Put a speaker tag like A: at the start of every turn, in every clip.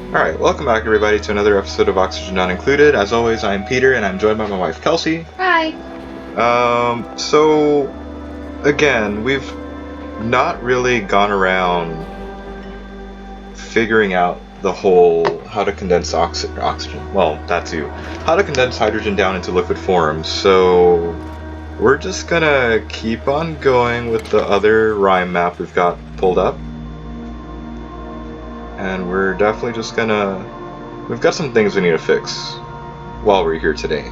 A: Alright, welcome back everybody to another episode of Oxygen Not Included. As always, I'm Peter and I'm joined by my wife Kelsey.
B: Hi.
A: So again, we've not really gone around figuring out the whole how to condense oxygen. Well, that too. How to condense hydrogen down into liquid form. So we're just gonna keep on going with the other rhyme map we've got pulled up. And we're definitely just gonna... We've got some things we need to fix while we're here today.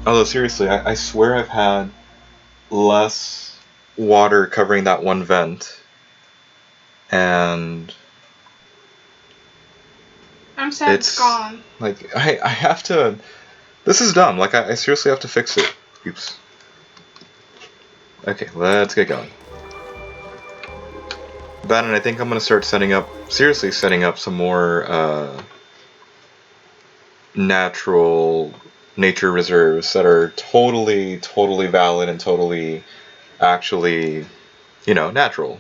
A: Although seriously, I swear I've had less water covering that one vent. And...
B: I'm sad it's gone.
A: Like, I have to... This is dumb. Like, I seriously have to fix it. Oops. Okay, let's get going. And I think I'm going to start setting up some more nature reserves that are totally valid and totally actually, natural.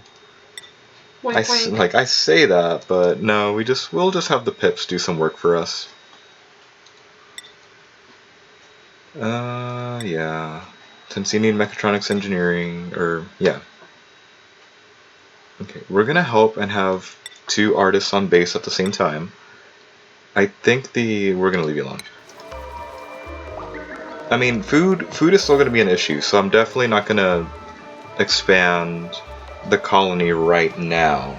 B: Wink, wink.
A: Like I say that, but no, we'll just have the pips do some work for us. Yeah. Since you need mechatronics engineering, yeah. Okay, we're gonna help and have two artists on base at the same time. I think we're gonna leave you alone. I mean, food is still gonna be an issue, so I'm definitely not gonna expand the colony right now.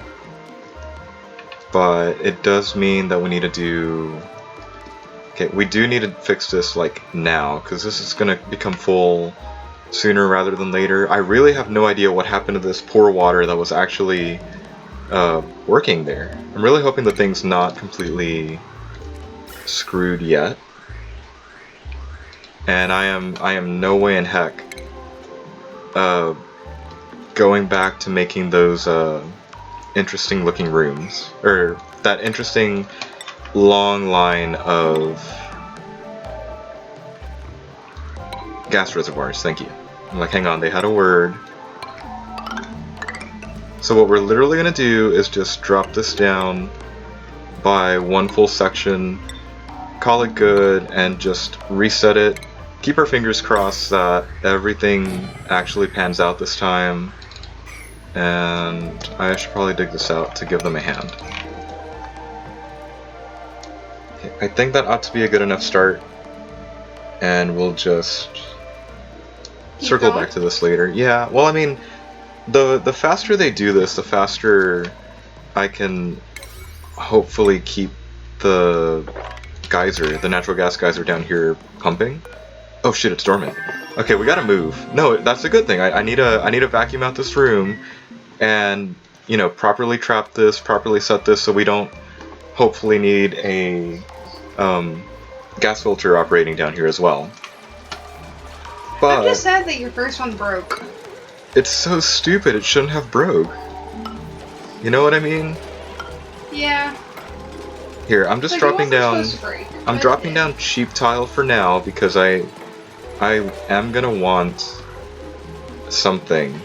A: But it does mean that we need to do... Okay, we do need to fix this, like, now, because this is gonna become full sooner rather than later. I really have no idea what happened to this poor water that was actually working there. I'm really hoping the thing's not completely screwed yet. And I am no way in heck going back to making those interesting looking rooms, or that interesting long line of gas reservoirs. Thank you. I'm like, hang on, they had a word. So what we're literally gonna do is just drop this down by one full section, call it good, and just reset it. Keep our fingers crossed that everything actually pans out this time. And I should probably dig this out to give them a hand. Okay, I think that ought to be a good enough start. And we'll just circle back to this later. Yeah, well, I mean, the faster they do this, the faster I can hopefully keep the natural gas geyser down here pumping. Oh shit, it's dormant. Okay, we gotta move. No, that's a good thing. I need to vacuum out this room and, properly trap this, properly set this so we don't hopefully need a gas filter operating down here as well. But
B: I'm just sad that your first one broke.
A: It's so stupid, it shouldn't have broke. You know what I mean?
B: Yeah.
A: Here, I'm just dropping down... I'm dropping down cheap tile for now because I am gonna want something.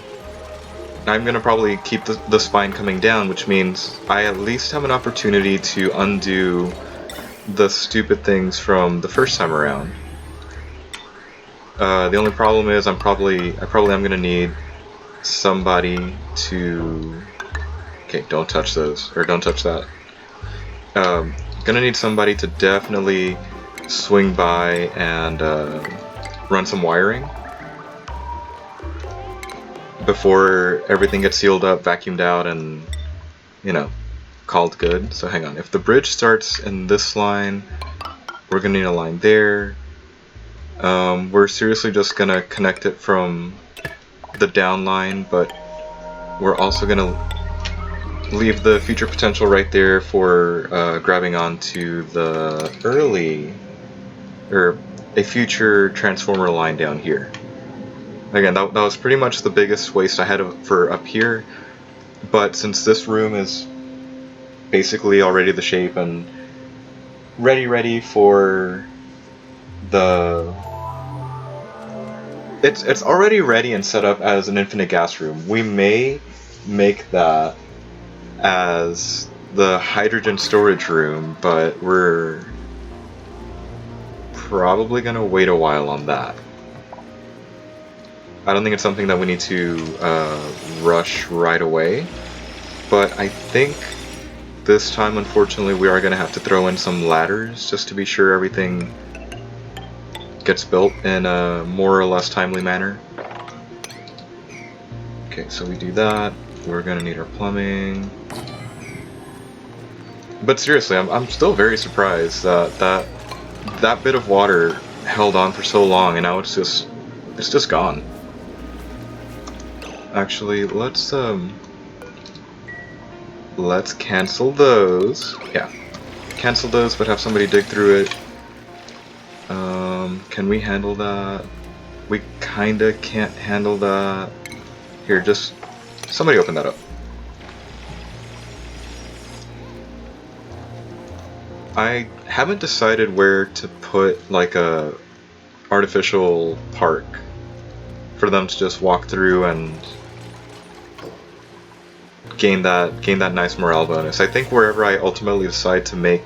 A: I'm gonna probably keep the spine coming down, which means I at least have an opportunity to undo the stupid things from the first time around. The only problem is I probably am gonna need somebody to... Okay, don't touch those, or don't touch that. Gonna need somebody to definitely swing by and run some wiring before everything gets sealed up, vacuumed out, and, called good. So hang on, if the bridge starts in this line, we're gonna need a line there. We're seriously just gonna connect it from the down line, but we're also gonna leave the future potential right there for grabbing onto the a future transformer line down here. Again, that was pretty much the biggest waste I had for up here, but since this room is basically already the shape and ready for the... It's already ready and set up as an infinite gas room. We may make that as the hydrogen storage room, but we're probably gonna wait a while on that. I don't think it's something that we need to rush right away, but I think this time, unfortunately, we are gonna have to throw in some ladders just to be sure everything gets built in a more or less timely manner. Okay, so we do that. We're gonna need our plumbing. But seriously, I'm still very surprised that that bit of water held on for so long, and now it's just gone. Actually, let's cancel those. Yeah, cancel those, but have somebody dig through it. Can we handle that? We kinda can't handle that. Here, just somebody open that up. I haven't decided where to put like a artificial park for them to just walk through and gain that nice morale bonus. I think wherever I ultimately decide to make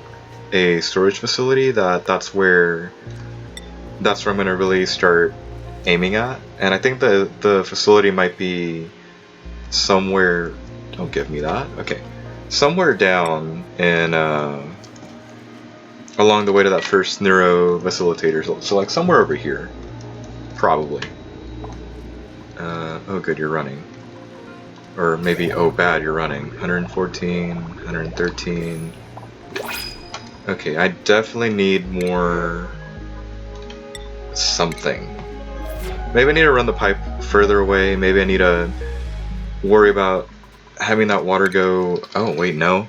A: a storage facility, that's where I'm gonna really start aiming at. And I think the facility might be somewhere. Don't give me that. Okay, somewhere down in along the way to that first neuro facilitator. So like somewhere over here, probably. Oh good, you're running. Or maybe, oh bad, you're running. 114, 113. Okay, I definitely need more something. Maybe I need to run the pipe further away. Maybe I need to worry about having that water go... Oh, wait, no.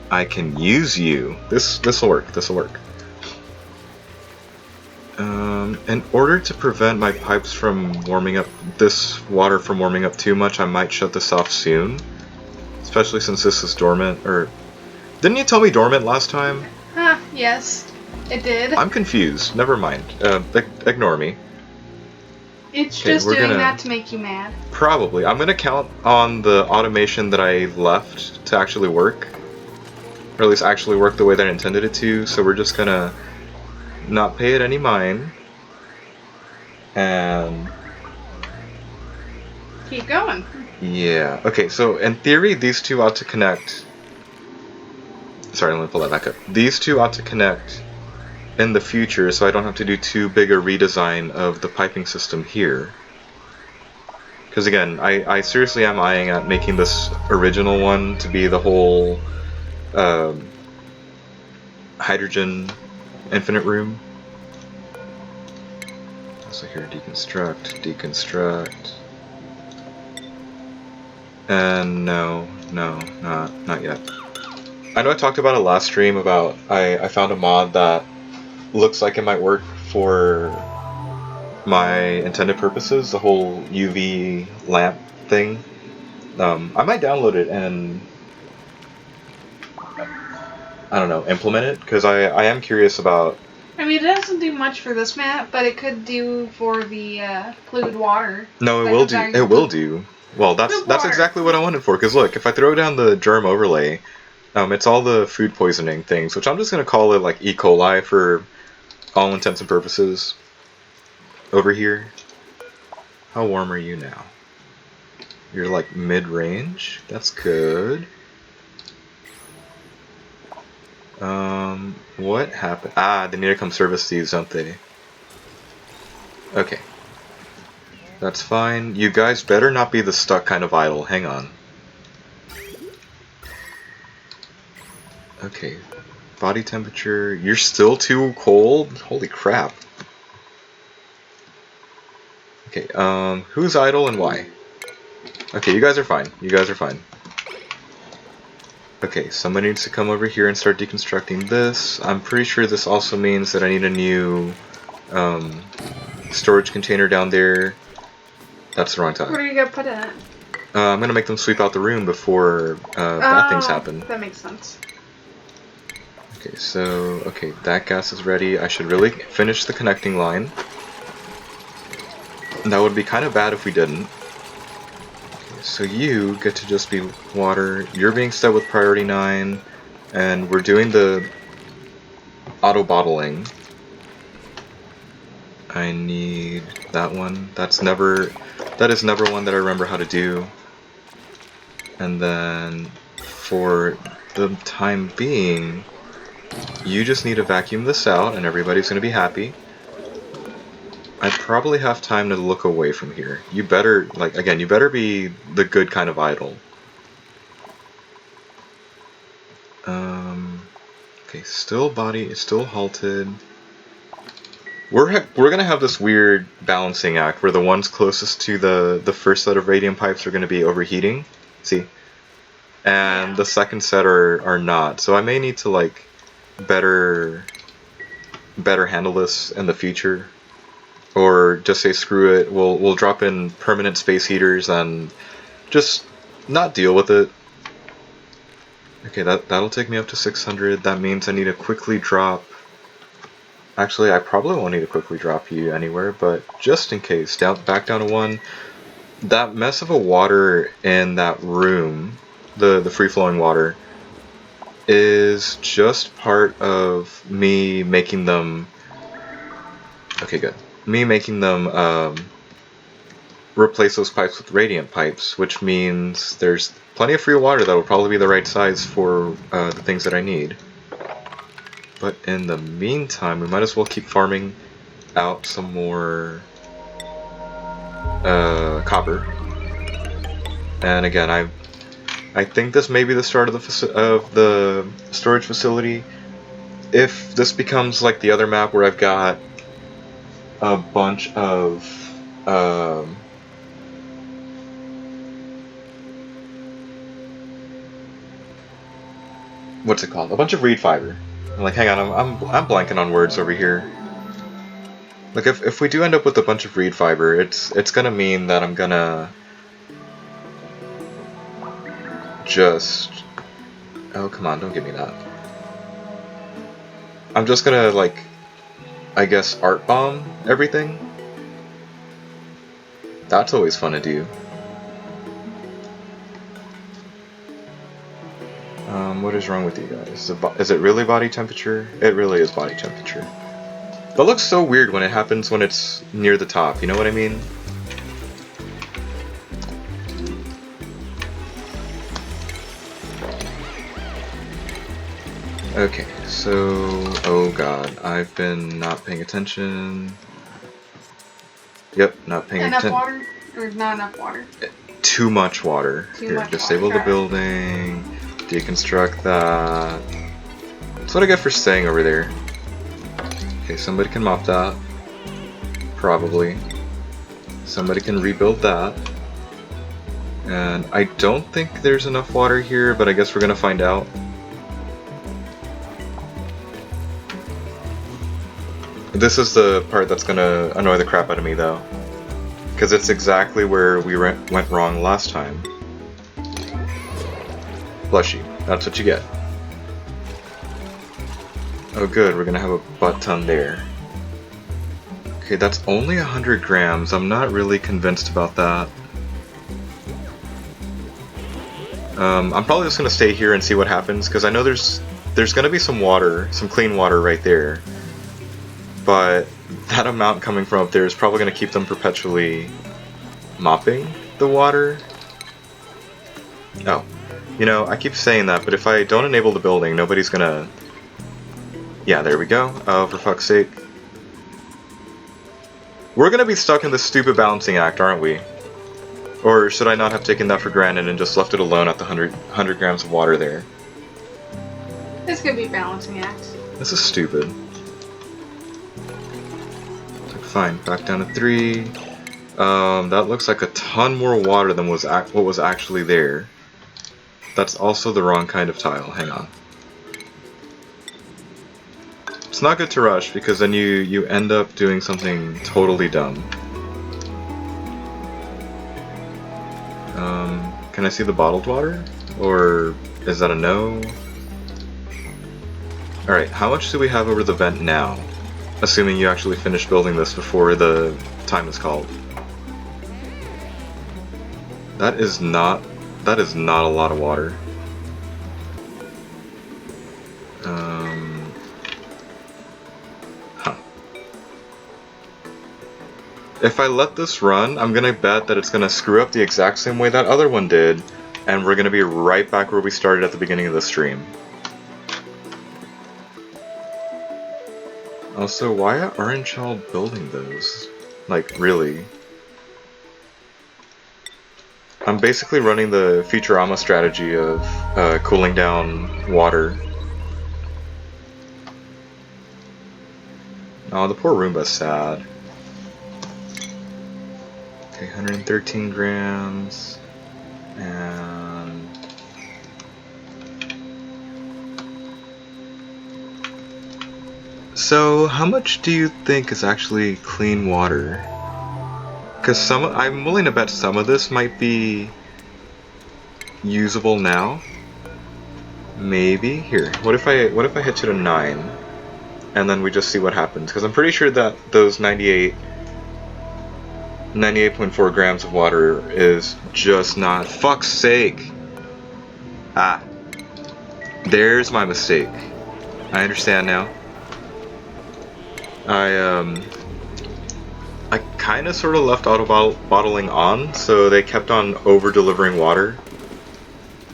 A: I can use you. This'll work. In order to prevent my pipes from warming up, this water from warming up too much, I might shut this off soon. Especially since this is dormant, or... Didn't you tell me dormant last time?
B: Yes, it did.
A: I'm confused. Never mind. Ignore me.
B: It's just doing that to make you mad.
A: Probably. I'm gonna count on the automation that I left to actually work. Or at least actually work the way that I intended it to, so we're just gonna not pay it any mind. And...
B: keep going.
A: Yeah. Okay, so in theory, these two ought to connect. Sorry, let me pull that back up. These two ought to connect in the future, so I don't have to do too big a redesign of the piping system here. Because again, I seriously am eyeing at making this original one to be the whole hydrogen infinite room. So here, deconstruct. And no, not yet. I know I talked about it last stream about I found a mod that looks like it might work for my intended purposes, the whole UV lamp thing. I might download it and I don't know, implement it, because I am curious about...
B: I mean, it doesn't do much for this map, but it could do for the polluted water.
A: No, it will do. It will do. Well, that's exactly what I wanted for, because look, if I throw down the germ overlay, it's all the food poisoning things, which I'm just going to call it like E. coli for all intents and purposes over here. How warm are you now? You're like mid-range? That's good. What happened? Ah, they need to come service these, don't they? Okay. That's fine. You guys better not be the stuck kind of idle. Hang on. Okay. Body temperature. You're still too cold? Holy crap. Okay, who's idle and why? Okay, you guys are fine. Okay, somebody needs to come over here and start deconstructing this. I'm pretty sure this also means that I need a new storage container down there. That's the wrong time.
B: Where are you going to put it?
A: I'm going to make them sweep out the room before bad things happen.
B: That makes sense.
A: Okay, so, that gas is ready. I should really finish the connecting line. That would be kind of bad if we didn't. Okay, so you get to just be water. You're being set with priority 9, and we're doing the auto bottling. I need that one. That is never one that I remember how to do. And then for the time being, you just need to vacuum this out and everybody's gonna be happy. I probably have time to look away from here. You better, like, again, you better be the good kind of idol. Okay, still halted. We're gonna have this weird balancing act where the ones closest to the first set of radium pipes are gonna be overheating. See? And the second set are not. So I may need to like better handle this in the future. Or just say screw it, we'll drop in permanent space heaters and just not deal with it. Okay, that'll take me up to 600. That means I need to quickly drop. Actually, I probably won't need to quickly drop you anywhere, but just in case, back down to 1. That mess of a water in that room, the free-flowing water, is just part of me making them. Okay, good. Me making them replace those pipes with radiant pipes, which means there's plenty of free water that will probably be the right size for the things that I need. But in the meantime, we might as well keep farming out some more copper. And again, I think this may be the start of the storage facility. If this becomes like the other map where I've got a bunch of what's it called? A bunch of reed fiber. I'm like, hang on, I'm blanking on words over here. Like if we do end up with a bunch of reed fiber, it's gonna mean that I'm gonna just oh come on, don't give me that. I'm just gonna like I guess art bomb everything. That's always fun to do. What is wrong with you guys? Is it really body temperature? It really is body temperature. That looks so weird when it happens when it's near the top, you know what I mean? Okay, so... oh god, I've been not paying attention. Yep, not paying attention.
B: Enough water? Or not enough water?
A: Too much water.
B: Too much
A: disable
B: water.
A: The building. Deconstruct that. That's what I get for staying over there. Okay, somebody can mop that. Probably. Somebody can rebuild that. And I don't think there's enough water here, but I guess we're gonna find out. This is the part that's gonna annoy the crap out of me though. Because it's exactly where we went wrong last time. Bless you. That's what you get. Oh good, we're gonna have a butt ton there. Okay, that's only 100 grams. I'm not really convinced about that. I'm probably just gonna stay here and see what happens, because I know there's gonna be some water, some clean water right there. But that amount coming from up there is probably gonna keep them perpetually mopping the water. Oh. You know, I keep saying that, but if I don't enable the building, nobody's gonna... Yeah, there we go. Oh, for fuck's sake. We're gonna be stuck in this stupid balancing act, aren't we? Or should I not have taken that for granted and just left it alone at the 100 grams of water there?
B: This could be balancing act.
A: This is stupid. Fine, back down to 3. That looks like a ton more water than what was actually there. That's also the wrong kind of tile. Hang on. It's not good to rush because then you end up doing something totally dumb. Can I see the bottled water? Or is that a no? Alright, how much do we have over the vent now? Assuming you actually finish building this before the time is called. That is not a lot of water. Huh. If I let this run, I'm gonna bet that it's gonna screw up the exact same way that other one did, and we're gonna be right back where we started at the beginning of the stream. Also, why aren't y'all building those? Like, really? I'm basically running the Futurama strategy of cooling down water. Oh, the poor Roomba's sad. Okay, 113 grams. And... So, how much do you think is actually clean water? Because I'm willing to bet some of this might be usable now. Maybe. Here, what if I hit you to 9? And then we just see what happens. Because I'm pretty sure that those 98.4 grams of water is just not... Fuck's sake! Ah. There's my mistake. I understand now. I kind of sort of left auto bottling on, so they kept on over delivering water.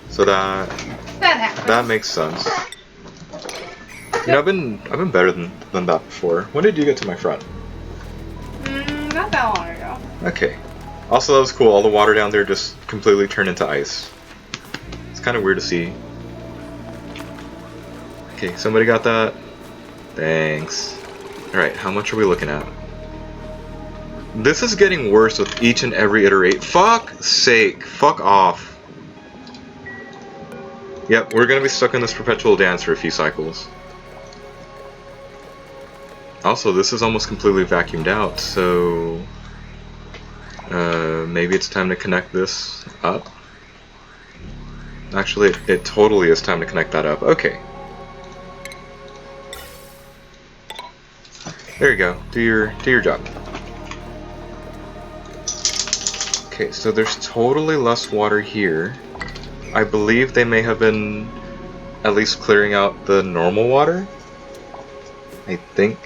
A: So that makes sense. You know, I've been better than that before. When did you get to my front?
B: Not that long ago.
A: Okay. Also, that was cool. All the water down there just completely turned into ice. It's kind of weird to see. Okay, somebody got that? Thanks. Alright, how much are we looking at? This is getting worse with each and every iteration. Fuck's sake. Fuck off. Yep, we're gonna be stuck in this perpetual dance for a few cycles. Also, this is almost completely vacuumed out, so... maybe it's time to connect this up? Actually, it totally is time to connect that up. Okay. There you go. Do your job. Okay, so there's totally less water here. I believe they may have been at least clearing out the normal water. I think.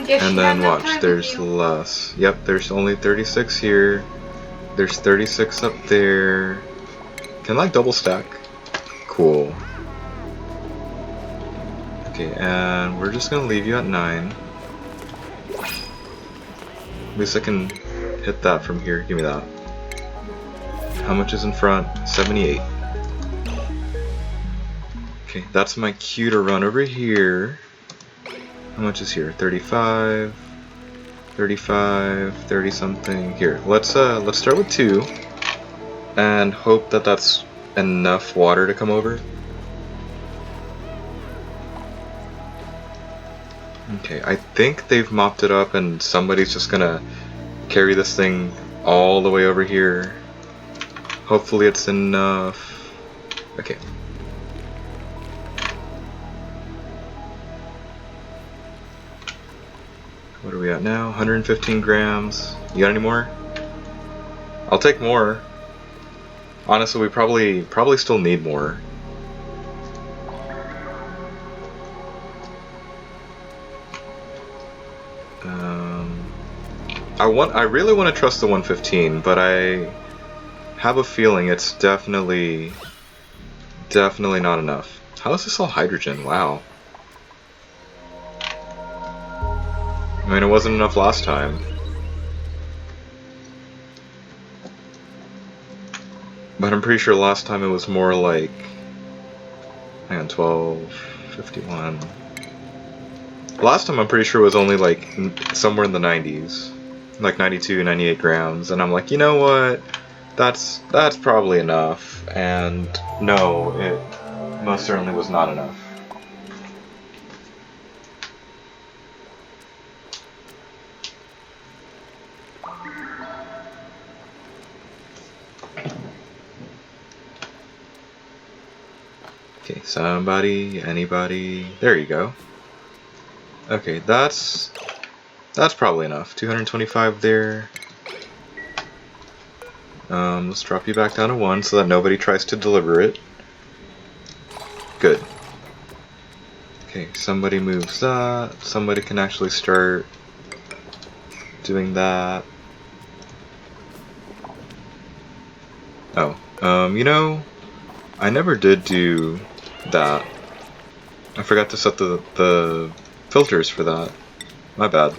A: And then watch, there's less. Yep, there's only 36 here. There's 36 up there. Can I like double stack? Cool. Okay, and we're just gonna leave you at 9. At least I can hit that from here. Give me that. How much is in front? 78. Okay, that's my cue to run over here. How much is here? 35, 35, 30 something. Here, let's start with 2 and hope that that's enough water to come over. Okay, I think they've mopped it up and somebody's just gonna carry this thing all the way over here. Hopefully it's enough. Okay. What are we at now? 115 grams. You got any more? I'll take more. Honestly, we probably still need more. I really want to trust the 115, but I have a feeling it's definitely not enough. How is this all hydrogen? Wow. I mean, it wasn't enough last time. But I'm pretty sure last time it was more like... Hang on, 12, 51... Last time I'm pretty sure it was only like somewhere in the 90s. Like 92, 98 grams. And I'm like, you know what? That's probably enough. And no, it most certainly was not enough. Okay, somebody, anybody, there you go. Okay, that's That's probably enough. 225 there. Let's drop you back down to 1 so that nobody tries to deliver it. Good. Okay, somebody moves that. Somebody can actually start doing that. Oh, you know, I never did do that. I forgot to set the filters for that. My bad.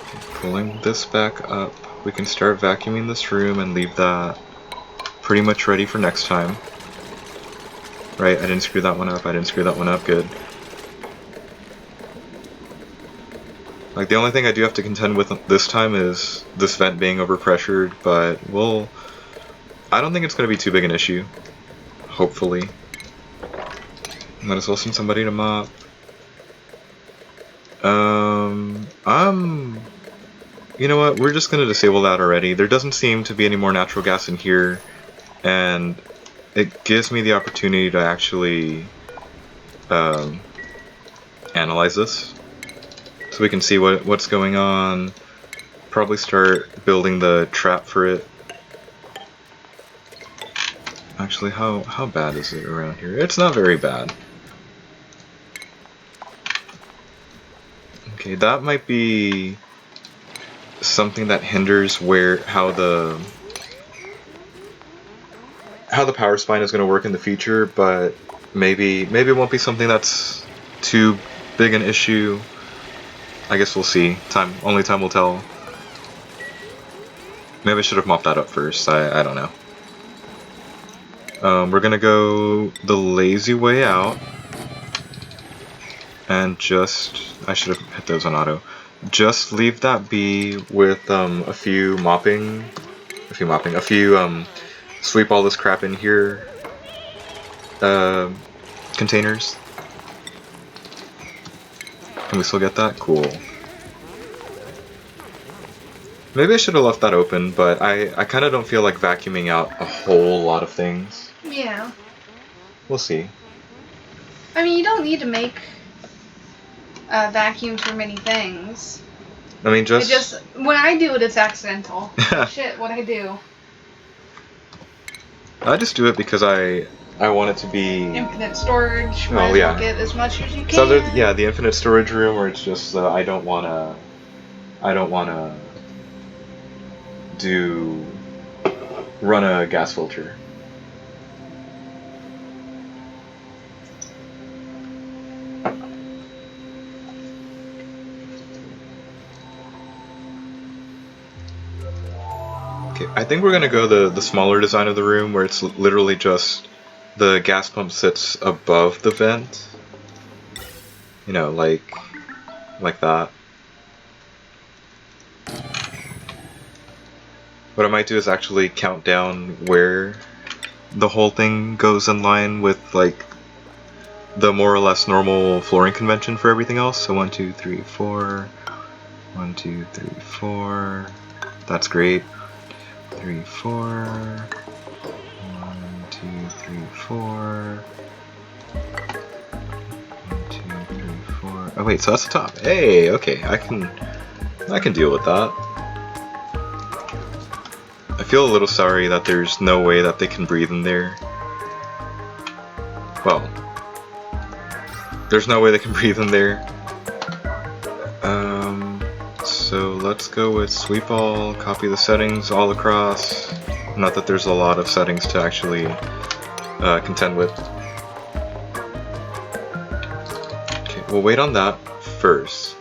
A: Okay, pulling this back up. We can start vacuuming this room and leave that pretty much ready for next time. Right, I didn't screw that one up, I didn't screw that one up, good. Like, the only thing I do have to contend with this time is this vent being overpressured, but I don't think it's going to be too big an issue. Hopefully. Might as well send somebody to mop. You know what, we're just going to disable that already. There doesn't seem to be any more natural gas in here, and it gives me the opportunity to actually analyze this. So we can see what's going on, probably start building the trap for it. Actually, how bad is it around here? It's not very bad. Okay, that might be something that hinders how the power spine is going to work in the future, but maybe it won't be something that's too big an issue. I guess we'll see. Only time will tell. Maybe I should have mopped that up first. I don't know. We're gonna go the lazy way out, and I should have hit those on auto. Just leave that be with a few sweep all this crap in here containers. Can we still get that? Cool. Maybe I should have left that open, but I kind of don't feel like vacuuming out a whole lot of things.
B: Yeah.
A: We'll see.
B: I mean, you don't need to make a vacuum for many things.
A: I mean, just
B: when I do it, it's accidental. Shit, what I do.
A: I just do it because I want it to be
B: infinite storage.
A: Oh yeah.
B: Get as much as you can.
A: So the infinite storage room where it's just I don't wanna run a gas filter. Okay, I think we're gonna go the smaller design of the room where it's literally just the gas pump sits above the vent. You know, like that. What I might do is actually count down where the whole thing goes in line with like the more or less normal flooring convention for everything else. So 1, 2, 3, 4. 1, 2, 3, 4. That's great. 3, 4. 1, 2, 3, 4. 1, 2, 3, 4. Oh wait, so that's the top. Hey, okay, I can deal with that. I feel a little sorry that there's no way that they can breathe in there. Well, there's no way they can breathe in there. So let's go with sweep all, copy the settings all across. Not that there's a lot of settings to actually contend with. Okay, we'll wait on that first.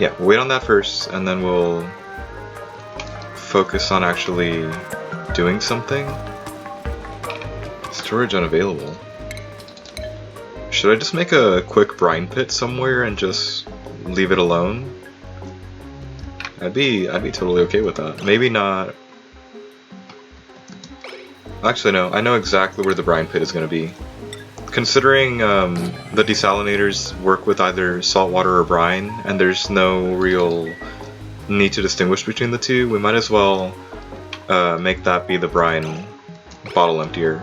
A: Yeah, we'll wait on that first, and then we'll focus on actually doing something. Storage unavailable. Should I just make a quick brine pit somewhere and just leave it alone? I'd be totally okay with that. Maybe not. Actually, no. I know exactly where the brine pit is going to be. Considering the desalinators work with either salt water or brine, and there's no real need to distinguish between the two, we might as well make that be the brine bottle emptier.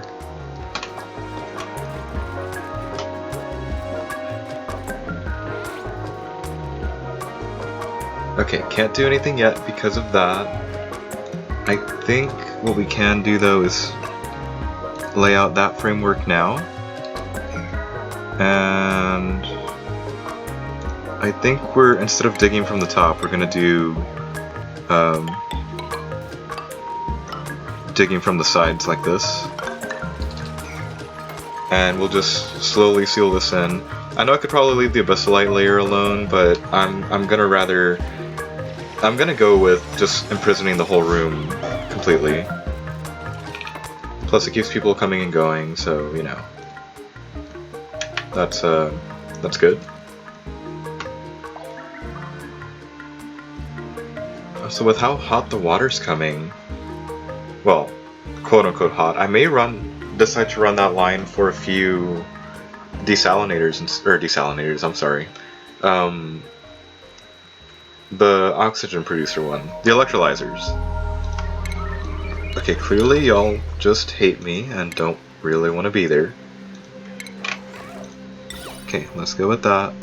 A: Okay, can't do anything yet because of that. I think what we can do though is lay out that framework now. And I think instead of digging from the top, we're gonna do digging from the sides like this. And we'll just slowly seal this in. I know I could probably leave the abyssalite layer alone, but I'm gonna go with just imprisoning the whole room completely. Plus it keeps people coming and going, so you know. That's good. So with how hot the water's coming, well, quote unquote hot, I may decide to run that line for a few desalinators, I'm sorry. The oxygen producer one. The electrolyzers. Okay, clearly y'all just hate me and don't really want to be there. Okay, let's go with that.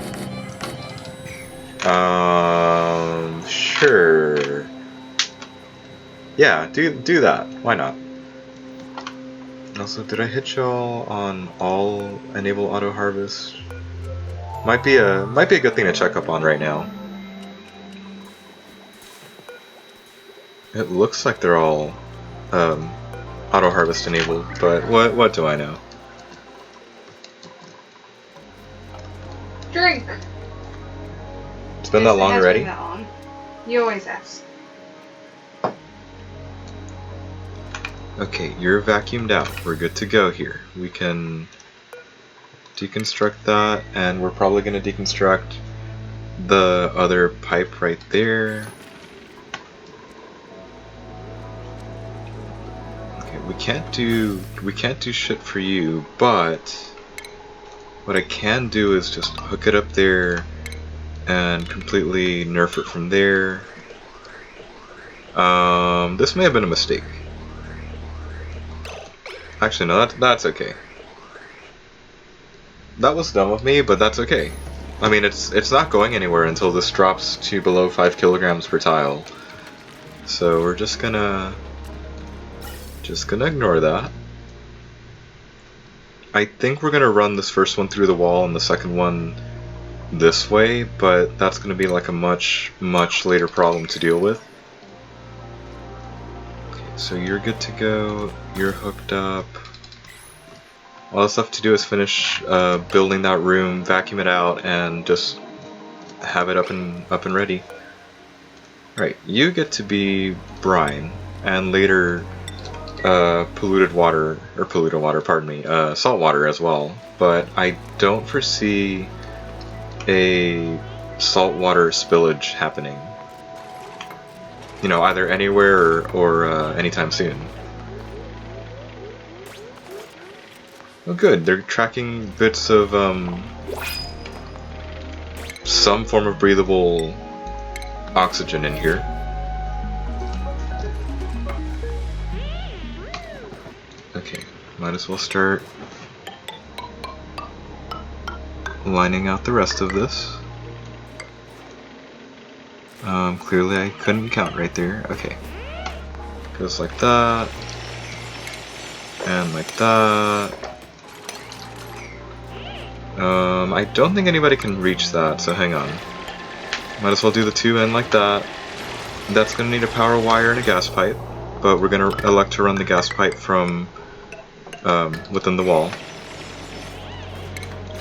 A: Sure. Yeah, do that. Why not? Also, did I hit y'all on all enable auto harvest? Might be a good thing to check up on right now. It looks like they're all auto harvest enabled, but what do I know?
B: Drink.
A: It's been that long already?
B: That long. You always ask.
A: Okay, you're vacuumed out. We're good to go here. We can deconstruct that, and we're probably going to deconstruct the other pipe right there. Okay, we can't do shit for you, but what I can do is just hook it up there and completely nerf it from there. This may have been a mistake. Actually, no, that's okay. That was dumb of me, but that's okay. I mean, it's not going anywhere until this drops to below 5 kilograms per tile. So we're just gonna ignore that. I think we're gonna run this first one through the wall and the second one this way, but that's gonna be like a much later problem to deal with. So you're good to go, you're hooked up. All that's left to do is finish building that room, vacuum it out, and just have it up and ready. Right, you get to be brine, and later polluted water, pardon me, salt water as well. But I don't foresee a saltwater spillage happening. You know, either anywhere or anytime soon. Oh good, they're tracking bits of some form of breathable oxygen in here. Okay, might as well start lining out the rest of this. Clearly I couldn't count right there. Okay. Goes like that. And like that. I don't think anybody can reach that, so hang on. Might as well do the two end like that. That's gonna need a power wire and a gas pipe, but we're gonna elect to run the gas pipe from within the wall.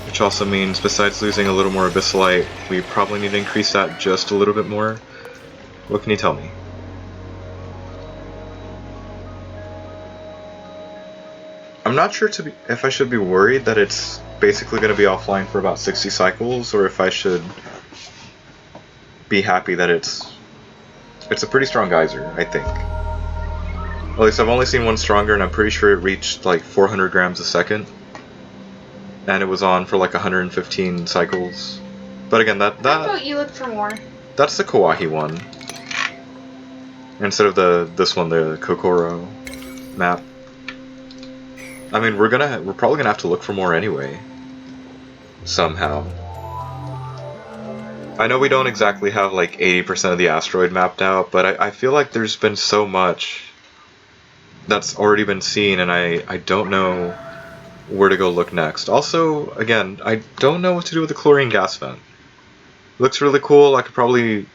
A: Which also means, besides losing a little more abyssalite, we probably need to increase that just a little bit more. What can you tell me? I'm not sure if I should be worried that it's basically going to be offline for about 60 cycles, or if I should be happy that it's a pretty strong geyser, I think. At least I've only seen one stronger, and I'm pretty sure it reached like 400 grams a second. And it was on for like 115 cycles. But again, that
B: I thought you looked for more.
A: That's the Kawaii one. Instead of this one, the Kokoro map. I mean, we're probably gonna have to look for more anyway. Somehow. I know we don't exactly have like 80% of the asteroid mapped out, but I feel like there's been so much that's already been seen, and I don't know where to go look next. Also, again, I don't know what to do with the chlorine gas vent. Looks really cool. I could probably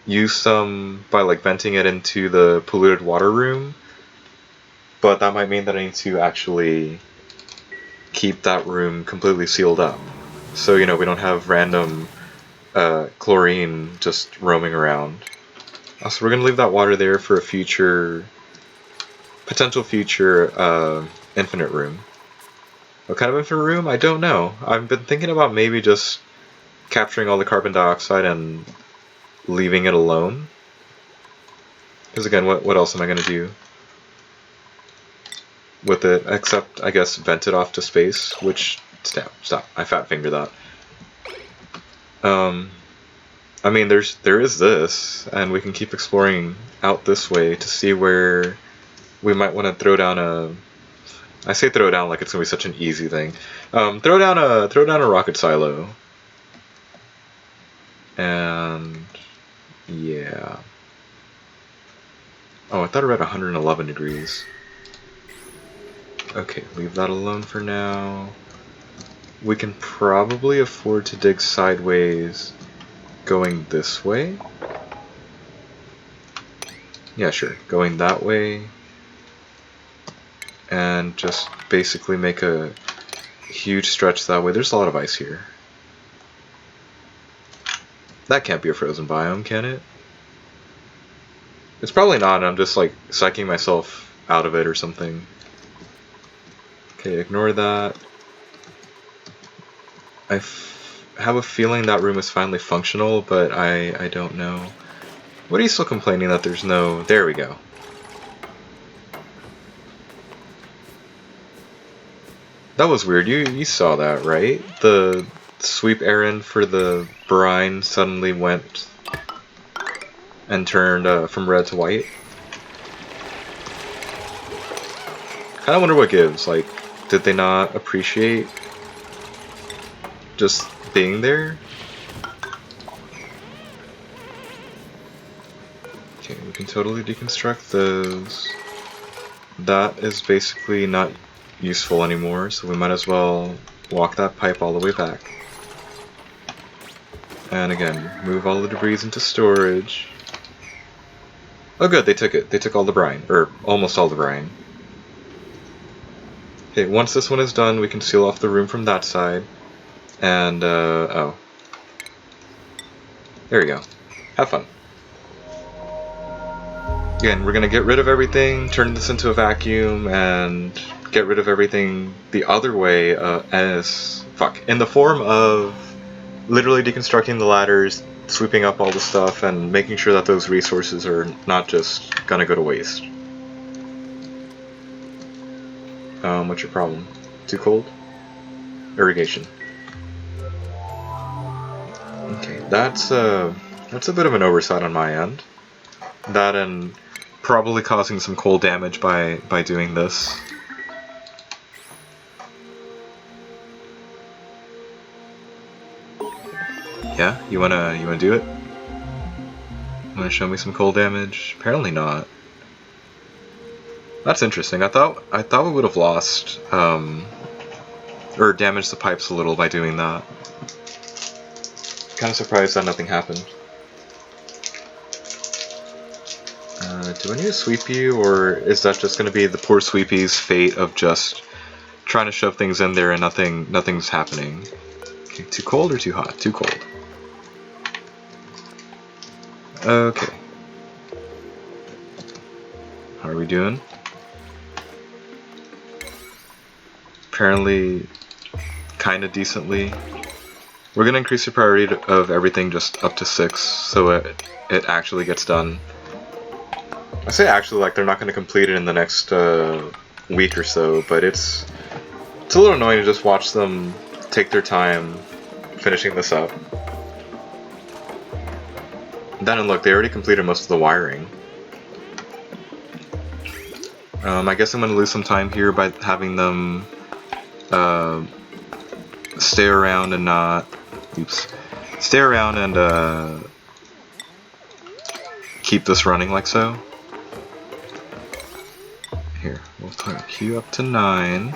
A: use some by like venting it into the polluted water room, but that might mean that I need to actually keep that room completely sealed up. So, you know, we don't have random chlorine just roaming around. So we're going to leave that water there for a potential future infinite room. What kind of infinite room? I don't know. I've been thinking about maybe just capturing all the carbon dioxide and leaving it alone. Because again, what else am I going to do with it? Except, I guess, vent it off to space, which... Stop. I fat finger that. I mean, there is this, and we can keep exploring out this way to see where we might want to throw down a... I say throw down like it's gonna be such an easy thing. Throw down a rocket silo. And yeah. Oh, I thought I read 111 degrees. Okay, leave that alone for now. We can probably afford to dig sideways going this way. Yeah, sure. Going that way. And just basically make a huge stretch that way. There's a lot of ice here. That can't be a frozen biome, can it? It's probably not, and I'm just like psyching myself out of it or something. Okay, ignore that. I have a feeling that room is finally functional, but I don't know. What are you still complaining that there's no... There we go. That was weird. You saw that, right? The sweep errand for the brine suddenly went and turned from red to white. Kinda wonder what gives. Like, did they not appreciate just being there? Okay, we can totally deconstruct those. That is basically not useful anymore, so we might as well walk that pipe all the way back. And again, move all the debris into storage. Oh good, they took it. They took all the brine, or almost all the brine. Okay, once this one is done, we can seal off the room from that side. And, oh. There we go. Have fun. Again, we're gonna get rid of everything, turn this into a vacuum, and get rid of everything the other way in the form of literally deconstructing the ladders, sweeping up all the stuff, and making sure that those resources are not just gonna go to waste. What's your problem? Too cold? Irrigation. Okay, that's a bit of an oversight on my end. That and probably causing some cold damage by doing this. Yeah, you wanna do it? Wanna show me some cold damage? Apparently not. That's interesting. I thought we would have lost or damaged the pipes a little by doing that. Kind of surprised that nothing happened. Do I need to sweep you, or is that just going to be the poor sweepy's fate of just trying to shove things in there and nothing's happening? Okay, too cold or too hot? Too cold. Okay. How are we doing? Apparently, kind of decently. We're going to increase the priority of everything just up to 6, so it actually gets done. I say actually like they're not going to complete it in the next week or so, but it's a little annoying to just watch them take their time finishing this up. Then and look, they already completed most of the wiring. I guess I'm going to lose some time here by having them stay around and not stay around and keep this running like so. Here, we'll turn Q up to 9.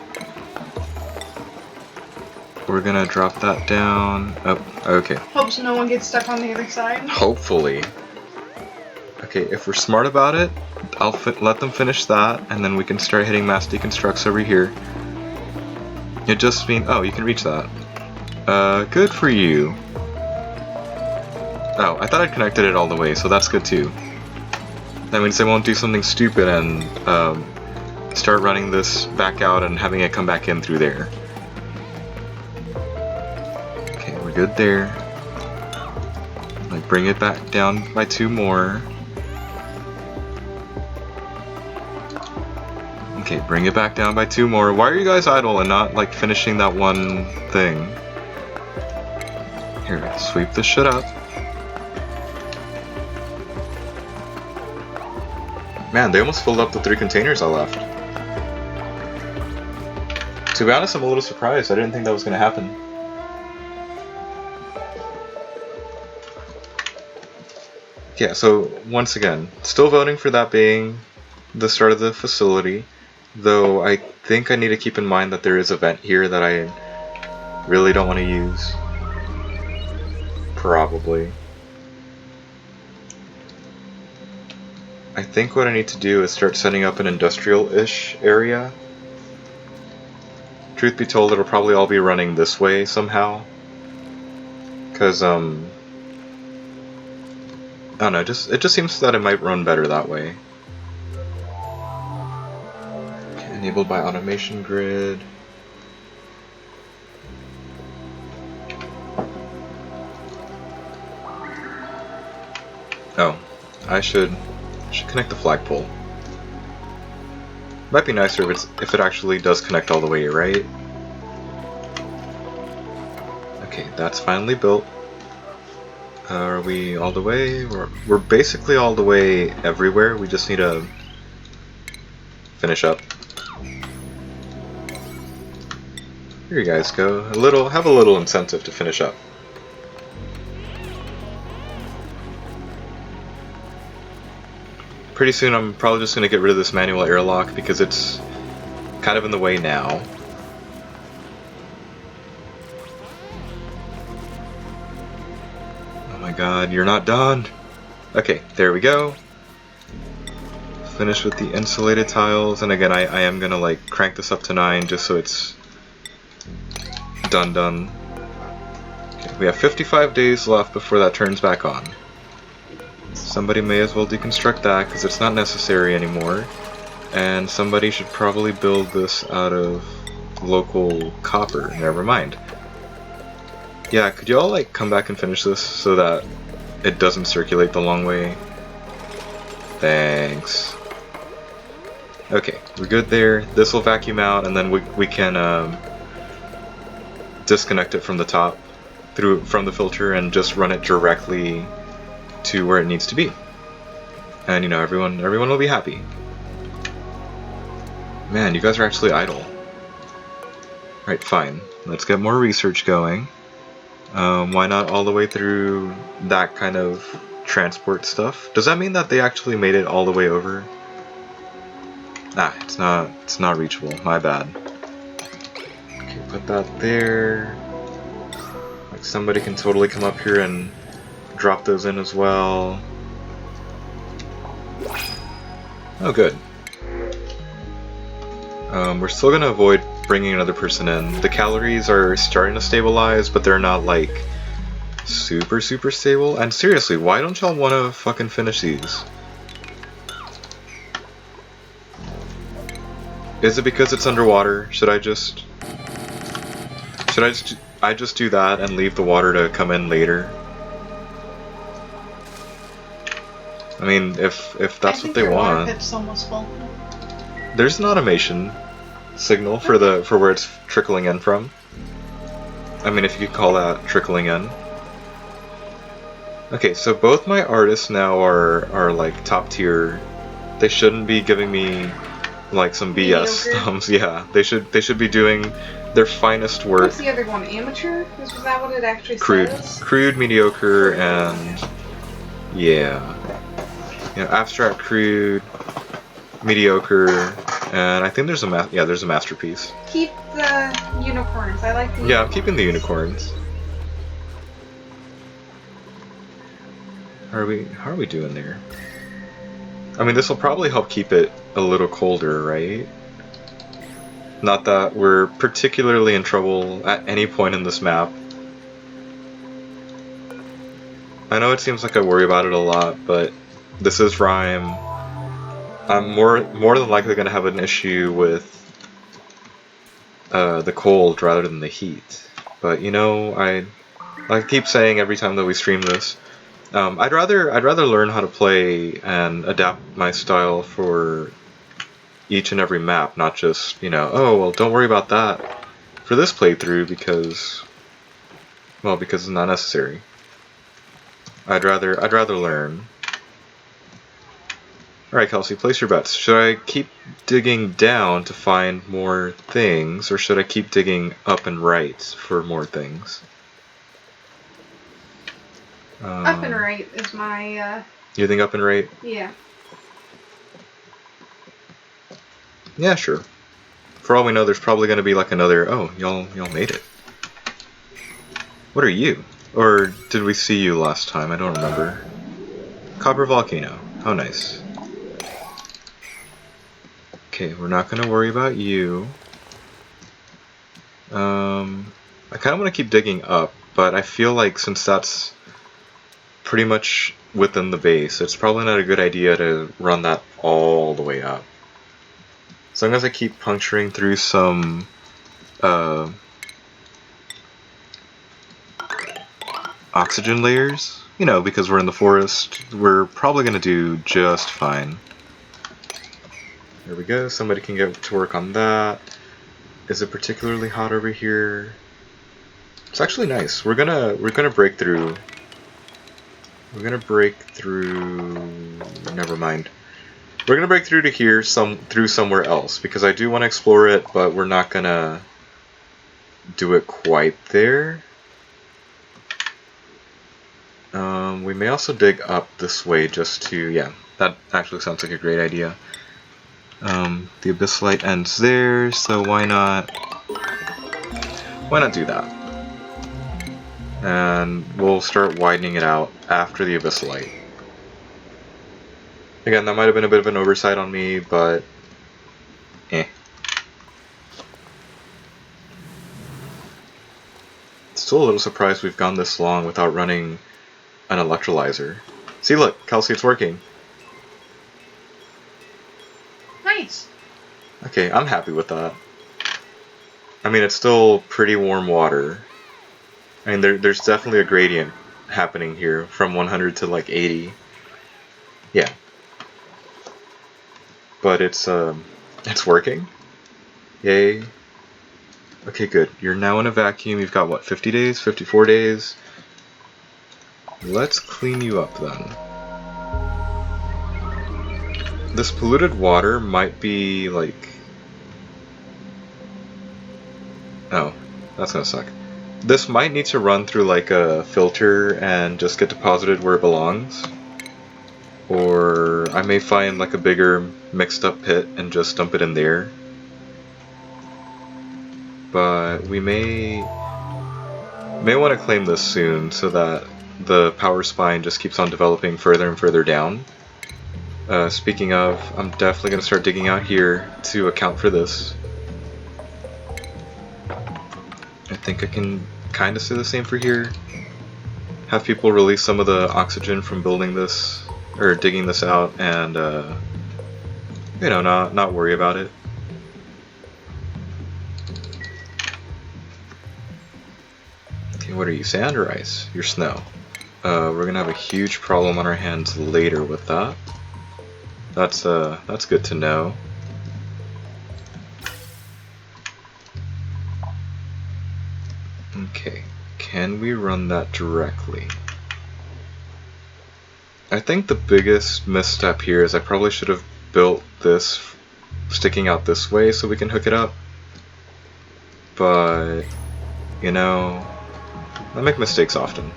A: We're gonna drop that down. Oh, okay.
B: Hopes no one gets stuck on the other side.
A: Hopefully. Okay, if we're smart about it, I'll let them finish that, and then we can start hitting mass deconstructs over here. It just means, oh, you can reach that. Good for you. Oh, I thought I'd connected it all the way, so that's good too. That means they won't do something stupid and start running this back out and having it come back in through there. Okay, we're good there. Like, bring it back down by 2 more. Okay, bring it back down by 2 more. Why are you guys idle and not, like, finishing that one thing? Here, sweep this shit up. Man, they almost filled up the 3 containers I left. To be honest, I'm a little surprised. I didn't think that was going to happen. Yeah, so once again, still voting for that being the start of the facility, though I think I need to keep in mind that there is a vent here that I really don't want to use. Probably. I think what I need to do is start setting up an industrial-ish area. Truth be told, it'll probably all be running this way somehow. Because, I don't know, it just seems that it might run better that way. Okay, enabled by automation grid. Oh, I should connect the flagpole. Might be nicer if it actually does connect all the way, right? Okay, that's finally built. Are we all the way? We're basically all the way everywhere. We just need to finish up. Here you guys go. Have a little incentive to finish up. Pretty soon I'm probably just going to get rid of this manual airlock because it's kind of in the way now. Oh my god, you're not done! Okay, there we go. Finish with the insulated tiles, and again I am going to like crank this up to 9 just so it's done. Okay, we have 55 days left before that turns back on. Somebody may as well deconstruct that because it's not necessary anymore. And somebody should probably build this out of local copper. Never mind. Yeah, could y'all like come back and finish this so that it doesn't circulate the long way? Thanks. Okay, we're good there. This will vacuum out and then we can disconnect it from the top from the filter and just run it directly to where it needs to be. And you know, everyone will be happy. Man, you guys are actually idle. Right, fine. Let's get more research going. Why not all the way through that kind of transport stuff? Does that mean that they actually made it all the way over? Ah, it's not reachable. My bad. Okay, put that there. Like somebody can totally come up here and drop those in as well. Oh, good. We're still gonna avoid bringing another person in. The calories are starting to stabilize, but they're not like super stable. And seriously, why don't y'all want to fucking finish these? Is it because it's underwater? Should I just do that and leave the water to come in later? I mean, if that's what they want.
B: Water pit's almost full.
A: There's an automation signal for where it's trickling in from. I mean, if you could call that trickling in. Okay, so both my artists now are like top tier. They shouldn't be giving me like some BS thumbs. Yeah, they should be doing their finest work.
B: What's the other one? Amateur? Was that what it actually
A: Crude.
B: says?
A: Crude, mediocre, and yeah. You know, abstract, crude, mediocre, and I think there's a there's a masterpiece.
B: Keep the unicorns. I like the unicorns.
A: Yeah, I'm keeping the unicorns. How are we doing there? I mean, this will probably help keep it a little colder, right? Not that we're particularly in trouble at any point in this map. I know it seems like I worry about it a lot, but this is Rhyme. I'm more than likely going to have an issue with the cold rather than the heat. But you know, I keep saying every time that we stream this, I'd rather learn how to play and adapt my style for each and every map, not just, you know, oh well, don't worry about that for this playthrough because it's not necessary. I'd rather learn. Alright, Kelsey, place your bets. Should I keep digging down to find more things, or should I keep digging up and right for more things?
B: Up and right is my,
A: You think up and right?
B: Yeah.
A: Yeah, sure. For all we know, there's probably going to be like another, oh, y'all made it. What are you? Or did we see you last time? I don't remember. Copper Volcano. How nice. Okay, we're not going to worry about you. I kind of want to keep digging up, but I feel like since that's pretty much within the base, it's probably not a good idea to run that all the way up. As long as I keep puncturing through some oxygen layers, you know, because we're in the forest, we're probably going to do just fine. There we go, somebody can get to work on that. Is it particularly hot over here? It's actually nice. We're gonna break through. We're gonna break through. Never mind. We're gonna break through to here, through somewhere else, because I do want to explore it, but we're not gonna do it quite there. We may also dig up this way just to, yeah, that actually sounds like a great idea. The abyssite ends there, so why not do that? And we'll start widening it out after the abyssite. Again, that might have been a bit of an oversight on me, but Still a little surprised we've gone this long without running an electrolyzer. See, look, Kelsey, it's working.
B: Nice.
A: Okay, I'm happy with that. I mean, it's still pretty warm water. I mean, there's definitely a gradient happening here from 100 to like 80. Yeah. But it's working. Yay. Okay, good. You're now in a vacuum. You've got what, 50 days? 54 days? Let's clean you up then. This polluted water might be like... Oh, that's gonna suck. This might need to run through like a filter and just get deposited where it belongs. Or I may find like a bigger mixed up pit and just dump it in there. But we may want to claim this soon so that the power spine just keeps on developing further and further down. Speaking of, I'm definitely going to start digging out here to account for this. I think I can kind of say the same for here. Have people release some of the oxygen from building this, or digging this out, and you know, not worry about it. Okay, what are you, sand or ice? You're snow. We're gonna have a huge problem on our hands later with that. That's good to know. Okay, can we run that directly? I think the biggest misstep here is I probably should have built this sticking out this way so we can hook it up. but, you know, I make mistakes often.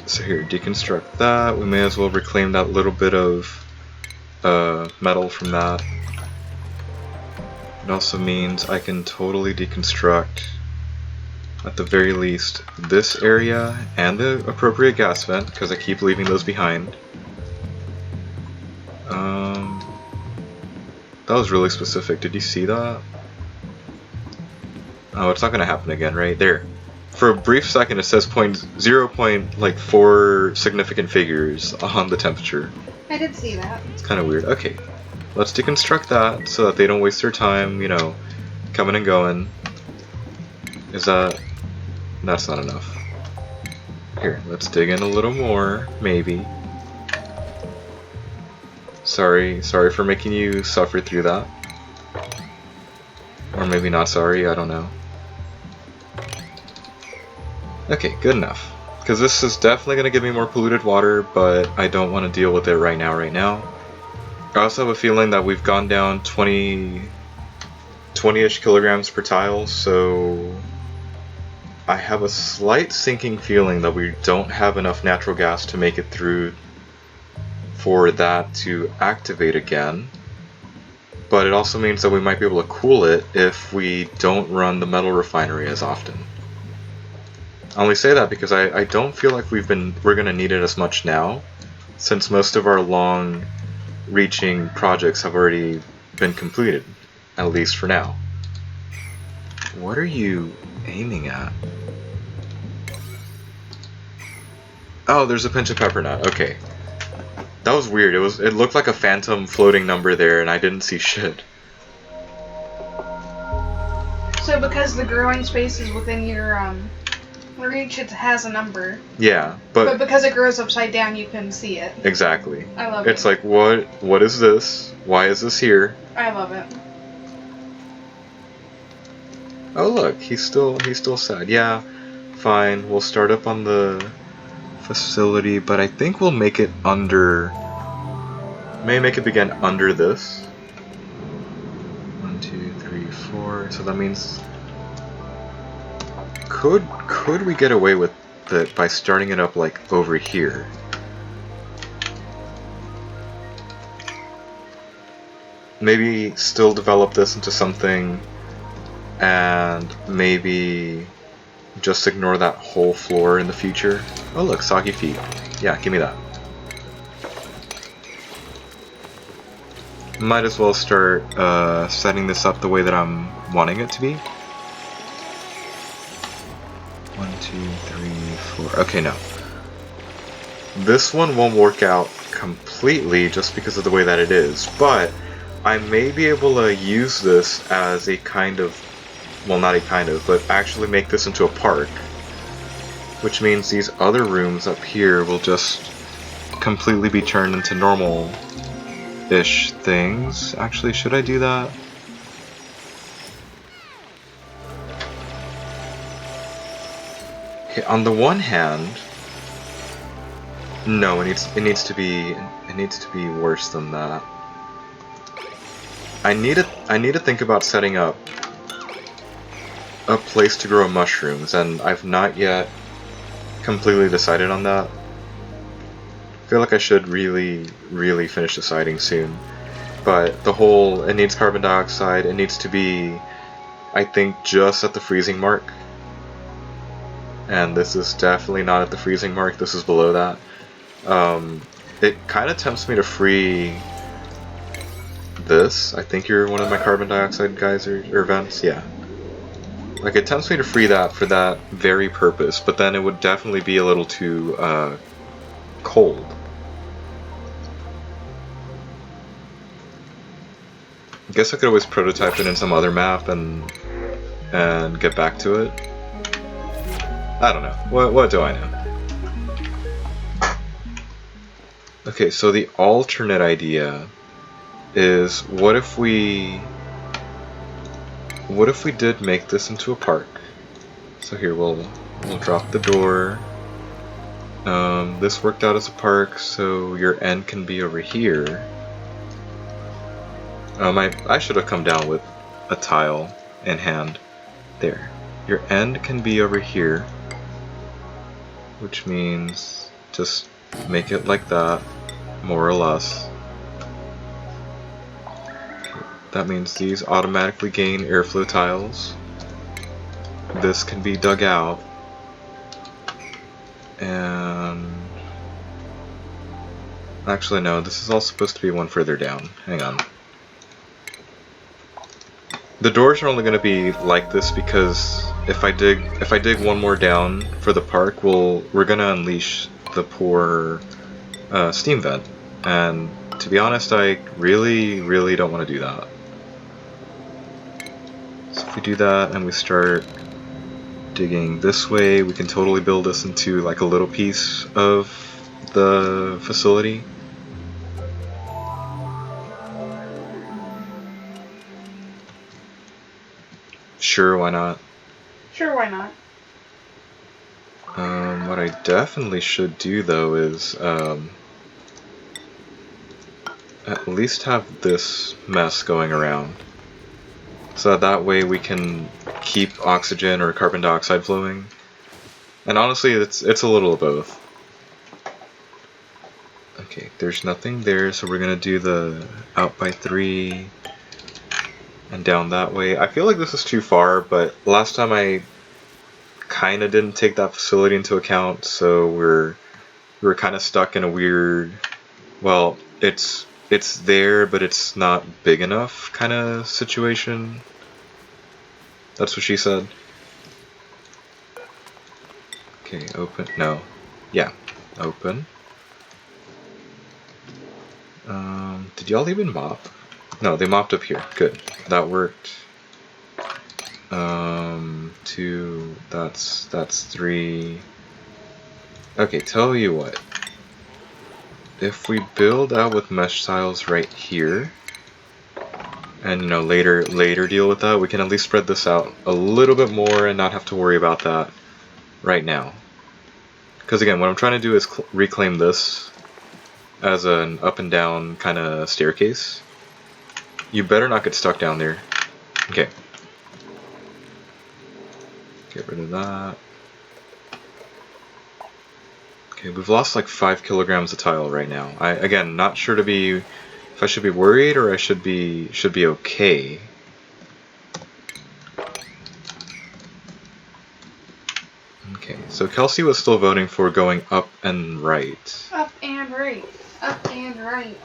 A: So here, deconstruct that. We may as well reclaim that little bit of metal from that. It also means I can totally deconstruct, at the very least, this area and the appropriate gas vent, because I keep leaving those behind. That was really specific. Did you see that? Oh, it's not going to happen again, right? There. For a brief second, it says 0.4 significant figures on the temperature.
B: I did see that.
A: It's kind of weird. Okay, let's deconstruct that so that they don't waste their time, you know, coming and going. Is that... That's not enough. Here, let's dig in a little more, maybe. Sorry for making you suffer through that. Or maybe not sorry, I don't know. Okay, good enough. Because this is definitely going to give me more polluted water, but I don't want to deal with it right now. I also have a feeling that we've gone down 20-ish kilograms per tile, so I have a slight sinking feeling that we don't have enough natural gas to make it through for that to activate again. But it also means that we might be able to cool it if we don't run the metal refinery as often. I only say that because I don't feel like we're going to need it as much now, since most of our long-reaching projects have already been completed, at least for now. What are you aiming at? Oh, there's a pinch of pepper nut. Okay. That was weird. It looked like a phantom floating number there, and I didn't see shit.
B: So because the growing space is within your reach, it has a number.
A: Yeah, but
B: because it grows upside down, you can see it.
A: Exactly.
B: I love it.
A: It's like, what is this? Why is this here?
B: I love it.
A: Oh look, he's still sad. Yeah, fine. We'll start up on the facility, but I think we'll make it under. May make it begin under this. 1, 2, 3, 4. So that means. Could we get away with it by starting it up like over here? Maybe still develop this into something, and maybe just ignore that whole floor in the future. Oh look, soggy feet. Yeah, give me that. Might as well start setting this up the way that I'm wanting it to be. 1, 2, 3, 4. Okay, no. This one won't work out completely just because of the way that it is, but I may be able to use this as a kind of, well, not a kind of, but actually make this into a park, which means these other rooms up here will just completely be turned into normal-ish things. Actually, should I do that? Okay, on the one hand, no, it needs to be worse than that. I need to think about setting up a place to grow mushrooms, and I've not yet completely decided on that. I feel like I should really finish deciding soon. But it needs carbon dioxide, it needs to be, I think, just at the freezing mark. And this is definitely not at the freezing mark, this is below that. It kind of tempts me to free this. I think you're one of my carbon dioxide geyser or vents, yeah. Like, it tempts me to free that for that very purpose, but then it would definitely be a little too cold. I guess I could always prototype it in some other map and get back to it. I don't know. What do I know? Okay, so the alternate idea is what if we did make this into a park? So here we'll drop the door. This worked out as a park, so your end can be over here. I should have come down with a tile in hand. There. Your end can be over here, which means just make it like that, more or less. That means these automatically gain airflow tiles. This can be dug out. And actually no, this is all supposed to be one further down. Hang on. The doors are only going to be like this because if I dig one more down for the park, we're going to unleash the poor steam vent. And to be honest, I really don't want to do that. So if we do that and we start digging this way, we can totally build this into like a little piece of the facility. Sure, why not?
B: Sure, why not?
A: What I definitely should do though is at least have this mess going around. So that way we can keep oxygen or carbon dioxide flowing. And honestly, it's a little of both. Okay, there's nothing there, so we're gonna do the out by 3 and down that way. I feel like this is too far, but last time I kinda didn't take that facility into account, so we're kinda stuck in a weird, well, it's there, but it's not big enough kind of situation. That's what she said. Okay, open. No. Yeah, open. Did y'all even mop? No, they mopped up here. Good. That worked. 2. That's 3. Okay, tell you what. If we build out with mesh tiles right here, and you know later deal with that, we can at least spread this out a little bit more and not have to worry about that right now. Because again, what I'm trying to do is reclaim this as an up and down kind of staircase. You better not get stuck down there. Okay. Get rid of that. Okay, we've lost like 5 kilograms of tile right now. Again, not sure if I should be worried or I should be okay. Okay, so Kelsey was still voting for going up and right.
B: Up and right. Up and right.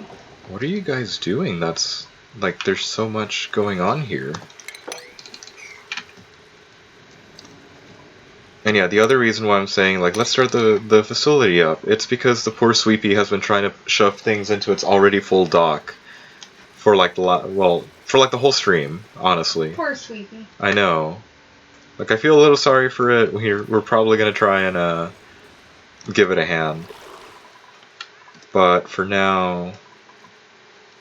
A: What are you guys doing? That's like there's so much going on here. And yeah, the other reason why I'm saying, like, let's start the facility up, it's because the poor Sweepy has been trying to shove things into its already full dock for, like, for, like, the whole stream, honestly.
B: Poor Sweepy.
A: I know. Like, I feel a little sorry for it. We're probably going to try and, give it a hand. But for now,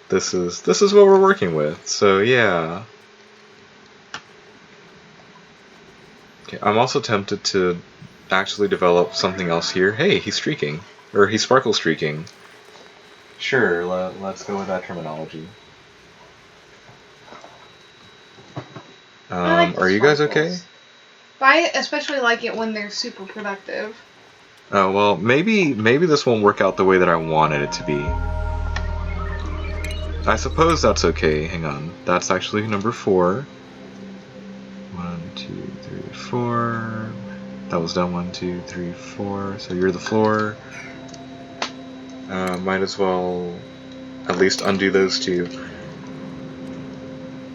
A: this is what we're working with, so yeah. Okay, I'm also tempted to actually develop something else here. Hey, he's streaking. Or he's sparkle streaking. Sure, let's go with that terminology. Are you guys okay?
B: I especially like it when they're super productive.
A: Oh, well, maybe this won't work out the way that I wanted it to be. I suppose that's okay. Hang on. That's actually number 4. 1, 2, 3, 4. That was done. 1, 2, 3, 4. So you're the floor. Might as well at least undo those 2.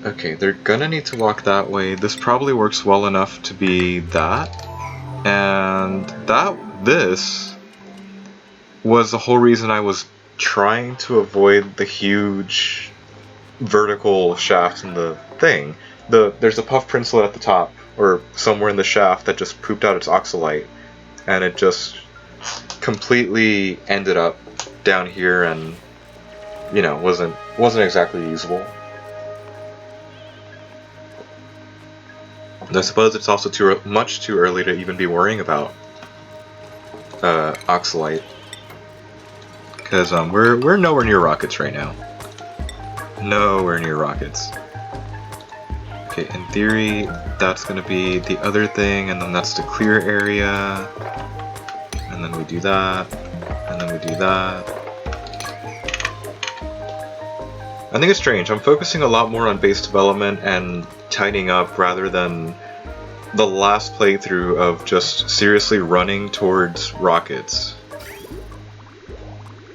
A: Okay, they're gonna need to walk that way. This probably works well enough to be that. And this was the whole reason I was trying to avoid the huge vertical shaft in the thing. There's a puff princelet at the top, or somewhere in the shaft, that just pooped out its oxalite, and it just completely ended up down here, and you know wasn't exactly usable. And I suppose it's also much too early to even be worrying about oxalite, because we're nowhere near rockets right now. Nowhere near rockets. Okay, in theory, that's going to be the other thing, and then that's the clear area. And then we do that, and then we do that. I think it's strange. I'm focusing a lot more on base development and tidying up rather than the last playthrough of just seriously running towards rockets.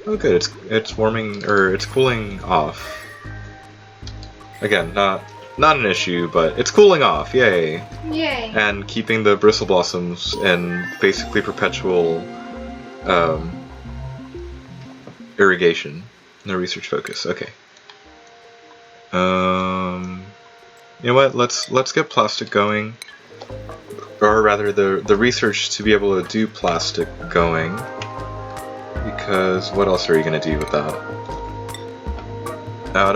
A: Oh good, it's warming, or it's cooling off. Again, not an issue, but it's cooling off, yay!
B: Yay!
A: And keeping the bristle blossoms in basically perpetual irrigation. No research focus, okay. You know what? Let's get plastic going, or rather, the research to be able to do plastic going. Because what else are you gonna do with that? Out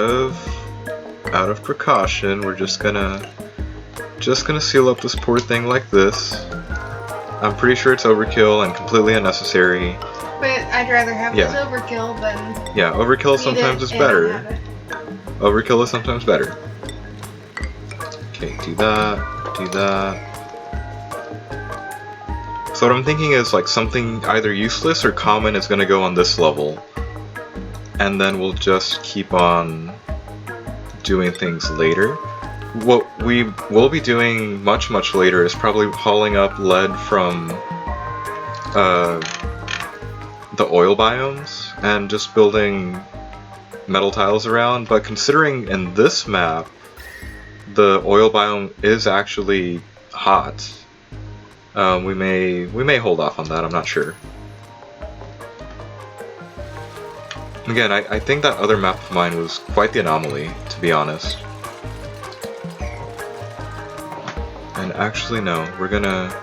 A: of precaution, we're just gonna seal up this poor thing like this. I'm pretty sure it's overkill and completely unnecessary.
B: But I'd rather have this overkill than...
A: Yeah, overkill sometimes is better. Overkill is sometimes better. Okay, do that, do that. So what I'm thinking is like something either useless or common is going to go on this level. And then we'll just keep on doing things later. What we will be doing much later is probably hauling up lead from the oil biomes and just building metal tiles around, but considering in this map the oil biome is actually hot, we may hold off on that, I'm not sure. Again, I think that other map of mine was quite the anomaly, to be honest. And actually no, we're gonna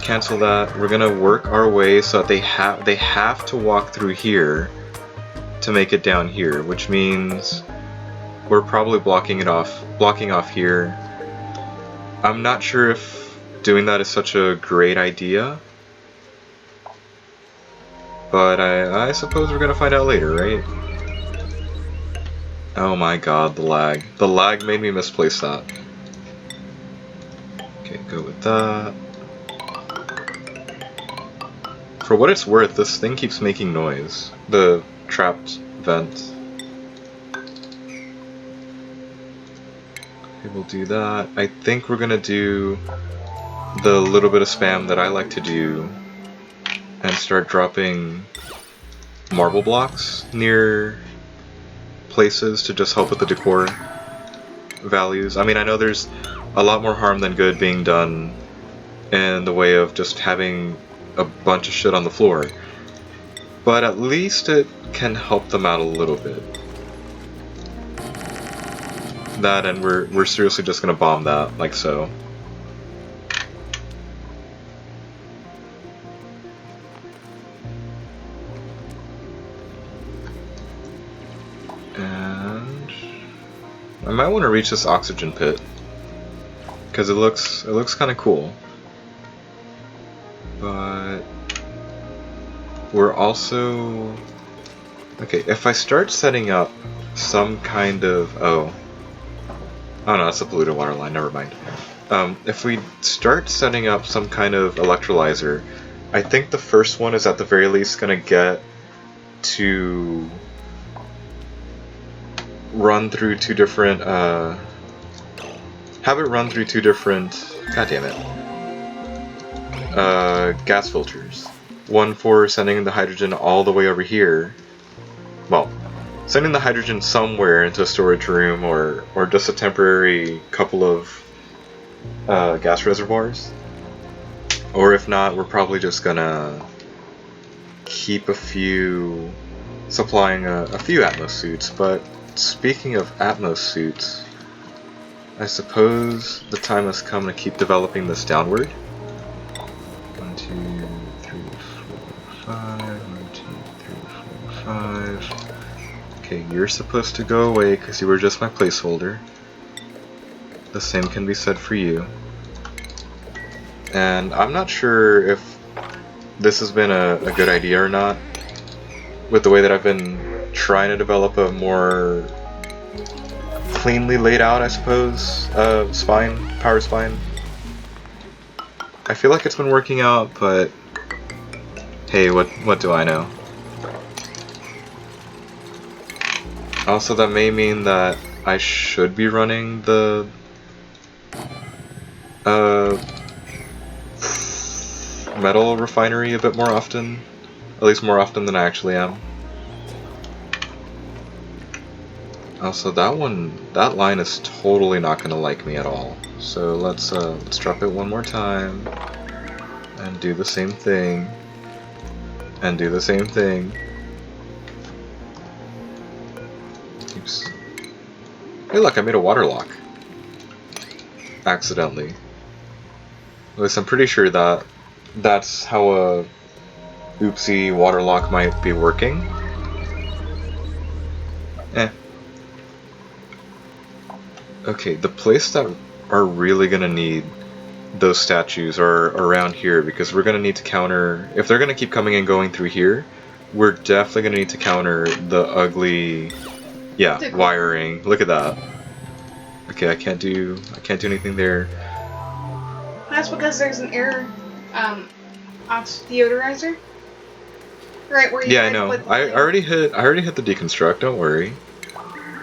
A: cancel that. We're gonna work our way so that they have to walk through here to make it down here, which means we're probably blocking off here. I'm not sure if doing that is such a great idea, but I suppose we're gonna find out later, right? Oh my god, the lag. The lag made me misplace that. Okay, go with that. For what it's worth, this thing keeps making noise. The trapped vent. Okay, we'll do that. I think we're gonna do the little bit of spam that I like to do and start dropping marble blocks near places to just help with the decor values. I mean, I know there's a lot more harm than good being done in the way of just having a bunch of shit on the floor, but at least it can help them out a little bit. That, and we're seriously just gonna bomb that, like so. And I might want to reach this oxygen pit because it looks kind of cool. But we're also okay. If I start setting up some kind of oh no, that's a polluted water line. Never mind. If we start setting up some kind of electrolyzer, I think the first one is at the very least gonna get to run through two different have it run through two different gas filters. One for sending the hydrogen all the way over here. Well, sending the hydrogen somewhere into a storage room or just a temporary couple of gas reservoirs. Or if not, we're probably just gonna keep supplying a few Atmos suits. But speaking of Atmos suits, I suppose the time has come to keep developing this downward. 1, 2, 3, 4, 5. 1, 2, 3, 4, 5. Okay, you're supposed to go away because you were just my placeholder. The same can be said for you. And I'm not sure if this has been a good idea or not, with the way that I've been trying to develop a more cleanly laid out, I suppose, power spine. I feel like it's been working out, but hey, what do I know? Also, that may mean that I should be running the metal refinery a bit more often. At least more often than I actually am. Also, that line is totally not gonna like me at all. So let's drop it one more time, and do the same thing, and do the same thing. Oops. Hey look, I made a water lock. Accidentally. At least I'm pretty sure that that's how a oopsie water lock might be working. Eh. Okay, the place that are really gonna need those statues are around here, because we're gonna need to counter, if they're gonna keep coming and going through here, we're definitely gonna need to counter the ugly, yeah, wiring. Look at that. Okay, I can't do anything there.
B: That's because there's an air deodorizer. Right where you
A: Yeah, I know. I already hit the deconstruct, don't worry.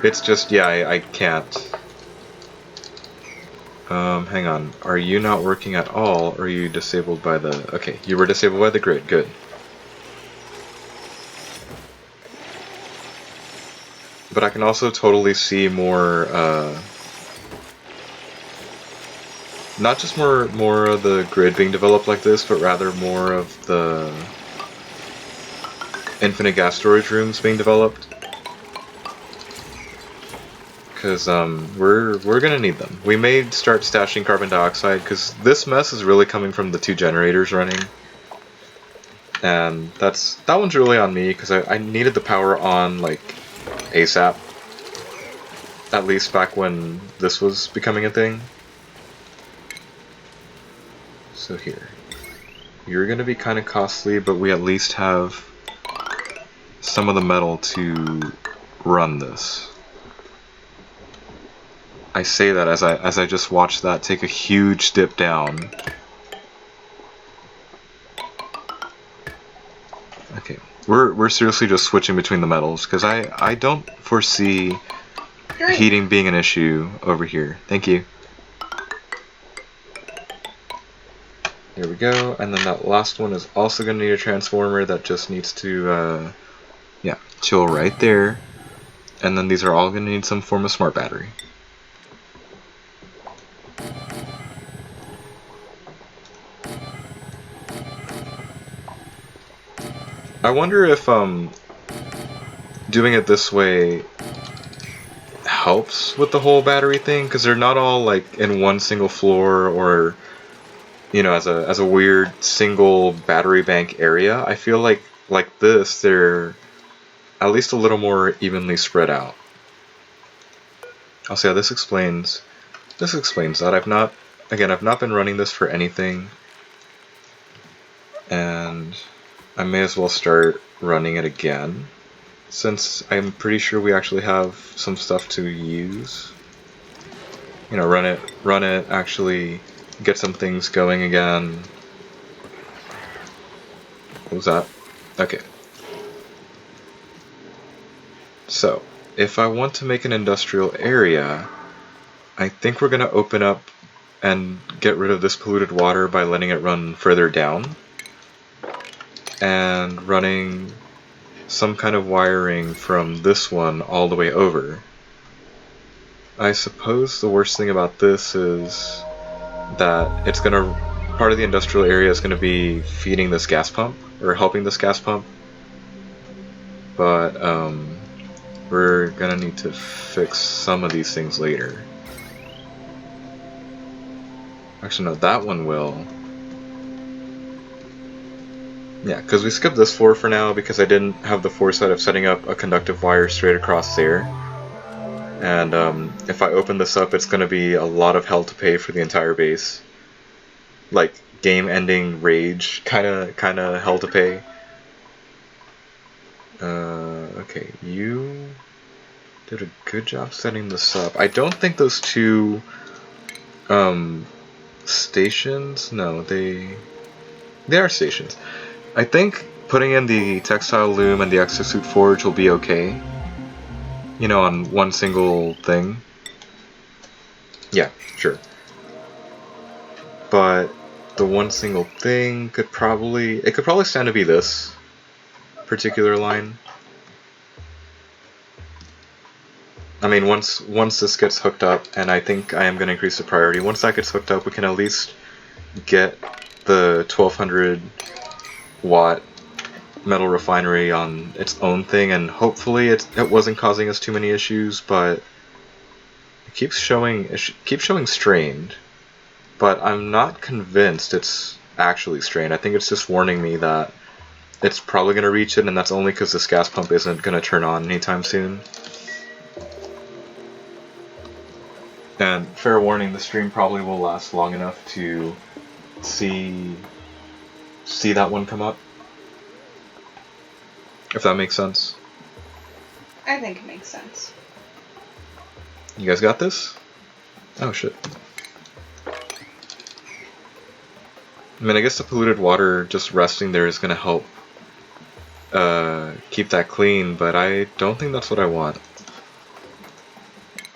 A: It's just, yeah, I can't. Hang on. Are you not working at all, or are you disabled by the... Okay, you were disabled by the grid, good. But I can also totally see more, not just more of the grid being developed like this, but rather more of the infinite gas storage rooms being developed. Because we're gonna need them. We may start stashing carbon dioxide, because this mess is really coming from the 2 generators running. And that one's really on me, because I needed the power on, like, ASAP. At least back when this was becoming a thing. So here. You're gonna be kind of costly, but we at least have some of the metal to run this. I say that as I just watched that take a huge dip down. Okay, we're seriously just switching between the metals, because I don't foresee heating being an issue over here. Thank you. There we go, and then that last one is also going to need a transformer that just needs to, yeah, chill right there. And then these are all going to need some form of smart battery. I wonder if doing it this way helps with the whole battery thing, because they're not all like in one single floor, or you know, as a weird single battery bank area. I feel like this, they're at least a little more evenly spread out. Also, yeah, this explains that I've not been running this for anything, and I may as well start running it again, since I'm pretty sure we actually have some stuff to use. You know, run it, actually get some things going again. What was that? Okay. So, if I want to make an industrial area, I think we're going to open up and get rid of this polluted water by letting it run further down, and running some kind of wiring from this one all the way over. I suppose the worst thing about this is that it's gonna, part of the industrial area is gonna be feeding this gas pump, or helping this gas pump, but we're gonna need to fix some of these things later. Actually no, that one will. Yeah, because we skipped this floor for now because I didn't have the foresight of setting up a conductive wire straight across there. And if I open this up, it's going to be a lot of hell to pay for the entire base. Like, game-ending rage kind of hell to pay. Okay, you Did a good job setting this up. I don't think those two stations, no, they are stations. I think putting in the textile loom and the exosuit forge will be okay. You know, on one single thing. Yeah, sure. But the one single thing could probably stand to be this particular line. I mean, once this gets hooked up, and I think I am going to increase the priority, once that gets hooked up, we can at least get the 1200 watt metal refinery on its own thing, and hopefully it wasn't causing us too many issues, but it keeps showing strained. But I'm not convinced it's actually strained. I think it's just warning me that it's probably going to reach it, and that's only because this gas pump isn't going to turn on anytime soon. And fair warning, the stream probably will last long enough to see that one come up. If that makes sense.
B: I think it makes sense.
A: You guys got this? Oh shit. I mean, I guess the polluted water just resting there is going to help keep that clean, but I don't think that's what I want.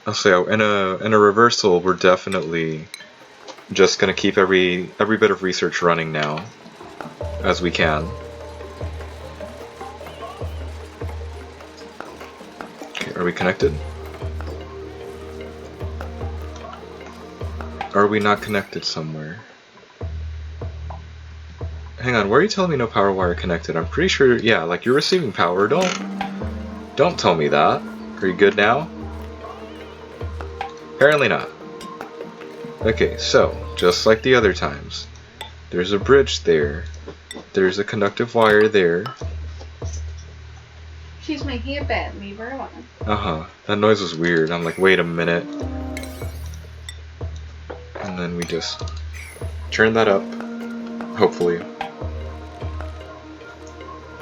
A: I'll say in a reversal, we're definitely just going to keep every bit of research running now, as we can. Okay, are we connected? Are we not connected somewhere? Hang on, why are you telling me no power wire connected? I'm pretty sure, yeah, like you're receiving power. Don't tell me that. Are you good now? Apparently not. Okay, so, just like the other times, there's a bridge there. There's a conductive wire there.
B: She's making a bed, leave her alone.
A: Uh-huh. That noise was weird. I'm like, wait a minute. And then we just turn that up, hopefully.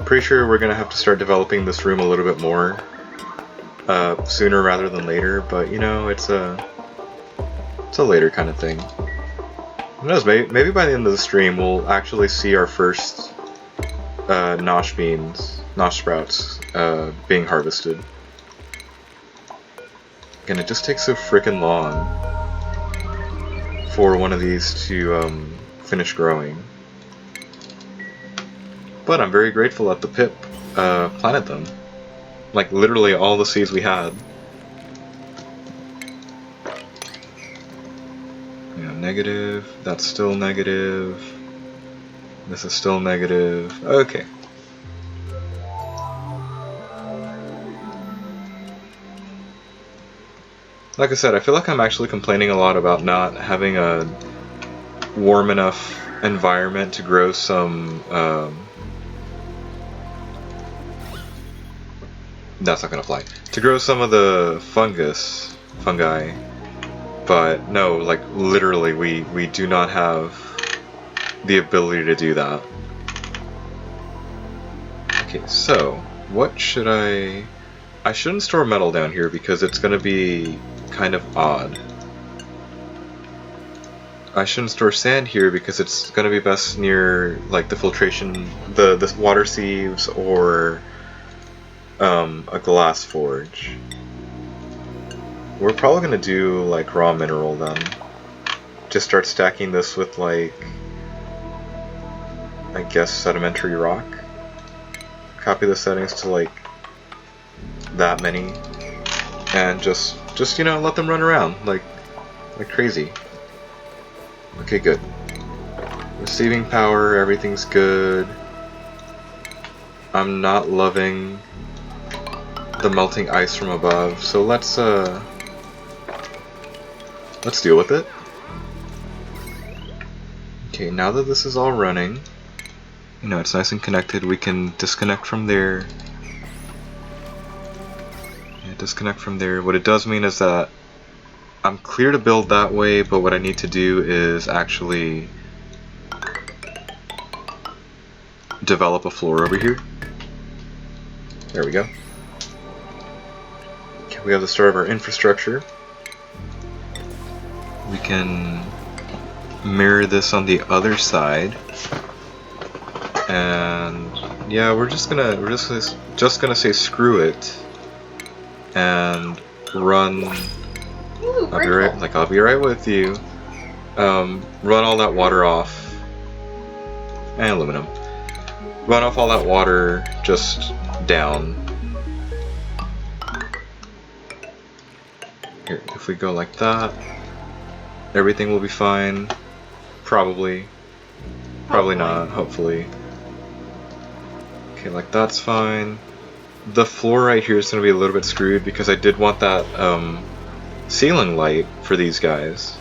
A: Pretty sure we're gonna have to start developing this room a little bit more sooner rather than later, but you know, it's a later kind of thing. Who knows, maybe by the end of the stream we'll actually see our first nosh sprouts being harvested. And it just takes so freaking long for one of these to finish growing. But I'm very grateful that the pip planted them. Like literally all the seeds we had. Yeah, negative, that's still negative. This is still negative. Okay. Like I said, I feel like I'm actually complaining a lot about not having a warm enough environment to grow some that's not gonna fly. To grow some of the fungi, but no, like literally we do not have the ability to do that. Okay, so what should I shouldn't store metal down here because it's gonna be kind of odd. I shouldn't store sand here because it's gonna be best near like the filtration, the water sieves, or a glass forge. We're probably gonna do like raw mineral then. Just start stacking this with like, I guess, sedimentary rock. Copy the settings to like that many, and just you know, let them run around like crazy. Okay, good. Receiving power, everything's good. I'm not loving the melting ice from above, so let's deal with it. Okay, now that this is all running, you know, it's nice and connected, we can disconnect from there. Yeah, disconnect from there. What it does mean is that I'm clear to build that way, but what I need to do is actually develop a floor over here. There we go. we have the start of our infrastructure. We can mirror this on the other side, and yeah, we're just gonna say screw it and run.
B: Ooh,
A: I'll be right with you. Run all that water off, and aluminum. Run off all that water just down. Here, if we go like that, everything will be fine. Probably. Probably not, hopefully. Okay, like that's fine. The floor right here is going to be a little bit screwed because I did want that ceiling light for these guys.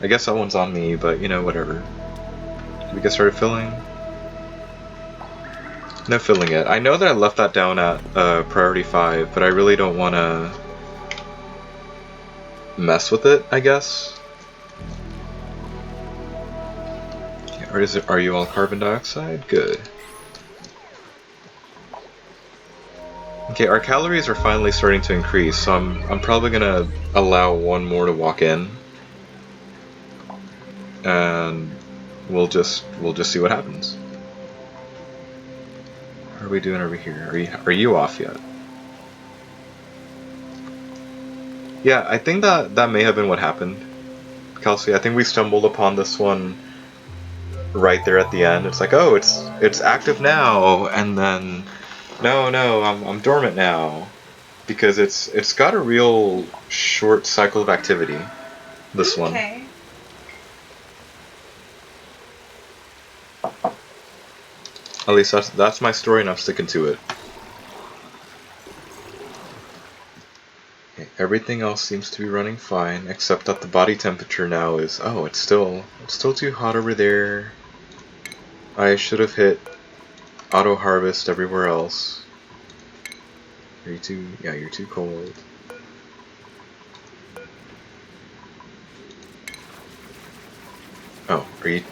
A: I guess that one's on me, but you know, whatever. Did we get started filling? No filling it. I know that I left that down at priority 5, but I really don't want to mess with it, I guess. Or is it, are you all carbon dioxide? Good. Okay, our calories are finally starting to increase, so I'm probably gonna allow one more to walk in. And we'll just see what happens. How are we doing over here? Are you off yet? Yeah, I think that may have been what happened. Kelsey, I think we stumbled upon this one right there at the end. It's like, oh, it's active now, and then no, I'm dormant now, because it's got a real short cycle of activity. This one.
B: Okay.
A: At least that's my story, and I'm sticking to it. Okay, everything else seems to be running fine, except that the body temperature now is, oh, it's still too hot over there. I should have hit auto harvest everywhere else. Are you too? Yeah, you're too cold. Oh, are you?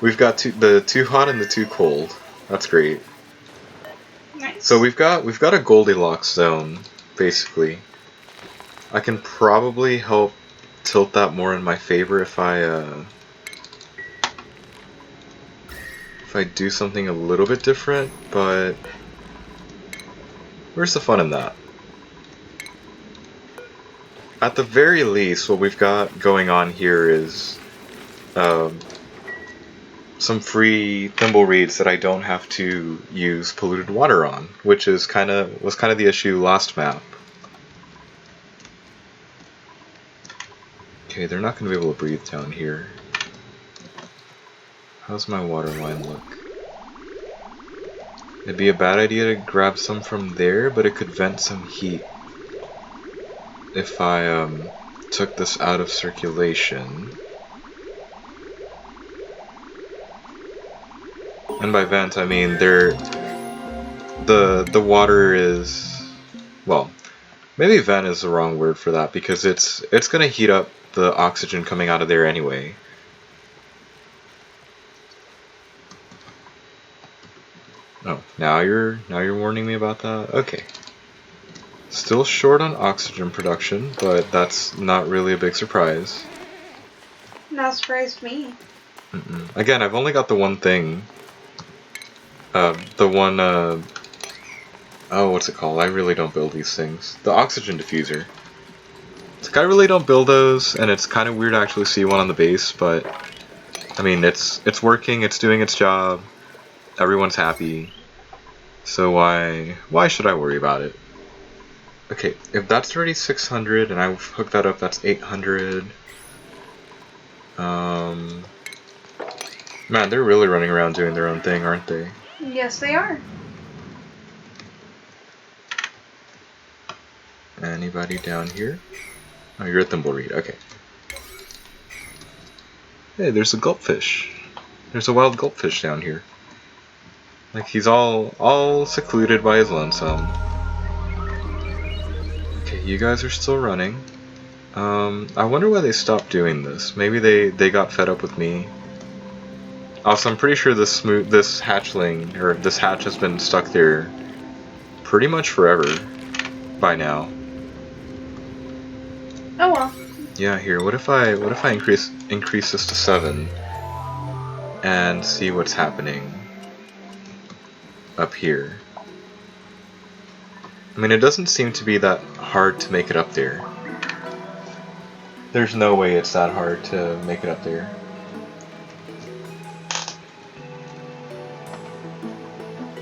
A: We've got the too hot and the too cold. That's great.
B: Nice.
A: So we've got a Goldilocks zone, basically. I can probably help tilt that more in my favor if I do something a little bit different, but where's the fun in that? At the very least, what we've got going on here is some free thimble reeds that I don't have to use polluted water on, which is was kind of the issue last map. Okay, they're not going to be able to breathe down here. How's my water line look? It'd be a bad idea to grab some from there, but it could vent some heat if I took this out of circulation. And by vent, I mean the water is, well, maybe vent is the wrong word for that, because it's gonna heat up the oxygen coming out of there anyway. Oh, now you're warning me about that? Okay. Still short on oxygen production, but that's not really a big surprise.
B: Not surprised me.
A: Again, I've only got the one thing. Oh, what's it called? I really don't build these things. The oxygen diffuser. It's like, I really don't build those, and it's kind of weird to actually see one on the base, but I mean, it's working, it's doing its job, everyone's happy, so why should I worry about it? Okay, if that's already 600 and I hook that up, that's 800. Man, they're really running around doing their own thing, aren't they?
B: Yes, they are.
A: Anybody down here? Oh, you're a thimbleweed. Okay. Hey, there's a gulpfish. There's a wild gulpfish down here. Like, he's all secluded by his lonesome. Okay, you guys are still running. I wonder why they stopped doing this. Maybe they got fed up with me. Also, I'm pretty sure this hatchling, or this hatch has been stuck there pretty much forever. by now.
B: Oh well.
A: Yeah, here. What if I increase this to 7 and see what's happening up here? I mean, it doesn't seem to be that hard to make it up there. There's no way it's that hard to make it up there.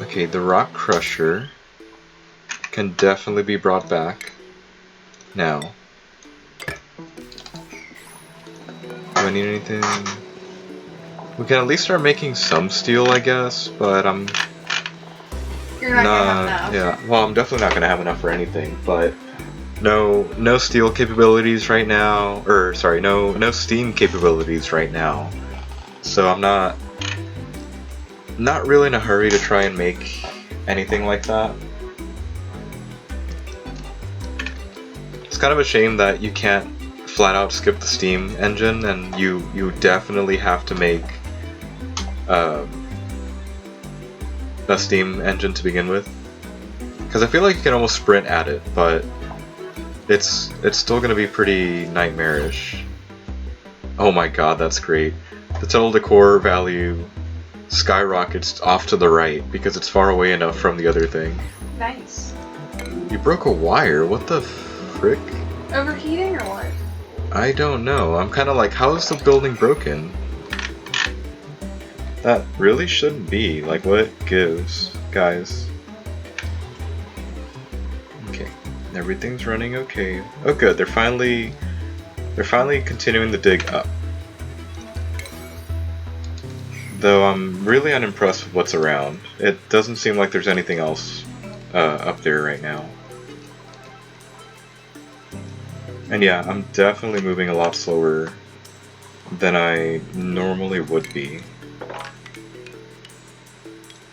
A: Okay, the rock crusher can definitely be brought back now. Do I need anything? We can at least start making some steel, I guess, but I'm
B: You're not gonna have enough.
A: Yeah, well, I'm definitely not gonna have enough for anything, but no steel capabilities right now, or sorry, no steam capabilities right now. So I'm not really in a hurry to try and make anything like that. It's kind of a shame that you can't flat out skip the steam engine, and you definitely have to make a steam engine to begin with. Because I feel like you can almost sprint at it, but it's still going to be pretty nightmarish. Oh my god, that's great. The total decor value skyrockets off to the right because it's far away enough from the other thing.
B: Nice.
A: You broke a wire, what the frick?
B: Overheating or what?
A: I don't know. I'm kind of like, how is the building broken? That really shouldn't be. Like, what gives, guys? Okay, everything's running okay. Oh, good. They're finally continuing the dig up. Though I'm really unimpressed with what's around. It doesn't seem like there's anything else up there right now. And yeah, I'm definitely moving a lot slower than I normally would be.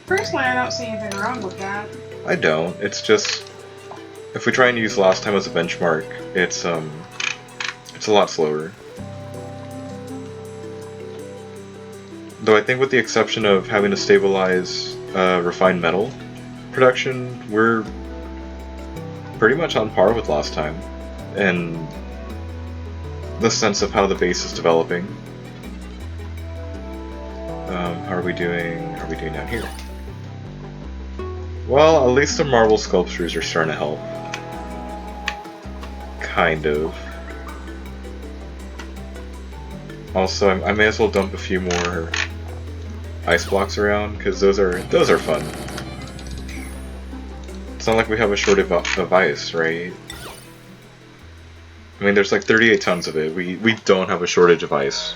B: Personally, I don't see anything wrong with that.
A: I don't. It's just, if we try and use last time as a benchmark, it's a lot slower. Though I think with the exception of having to stabilize refined metal production, we're pretty much on par with last time. And the sense of how the base is developing. How are we doing? How are we doing down here? Well, at least the marble sculptures are starting to help. Kind of. Also, I may as well dump a few more ice blocks around because those are fun. It's not like we have a shortage of ice, right? I mean, there's like 38 tons of it. We don't have a shortage of ice.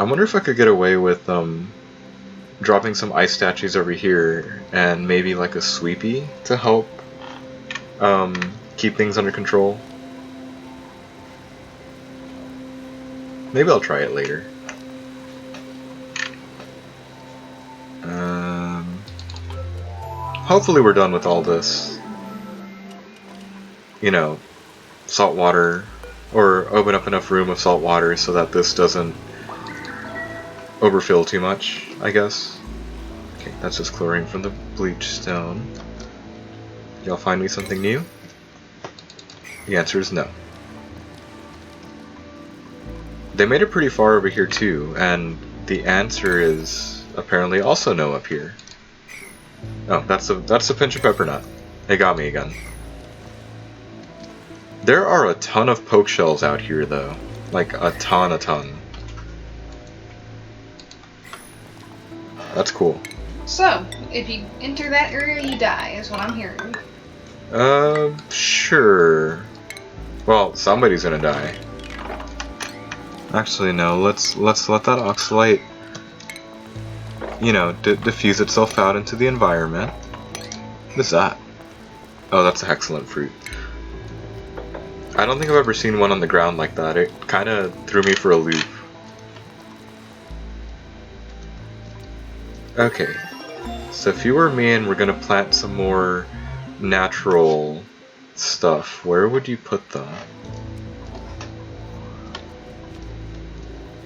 A: I wonder if I could get away with dropping some ice statues over here and maybe like a sweepy to help keep things under control. Maybe I'll try it later. Hopefully we're done with all this. You know, salt water, or open up enough room of salt water so that this doesn't overfill too much, I guess. Okay, that's just chlorine from the bleach stone. Y'all find me something new? The answer is no. They made it pretty far over here too, and the answer is apparently also no up here. Oh, that's a pinch of pepper nut. It got me again. There are a ton of poke shells out here though. Like a ton. That's cool.
B: So, if you enter that area, you die, is what I'm hearing.
A: Sure. Well, somebody's gonna die. Actually, no. Let's let that oxalite, you know, diffuse itself out into the environment. What is that? Oh, that's a hexalent fruit. I don't think I've ever seen one on the ground like that. It kind of threw me for a loop. Okay, so if you were me and we're gonna plant some more natural stuff, where would you put them?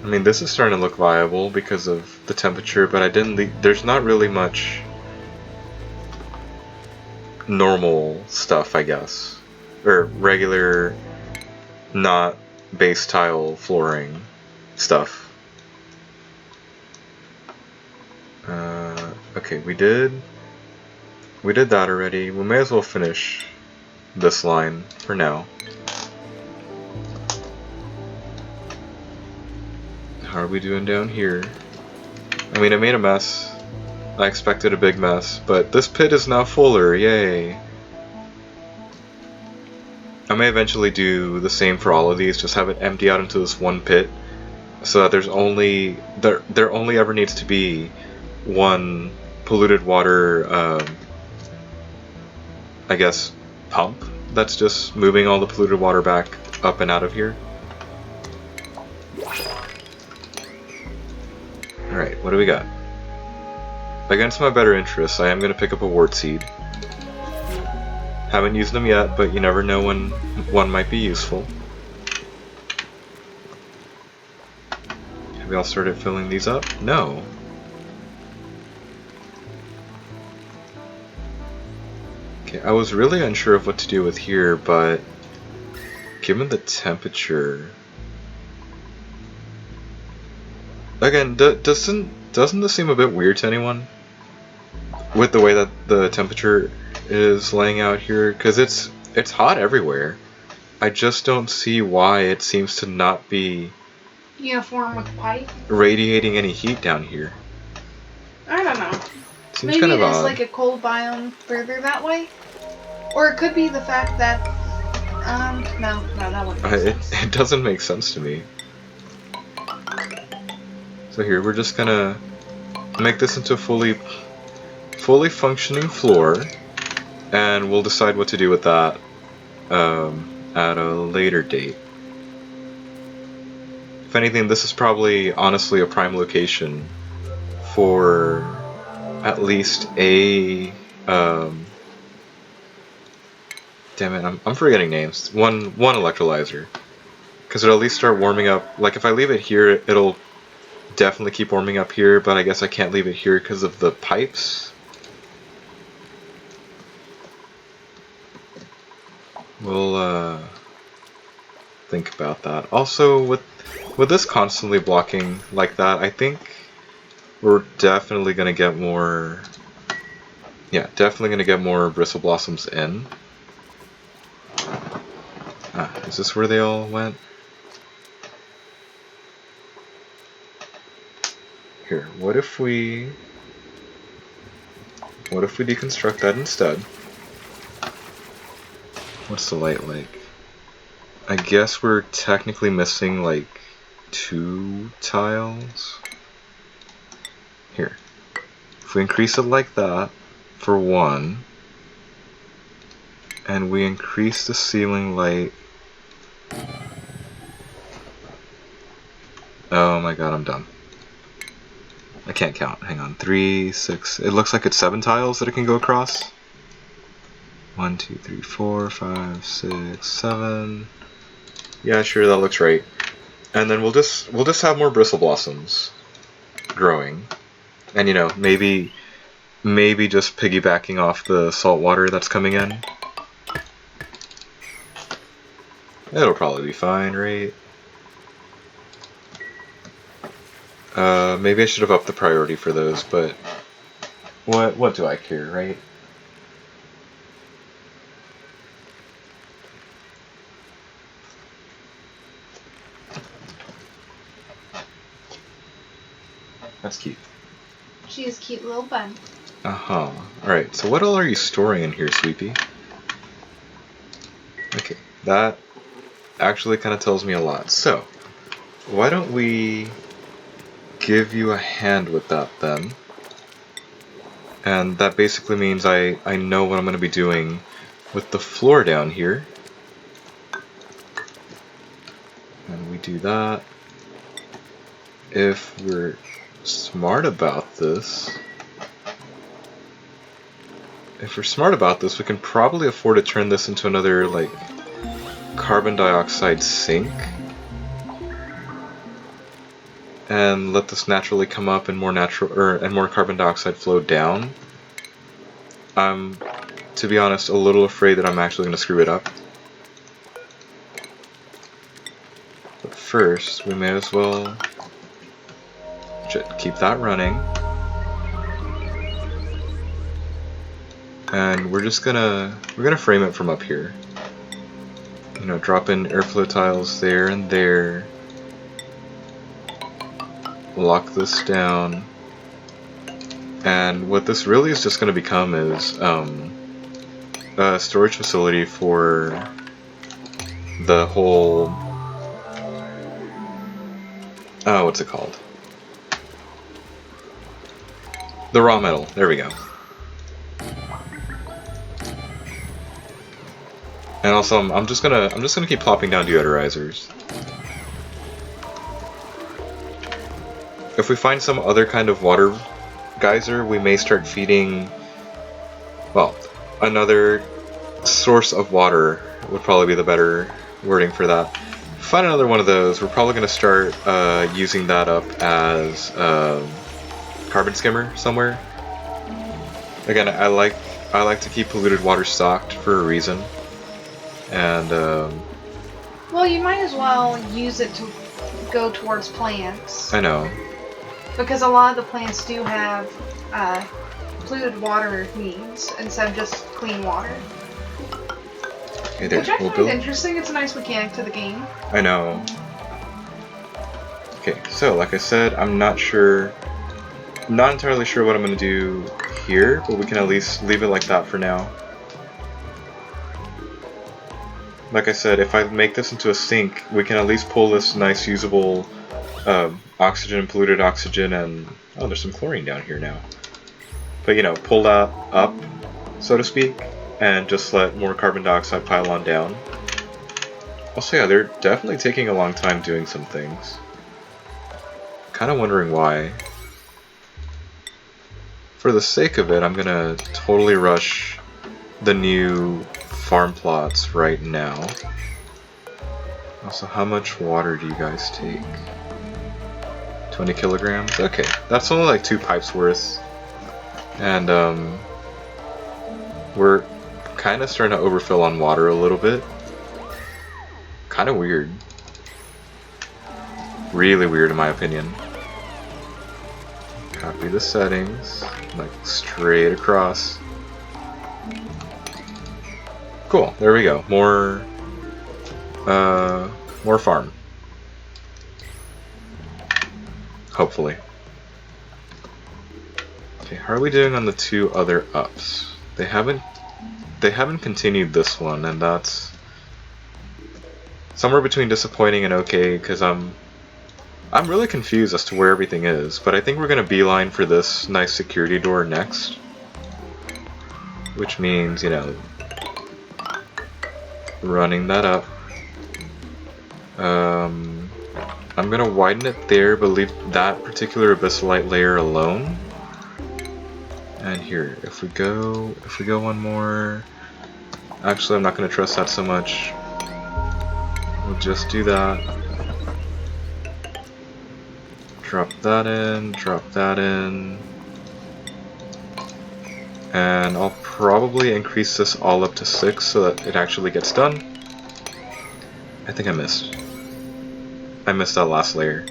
A: I mean, this is starting to look viable because of the temperature, but I didn't leave. There's not really much normal stuff, I guess. Or regular, not base tile flooring stuff. Okay, we did that already. We may as well finish this line for now. How are we doing down here? I mean, I made a mess. I expected a big mess, but this pit is now fuller, yay! I may eventually do the same for all of these, just have it empty out into this one pit, so that there's only, there only ever needs to be one polluted water, I guess, pump that's just moving all the polluted water back up and out of here. Alright, what do we got? Against my better interests, I am going to pick up a wart seed. Haven't used them yet, but you never know when one might be useful. Have we all started filling these up? No. Okay, I was really unsure of what to do with here, but given the temperature... Again, doesn't this seem a bit weird to anyone? With the way that the temperature is laying out here? Because it's hot everywhere. I just don't see why it seems to not be
B: uniform with pipe.
A: Radiating any heat down here.
B: I don't know.
A: Seems
B: Maybe
A: kind
B: it
A: of
B: is
A: odd.
B: like a cold biome further that way, or it could be the fact that no, that wouldn't make sense.
A: It doesn't make sense to me. So here we're just gonna make this into a fully functioning floor, and we'll decide what to do with that at a later date. If anything, this is probably honestly a prime location for at least a damn it, I'm forgetting names. One electrolyzer, because it'll at least start warming up. Like if I leave it here, it'll definitely keep warming up here, but I guess I can't leave it here because of the pipes. We'll think about that. Also, with this constantly blocking like that, I think we're definitely gonna get more. Yeah, definitely gonna get more bristle blossoms in. Is this where they all went? Here, what if we deconstruct that instead? What's the light like? I guess we're technically missing like 2 tiles. Here. If we increase it like that for 1, and we increase the ceiling light. Oh my god, I'm dumb. I can't count. Hang on. 3, 6. It looks like it's 7 tiles that it can go across. 1, 2, 3, 4, 5, 6, 7. Yeah, sure, that looks right. And then we'll just have more bristle blossoms growing, and you know, maybe just piggybacking off the salt water that's coming in. It'll probably be fine, right? Maybe I should have upped the priority for those, but what do I care, right? That's cute.
B: She is a cute little bun.
A: Uh-huh. Alright, so what all are you storing in here, Sweepy? Okay, that actually kind of tells me a lot. So, why don't we give you a hand with that then? And that basically means I know what I'm going to be doing with the floor down here. And we do that. If we're smart about this, we can probably afford to turn this into another, like, carbon dioxide sink. And let this naturally come up and more carbon dioxide flow down. I'm to be honest, a little afraid that I'm actually going to screw it up. But first, we may as well keep that running. And we're gonna frame it from up here. You know, drop in airflow tiles there and there. Lock this down. And what this really is just gonna become is a storage facility for the whole what's it called? The raw metal. There we go. And also, I'm just gonna keep plopping down deodorizers. If we find some other kind of water geyser, we may start feeding, well, another source of water would probably be the better wording for that. Find another one of those, we're probably gonna start using that up as carbon skimmer somewhere. Again, I like to keep polluted water stocked for a reason. And
B: well, you might as well use it to go towards plants.
A: I know.
B: Because a lot of the plants do have polluted water needs instead of just clean water.
A: Okay, there.
B: Which I find interesting. It's a nice mechanic to the game.
A: I know. Okay, so like I said, I'm not entirely sure what I'm going to do here, but we can at least leave it like that for now. Like I said, if I make this into a sink, we can at least pull this nice usable oxygen, polluted oxygen, and oh, there's some chlorine down here now. But you know, pull that up, so to speak, and just let more carbon dioxide pile on down. Also, yeah, they're definitely taking a long time doing some things. Kind of wondering why. For the sake of it, I'm gonna totally rush the new farm plots right now. Also, how much water do you guys take? 20 kilograms? Okay, that's only like 2 pipes worth. And we're kind of starting to overfill on water a little bit. Kind of weird. Really weird in my opinion. Copy the settings, like straight across. Cool, there we go. More farm. Hopefully. Okay, how are we doing on the 2 other ups? They haven't continued this one, and that's somewhere between disappointing and okay, because I'm really confused as to where everything is, but I think we're gonna beeline for this nice security door next. Which means, you know, running that up. I'm gonna widen it there, but leave that particular abyssalite layer alone. And here, if we go one more. Actually, I'm not gonna trust that so much. We'll just do that. Drop that in, drop that in. And I'll probably increase this all up to 6 so that it actually gets done. I think I missed. I missed that last layer.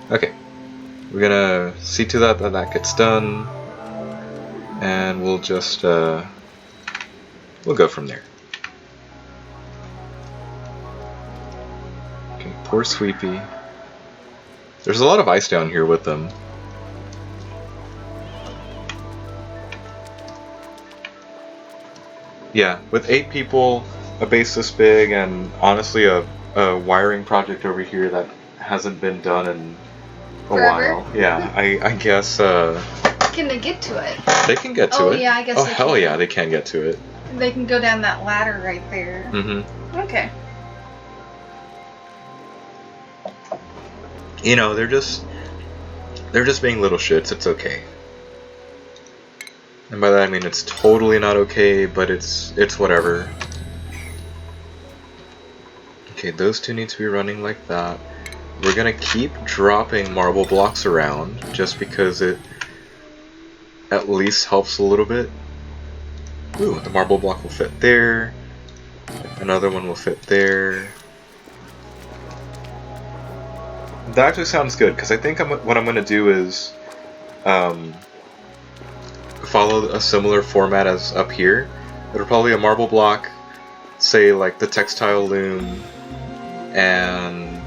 A: Okay. We're gonna see to that that gets done. And we'll just, we'll go from there. Okay, poor Sweepy. There's a lot of ice down here with them. Yeah, with 8 people, a base this big, and honestly a wiring project over here that hasn't been done in a
B: Forever?
A: while. Yeah, I guess
B: Can they get to it?
A: they can get to
B: Oh,
A: it.
B: yeah, I guess
A: Oh
B: they
A: hell
B: can.
A: yeah, they can get to it.
B: They can go down that ladder right there.
A: Mm-hmm.
B: Okay.
A: You know, they're just being little shits. It's okay. And by that I mean it's totally not okay, but it's whatever. Okay, those 2 need to be running like that. We're gonna keep dropping marble blocks around just because it at least helps a little bit. Ooh, the marble block will fit there. Another one will fit there. That actually sounds good, because I think what I'm going to do is follow a similar format as up here. It'll probably be a marble block, say like the textile loom, and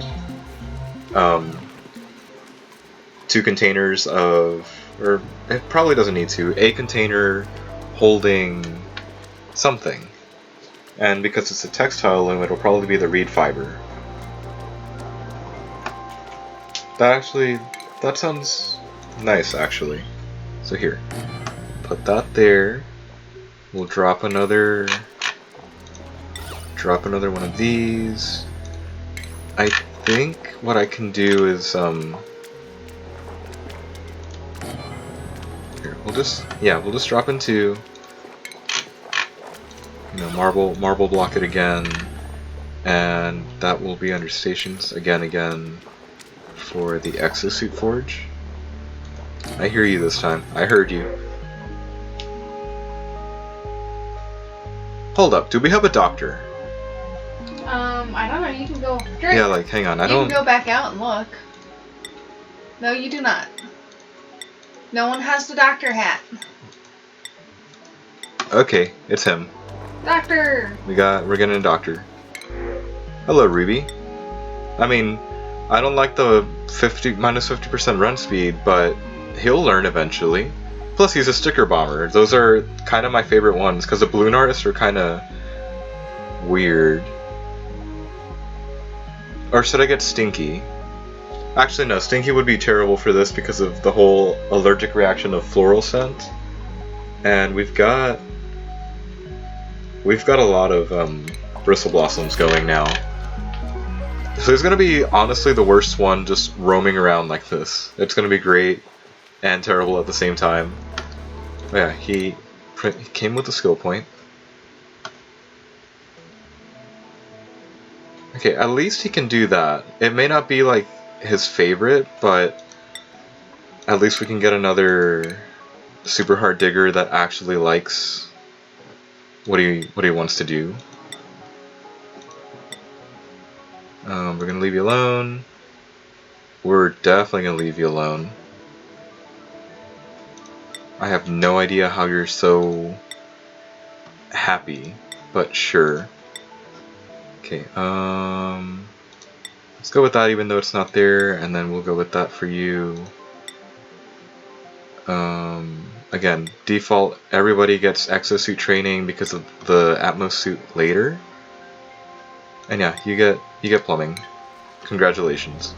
A: 2 containers of, or it probably doesn't need to, a container holding something. And because it's a textile loom, it'll probably be the reed fiber. That sounds nice, actually. So here, put that there. We'll drop another one of these. I think what I can do is here, we'll just drop in 2. You know, marble block it again, and that will be under stations again for the exosuit forge. I hear you this time. I heard you. Hold up, do we have a doctor?
B: I don't know, you can go...
A: Yeah, like, hang on,
B: You can go back out and look. No, you do not. No one has the doctor hat.
A: Okay, it's him.
B: Doctor!
A: We're getting a doctor. Hello, Ruby. I mean, I don't like the minus 50% run speed, but he'll learn eventually. Plus, he's a sticker bomber. Those are kind of my favorite ones, because the balloon artists are kind of weird. Or should I get Stinky? Actually, no, Stinky would be terrible for this because of the whole allergic reaction of floral scent. And we've got a lot of bristle blossoms going now. So he's gonna be honestly the worst one just roaming around like this. It's gonna be great and terrible at the same time. Oh yeah, he came with a skill point. Okay, at least he can do that. It may not be like his favorite, but at least we can get another super hard digger that actually likes what he wants to do. We're gonna leave you alone. We're definitely gonna leave you alone. I have no idea how you're so happy, but sure. Okay, let's go with that even though it's not there, and then we'll go with that for you. Again, default, everybody gets exosuit training because of the Atmos suit later. And yeah, you get plumbing. Congratulations.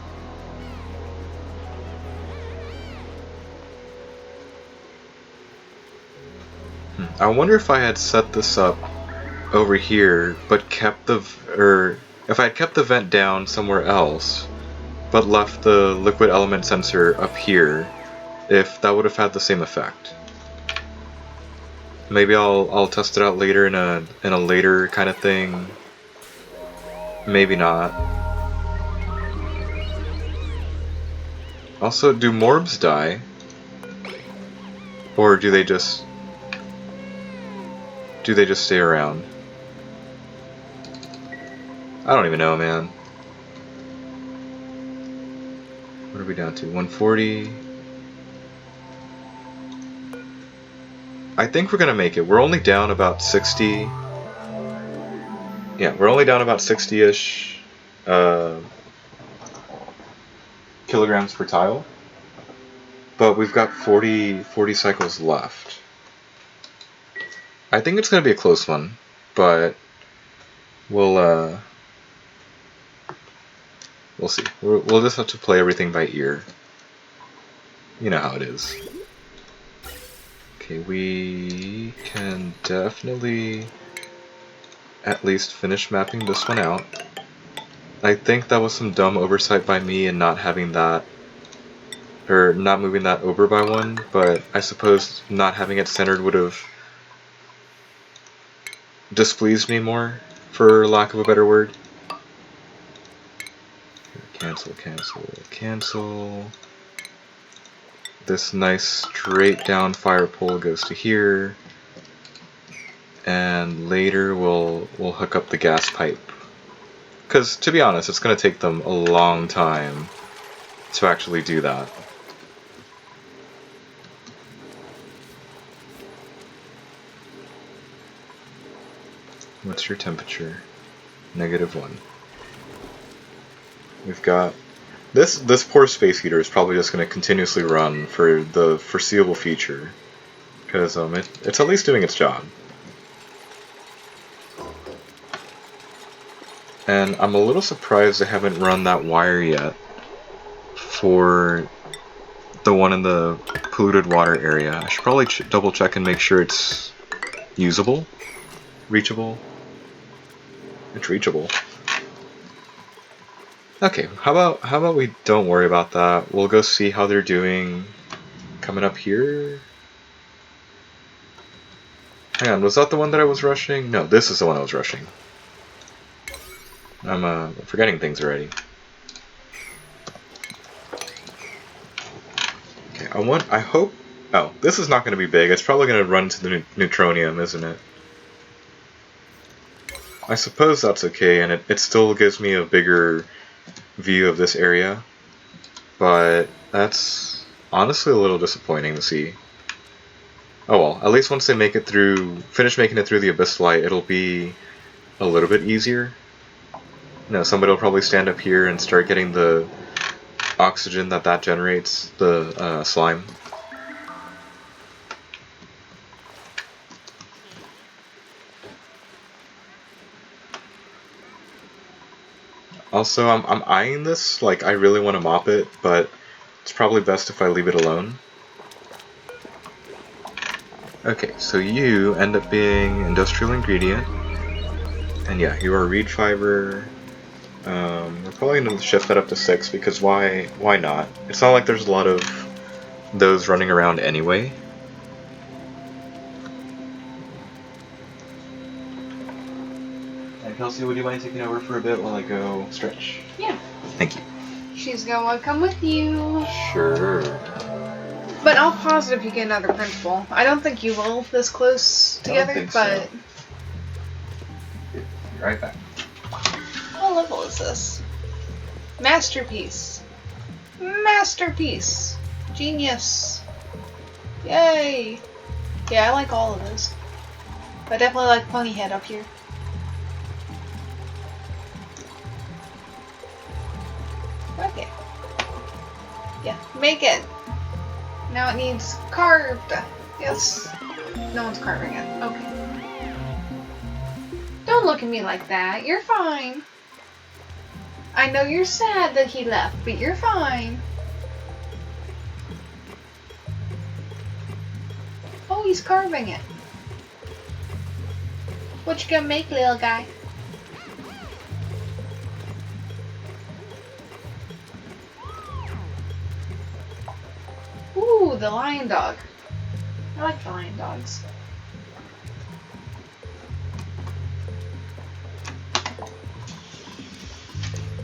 A: I wonder if I had set this up over here, but kept if I had kept the vent down somewhere else, but left the liquid element sensor up here, if that would have had the same effect. Maybe I'll test it out later in a later kind of thing. Maybe not. Also, do morbs die? Or do they just stay around? I don't even know, man. What are we down to? 140. I think we're gonna make it. We're only down about 60. Yeah, we're only down about 60-ish kilograms per tile. But we've got 40 cycles left. I think it's gonna be a close one, but we'll see. We'll just have to play everything by ear. You know how it is. Okay, we can definitely at least finish mapping this one out. I think that was some dumb oversight by me in not having that, or not moving that over by 1, but I suppose not having it centered would have displeased me more, for lack of a better word. Cancel, cancel, cancel. This nice straight down fire pole goes to here. and later we'll hook up the gas pipe. Because to be honest, it's going to take them a long time to actually do that. What's your temperature? -1. We've got this poor space heater is probably just going to continuously run for the foreseeable future, because it's at least doing its job. And I'm a little surprised I haven't run that wire yet for the one in the polluted water area. I should probably double check and make sure it's usable, reachable. It's reachable. Okay, how about we don't worry about that. We'll go see how they're doing coming up here. Hang on, was that the one that I was rushing? No, this is the one I was rushing. I'm forgetting things already. Okay, I hope... Oh, this is not going to be big. It's probably going to run to the neutronium, isn't it? I suppose that's okay, and it still gives me a bigger view of this area. But that's honestly a little disappointing to see. Oh well, at least once they finish making it through the abyss light, it'll be a little bit easier. You know, somebody will probably stand up here and start getting the oxygen that generates, the slime. Also, I'm eyeing this, like I really want to mop it, but it's probably best if I leave it alone. Okay, so you end up being industrial ingredient, and yeah, you are reed fiber. We're probably going to shift that up to 6 because why not? It's not like there's a lot of those running around anyway. And Kelsey, would you mind taking over for a bit while I go stretch?
B: Yeah.
A: Thank you.
B: She's gonna come with you.
A: Sure.
B: But I'll pause it if you get another principal. I don't think you will this close together, but...
A: Be right back.
B: What level is this? Masterpiece. Masterpiece. Genius. Yay. Yeah, I like all of those. But I definitely like Ponyhead up here. Okay. Yeah, make it. Now it needs carved. Yes. No one's carving it. Okay. Don't look at me like that. You're fine. I know you're sad that he left, but you're fine. Oh, he's carving it. What you gonna make, little guy? Ooh, the lion dog. I like the lion dogs.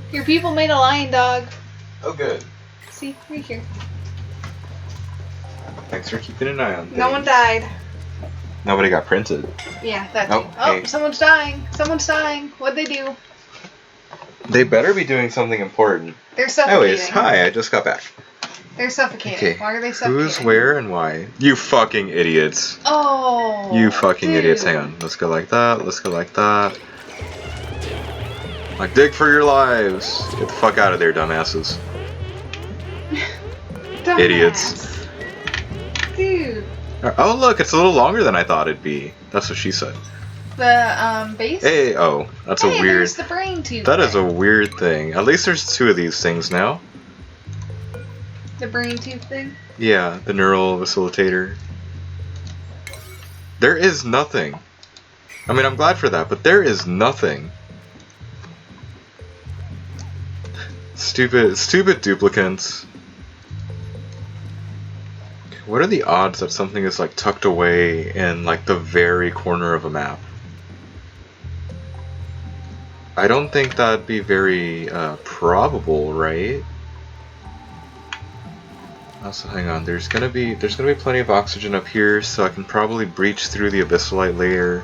B: Your people made a lion dog.
A: Oh, good.
B: See, right here.
A: Thanks for keeping an eye on things.
B: No one died.
A: Nobody got printed.
B: Yeah, that
A: Oh,
B: too. Oh,
A: hey.
B: Someone's dying. Someone's dying. What'd they do?
A: They better be doing something important.
B: They're suffocating.
A: Anyways, hi, I just got back.
B: They're suffocating.
A: Okay,
B: Why are they suffocating?
A: who's where and why? You fucking idiots.
B: Oh.
A: You fucking
B: dude.
A: idiots. Hang on. Let's go like that. Let's go like that. Like, dig for your lives. Get the fuck out of there, dumbasses.
B: Dumbass.
A: Idiots.
B: Dude.
A: Oh, look, it's a little longer than I thought it'd be. That's what she said.
B: The base.
A: Hey, oh, that's
B: hey,
A: a weird.
B: There's the brain tube.
A: That is a weird thing. At least there's 2 of these things now.
B: The brain tube thing.
A: Yeah, the neural facilitator. There is nothing. I mean, I'm glad for that, but there is nothing. Stupid duplicants. What are the odds that something is like tucked away in like the very corner of a map? I don't think that'd be very probable, right? Also, hang on. There's gonna be plenty of oxygen up here, so I can probably breach through the abyssalite layer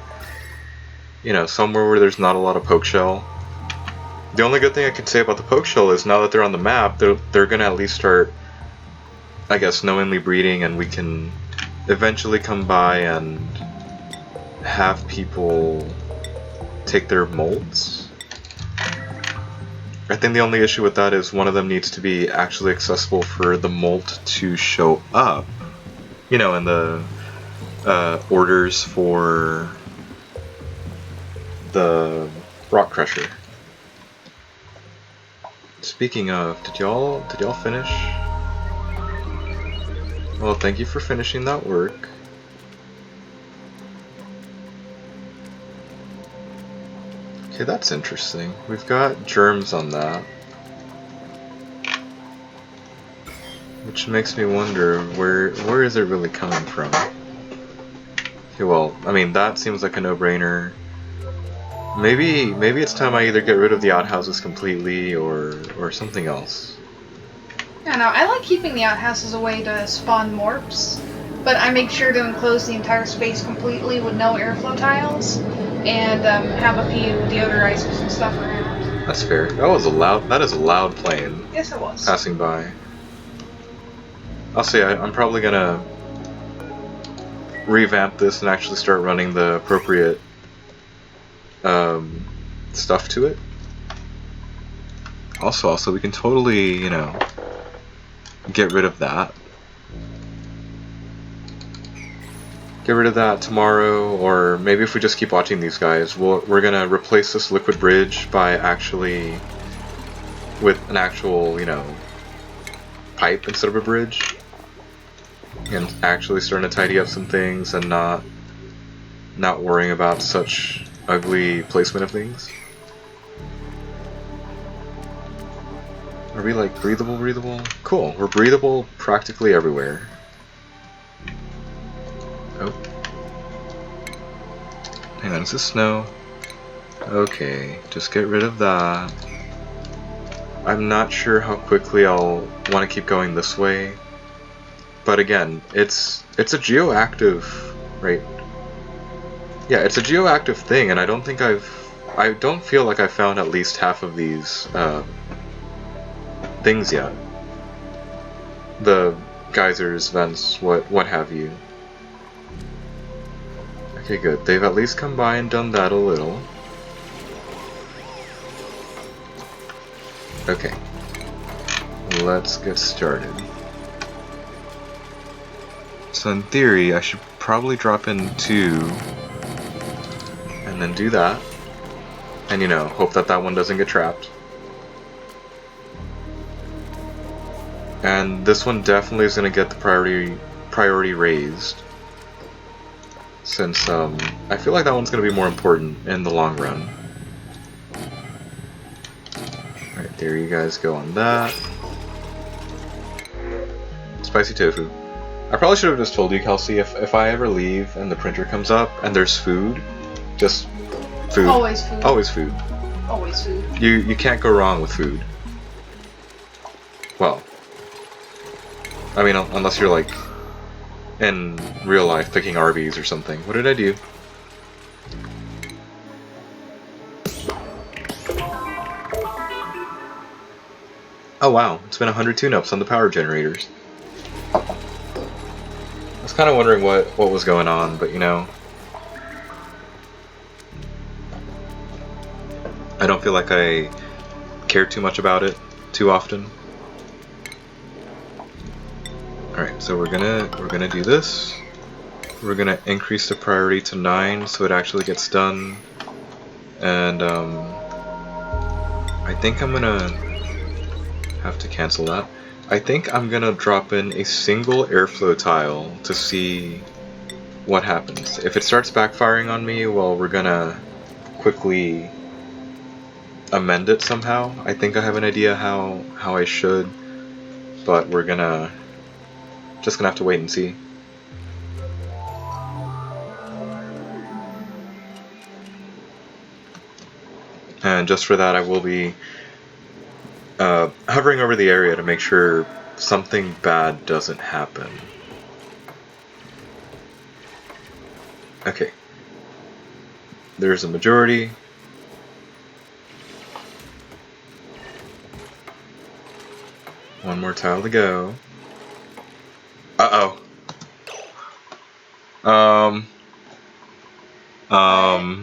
A: you know, somewhere where there's not a lot of poke shell. The only good thing I can say about the poke shell is now that they're on the map, they're gonna at least start, I guess, knowingly breeding, and we can eventually come by and have people take their molts. I think the only issue with that is one of them needs to be actually accessible for the molt to show up. You know, in the orders for the rock crusher. Speaking of, did y'all finish? Well, thank you for finishing that work. Okay, that's interesting. We've got germs on that. Which makes me wonder, where is it really coming from? Okay, well, I mean, that seems like a no-brainer. Maybe it's time I either get rid of the outhouses completely or something else.
B: I know, I like keeping the outhouse as a way to spawn morphs, but I make sure to enclose the entire space completely with no airflow tiles, and have a few deodorizers and stuff around.
A: That's fair. That is a loud plane.
B: Yes, it was.
A: Passing by. I'll say I'm probably gonna revamp this and actually start running the appropriate stuff to it. Also, we can totally, you know, get rid of that. Get rid of that tomorrow, or maybe if we just keep watching these guys, we're gonna replace this liquid bridge by actually with an actual, you know, pipe instead of a bridge, and actually starting to tidy up some things and not worrying about such ugly placement of things. Are we like breathable? Cool, we're breathable practically everywhere. Oh. Hang on, is this snow? Okay, just get rid of that. I'm not sure how quickly I'll want to keep going this way. But again, it's a geoactive, right? Yeah, it's a geoactive thing, and I don't feel like I've found at least half of these things yet. The geysers, vents, what have you. Okay, good. They've at least come by and done that a little. Okay. Let's get started. So in theory, I should probably drop in 2, and then do that. And, you know, hope that one doesn't get trapped. And this one definitely is going to get the priority raised, since I feel like that one's going to be more important in the long run. Alright, there you guys go on that. Spicy tofu. I probably should have just told you, Kelsey, if I ever leave and the printer comes up and there's food, just food.
B: Always food.
A: Always food.
B: Always food.
A: You can't go wrong with food. Well, I mean, unless you're like in real life picking Arby's or something. What did I do? Oh wow, it's been 100 tune-ups on the power generators. I was kind of wondering what was going on, but you know, I don't feel like I care too much about it too often. Alright, so we're gonna do this. We're gonna increase the priority to 9 so it actually gets done. And I think I'm gonna have to cancel that. I think I'm gonna drop in a single airflow tile to see what happens. If it starts backfiring on me, well, we're gonna quickly amend it somehow. I think I have an idea how I should, but we're just gonna have to wait and see. And just for that, I will be hovering over the area to make sure something bad doesn't happen. Okay. There's a majority. One more tile to go. Uh-oh.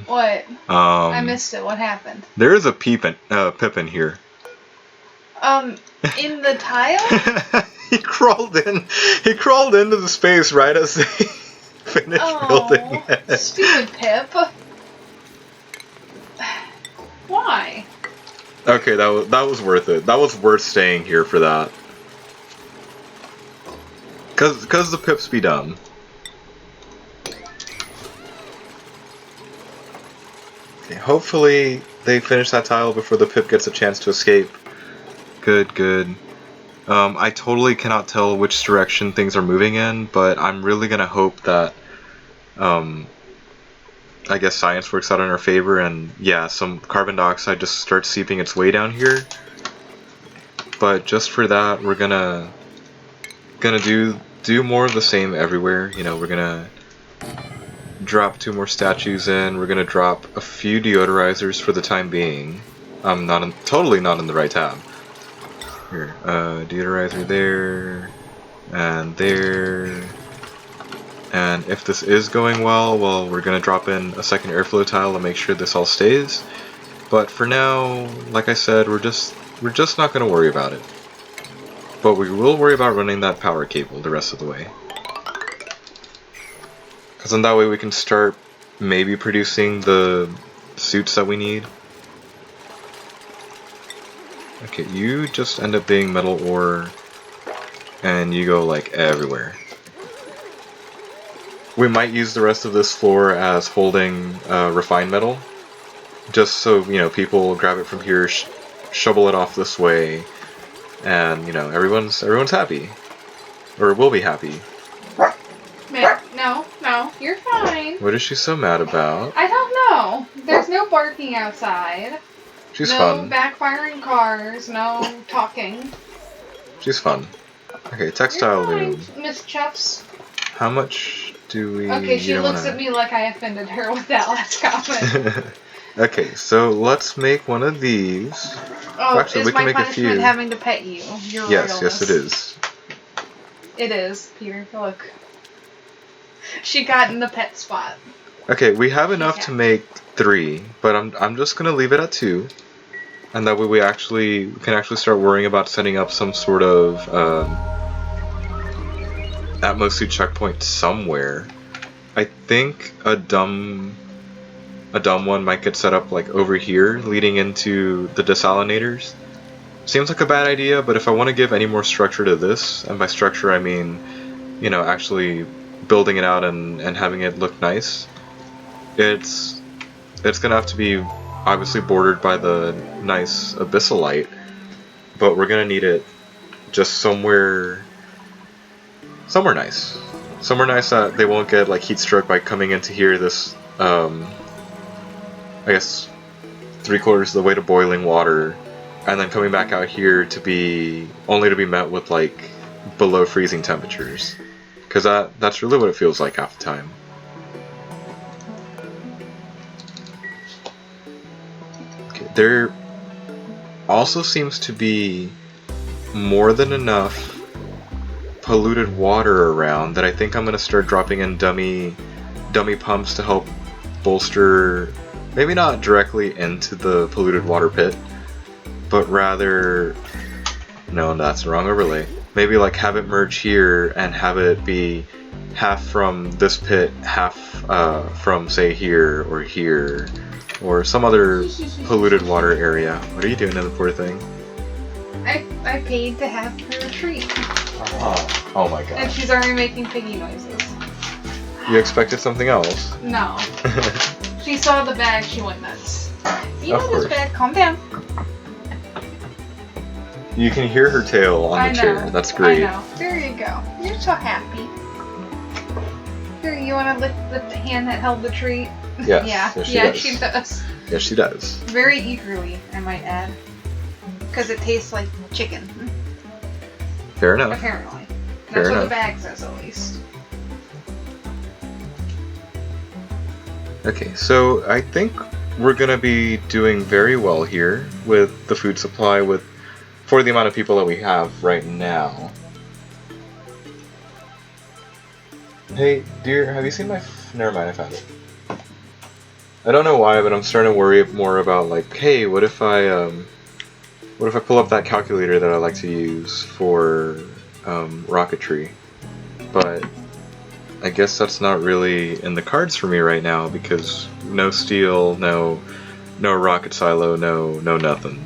B: What? I missed it. What happened?
A: There is a pip in here.
B: In the tile?
A: He crawled in. He crawled into the space right as they finished building it.
B: Stupid Pip. Why?
A: Okay, that was worth it. That was worth staying here for that. Cause the pips be dumb. Okay, hopefully they finish that tile before the pip gets a chance to escape. Good, good. I totally cannot tell which direction things are moving in, but I'm really gonna hope that, I guess science works out in our favor, and yeah, some carbon dioxide just starts seeping its way down here. But just for that, we're gonna do more of the same everywhere. You know, we're gonna drop 2 more statues in. We're gonna drop a few deodorizers for the time being. I'm totally not in the right tab. Here, deodorizer there, and there. And if this is going well, we're gonna drop in a second airflow tile to make sure this all stays. But for now, like I said, we're just not gonna worry about it. But we will worry about running that power cable the rest of the way. Because then that way we can start maybe producing the suits that we need. Okay, you just end up being metal ore, and you go like everywhere. We might use the rest of this floor as holding refined metal, just so, you know, people grab it from here, shovel it off this way, and, you know, everyone's happy, or will be happy.
B: No, you're fine.
A: What is she so mad about?
B: I don't know. There's no barking outside.
A: She's fun.
B: No backfiring cars. No talking.
A: She's fun. Okay, textile loom.
B: Miss Chuffs.
A: How much do we?
B: Okay, she looks at me like I offended her with that last comment.
A: Okay, so let's make one of these.
B: Oh,
A: actually,
B: is
A: we can
B: my
A: make a
B: punishment
A: few.
B: having to pet you? You're
A: Yes, it is.
B: It is. Here, look. She got in the pet spot.
A: Okay, we have enough to make 3, but I'm just gonna leave it at 2, and that way we can actually start worrying about setting up some sort of atmosphere checkpoint somewhere. I think a dumb one might get set up like over here, leading into the desalinators. Seems like a bad idea, but if I want to give any more structure to this, and by structure I mean, you know, actually building it out and having it look nice, it's gonna have to be obviously bordered by the nice abyssalite, but we're gonna need it just somewhere nice. Somewhere nice that they won't get like heat stroke by coming into here this I guess 3/4 of the way to boiling water, and then coming back out here to be met with like below freezing temperatures. Because that's really what it feels like half the time. Okay, there also seems to be more than enough polluted water around that I think I'm going to start dropping in dummy pumps to help bolster, maybe not directly into the polluted water pit, but rather, no, that's the wrong overlay. Maybe like have it merge here and have it be half from this pit, half from say here, or some other polluted water area. What are you doing to the poor thing?
B: I paid to have her treat.
A: Oh my god.
B: And she's already making piggy noises.
A: You expected something else?
B: No. She saw the bag, she went nuts. You
A: Of
B: know
A: course.
B: this bag, calm down.
A: You can hear her tail on the chair. That's great.
B: I know. There you go. You're so happy. Here, you want to lick the hand that held the treat?
A: Yes,
B: Yeah,
A: yes, she
B: yeah,
A: does.
B: she does.
A: Yes, she does.
B: Very eagerly, I might add. Because it tastes like chicken.
A: Fair enough.
B: Apparently. That's
A: Fair
B: what
A: enough.
B: the bag says, at least.
A: Okay, so I think we're gonna be doing very well here with the food supply for the amount of people that we have right now. Hey, dear, have you seen my... Never mind, I found it. I don't know why, but I'm starting to worry more about, like, hey, what if I pull up that calculator that I like to use for rocketry? But I guess that's not really in the cards for me right now because no steel, no rocket silo, no nothing.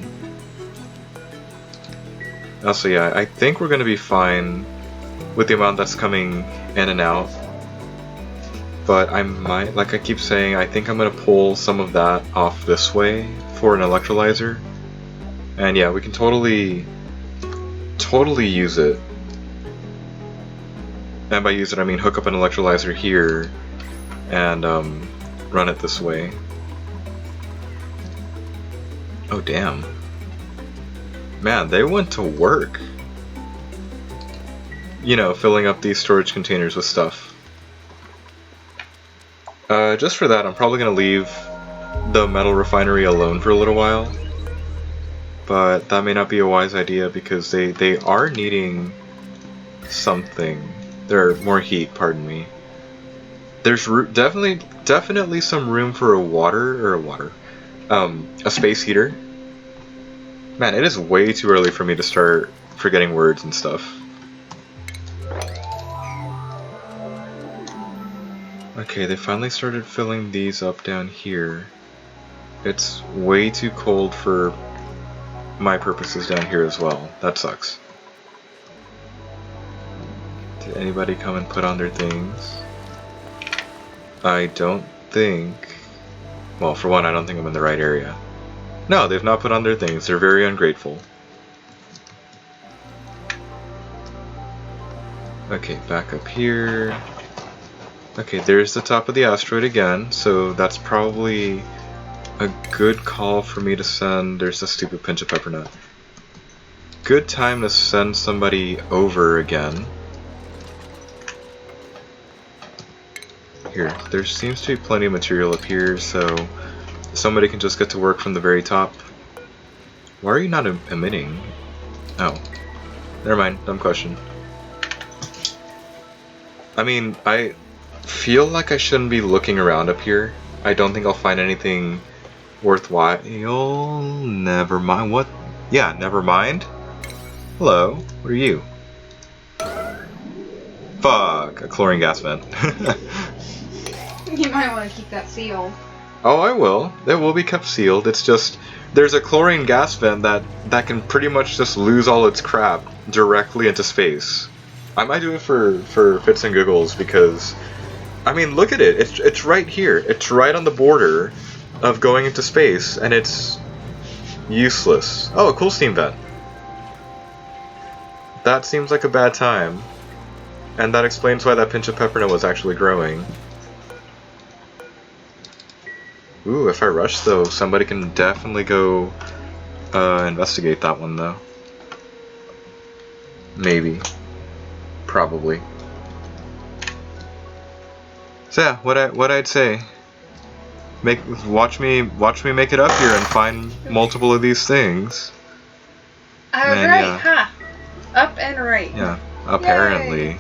A: Also, yeah, I think we're gonna be fine with the amount that's coming in and out. But I might, like I keep saying, I think I'm gonna pull some of that off this way for an electrolyzer. And yeah, we can totally use it. And by use it, I mean hook up an electrolyzer here and run it this way. Oh damn. Man, they went to work. You know, filling up these storage containers with stuff. Just for that, I'm probably gonna leave the metal refinery alone for a little while. But that may not be a wise idea because they are needing something. There more heat, pardon me. There's definitely some room for a space heater. Man, it is way too early for me to start forgetting words and stuff. Okay, they finally started filling these up down here. It's way too cold for my purposes down here as well. That sucks. Did anybody come and put on their things? I don't think... Well, for one, I don't think I'm in the right area. No, they've not put on their things. They're very ungrateful. Okay, back up here. Okay, there's the top of the asteroid again, so that's probably a good call for me to send... There's a stupid pinch of pepper nut. Good time to send somebody over again. Here, there seems to be plenty of material up here, so somebody can just get to work from the very top. Why are you not emitting? Oh. Never mind, dumb question. I mean, I feel like I shouldn't be looking around up here. I don't think I'll find anything worthwhile. Never mind. What? Yeah, never mind. Hello, what are you? Fuck, a chlorine gas vent.
B: You might want to keep that sealed.
A: Oh, I will. It will be kept sealed. It's just, there's a chlorine gas vent that can pretty much just lose all its crap directly into space. I might do it for fits and giggles because, I mean, look at it. It's right here. It's right on the border of going into space, and it's useless. Oh, a cool steam vent. That seems like a bad time. And that explains why that pinch of peppermint was actually growing. Ooh, if I rush though, somebody can definitely go investigate that one though. Maybe. Probably. So yeah, what I'd say. Watch me make it up here and find multiple of these things.
B: I was right, huh? Up and right.
A: Yeah, apparently.
B: Yay.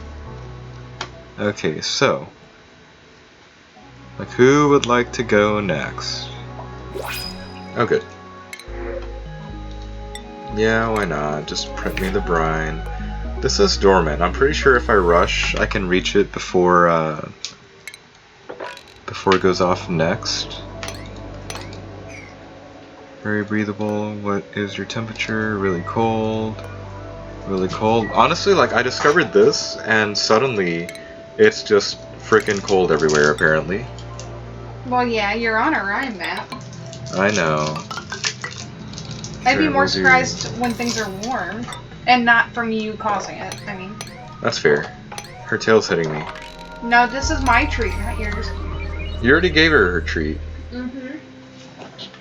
A: Okay, so. Like, who would like to go next? Oh, good. Yeah, why not? Just print me the brine. This is dormant. I'm pretty sure if I rush, I can reach it before it goes off next. Very breathable. What is your temperature? Really cold. Really cold. Honestly, like, I discovered this, and suddenly it's just freaking cold everywhere, apparently.
B: Well, yeah, you're on a Rhine map.
A: I know.
B: I'd be more surprised when things are warm, and not from you causing it, I mean.
A: That's fair. Her tail's hitting me.
B: No, this is my treat, not yours.
A: You already gave her treat.
B: Mm-hmm.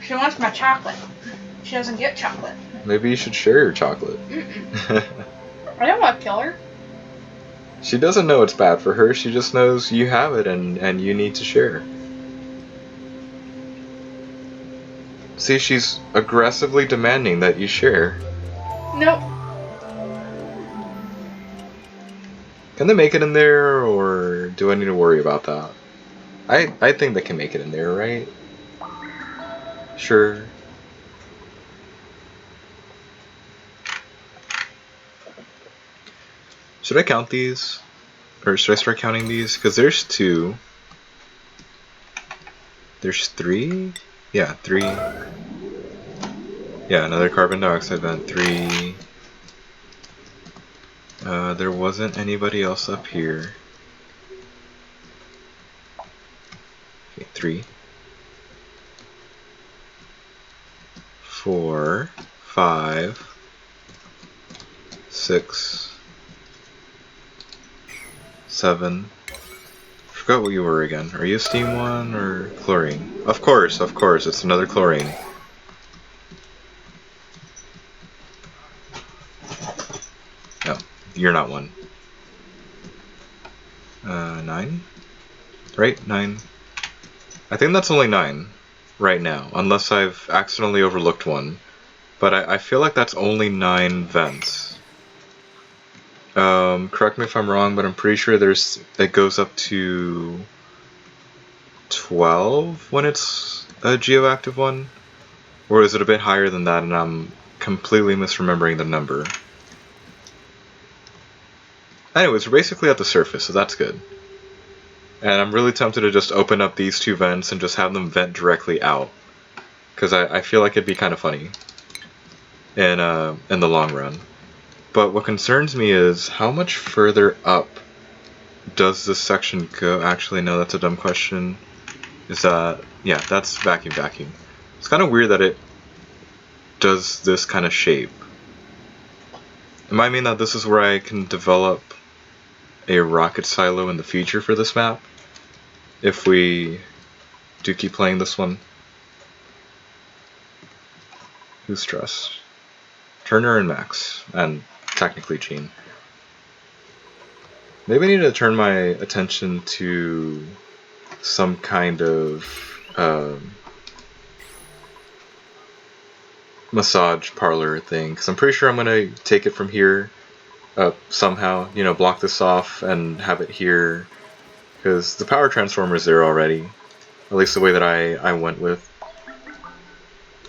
B: She wants my chocolate. She doesn't get chocolate.
A: Maybe you should share your chocolate.
B: Mm-mm. I don't want to kill her.
A: She doesn't know it's bad for her, she just knows you have it and you need to share. See, she's aggressively demanding that you share.
B: Nope.
A: Can they make it in there, or do I need to worry about that? I think they can make it in there, right? Sure. Should I count these? Or should I start counting these? Because there's 2. There's 3? Yeah, 3. Yeah, another carbon dioxide vent. 3. There wasn't anybody else up here. Okay, 3. 4. 5. 6. 7. Forgot what you were again. Are you a steam one or chlorine? Of course, it's another chlorine. No, you're not one. 9? Right? 9. I think that's only 9 right now, unless I've accidentally overlooked one. But I feel like that's only 9 vents. Correct me if I'm wrong, but I'm pretty sure it goes up to 12 when it's a geoactive one? Or is it a bit higher than that and I'm completely misremembering the number? Anyways, we're basically at the surface, so that's good. And I'm really tempted to just open up these 2 vents and just have them vent directly out. Because I feel like it'd be kind of funny in the long run. But what concerns me is how much further up does this section go? Actually, no, that's a dumb question. Is that... yeah, that's vacuum. It's kind of weird that it does this kind of shape. It might mean that this is where I can develop a rocket silo in the future for this map, if we do keep playing this one. Who's stressed? Turner and Max, and technically Gene. Maybe I need to turn my attention to some kind of massage parlor thing, because I'm pretty sure I'm going to take it from here somehow, you know, block this off and have it here, because the power transformer is there already, at least the way that I went with.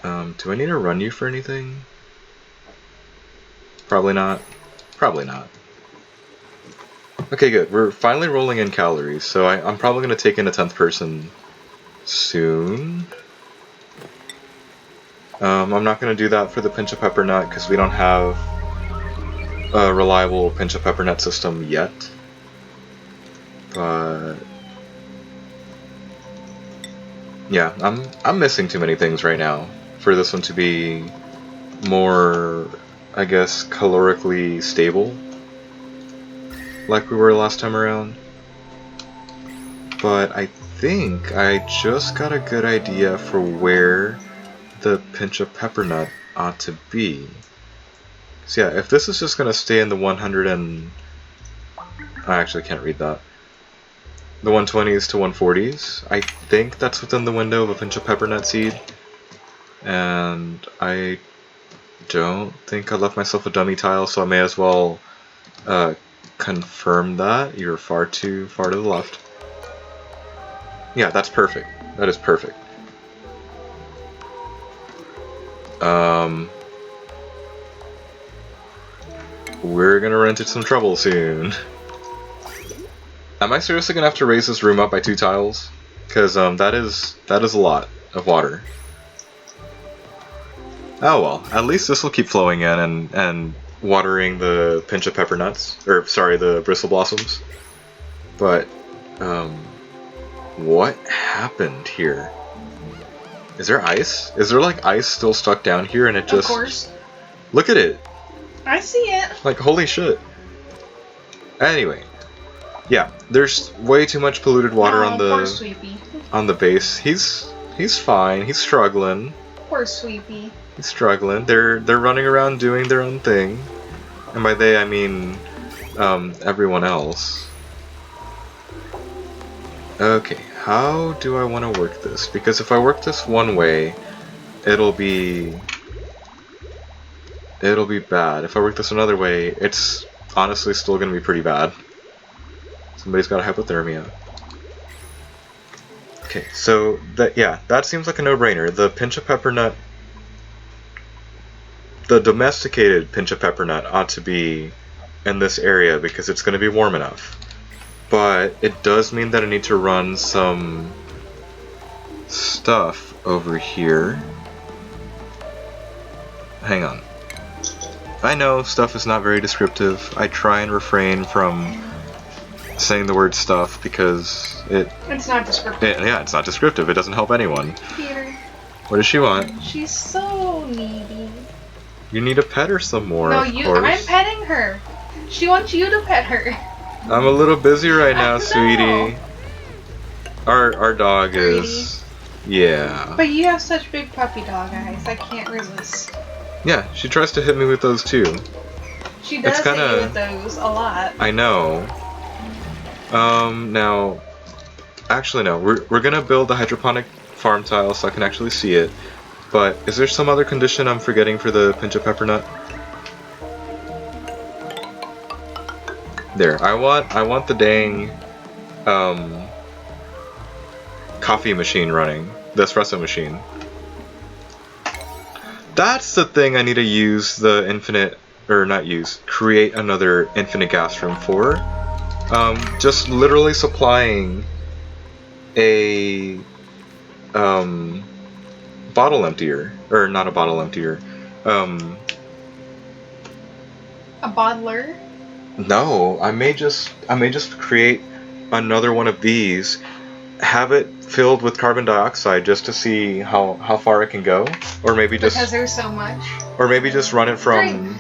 A: Do I need to run you for anything? Probably not. Probably not. Okay, good. We're finally rolling in calories, so I'm probably going to take in a 10th person soon. I'm not going to do that for the pinch of pepper nut because we don't have a reliable pinch of pepper nut system yet. But yeah, I'm missing too many things right now for this one to be more, I guess, calorically stable like we were last time around. But I think I just got a good idea for where the pinch of pepper nut ought to be. So yeah, if this is just going to stay in the 100 and... I actually can't read that. The 120s to 140s, I think that's within the window of a pinch of pepper nut seed. And I don't think I left myself a dummy tile, so I may as well confirm that. You're far too far to the left. Yeah, that's perfect. That is perfect. We're gonna run into some trouble soon. Am I seriously gonna have to raise this room up by 2 tiles? Because that is a lot of water. Oh well, at least this will keep flowing in and watering the pinch of pepper nuts, or sorry, the bristle blossoms. But what happened here? Is there ice? Is there like ice still stuck down here and it just...
B: Of course.
A: Look at it!
B: I see it!
A: Like, holy shit. Anyway. Yeah, there's way too much polluted water on
B: poor Sweepy.
A: On the base. He's fine. He's struggling.
B: Poor Sweepy.
A: He's struggling. They're running around doing their own thing. And by they I mean everyone else. Okay, how do I want to work this? Because if I work this one way, it'll be bad. If I work this another way, it's honestly still gonna be pretty bad. Somebody's got a hypothermia. Okay, so that seems like a no-brainer. The pinch of pepper nut, the domesticated pinch of pepper nut ought to be in this area because it's going to be warm enough. But it does mean that I need to run some stuff over here. Hang on. I know stuff is not very descriptive. I try and refrain from saying the word stuff because
B: it's not descriptive.
A: It's not descriptive. It doesn't help anyone.
B: Peter.
A: What does she want?
B: She's so needy.
A: You need to pet her some more.
B: No,
A: of course.
B: I'm petting her. She wants you to pet her.
A: I'm a little busy right now, sweetie. Our dog is. Yeah.
B: But you have such big puppy dog eyes. I can't resist.
A: Yeah, she tries to hit me with those too.
B: She does hit you with those a lot.
A: I know. Now, actually no, we're gonna build the hydroponic farm tile so I can actually see it. But is there some other condition I'm forgetting for the pinch of pepper nut? There, I want the dang coffee machine running, the espresso machine. That's the thing I need to use the infinite, or not use, create another infinite gas room for. Just literally supplying a bottle emptier, or not a bottle emptier,
B: a bottler?
A: No, I may just create another one of these, have it filled with carbon dioxide just to see how far it can go, or maybe just
B: because there's so much,
A: or maybe just run it from.
B: Drink.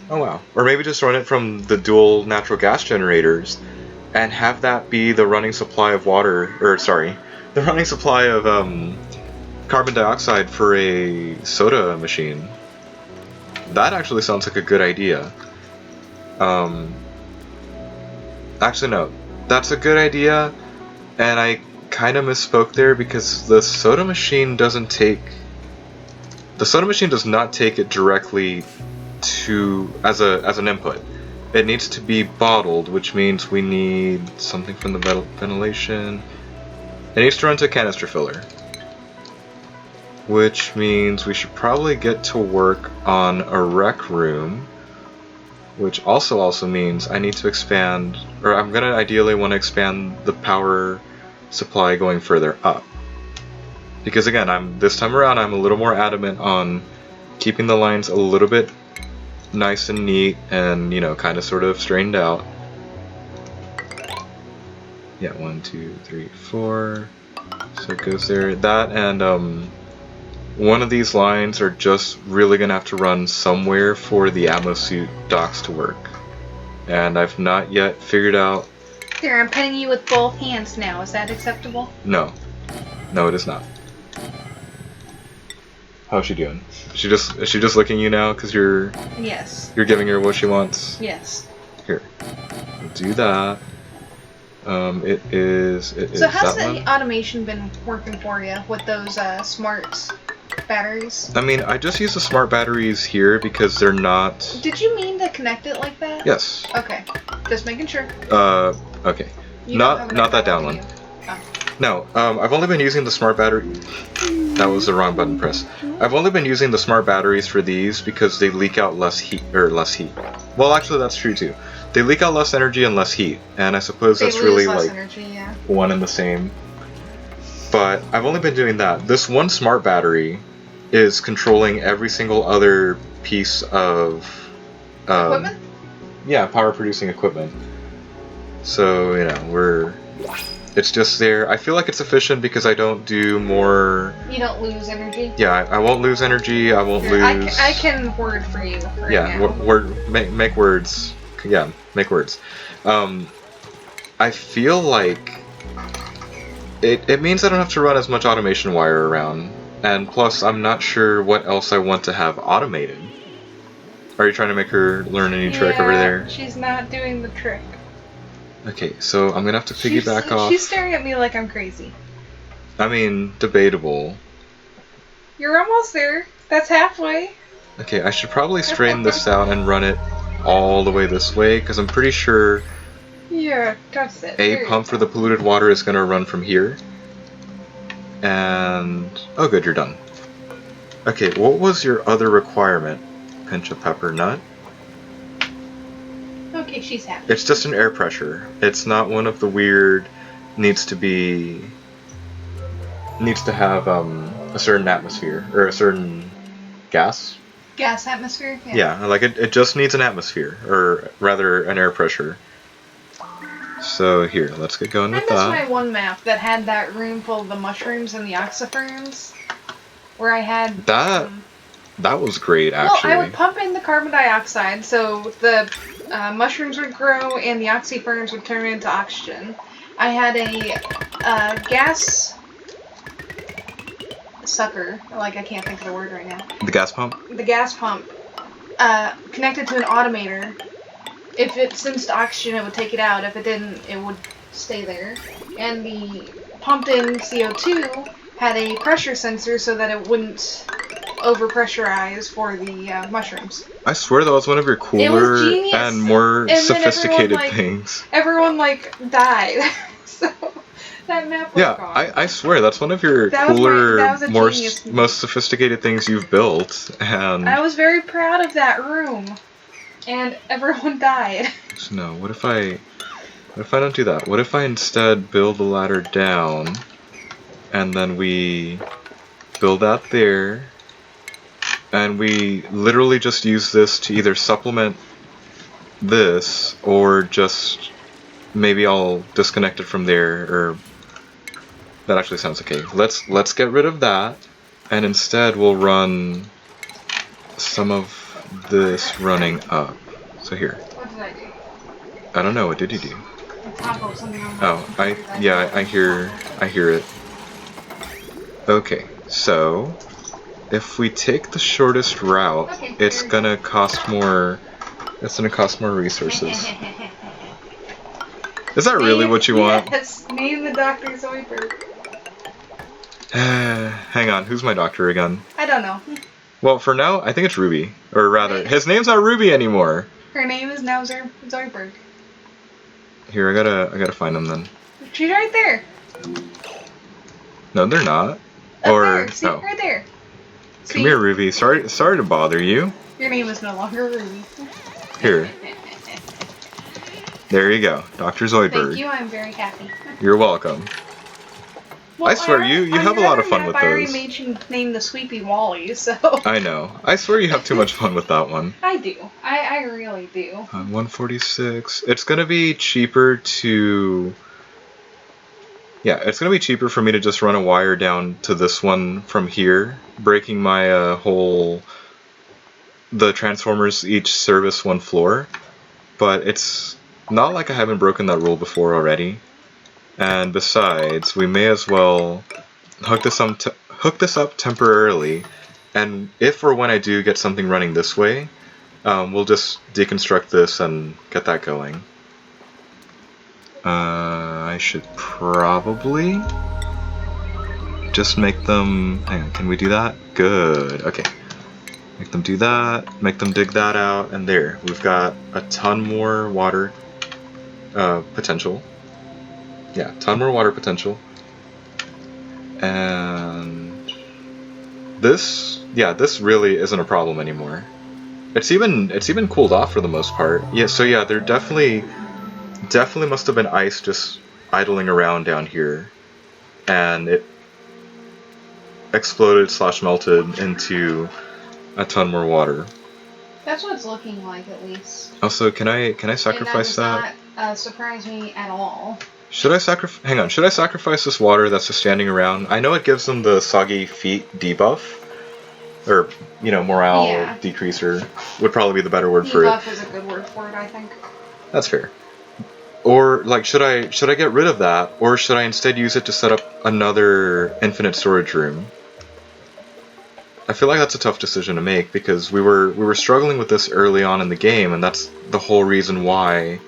A: Oh wow! Or maybe just run it from the dual natural gas generators, and have that be the running supply of water, or sorry, the running supply of carbon dioxide for a soda machine. That actually sounds like a good idea. Actually no, that's a good idea, and I kind of misspoke there because the soda machine does not take it directly to as an input. It needs to be bottled, which means we need something from the ventilation. It needs to run to a canister filler, which means we should probably get to work on a rec room, which also means I need to expand, or I'm gonna ideally want to expand the power supply going further up. Because again, this time around I'm a little more adamant on keeping the lines a little bit nice and neat and, you know, kind of sort of straightened out. Yeah, 1, 2, 3, 4. So it goes there. That and one of these lines are just really gonna have to run somewhere for the atmosuit docks to work. And I've not yet figured out.
B: Here, I'm petting you with both hands now. Is that acceptable?
A: No. No, it is not. How's she doing? Is she just licking you now because you're
B: Yes.
A: You're giving her what she wants?
B: Yes.
A: Here. We'll do that. It is
B: So how's
A: that
B: the
A: one?
B: automation been working for you with those smart batteries?
A: I mean, I just use the smart batteries here because they're not.
B: Did you mean to connect it like that?
A: Yes.
B: Okay. Just making sure.
A: Okay.
B: You don't have
A: Not that down
B: enough
A: one.
B: power, do you? Oh.
A: No, I've only been using the smart battery. That was the wrong button press. I've only been using the smart batteries for these because they leak out less heat. Well, actually, that's true too. They leak out less energy and less heat, and I suppose that's really
B: less
A: like
B: energy, yeah.
A: one and the same. But I've only been doing that. This one smart battery is controlling every single other piece of
B: Equipment?
A: Yeah, power producing equipment. So, you know, it's just there. I feel like it's efficient because I don't do more.
B: You don't lose energy?
A: Yeah, I won't lose energy. I won't lose.
B: I can word for you right
A: yeah,
B: now.
A: make words. Yeah, make words. I feel like it means I don't have to run as much automation wire around, and plus I'm not sure what else I want to have automated. Are you trying to make her learn a new trick over there?
B: She's not doing the trick.
A: Okay, so I'm gonna have to piggyback off.
B: She's staring at me like I'm crazy.
A: I mean, debatable.
B: You're almost there. That's halfway.
A: Okay, I should probably straighten this out and run it all the way this way, because I'm pretty sure
B: Yeah, that's it.
A: a
B: There you
A: pump for
B: go.
A: the polluted water is going to run from here. And... oh good, you're done. Okay, what was your other requirement, Pinch of Pepper Nut?
B: Okay, she's happy.
A: It's just an air pressure. It's not one of the weird... needs to have a certain atmosphere, or a certain gas.
B: Gas atmosphere?
A: Yeah, like it just needs an atmosphere, or rather an air pressure. So here, let's get going
B: I
A: with
B: miss
A: that.
B: my one map that had that room full of the mushrooms and the oxiferns, where I had...
A: That was great, actually.
B: Well, I would pump in the carbon dioxide, so the mushrooms would grow and the oxiferns would turn into oxygen. I had a gas sucker, like I can't think of the word right now.
A: The gas pump?
B: The gas pump connected to an automator. If it sensed oxygen, it would take it out. If it didn't, it would stay there. And the pumped-in CO2 had a pressure sensor so that it wouldn't overpressurize for the mushrooms.
A: I swear that was one of your cooler and more sophisticated things.
B: Everyone, died. So, that map was gone.
A: I swear, that's one of your cooler, most sophisticated things you've built, and...
B: I was very proud of that room. And everyone died.
A: So no, what if I don't do that? What if I instead build the ladder down, and then we build that there, and we literally just use this to either supplement this, or just maybe I'll disconnect it from there, or... that actually sounds okay. Let's get rid of that, and instead we'll run some of this running up. So here.
B: What did I do?
A: I don't know. What did you do?
B: Oh,
A: I hear it. Okay, so if we take the shortest route, it's gonna cost more. It's gonna cost more resources. Is that really what you want?
B: Yes, name the Dr. Zoidberg.
A: Hang on, who's my doctor again?
B: I don't know.
A: Well, for now, I think it's Ruby. Or rather, his name's not Ruby anymore.
B: Her name is now Zoidberg.
A: Here, I gotta find them then.
B: She's right there.
A: No, they're not.
B: Up there. See, right there.
A: Come here, Ruby. Sorry to bother you.
B: Your name is no longer Ruby.
A: Here. There you go, Dr. Zoidberg.
B: Thank you, I'm very happy.
A: You're welcome. Well, I swear, you have a lot of fun with those.
B: I already made you name the Sweepy Wally, so...
A: I know. I swear you have too much fun with that one.
B: I do. I really do.
A: 146. It's gonna be cheaper to... yeah, it's gonna be cheaper for me to just run a wire down to this one from here, breaking my the transformers each service one floor. But it's not like I haven't broken that rule before already. And besides, we may as well hook this up temporarily, and if or when I do get something running this way, we'll just deconstruct this and get that going. I should probably just make them... hang on, can we do that? Good, okay. Make them do that, make them dig that out, and there. We've got a ton more water potential. Yeah, ton more water potential. And this really isn't a problem anymore. It's even cooled off for the most part. Yeah, so yeah, there definitely must have been ice just idling around down here, and it exploded / melted into a ton more water.
B: That's what it's looking like, at least.
A: Also, can I sacrifice that?
B: That does not surprise me at all.
A: Should I sacrifice this water that's just standing around? I know it gives them the soggy feet debuff, or morale decreaser would probably be the better word for it.
B: Debuff is a good word for it, I think.
A: That's fair. Or should I get rid of that, or should I instead use it to set up another infinite storage room? I feel like that's a tough decision to make, because we were struggling with this early on in the game, and that's the whole reason why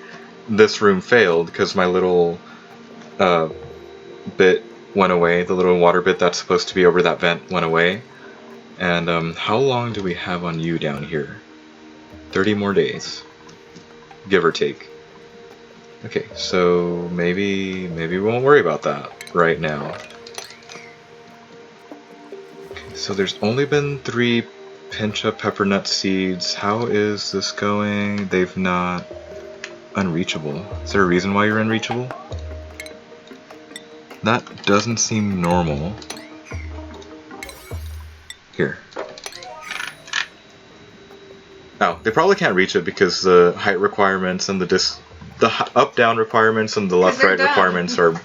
A: this room failed, because my little bit went away. The little water bit that's supposed to be over that vent went away. And how long do we have on you down here? 30 more days, give or take. Okay, so maybe we won't worry about that right now. Okay, so there's only been 3 pincha peppernut seeds. How is this going? They've not... Unreachable. Is there a reason why you're unreachable? That doesn't seem normal. Here. Oh, they probably can't reach it because the height requirements and the up-down requirements and the left-right requirements are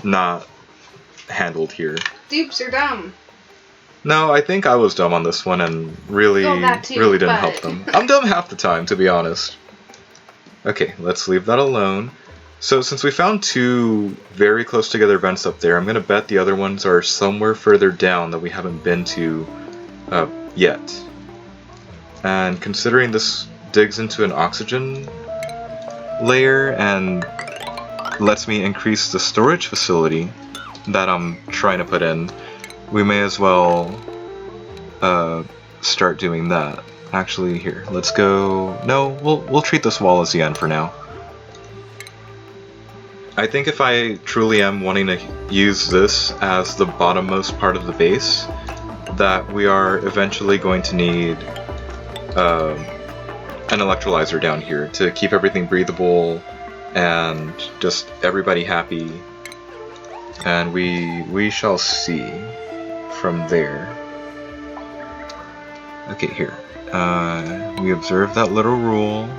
A: not handled here.
B: Dupes are dumb.
A: No, I think I was dumb on this one and really didn't help them. I'm dumb half the time, to be honest. Okay, let's leave that alone. So since we found 2 very close together vents up there, I'm going to bet the other ones are somewhere further down that we haven't been to yet. And considering this digs into an oxygen layer and lets me increase the storage facility that I'm trying to put in, we may as well start doing that. Actually, here, let's go... No, we'll treat this wall as the end for now. I think if I truly am wanting to use this as the bottommost part of the base, that we are eventually going to need an electrolyzer down here to keep everything breathable and just everybody happy. And we shall see from there. Okay, here. We observe that little rule.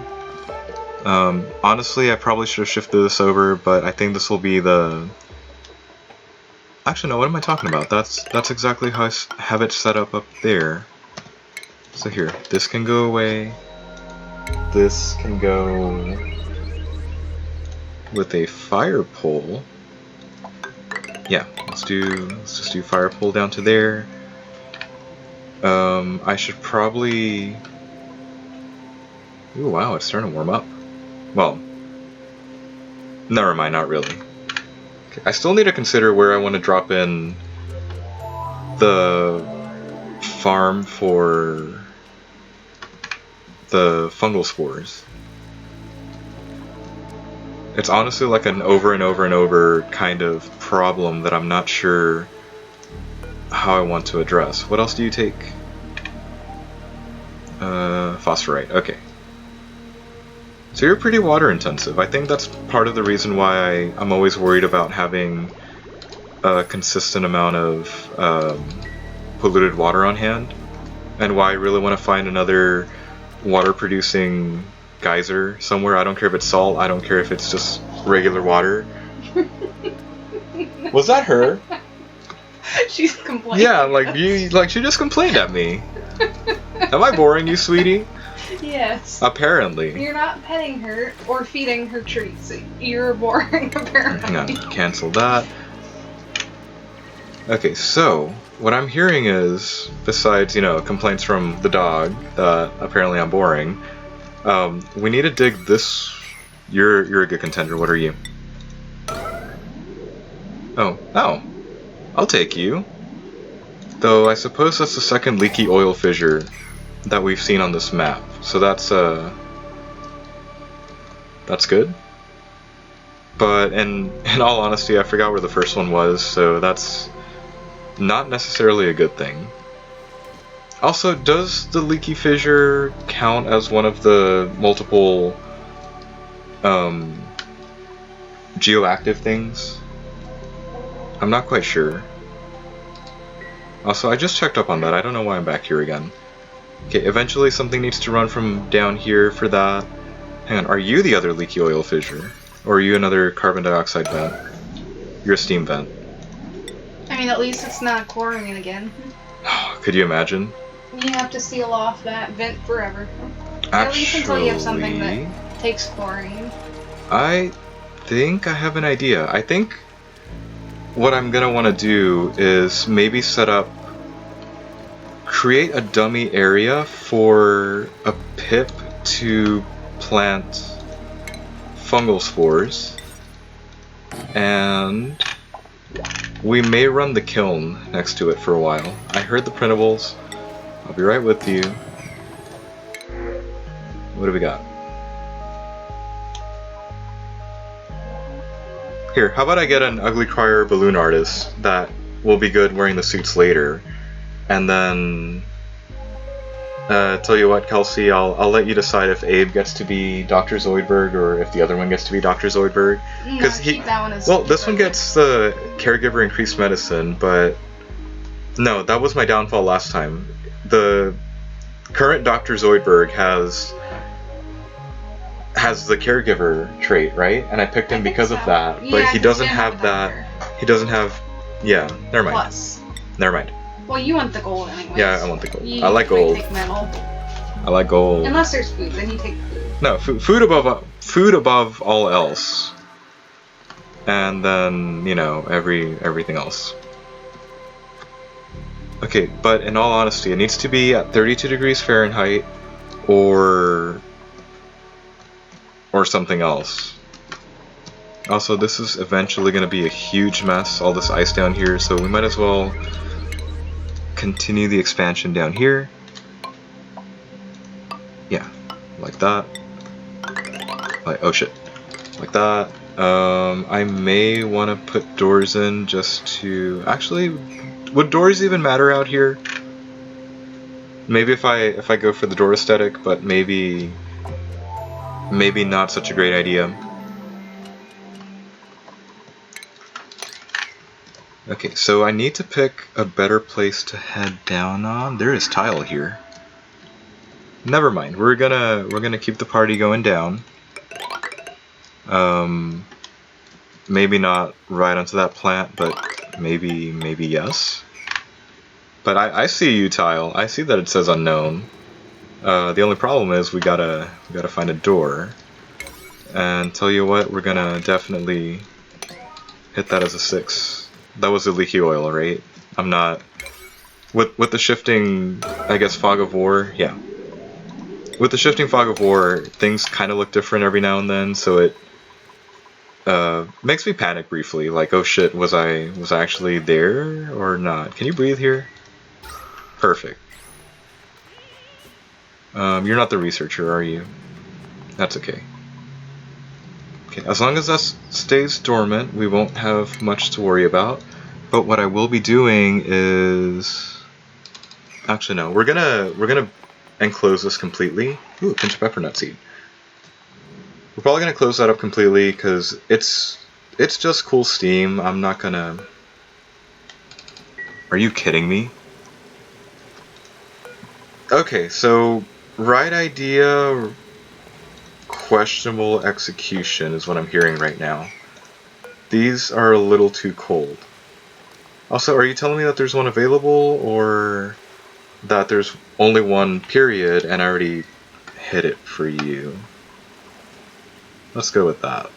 A: Honestly, I probably should have shifted this over, but I think this will be the... Actually, no, what am I talking about? That's exactly how I have it set up there. So here, this can go away. This can go with a fire pole. Yeah, let's just do fire pole down to there. I should probably... Ooh, wow, it's starting to warm up. Well, never mind, not really. Okay, I still need to consider where I want to drop in the farm for the fungal spores. It's honestly like an over and over and over kind of problem that I'm not sure how I want to address. What else do you take? Phosphorite, okay. So you're pretty water intensive. I think that's part of the reason why I'm always worried about having a consistent amount of polluted water on hand, and why I really want to find another water producing geyser somewhere. I don't care if it's salt, I don't care if it's just regular water. Was that her?
B: She's complaining.
A: Yeah, like she just complained at me. Am I boring you, sweetie?
B: Yes.
A: Apparently.
B: You're not petting her or feeding her treats. You're boring, apparently.
A: Hang on, cancel that. Okay, so what I'm hearing is, besides, complaints from the dog that apparently I'm boring, we need to dig this. You're a good contender. What are you? Oh, I'll take you. Though I suppose that's the second leaky oil fissure that we've seen on this map. So that's good. But in all honesty, I forgot where the first one was, so that's not necessarily a good thing. Also, does the leaky fissure count as one of the multiple geoactive things? I'm not quite sure. Also, I just checked up on that. I don't know why I'm back here again. Okay, eventually something needs to run from down here for that. Hang on, are you the other leaky oil fissure? Or are you another carbon dioxide vent? You're a steam vent.
B: I mean, at least it's not chlorine again.
A: Could you imagine?
B: You have to seal off that vent forever.
A: Actually,
B: at least until you have something that takes chlorine.
A: I think I have an idea. I think what I'm gonna want to do is maybe create a dummy area for a pip to plant fungal spores, and we may run the kiln next to it for a while. I heard the printables. I'll be right with you. What do we got? Here, how about I get an Ugly Crier balloon artist that will be good wearing the suits later, and then tell you what, Kelsey, I'll let you decide if Abe gets to be Dr. Zoidberg or if the other one gets to be Dr. Zoidberg.
B: Because keep that one as
A: well, this one gets the caregiver increased medicine, but no, that was my downfall last time. The current Dr. Zoidberg has the caregiver trait, right? And I picked him because of that, but he doesn't have that. He doesn't have. Yeah, never mind.
B: Plus.
A: Never mind.
B: Well, you want the gold anyways.
A: Yeah, I want the gold. I like gold.
B: Take metal.
A: I like gold.
B: Unless there's food, then you take food.
A: No, food above all else. And then, you know, everything else. Okay, but in all honesty, it needs to be at 32 degrees Fahrenheit or something else. Also, this is eventually going to be a huge mess, all this ice down here, so we might as well continue the expansion down here. Yeah, like that. Like, oh shit. Like that. I may want to put doors in just to... Actually, would doors even matter out here? Maybe if I go for the door aesthetic, but maybe not such a great idea. Okay, so I need to pick a better place to head down on. There is tile here. Never mind. We're gonna keep the party going down. Maybe not right onto that plant, but maybe yes. But I see you, tile. I see that it says unknown. The only problem is we gotta find a door. And tell you what, we're gonna definitely hit that as a 6. That was the leaky oil, right? I'm not... With the shifting, I guess, fog of war, yeah. With the shifting fog of war, things kind of look different every now and then, so it makes me panic briefly, like, oh shit, was I actually there or not? Can you breathe here? Perfect. You're not the researcher, are you? That's okay. Okay, as long as that stays dormant, we won't have much to worry about. But what I will be doing is... Actually, no. We're gonna enclose this completely. Ooh, pinch of pepper nut seed. We're probably gonna close that up completely because it's just cool steam. I'm not gonna... Are you kidding me? Okay, so right idea, questionable execution is what I'm hearing right now. These are a little too cold. Also, are you telling me that there's one available, or that there's only one period and I already hit it for you? Let's go with that.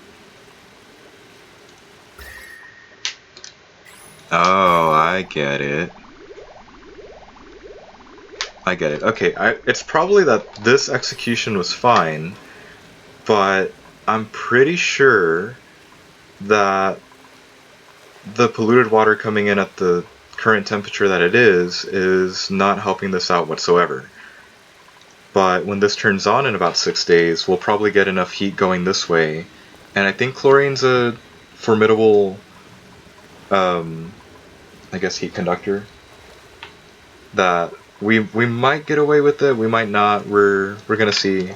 A: Oh, I get it. I get it. Okay, it's probably that this execution was fine, but I'm pretty sure that the polluted water coming in at the current temperature that it is not helping this out whatsoever. But when this turns on in about 6 days, we'll probably get enough heat going this way, and I think chlorine's a formidable, I guess, heat conductor that we might get away with it, we might not, we're gonna see.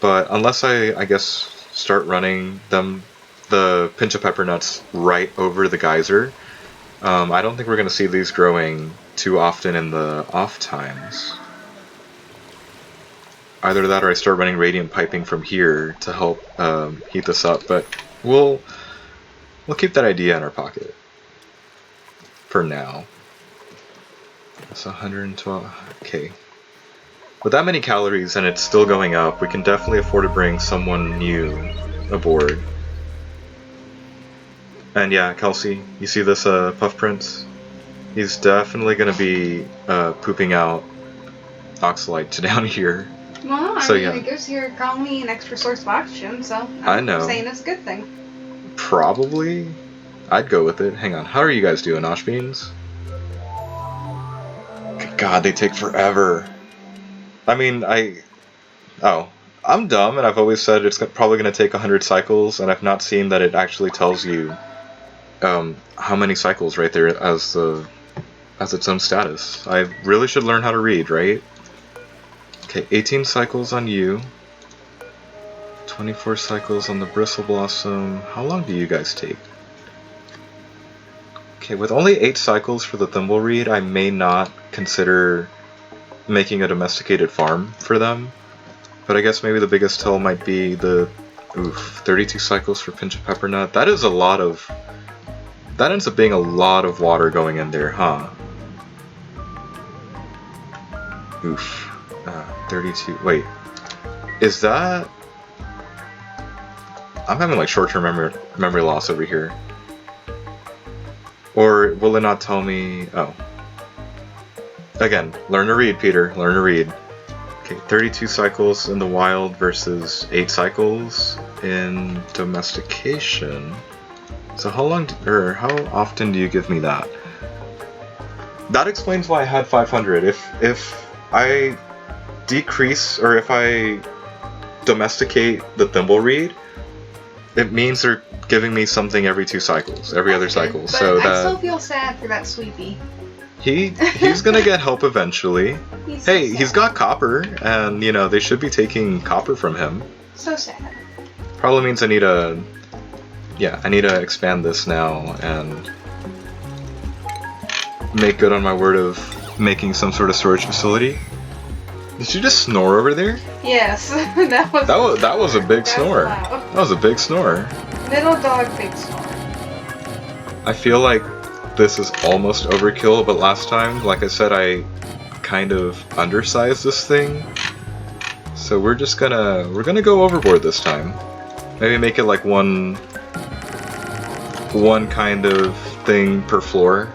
A: But unless I guess start running the pinch of pepper nuts right over the geyser, I don't think we're gonna see these growing too often in the off times. Either that or I start running radiant piping from here to help heat this up, but we'll keep that idea in our pocket for now. That's 112. Okay. With that many calories and it's still going up, we can definitely afford to bring someone new aboard. And yeah, Kelsey, you see this Puff Prince? He's definitely going to be pooping out oxalite down here.
B: Well,
A: So,
B: I mean,
A: yeah.
B: it gives your colony an extra source of oxygen, so
A: I know.
B: I'm saying it's a good thing.
A: Probably. I'd go with it. Hang on, how are you guys doing, Osh Beans? God, they take forever. I mean, I'm dumb, and I've always said it's probably going to take 100 cycles, and I've not seen that it actually tells you how many cycles right there as its own status. I really should learn how to read, right? Okay, 18 cycles on you. 24 cycles on the Bristle Blossom. How long do you guys take? Okay, with only 8 cycles for the Thimbleweed, I may not consider making a domesticated farm for them. But I guess maybe the biggest tell might be the 32 cycles for Pinch of Peppernut. That is a lot of... That ends up being a lot of water going in there, huh? Oof. 32... Wait. Is that... I'm having like short-term memory loss over here. Or will it not tell me... Oh. Again, learn to read, Peter. Learn to read. Okay, 32 cycles in the wild versus 8 cycles in domestication. So how often do you give me that? That explains why I had 500. If I decrease, or if I domesticate the Thimbleweed, it means they're giving me something every 2 cycles, every other cycle.
B: But
A: so
B: I
A: that
B: still feel sad for that Sweepy.
A: he's gonna get help eventually. Hey, he's got copper, and you know they should be taking copper from him.
B: So sad.
A: Probably means I need to expand this now and make good on my word of making some sort of storage facility. Did you just snore over there?
B: Yes, that
A: was a big snore.
B: Loud.
A: That was a big snore.
B: Little dog, big snore.
A: I feel like this is almost overkill, but last time, like I said, I kind of undersized this thing. So we're gonna go overboard this time. Maybe make it like one kind of thing per floor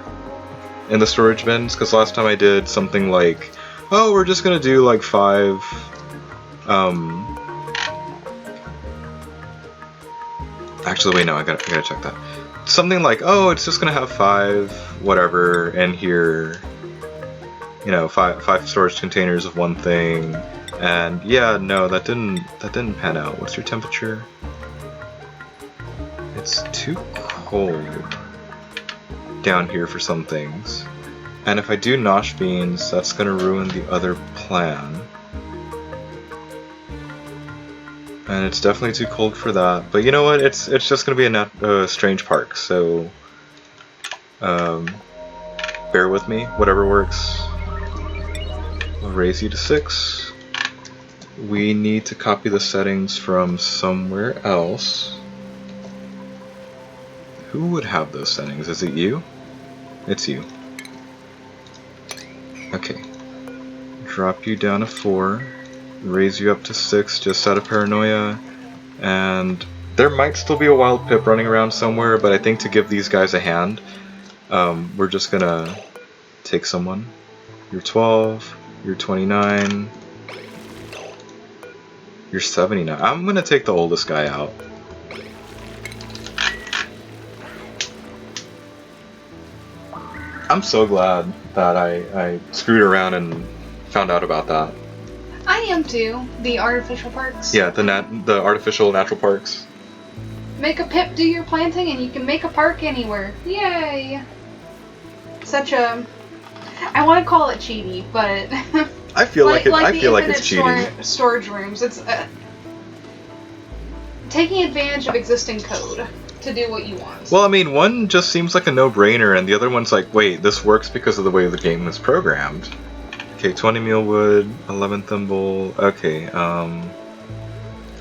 A: in the storage bins, because last time I did something like, oh, we're just gonna do like 5 actually wait, no, I gotta check that. Something like, oh, it's just gonna have 5 whatever in here, you know, 5 storage containers of one thing. And yeah, no, that didn't pan out. What's your temperature? It's too cold down here for some things. And if I do nosh beans, that's gonna ruin the other plan. And it's definitely too cold for that. But you know what? It's just gonna be a strange park. So bear with me. Whatever works. I'll raise you to 6. We need to copy the settings from somewhere else. Who would have those settings? Is it you? It's you. Okay. Drop you down to 4. Raise you up to 6 just out of paranoia. And there might still be a wild pip running around somewhere, but I think to give these guys a hand, we're just gonna take someone. You're 12. You're 29. You're 79. I'm gonna take the oldest guy out. I'm so glad that I screwed around and found out about that.
B: I am too. The artificial parks.
A: Yeah, the artificial natural parks.
B: Make a pip do your planting and you can make a park anywhere. Yay! Such a... I want to call it cheaty, but...
A: I feel like
B: it's
A: it's cheating.
B: Storage rooms. It's taking advantage of existing code to do what you want.
A: Well, I mean, one just seems like a no-brainer, and the other one's like, wait, this works because of the way the game is programmed. Okay, 20 mealwood, 11 thimble. Okay,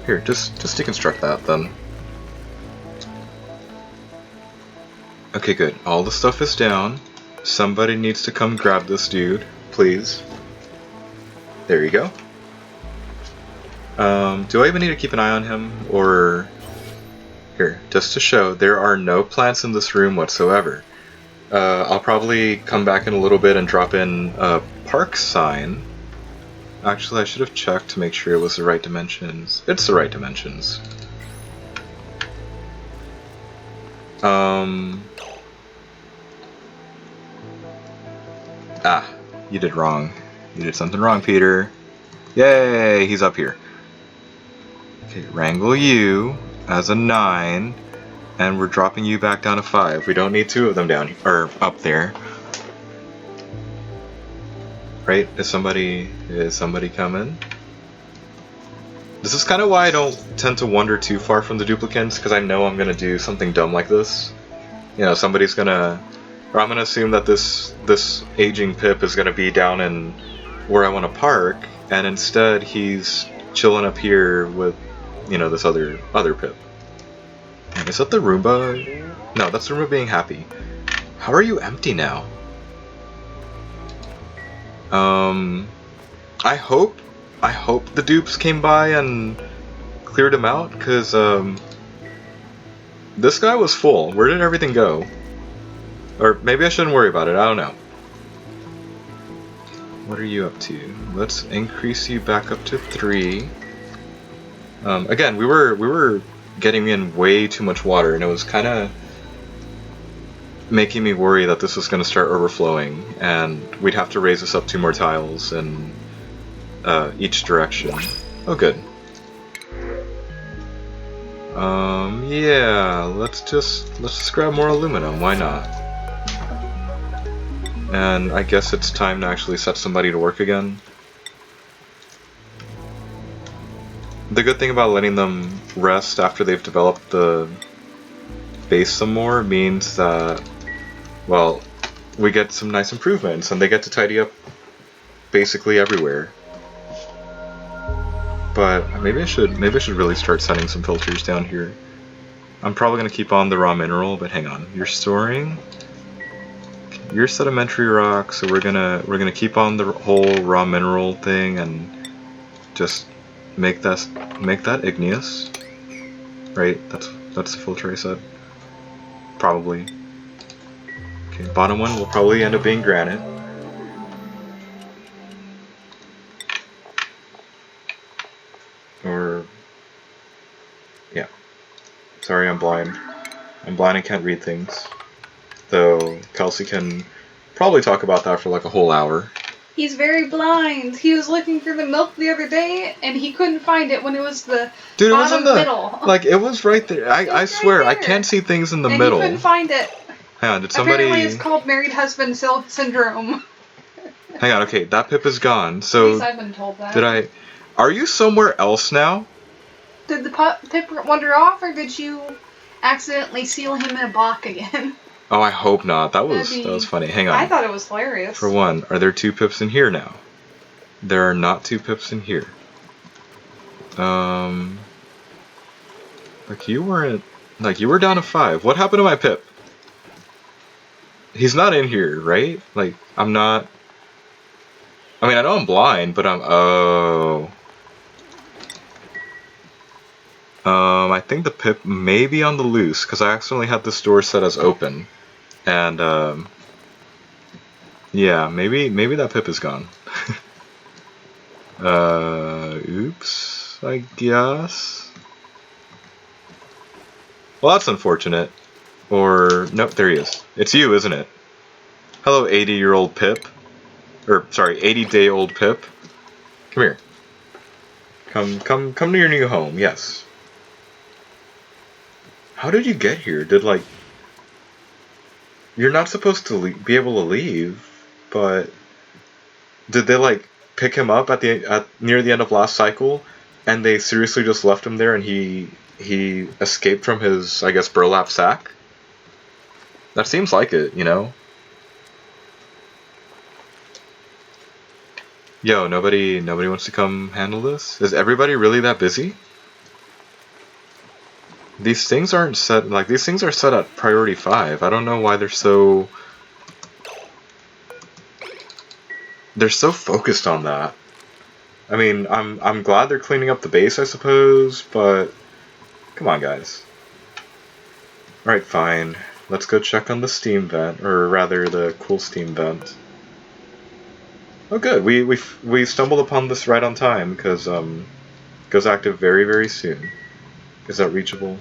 A: here, just deconstruct that then. Okay, good. All the stuff is down. Somebody needs to come grab this dude, please. There you go. Do I even need to keep an eye on him, or... Here, just to show, there are no plants in this room whatsoever. I'll probably come back in a little bit and drop in a park sign. Actually, I should have checked to make sure it was the right dimensions. It's the right dimensions. You did wrong. You did something wrong, Peter. Yay, he's up here. Okay, wrangle you as a 9, and we're dropping you back down to 5. We don't need 2 of them down here, or up there. Right? Is somebody coming? This is kind of why I don't tend to wander too far from the duplicants, because I know I'm gonna do something dumb like this. You know, somebody's gonna, or I'm gonna assume that this aging Pip is gonna be down in where I want to park, and instead he's chilling up here with, you know, this other Pip. Is that the Roomba? No, that's the Roomba being happy. How are you empty now? I hope the dupes came by and cleared him out, because this guy was full. Where did everything go? Or maybe I shouldn't worry about it, I don't know. What are you up to? Let's increase you back up to 3. Again, we were getting in way too much water, and it was kind of making me worry that this was going to start overflowing, and we'd have to raise this up 2 more tiles in each direction. Oh, good. Yeah, let's just grab more aluminum. Why not? And I guess it's time to actually set somebody to work again. The good thing about letting them rest after they've developed the base some more means that, well, we get some nice improvements, and they get to tidy up basically everywhere. But maybe I should really start setting some filters down here. I'm probably gonna keep on the raw mineral, but hang on. You're storing. You're sedimentary rock, so we're gonna keep on the whole raw mineral thing and just make that igneous. Right? That's the filter I said. Probably. Okay, bottom one will probably end up being granite. Or yeah. Sorry, I'm blind. I'm blind and can't read things. Though Kelsey can probably talk about that for like a whole hour.
B: He's very blind. He was looking for the milk the other day, and he couldn't find it when it was the
A: Dude,
B: bottom
A: it was in the
B: middle.
A: Like, it was right there. I swear,
B: right
A: I
B: there.
A: can't see things in the
B: And
A: middle.
B: he couldn't find it.
A: Hang on, did somebody?
B: Apparently, it's called married husband syndrome.
A: Hang on, okay, that Pip is gone.
B: At
A: So
B: least I've been told that.
A: Are you somewhere else now?
B: Did the Pip wander off, or did you accidentally seal him in a block again?
A: Oh, I hope not. That was funny. Hang on.
B: I thought it was hilarious.
A: For one, are there 2 Pips in here now? There are not 2 Pips in here. Like you were down to 5. What happened to my Pip? He's not in here, right? Like, I'm not. I mean, I know I'm blind, but oh. I think the Pip may be on the loose, because I accidentally had this door set as open. And, yeah, maybe that Pip is gone. Oops, I guess. Well, that's unfortunate. Or, nope, there he is. It's you, isn't it? Hello, 80-year-old Pip. Or, sorry, 80-day-old Pip. Come here. Come to your new home, yes. How did you get here? You're not supposed to be able to leave, but did they, pick him up near the end of last cycle, and they seriously just left him there, and he escaped from his, I guess, burlap sack? That seems like it, you know? Yo, nobody wants to come handle this? Is everybody really that busy? These things aren't set, these things are set at priority 5. I don't know why they're so focused on that. I mean, I'm glad they're cleaning up the base, I suppose, but come on, guys. Alright, fine. Let's go check on the steam vent, or rather the cool steam vent. Oh good, we stumbled upon this right on time, because it goes active very, very soon. Is that reachable?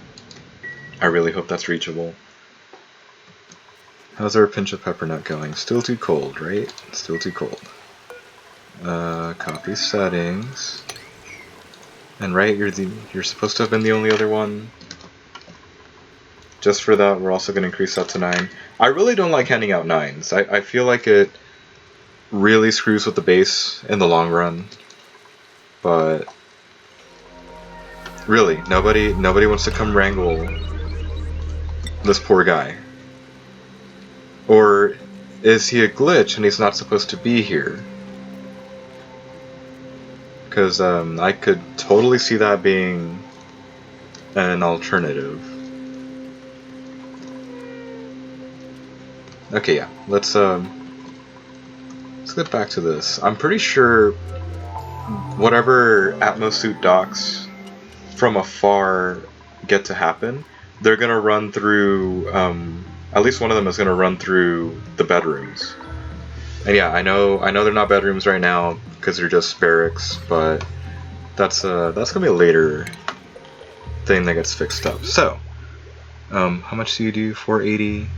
A: I really hope that's reachable. How's our pinch of peppermint going? Still too cold, right? Still too cold. Copy settings. And right, you're supposed to have been the only other one. Just for that, we're also going to increase that to 9. I really don't like handing out 9s. I feel like it really screws with the base in the long run. But really, nobody wants to come wrangle this poor guy. Or is he a glitch and he's not supposed to be here? Because I could totally see that being an alternative. Okay, yeah, let's get back to this. I'm pretty sure whatever Atmosuit docks from afar get to happen, they're gonna run through. At least one of them is gonna run through the bedrooms. And yeah, I know they're not bedrooms right now because they're just barracks, but that's gonna be a later thing that gets fixed up. So, how much do you do? 480.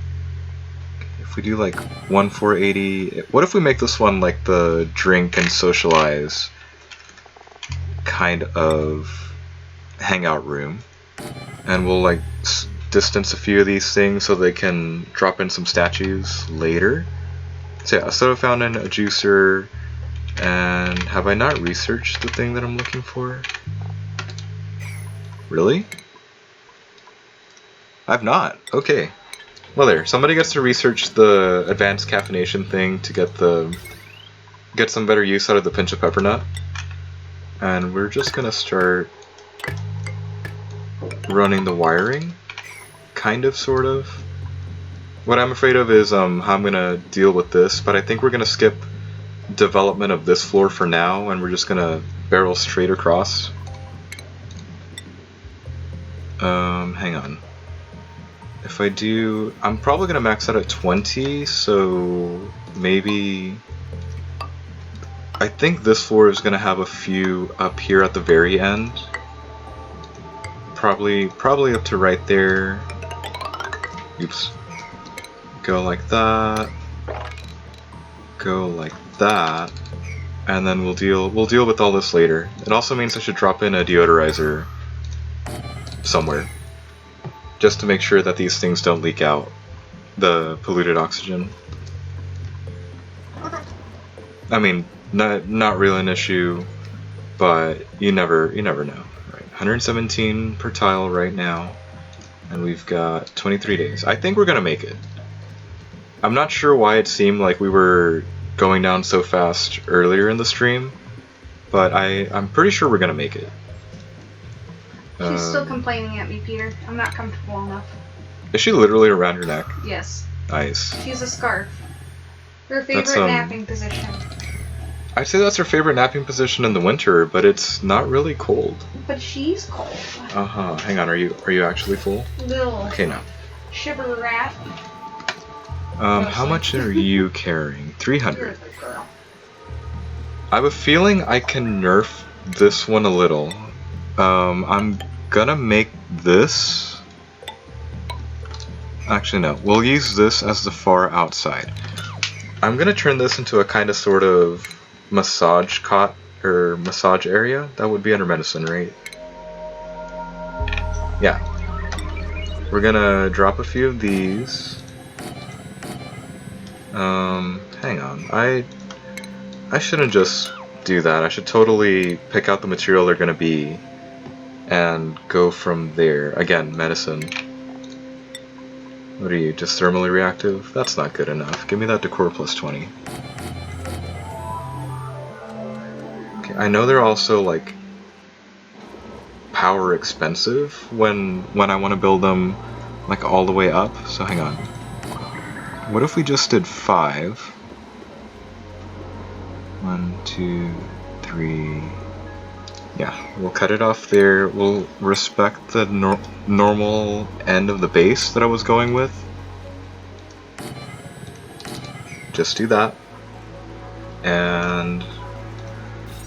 A: If we do like 480, what if we make this one like the drink and socialize kind of hangout room, and we'll like distance a few of these things so they can drop in some statues later. So yeah, a soda fountain, a juicer, and have I not researched the thing that I'm looking for? Really? I've not. Okay. Well, there. Somebody gets to research the advanced caffeination thing to get some better use out of the pinch of pepper nut. And we're just gonna start running the wiring, kind of, sort of. What I'm afraid of is how I'm gonna deal with this, but I think we're gonna skip development of this floor for now, and we're just gonna barrel straight across. Hang on. If I do, I'm probably gonna max out at 20, so maybe. I think this floor is gonna have a few up here at the very end. Probably up to right there. Oops. Go like that. Go like that. And then we'll deal with all this later. It also means I should drop in a deodorizer somewhere, just to make sure that these things don't leak out the polluted oxygen. I mean, not really an issue, but you never know. Right, 117 per tile right now, and we've got 23 days. I think we're gonna make it. I'm not sure why it seemed like we were going down so fast earlier in the stream, but I'm pretty sure we're gonna make it.
B: She's still complaining at me, Peter. I'm not comfortable enough.
A: Is she literally around your neck?
B: Yes.
A: Nice.
B: She's a scarf. Her favorite napping position.
A: I'd say that's her favorite napping position in the winter, but it's not really cold.
B: But she's cold.
A: Hang on, are you actually full?
B: Little.
A: Okay, now.
B: Shiver rat.
A: How much are you carrying? 300.
B: You're the girl.
A: I have a feeling I can nerf this one a little. I'm gonna make this. Actually, no. We'll use this as the far outside. I'm gonna turn this into a kind of sort of massage cot or massage area. That would be under medicine, right? Yeah. We're gonna drop a few of these. Hang on. I shouldn't just do that. I should totally pick out the material they're gonna be and go from there. Again, medicine. What are you, just thermally reactive? That's not good enough. Give me that decor plus 20. Okay, I know they're also like power expensive when I want to build them like all the way up, so hang on. What if we just did 5? 1, 2, 3. Yeah, we'll cut it off there. We'll respect the normal end of the base that I was going with. Just do that. And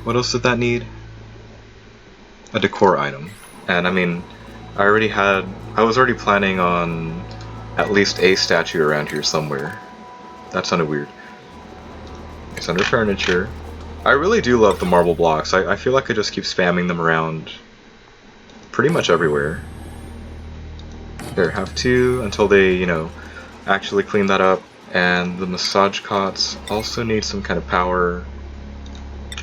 A: what else did that need? A decor item. And I mean, I was already planning on at least a statue around here somewhere. That sounded weird. It's under furniture. I really do love the marble blocks. I feel like I just keep spamming them around pretty much everywhere. Here, have 2 until they, you know, actually clean that up. And the massage cots also need some kind of power.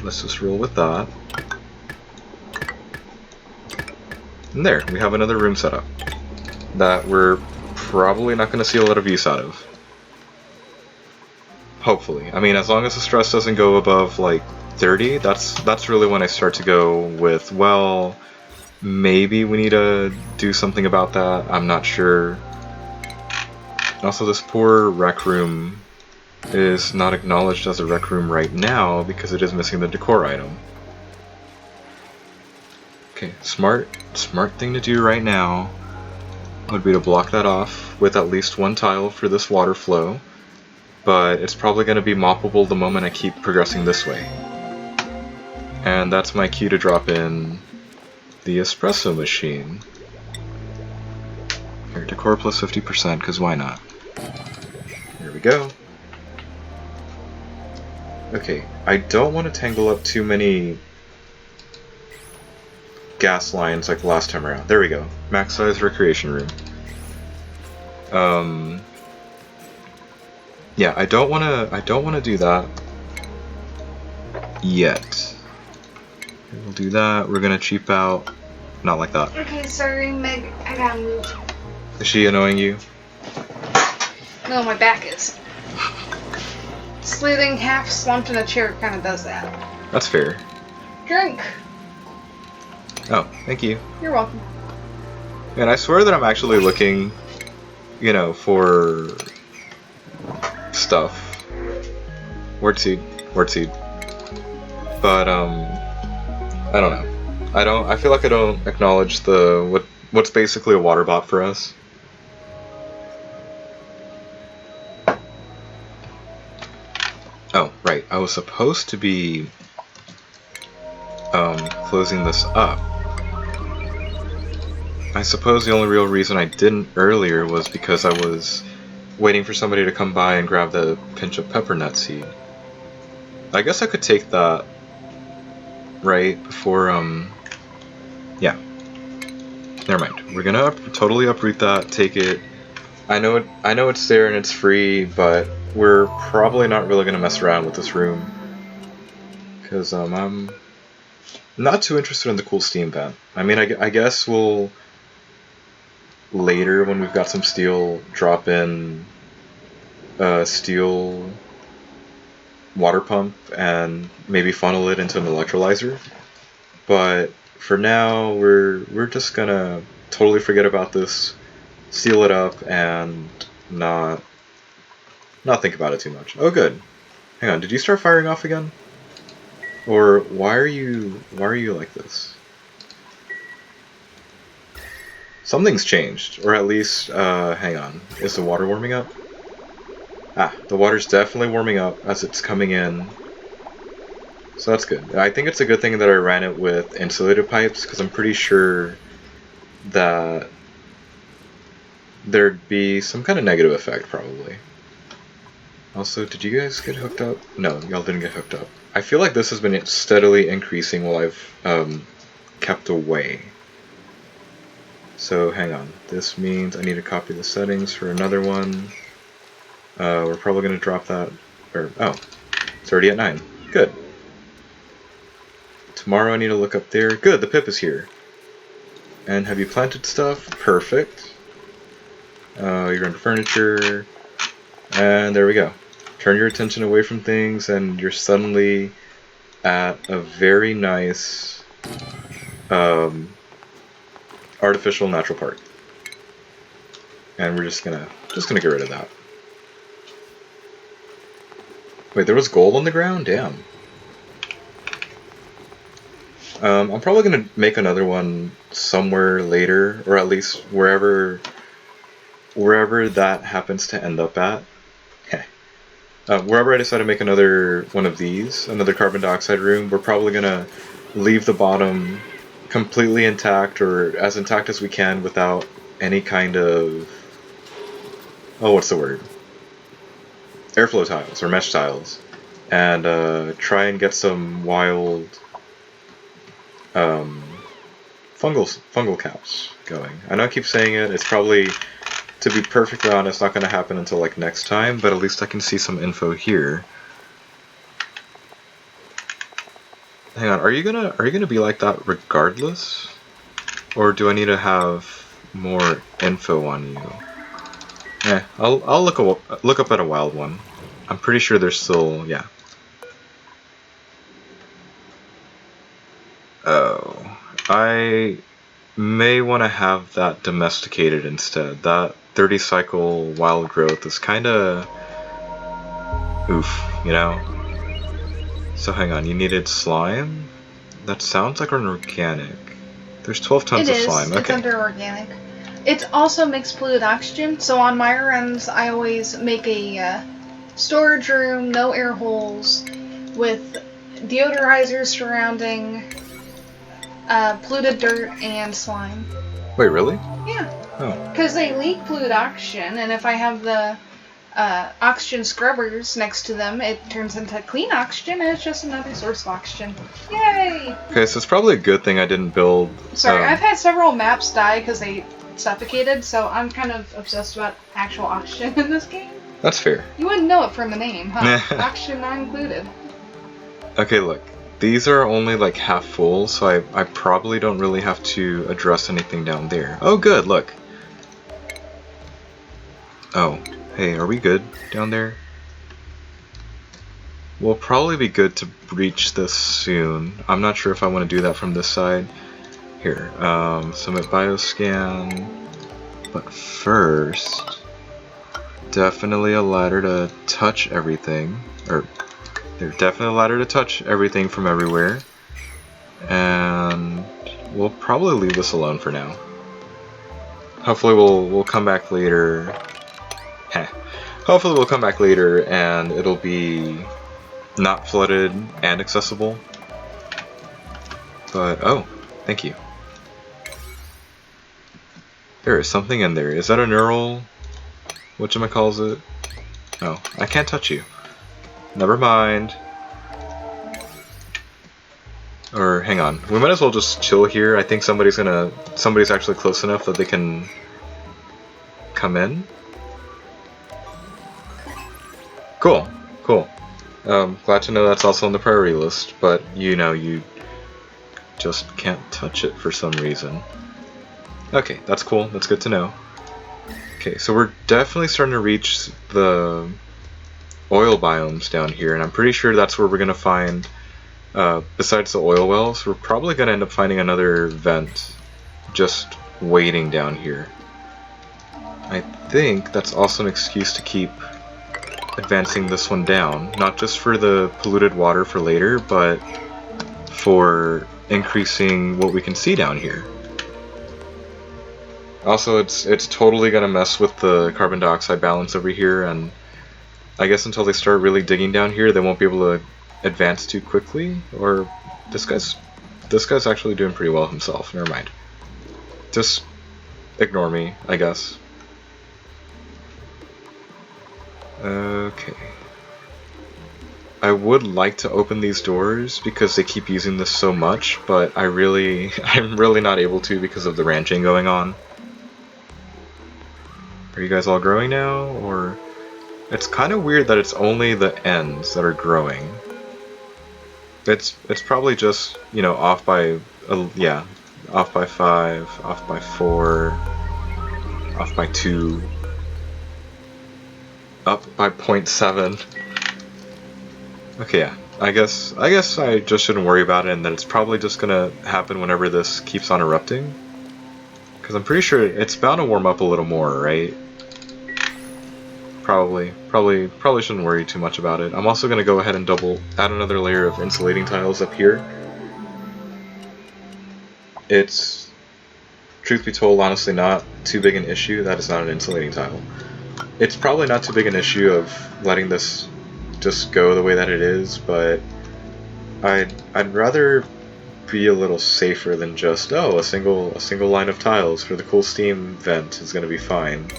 A: Let's just roll with that. And there, we have another room set up that we're probably not going to see a lot of use out of. Hopefully. I mean, as long as the stress doesn't go above, like, 30, that's really when I start to go with, well, maybe we need to do something about that. I'm not sure. Also, this poor rec room is not acknowledged as a rec room right now because it is missing the decor item. Okay, smart thing to do right now would be to block that off with at least 1 tile for this water flow, but it's probably going to be moppable the moment I keep progressing this way. And that's my cue to drop in the espresso machine. Here, decor plus 50%, because why not? Here we go. Okay, I don't want to tangle up too many gas lines like last time around. There we go. Max size recreation room. Yeah, I don't wanna do that yet. We'll do that. We're gonna cheap out. Not like that.
B: Okay, sorry, Meg. I gotta move.
A: Is she annoying you?
B: No, my back is. Slithing half slumped in a chair kind of does that.
A: That's fair.
B: Drink.
A: Oh, thank you.
B: You're welcome.
A: And I swear that I'm actually looking, you know, for stuff. Word seed. But I don't know. I feel like I don't acknowledge what's basically a water bot for us. Oh, right. I was supposed to be closing this up. I suppose the only real reason I didn't earlier was because I was waiting for somebody to come by and grab the pinch of peppernut seed. I guess I could take that right before, yeah. Never mind. We're gonna totally uproot that, take it. I know it's there and it's free, but we're probably not really gonna mess around with this room. Because, I'm not too interested in the cool steam vent. I mean, I guess we'll later, when we've got some steel, drop in a steel water pump and maybe funnel it into an electrolyzer. But for now, we're just gonna totally forget about this, seal it up, and not think about it too much. Oh, good. Hang on, did you start firing off again? Or why are you like this? Something's changed, or at least, hang on, is the water warming up? Ah, the water's definitely warming up as it's coming in. So that's good. I think it's a good thing that I ran it with insulated pipes, because I'm pretty sure that there'd be some kind of negative effect, probably. Also, did you guys get hooked up? No, y'all didn't get hooked up. I feel like this has been steadily increasing while I've kept away. So hang on. This means I need to copy the settings for another one. We're probably going to drop that. Or, oh, it's already at 9. Good. Tomorrow I need to look up there. Good, the pip is here. And have you planted stuff? Perfect. You're under furniture. And there we go. Turn your attention away from things and you're suddenly at a very nice artificial natural park. And we're just gonna get rid of that. Wait, there was gold on the ground? Damn. I'm probably gonna make another one somewhere later, or at least wherever that happens to end up at. Wherever I decide to make another one of these, another carbon dioxide room, we're probably gonna leave the bottom completely intact, or as intact as we can without any kind of, oh, what's the word? Airflow tiles or mesh tiles. and try and get some wild fungal caps going. I know I keep saying it, it's probably, to be perfectly honest, not going to happen until like next time, but at least I can see some info here. Hang on, are you gonna be like that regardless? Or do I need to have more info on you? I'll look up at a wild one. I'm pretty sure there's still, yeah. Oh, I may want to have that domesticated instead. That 30 cycle wild growth is kind of oof, you know? So hang on, you needed slime? That sounds like an organic. There's 12 tons of slime. Okay.
B: It's under organic. It's also mixed fluid oxygen, so on my runs I always make a storage room, no air holes, with deodorizers surrounding polluted dirt and slime.
A: Wait, really?
B: Yeah.
A: Oh.
B: Because they leak fluid oxygen, and if I have the oxygen scrubbers next to them, it turns into clean oxygen, and it's just another source of oxygen. Yay!
A: Okay, so it's probably a good thing I didn't build...
B: Sorry, I've had several maps die because they suffocated, so I'm kind of obsessed about actual oxygen in this game.
A: That's fair.
B: You wouldn't know it from the name, huh? Oxygen not included.
A: Okay, look. These are only like half full, so I probably don't really have to address anything down there. Oh, good, look. Oh, hey, are we good down there? We'll probably be good to breach this soon. I'm not sure if I want to do that from this side. Here, submit bioscan. But first, definitely a ladder to touch everything. Or, there's definitely a ladder to touch everything from everywhere. And we'll probably leave this alone for now. Hopefully we'll come back later. Hopefully we'll come back later and it'll be not flooded and accessible. But, oh, thank you. There is something in there. Is that a neural? Whatchamacallit? Oh, I can't touch you. Never mind. Or, hang on. We might as well just chill here. I think somebody's actually close enough that they can come in. Cool, cool. Glad to know that's also on the priority list, but you know, you just can't touch it for some reason. Okay, that's cool, that's good to know. Okay, so we're definitely starting to reach the oil biomes down here, and I'm pretty sure that's where we're going to find, besides the oil wells, we're probably going to end up finding another vent just waiting down here. I think that's also an excuse to keep advancing this one down, not just for the polluted water for later, but for increasing what we can see down here. Also, it's totally gonna mess with the carbon dioxide balance over here, and I guess until they start really digging down here, they won't be able to advance too quickly. Or this guy's actually doing pretty well himself. Never mind. Just ignore me, I guess. Okay. I would like to open these doors because they keep using this so much, but I'm really not able to because of the ranching going on. Are you guys all growing now, or? It's kind of weird that it's only the ends that are growing. It's probably just, you know, off by, yeah, off by 5, off by 4, off by 2, up by 0.7. Okay, yeah. I guess I just shouldn't worry about it, and that it's probably just gonna happen whenever this keeps on erupting. Because I'm pretty sure it's bound to warm up a little more, right? Probably shouldn't worry too much about it. I'm also gonna go ahead and add another layer of insulating tiles up here. It's, truth be told, honestly not too big an issue. That is not an insulating tile. It's probably not too big an issue of letting this just go the way that it is, but I'd rather be a little safer than just, oh, a single line of tiles for the cool steam vent is gonna be fine.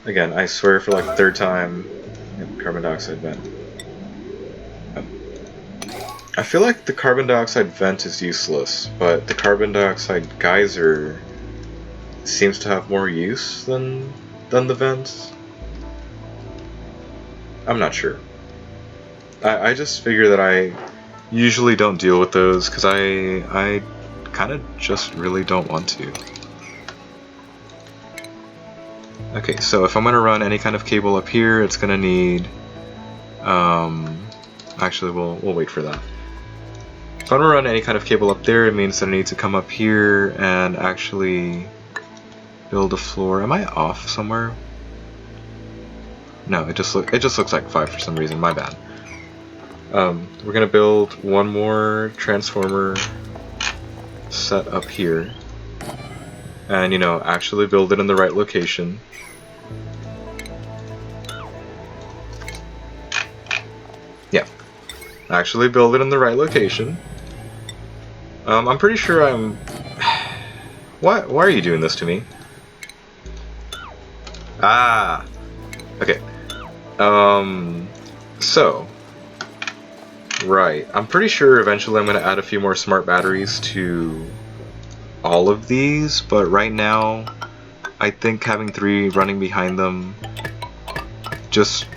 A: Again, I swear for like the third time, carbon dioxide vent. I feel like the carbon dioxide vent is useless, but the carbon dioxide geyser seems to have more use than the vents. I'm not sure. I just figure that I usually don't deal with those because I kind of just really don't want to. Okay, so if I'm going to run any kind of cable up here, it's going to need... actually, we'll wait for that. If I'm going to run any kind of cable up there, it means that I need to come up here and actually build a floor. Am I off somewhere? No, it just looks like 5 for some reason. My bad. We're going to build one more transformer set up here. And, you know, actually build it in the right location. Yeah. Actually build it in the right location. I'm pretty sure I'm... Why are you doing this to me? Ah! Okay. So... Right. I'm pretty sure eventually I'm going to add a few more smart batteries to all of these, but right now I think having 3 running behind them just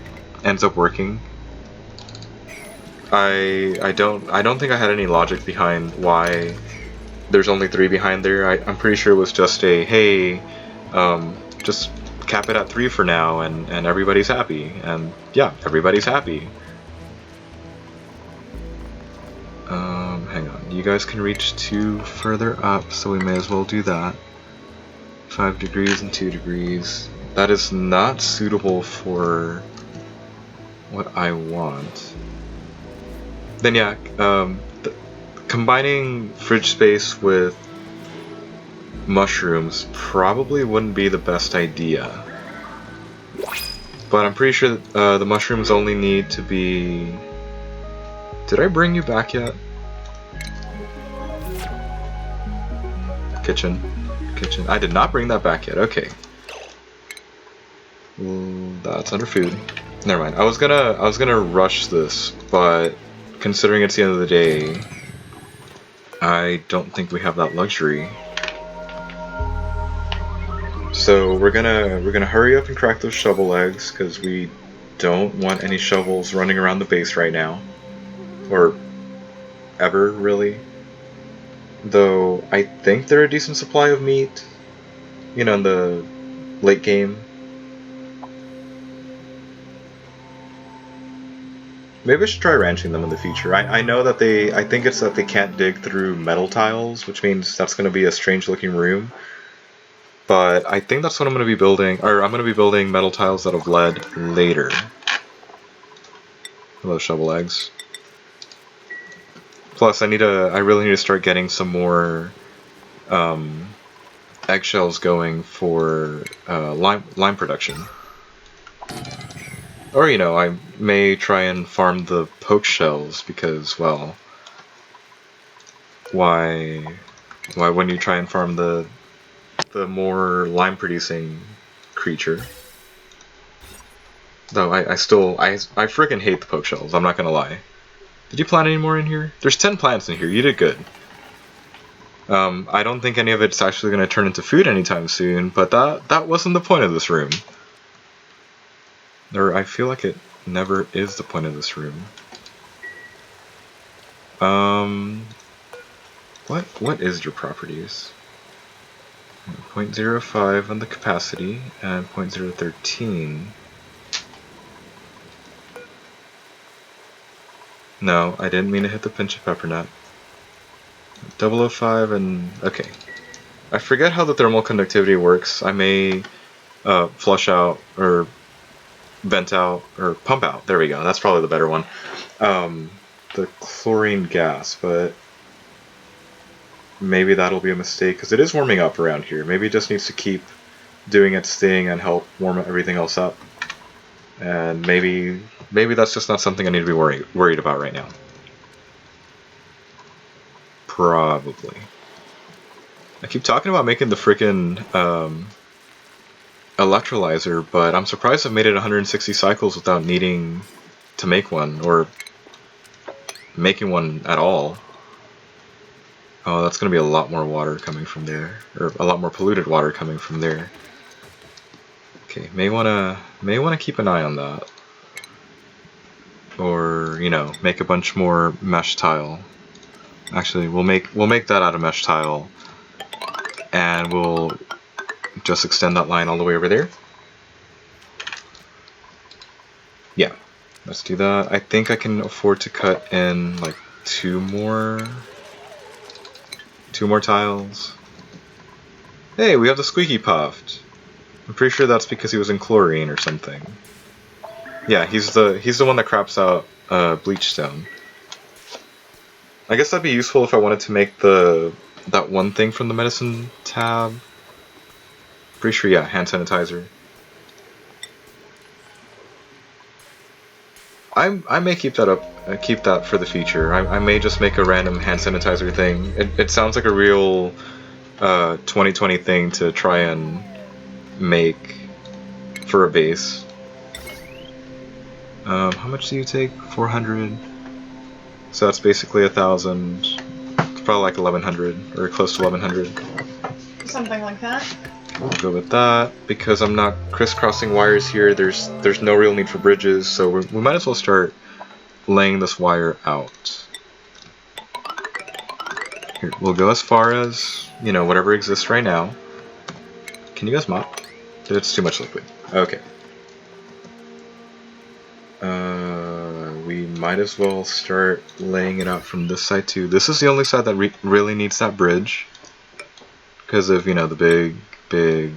A: ends up working. I don't think I had any logic behind why there's only 3 behind there. I'm pretty sure it was just a, hey, just cap it at 3 for now and everybody's happy. And yeah, everybody's happy. Hang on, you guys can reach 2 further up, so we may as well do that. 5 degrees and 2 degrees. That is not suitable for what I want. Then yeah, combining fridge space with mushrooms probably wouldn't be the best idea. But I'm pretty sure that, the mushrooms only need to be... Did I bring you back yet? Kitchen. I did not bring that back yet. Okay. That's under food. Never mind. I was gonna rush this, but considering it's the end of the day, I don't think we have that luxury. So we're gonna hurry up and crack those shovel eggs because we don't want any shovels running around the base right now, or ever really. Though I think they're a decent supply of meat, you know, in the late game. Maybe I should try ranching them in the future. I know that I think it's that they can't dig through metal tiles, which means that's going to be a strange looking room. But I think that's what I'm going to be building, or I'm going to be building metal tiles out of lead later. Hello, shovel eggs. Plus, I really need to start getting some more eggshells going for lime production. Or, you know, I may try and farm the poke shells because, well, why wouldn't you try and farm the more lime producing creature? Though I freaking hate the poke shells, I'm not gonna lie. Did you plant any more in here? There's 10 plants in here, you did good. I don't think any of it's actually gonna turn into food anytime soon, but that wasn't the point of this room. Or I feel like it never is the point of this room. What is your properties? 0.05 on the capacity and 0.013. No, I didn't mean to hit the pinch of pepper nut. 005 and... okay. I forget how the thermal conductivity works. I may flush out or vent out or pump out. There we go. That's probably the better one. The chlorine gas, but maybe that'll be a mistake because it is warming up around here. Maybe it just needs to keep doing its thing and help warm everything else up. And maybe that's just not something I need to be worried about right now. Probably. I keep talking about making the frickin' electrolyzer, but I'm surprised I've made it 160 cycles without needing to make one, or making one at all. Oh, that's going to be a lot more water coming from there, or a lot more polluted water coming from there. Okay, may wanna keep an eye on that, or you know, make a bunch more mesh tile. Actually, we'll make that out of mesh tile, and we'll just extend that line all the way over there. Yeah, let's do that. I think I can afford to cut in like two more tiles. Hey, we have the squeaky puffed. I'm pretty sure that's because he was in chlorine or something. Yeah, he's the one that craps out bleach stone. I guess that'd be useful if I wanted to make that one thing from the medicine tab. Pretty sure, yeah, hand sanitizer. I may keep that up, keep that for the future. I may just make a random hand sanitizer thing. It sounds like a real 2020 thing to try and make for a base. How much do you take? 400. So that's basically 1,000. It's probably like 1,100 or close to 1,100.
B: Something like that.
A: We'll go with that because I'm not crisscrossing wires here. There's no real need for bridges, so we might as well start laying this wire out. Here, we'll go as far as, you know, whatever exists right now. Can you guys mop? It's too much liquid. Okay. We might as well start laying it out from this side too. This is the only side that really needs that bridge because of, you know, the big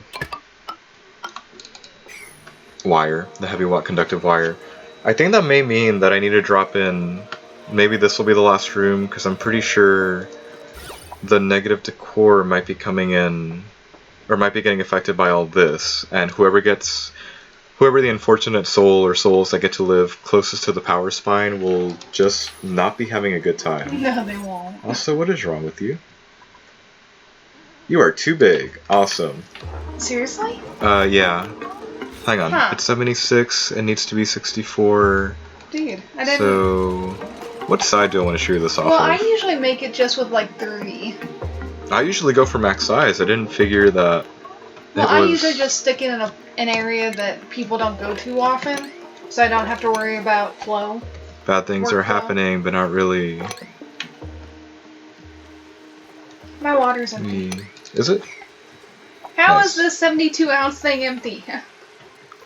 A: wire, the heavy watt conductive wire. I think that may mean that I need to drop in, maybe this will be the last room, because I'm pretty sure the negative decor might be coming in, or might be getting affected by all this, and whoever the unfortunate soul or souls that get to live closest to the power spine will just not be having a good time.
B: No, they won't.
A: Also, what is wrong with you? You are too big. Awesome.
B: Seriously?
A: Yeah. Hang on.
B: Huh.
A: It's 76. It needs to be 64.
B: Dude, I didn't...
A: So, what side do I want to shear this off
B: Well,
A: of?
B: I usually make it just with like 30.
A: I usually go for max size. I didn't figure that
B: Well,
A: it
B: I
A: was...
B: usually just stick it in an area that people don't go to often, so I don't have to worry about flow.
A: Bad things are
B: Workflow.
A: happening, but not really.
B: My water's empty.
A: Is it?
B: How
A: Nice.
B: is this 72-ounce thing empty?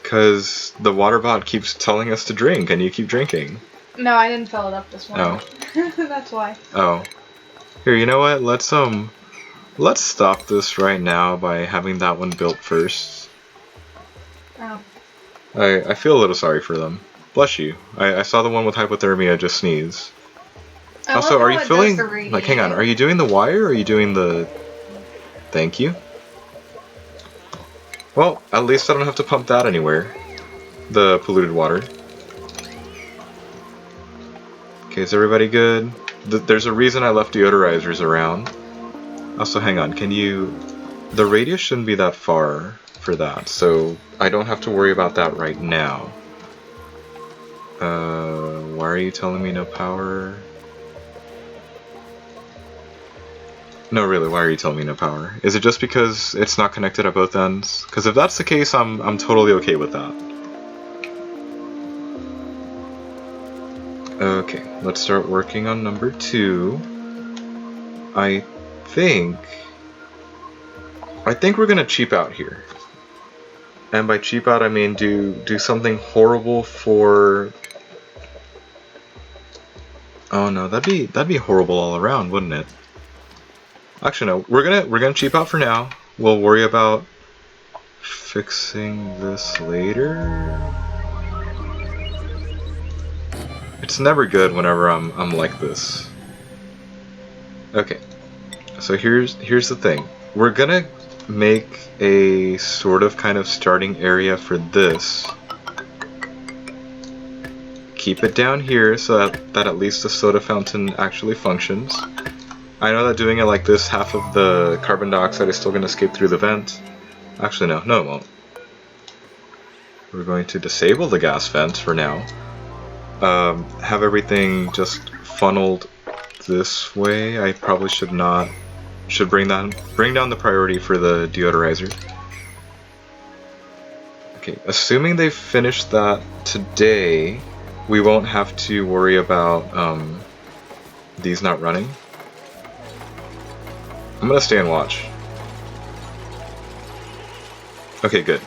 A: Because the water bot keeps telling us to drink, and you keep drinking.
B: No, I didn't fill it up this morning.
A: Oh.
B: That's why.
A: Oh. Here, you know what? Let's stop this right now by having that one built first.
B: Oh.
A: I feel a little sorry for them. Bless you. I saw the one with hypothermia just sneeze.
B: I
A: Also,
B: love
A: are
B: how
A: you
B: it
A: filling...
B: does the
A: Like, hang on.
B: radiating.
A: Are you doing the wire, or are you doing the... Thank you? Well, at least I don't have to pump that anywhere. The polluted water. Okay, is everybody good? There's a reason I left deodorizers around. Also, hang on. Can you... The radius shouldn't be that far for that, so I don't have to worry about that right now. Why are you telling me no power? No, really, why are you telling me no power? Is it just because it's not connected at both ends? Because if that's the case, I'm totally okay with that. Okay, let's start working on number 2. I think we're gonna cheap out here. And by cheap out, I mean do something horrible for... Oh no, that'd be horrible all around, wouldn't it? Actually, no. We're gonna cheap out for now. We'll worry about fixing this later. It's never good whenever I'm like this. Okay. So here's the thing. We're gonna make a sort of kind of starting area for this. Keep it down here so that at least the soda fountain actually functions. I know that doing it like this, half of the carbon dioxide is still going to escape through the vent. Actually, no, it won't. we're going to disable the gas vent for now. Have everything just funneled this way. I probably should bring down the priority for the deodorizer. Okay, assuming they've finished that today, we won't have to worry about these not running. I'm gonna stay and watch. Okay, good.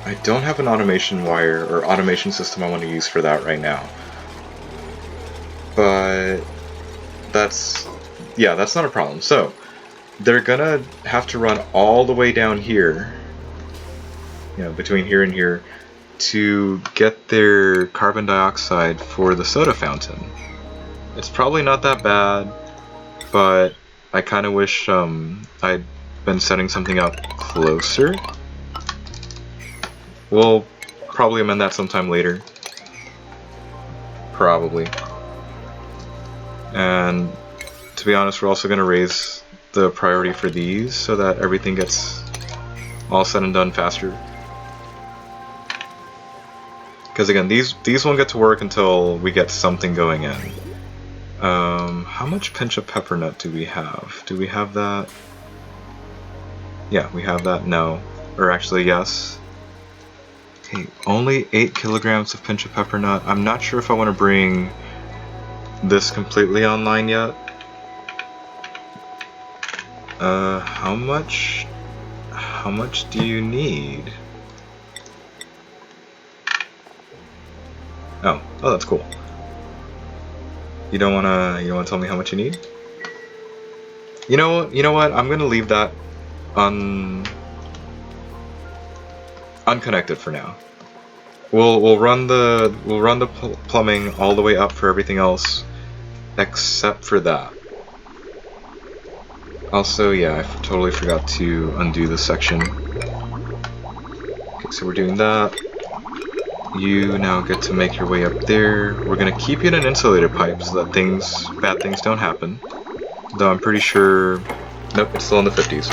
A: I don't have an automation wire or automation system I want to use for that right now. But that's not a problem. So they're gonna have to run all the way down here, between here and here, to get their carbon dioxide for the soda fountain. It's probably not that bad, but I kind of wish I'd been setting something up closer. We'll probably amend that sometime later. Probably. And to be honest, we're also going to raise the priority for these so that everything gets all said and done faster. Because again, these won't get to work until we get something going in. How much pinch of pepper nut do we have? Do we have that? Yeah, we have that. No. Or actually, yes. Okay, only 8 kilograms of pinch of pepper nut. I'm not sure if I want to bring this completely online yet. How much do you need? Oh, that's cool. You don't wanna tell me how much you need? You know what? I'm gonna leave that unconnected for now. We'll run the plumbing all the way up for everything else, except for that. Also, yeah, I totally forgot to undo this section. Okay, so we're doing that. You now get to make your way up there. We're gonna keep you in an insulated pipe so that bad things don't happen. Though I'm pretty sure, nope, it's still in the 50s.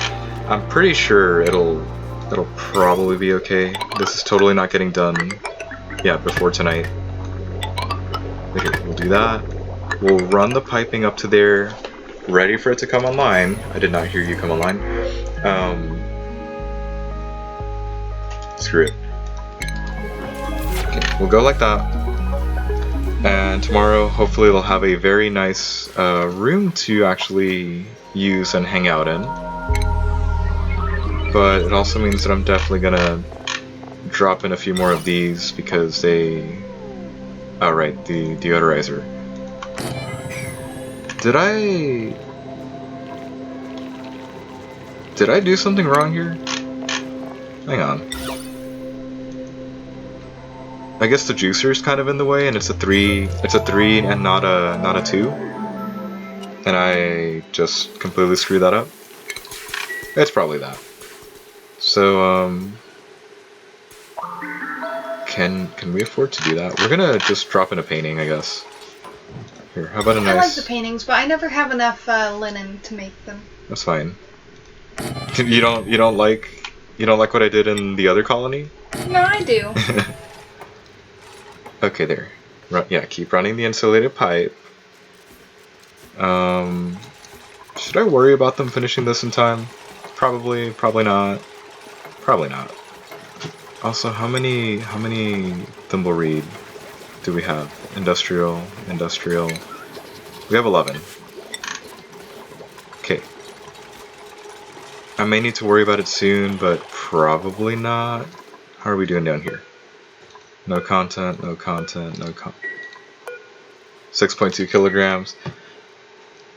A: I'm pretty sure it'll probably be okay. This is totally not getting done, before tonight. But here, we'll do that. We'll run the piping up to there, ready for it to come online. I did not hear you come online. Screw it. Okay, we'll go like that. And tomorrow, hopefully, they'll have a very nice room to actually use and hang out in. But it also means that I'm definitely gonna drop in a few more of these because they... Oh, right, the deodorizer. Did I do something wrong here? Hang on. I guess the juicer's kind of in the way, and it's a 3 and not a 2. And I just completely screwed that up. It's probably that. So, can we afford to do that? We're gonna just drop in a painting, I guess. Here, how about a nice...
B: I like the paintings, but I never have enough linen to make them.
A: That's fine. You don't like what I did in the other colony?
B: No, I do.
A: Okay, there. Yeah, keep running the insulated pipe. Should I worry about them finishing this in time? Probably not. Probably not. Also, how many thimbleweed do we have? Industrial. We have 11. Okay. I may need to worry about it soon, but probably not. How are we doing down here? No content. 6.2 kilograms.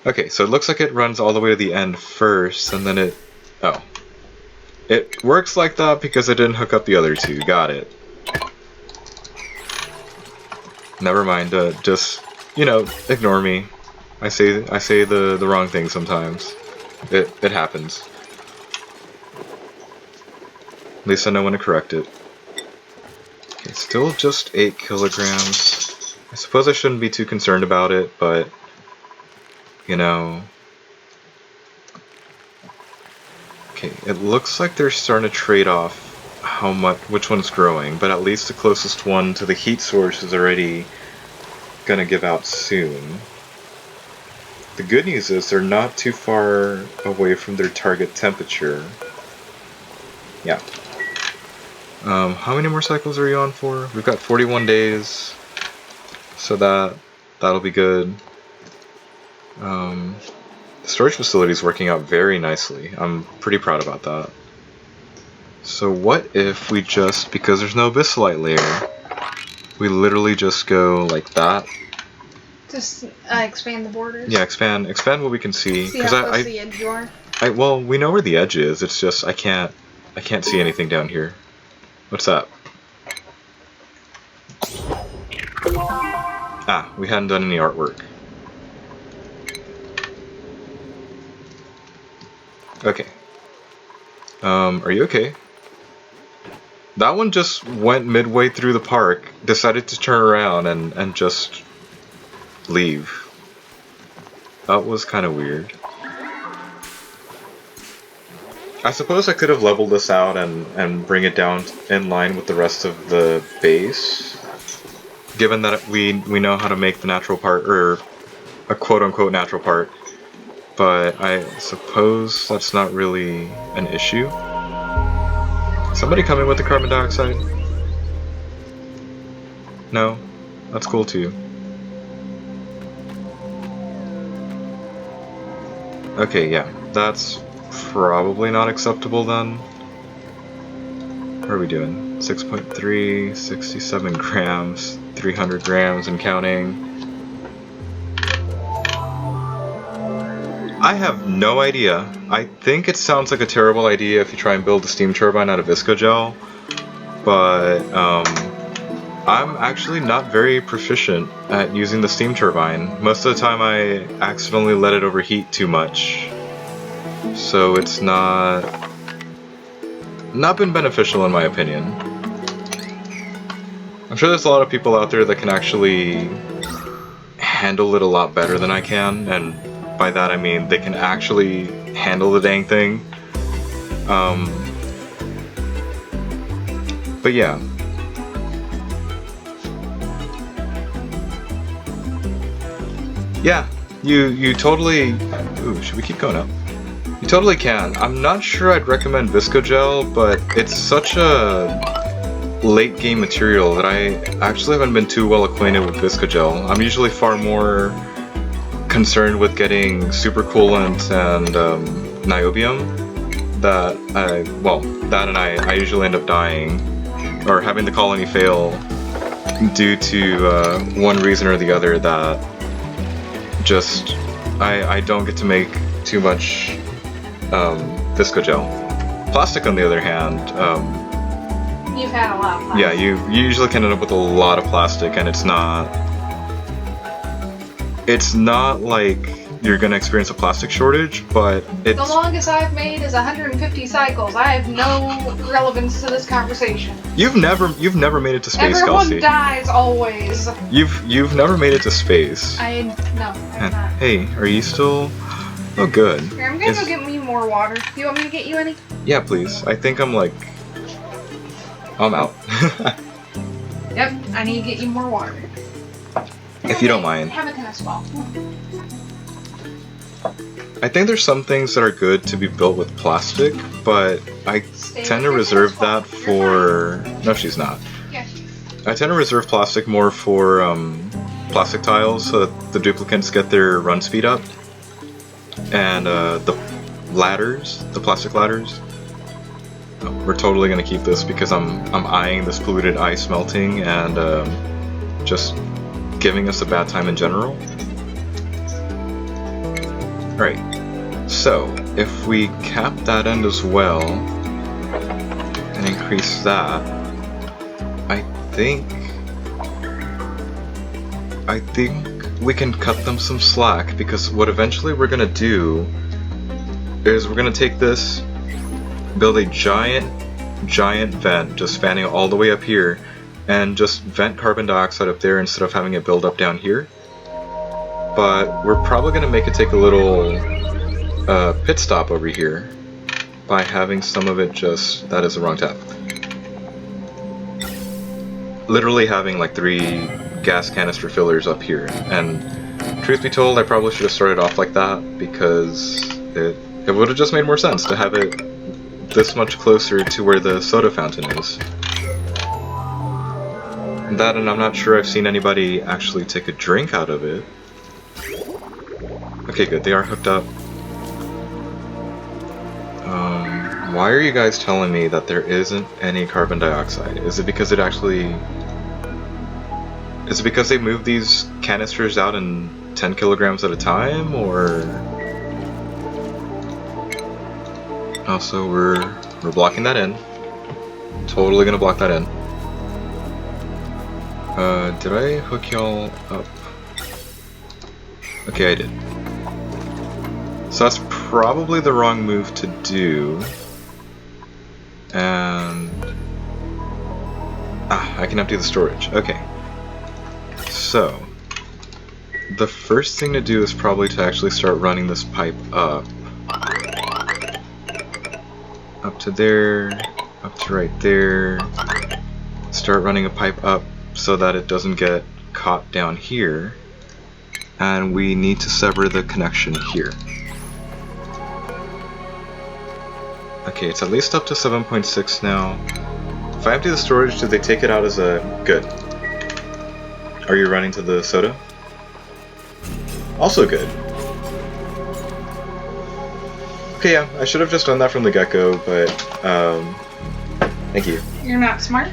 A: Okay, so it looks like it runs all the way to the end first, and then it... Oh. It works like that because I didn't hook up the other two. Got it. Never mind. Just, ignore me. I say the wrong thing sometimes. It happens. At least I know when to correct it. Okay, still just 8 kilograms. I suppose I shouldn't be too concerned about it, but... Okay, it looks like they're starting to trade off which one's growing, but at least the closest one to the heat source is already gonna give out soon. The good news is they're not too far away from their target temperature. Yeah. How many more cycles are you on for? We've got 41 days, so that'll be good. The storage facility is working out very nicely. I'm pretty proud about that. So what if we just, because there's no abyssalite layer, we literally just go like that?
B: Just expand the borders?
A: Yeah, expand what we can see.
B: See how close the edge you are?
A: Well, we know where the edge is. It's just I can't see anything down here. What's that? Ah, we hadn't done any artwork. Okay. Are you okay? That one just went midway through the park, decided to turn around and just leave. That was kind of weird. I suppose I could have leveled this out and bring it down in line with the rest of the base, given that we know how to make the natural part, or a quote-unquote natural part, but I suppose that's not really an issue. Somebody come in with the carbon dioxide? No? That's cool too. Okay, yeah, that's probably not acceptable then. What are we doing? 6.3, 67 grams, 300 grams and counting. I have no idea. I think it sounds like a terrible idea if you try and build a steam turbine out of viscogel, but I'm actually not very proficient at using the steam turbine. Most of the time I accidentally let it overheat too much, so it's not been beneficial in my opinion. I'm sure there's a lot of people out there that can actually handle it a lot better than I can, and by that I mean they can actually handle the dang thing. But yeah. Yeah, you totally... Ooh, should we keep going up? You totally can. I'm not sure I'd recommend viscogel, but it's such a late game material that I actually haven't been too well acquainted with viscogel. I'm usually far more concerned with getting supercoolant and niobium. That and I usually end up dying or having the colony fail due to one reason or the other that just I don't get to make too much viscogel. Plastic, on the other hand,
B: you've had a lot of plastic.
A: Yeah, you usually can end up with a lot of plastic, and it's not like you're gonna experience a plastic shortage, but it's...
B: The longest I've made is 150 cycles. I have no relevance to this conversation.
A: You've never made it to space,
B: Everyone
A: Kelsey.
B: dies always.
A: You've never made it to space.
B: No, I'm not.
A: Hey, are you still... Oh, good.
B: Here, I'm gonna go get me more water. You want me to get you any?
A: Yeah, please. I think I'm like... I'm out.
B: Yep, I need to get you more water.
A: If you don't mind.
B: Have a tennis ball.
A: I think there's some things that are good to be built with plastic, but I tend to reserve that for... No, she's not.
B: Yeah.
A: I tend to reserve plastic more for plastic tiles so that the duplicates get their run speed up. And the ladders, the plastic ladders, we're totally gonna keep this because I'm eyeing this polluted ice melting and just giving us a bad time in general. Alright, so if we cap that end as well and increase that, I think we can cut them some slack, because what eventually we're gonna do is we're gonna take this, build a giant vent just fanning all the way up here, and just vent carbon dioxide up there instead of having it build up down here. But we're probably gonna make it take a little pit stop over here, by having some of it just... That is the wrong tab. Literally having like 3 gas canister fillers up here, and truth be told, I probably should have started off like that because it would have just made more sense to have it this much closer to where the soda fountain is. That, and I'm not sure I've seen anybody actually take a drink out of it. Okay, good, they are hooked up. Why are you guys telling me that there isn't any carbon dioxide? Is it because it actually... Is it because they move these canisters out in 10 kilograms at a time, or... Also, we're blocking that in. Totally gonna block that in. Did I hook y'all up? Okay, I did. So that's probably the wrong move to do. And... I can empty the storage. Okay. So, the first thing to do is probably to actually start running this pipe up. Up to there, up to right there. Start running a pipe up so that it doesn't get caught down here. And we need to sever the connection here. Okay, it's at least up to 7.6 now. If I empty the storage, do they take it out as a... Good. Are you running to the soda? Also good. Okay, yeah, I should have just done that from the get-go, but, thank you.
B: You're not smart?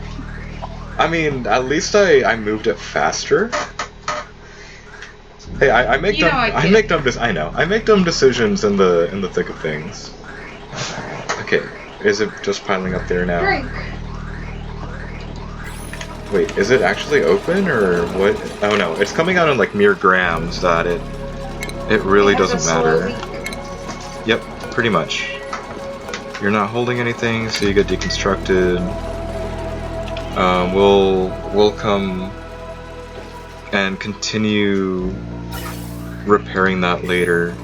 A: I mean, at least I moved it faster. Hey, I make dumb decisions in the thick of things. Okay, is it just piling up there now?
B: Drink.
A: Wait, is it actually open or what? Oh no, it's coming out in like mere grams that it really doesn't matter. Yep, pretty much. You're not holding anything, so you get deconstructed. We'll come and continue repairing that later.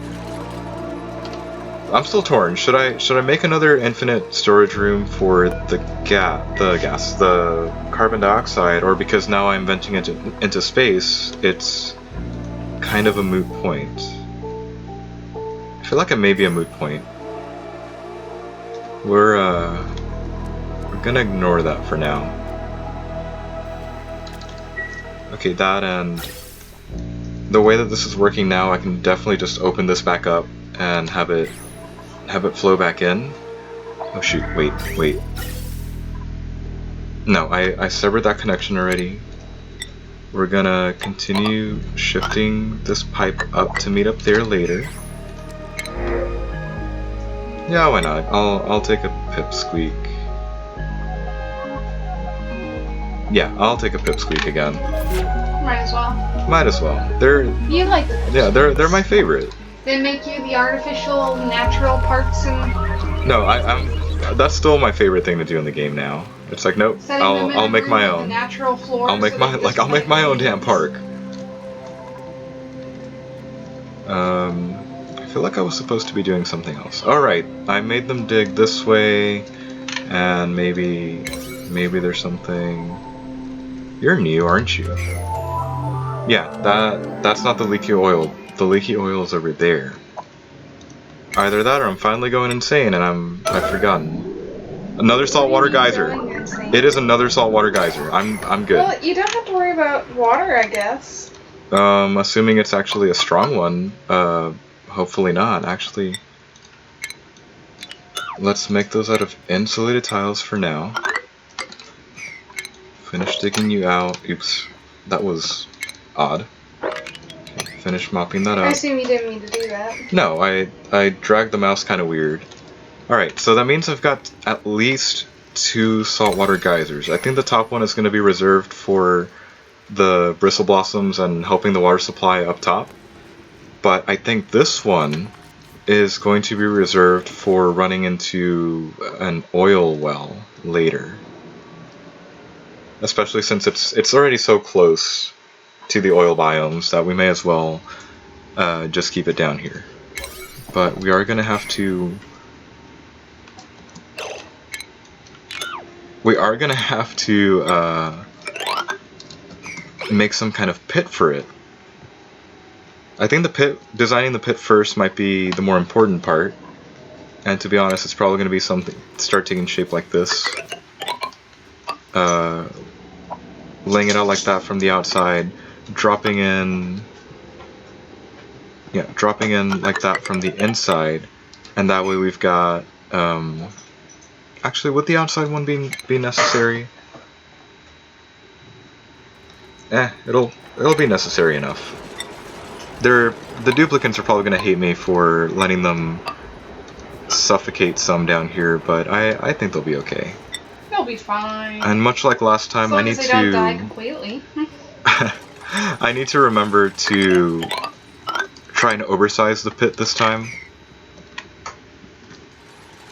A: I'm still torn. Should I make another infinite storage room for the carbon dioxide, or because now I'm venting it into space, it's kind of a moot point? I feel like it may be a moot point. We're gonna ignore that for now. Okay, that, and the way that this is working now, I can definitely just open this back up and have it flow back in. Oh shoot, wait. No, I severed that connection already. We're gonna continue shifting this pipe up to meet up there later. Yeah, why not? I'll take a pipsqueak. Yeah, I'll take a pipsqueak again.
B: Might as well.
A: Might as well.
B: You like the
A: Yeah, they're my favorite.
B: They make you the artificial, natural parts and...
A: No, that's still my favorite thing to do in the game now. It's like, nope, I'll make my own.
B: Natural floor,
A: I'll make my own damn park. I feel like I was supposed to be doing something else. Alright, I made them dig this way, and maybe there's something... You're new, aren't you? Yeah, that's not the leaky oil. The leaky oil is over there. Either that, or I'm finally going insane and I've forgotten. Another saltwater geyser. It is another saltwater geyser. I'm good.
B: Well, you don't have to worry about water, I guess.
A: Assuming it's actually a strong one. Hopefully not. Actually, let's make those out of insulated tiles for now. Finish digging you out. Oops, that was odd. Finish mopping that up.
B: I assume you didn't mean to do that.
A: No, I dragged the mouse kind of weird. Alright, so that means I've got at least 2 saltwater geysers. I think the top one is going to be reserved for the bristle blossoms and helping the water supply up top. But I think this one is going to be reserved for running into an oil well later. Especially since it's already so close to the oil biomes that we may as well just keep it down here. But we are going to have to we are gonna have to make some kind of pit for it. I think designing the pit first might be the more important part. And to be honest, it's probably going to be something start taking shape like this. Laying it out like that from the outside, dropping in like that from the inside, and that way we've got actually, would the outside one be necessary? It'll be necessary enough. The duplicants are probably going to hate me for letting them suffocate some down here, but I think they'll be okay.
B: They'll be fine.
A: And much like last time, I need
B: as
A: to
B: don't die completely.
A: I need to remember to try and oversize the pit this time.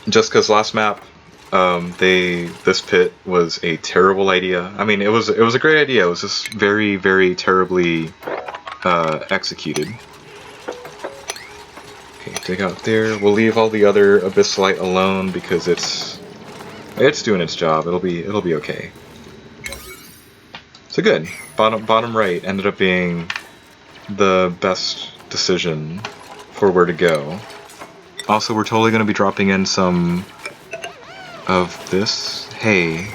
A: Just because last map, this pit was a terrible idea. I mean, it was a great idea. It was just very, very terribly executed. Okay, dig out there. We'll leave all the other Abyssalite alone because it's doing its job. It'll be okay. So good. Bottom right ended up being the best decision for where to go. Also, we're totally going to be dropping in some of this hay.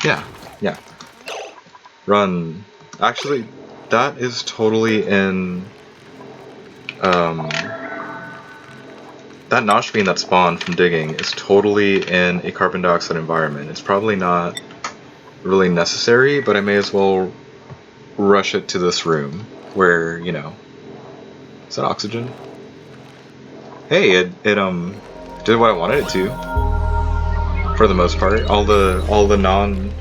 A: Yeah. Run. Actually, that is totally in that nosh bean that spawned from digging is totally in a carbon dioxide environment. It's probably not really necessary, but I may as well rush it to this room where, you know, is that oxygen? Hey, it did what I wanted it to. For the most part, all the non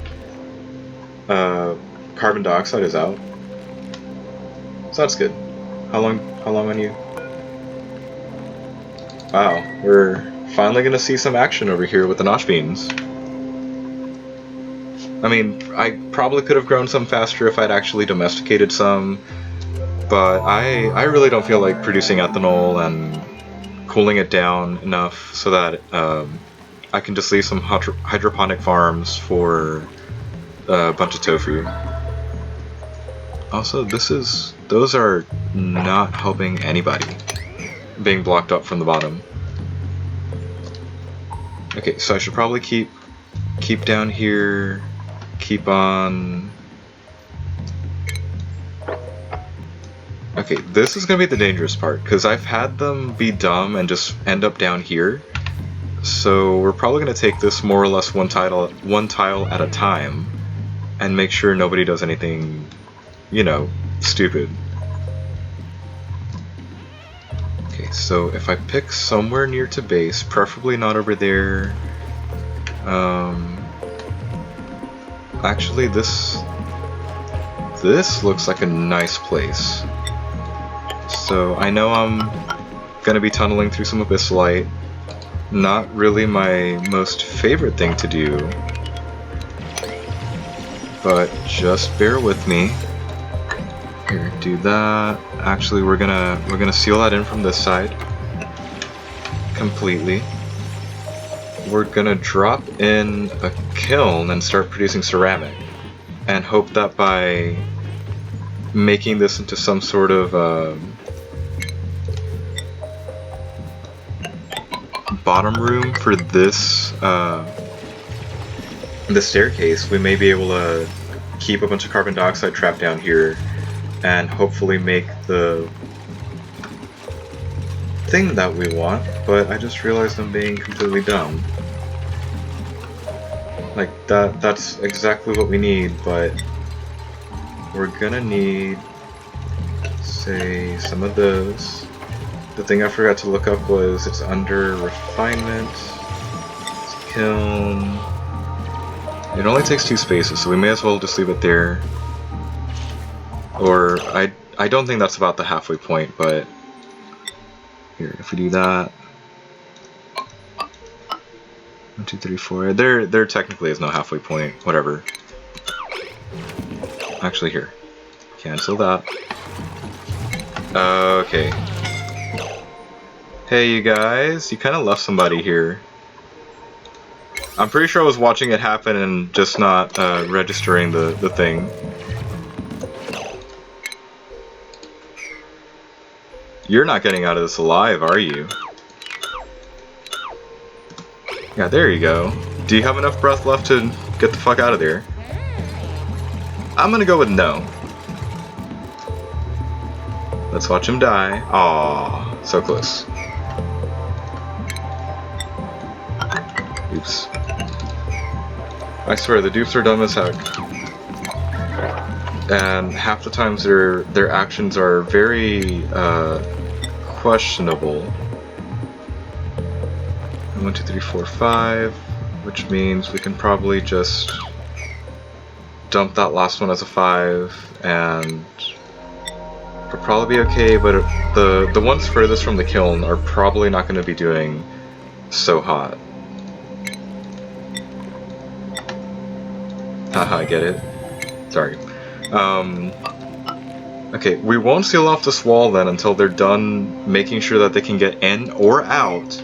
A: carbon dioxide is out. So that's good. How long on you? Wow, we're finally gonna see some action over here with the nosh beans. I mean, I probably could have grown some faster if I'd actually domesticated some, but I really don't feel like producing ethanol and cooling it down enough so that I can just leave some hydroponic farms for a bunch of tofu. Also, those are not helping anybody being blocked up from the bottom. Okay, so I should probably keep down here, keep on. Okay, this is gonna be the dangerous part, because I've had them be dumb and just end up down here. So we're probably gonna take this more or less one tile at a time, and make sure nobody does anything, you know, stupid. Okay, so if I pick somewhere near to base, preferably not over there. Actually, this looks like a nice place. So I know I'm gonna be tunneling through some Abyssalite. Not really my most favorite thing to do, but just bear with me. Here, do that. Actually, we're gonna seal that in from this side completely. We're gonna drop in a kiln and start producing ceramic, and hope that by making this into some sort of bottom room for this the staircase, we may be able to keep a bunch of carbon dioxide trapped down here and hopefully make the thing that we want, but I just realized I'm being completely dumb. Like, that's exactly what we need, but we're gonna need, say, some of those. The thing I forgot to look up was it's under refinement, it's kiln. It only takes 2 spaces, so we may as well just leave it there. Or, I don't think that's about the halfway point, but here, if we do that. 1, 2, 3, 4. There technically is no halfway point. Whatever. Actually, here. Cancel that. Okay. Hey, you guys. You kind of left somebody here. I'm pretty sure I was watching it happen and just not registering the thing. You're not getting out of this alive, are you? Yeah, there you go. Do you have enough breath left to get the fuck out of there? I'm gonna go with no. Let's watch him die. Aww, so close. Oops. I swear, the dupes are dumb as heck. And half the times their actions are very questionable. 1, 2, 3, 4, 5, which means we can probably just dump that last one as a 5, and it'll probably be okay. But the ones furthest from the kiln are probably not going to be doing so hot. Haha, I get it. Sorry. Okay, we won't seal off this wall then until they're done making sure that they can get in or out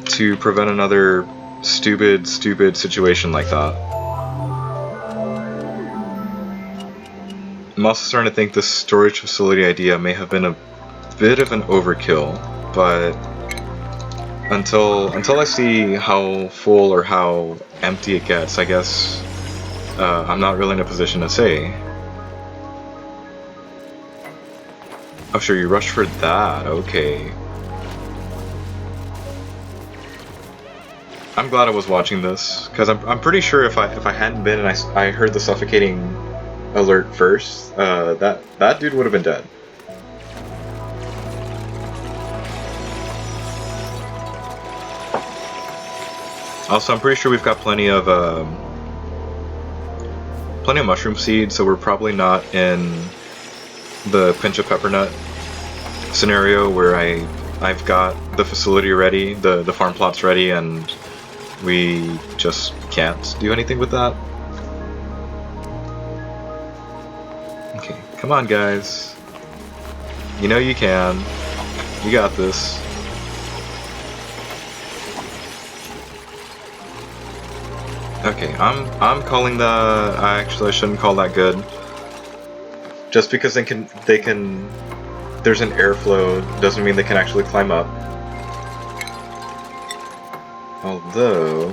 A: to prevent another stupid situation like that. I'm also starting to think this storage facility idea may have been a bit of an overkill, but until I see how full or how empty it gets, I guess I'm not really in a position to say. Oh sure, you rushed for that, okay. I'm glad I was watching this, because I'm pretty sure if I hadn't been and I heard the suffocating alert first, that dude would have been dead. Also, I'm pretty sure we've got plenty of mushroom seeds, so we're probably not in the pinch of peppernut scenario where I've got the facility ready, the farm plots ready, and we just can't do anything with that. Okay, come on guys. You know you can. You got this. Okay, I'm calling that. Actually, I shouldn't call that good. Just because they can there's an airflow doesn't mean they can actually climb up. Although,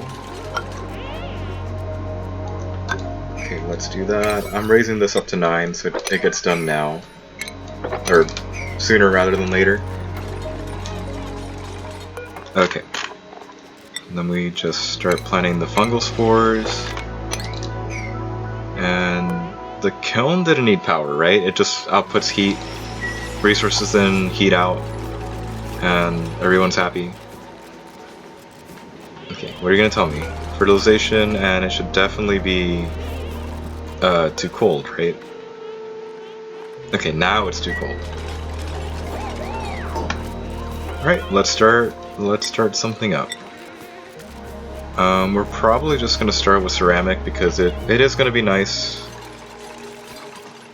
A: okay, let's do that. I'm raising this up to 9 so it gets done now, or sooner rather than later. Okay. And then we just start planting the fungal spores. And the kiln didn't need power, right? It just outputs heat, resources in, heat out, and everyone's happy. Okay, what are you gonna tell me? Fertilization, and it should definitely be too cold, right? Okay, now it's too cold. Alright, let's start something up. We're probably just going to start with ceramic because it is going to be nice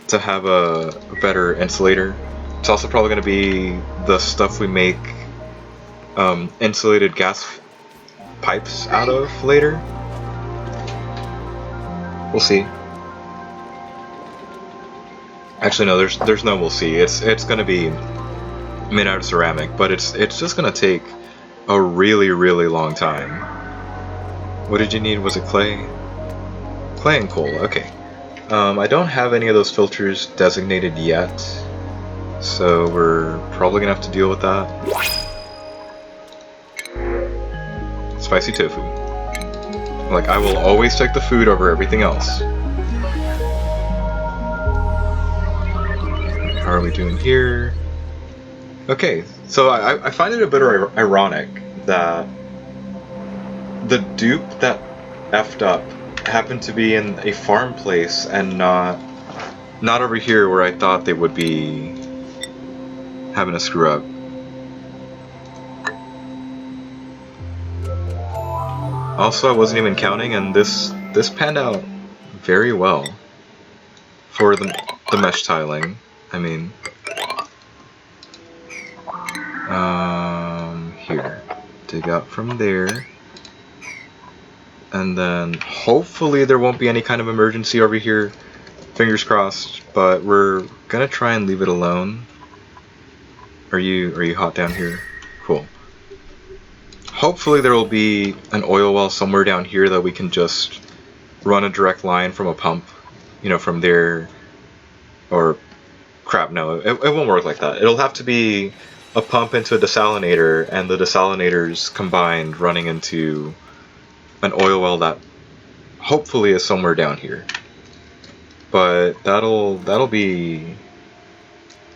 A: to have a better insulator. It's also probably going to be the stuff we make insulated gas pipes out of later. We'll see. Actually, no, there's no we'll see. It's going to be made out of ceramic, but it's just going to take a really long time. What did you need? Was it clay? Clay and coal, okay. I don't have any of those filters designated yet, so we're probably gonna have to deal with that. Spicy tofu. Like, I will always take the food over everything else. How are we doing here? Okay, so I find it a bit ironic that the dupe that effed up happened to be in a farm place and not over here where I thought they would be having a screw up. Also, I wasn't even counting, and this panned out very well for the mesh tiling. I mean, here, dig out from there. And then hopefully there won't be any kind of emergency over here. Fingers crossed, but we're gonna try and leave it alone. Are you hot down here? Cool. Hopefully there will be an oil well somewhere down here that we can just run a direct line from a pump, you know, from there. Or crap, no, it won't work like that. It'll have to be a pump into a desalinator, and the desalinators combined running into an oil well that hopefully is somewhere down here. But that'll be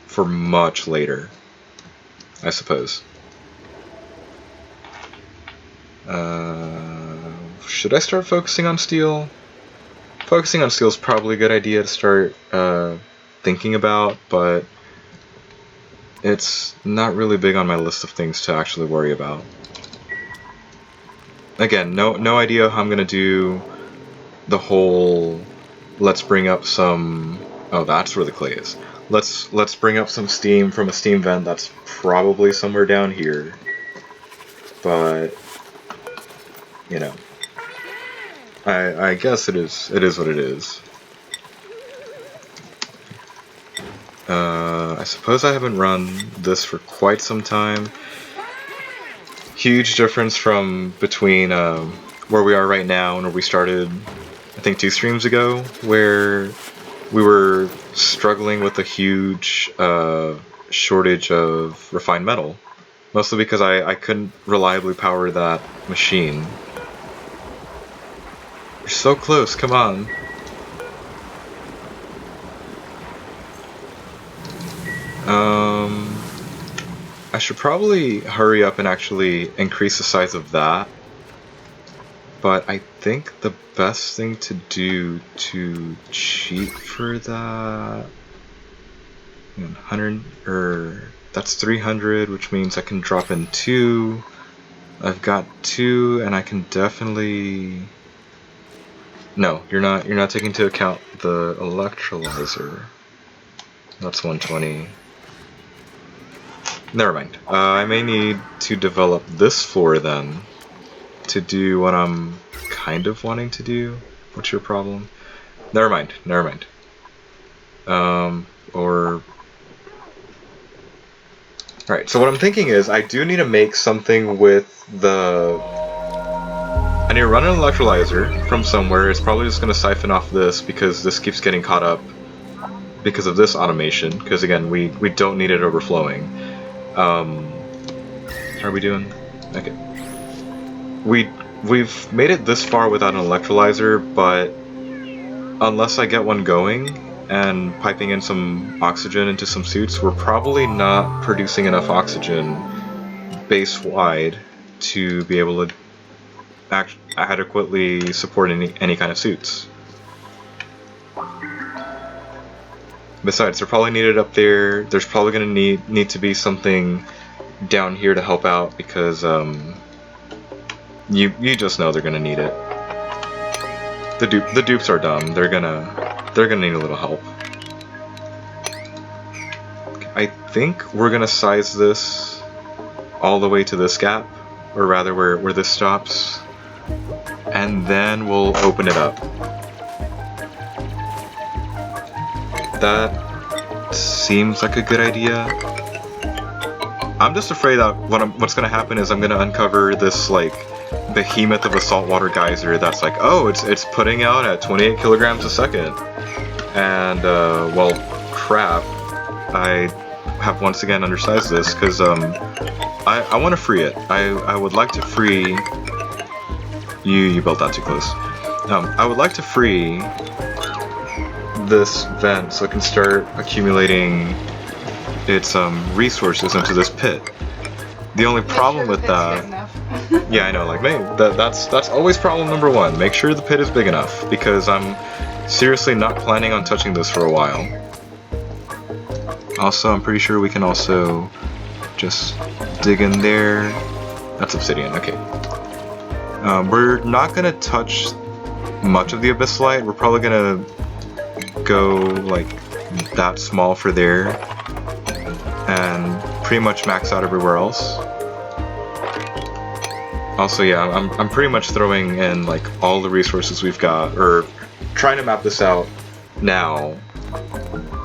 A: for much later, I suppose. Should I start focusing on steel? Focusing on steel is probably a good idea to start thinking about, but it's not really big on my list of things to actually worry about. Again, no idea how I'm gonna do the whole let's bring up some, oh, that's where the clay is. Let's bring up some steam from a steam vent that's probably somewhere down here. But you know, I guess it is what it is. I suppose I haven't run this for quite some time. Huge difference from between where we are right now and where we started, I think 2 streams ago, where we were struggling with a huge shortage of refined metal. Mostly because I couldn't reliably power that machine. We're so close, come on. I should probably hurry up and actually increase the size of that. But I think the best thing to do to cheat for that, 100 or that's 300, which means I can drop in 2. I've got 2, and I can definitely. No, you're not taking into account the electrolyzer. That's 120. Never mind. I may need to develop this floor then to do what I'm kind of wanting to do. What's your problem? Never mind. Alright, so what I'm thinking is I do need to make something with the... I need to run an electrolyzer from somewhere. It's probably just going to siphon off this because this keeps getting caught up because of this automation. Because again, we don't need it overflowing. How are we doing? Okay. We've made it this far without an electrolyzer, but unless I get one going and piping in some oxygen into some suits, we're probably not producing enough oxygen base-wide to be able to adequately support any kind of suits. Besides, they're probably needed up there. There's probably going to need to be something down here to help out because you just know they're going to need it. The dupes are dumb. They're gonna need a little help. I think we're gonna size this all the way to this gap, or rather where this stops, and then we'll open it up. That seems like a good idea. I'm just afraid that what's gonna happen is I'm gonna uncover this like behemoth of a saltwater geyser that's like, oh, it's putting out at 28 kilograms a second, and well, crap. I have once again undersized this because I want to free it. I would like to free. You built that too close. I would like to free this vent so it can start accumulating its resources into this pit. The only problem with that, yeah, I know, like, man, that's always problem number one. Make sure the pit is big enough, because I'm seriously not planning on touching this for a while. Also, I'm pretty sure we can also just dig in there. That's obsidian, okay. We're not gonna touch much of the abyssalite. We're probably gonna go like that small for there and pretty much max out everywhere else. Also, yeah, I'm pretty much throwing in like all the resources we've got, or trying to map this out now,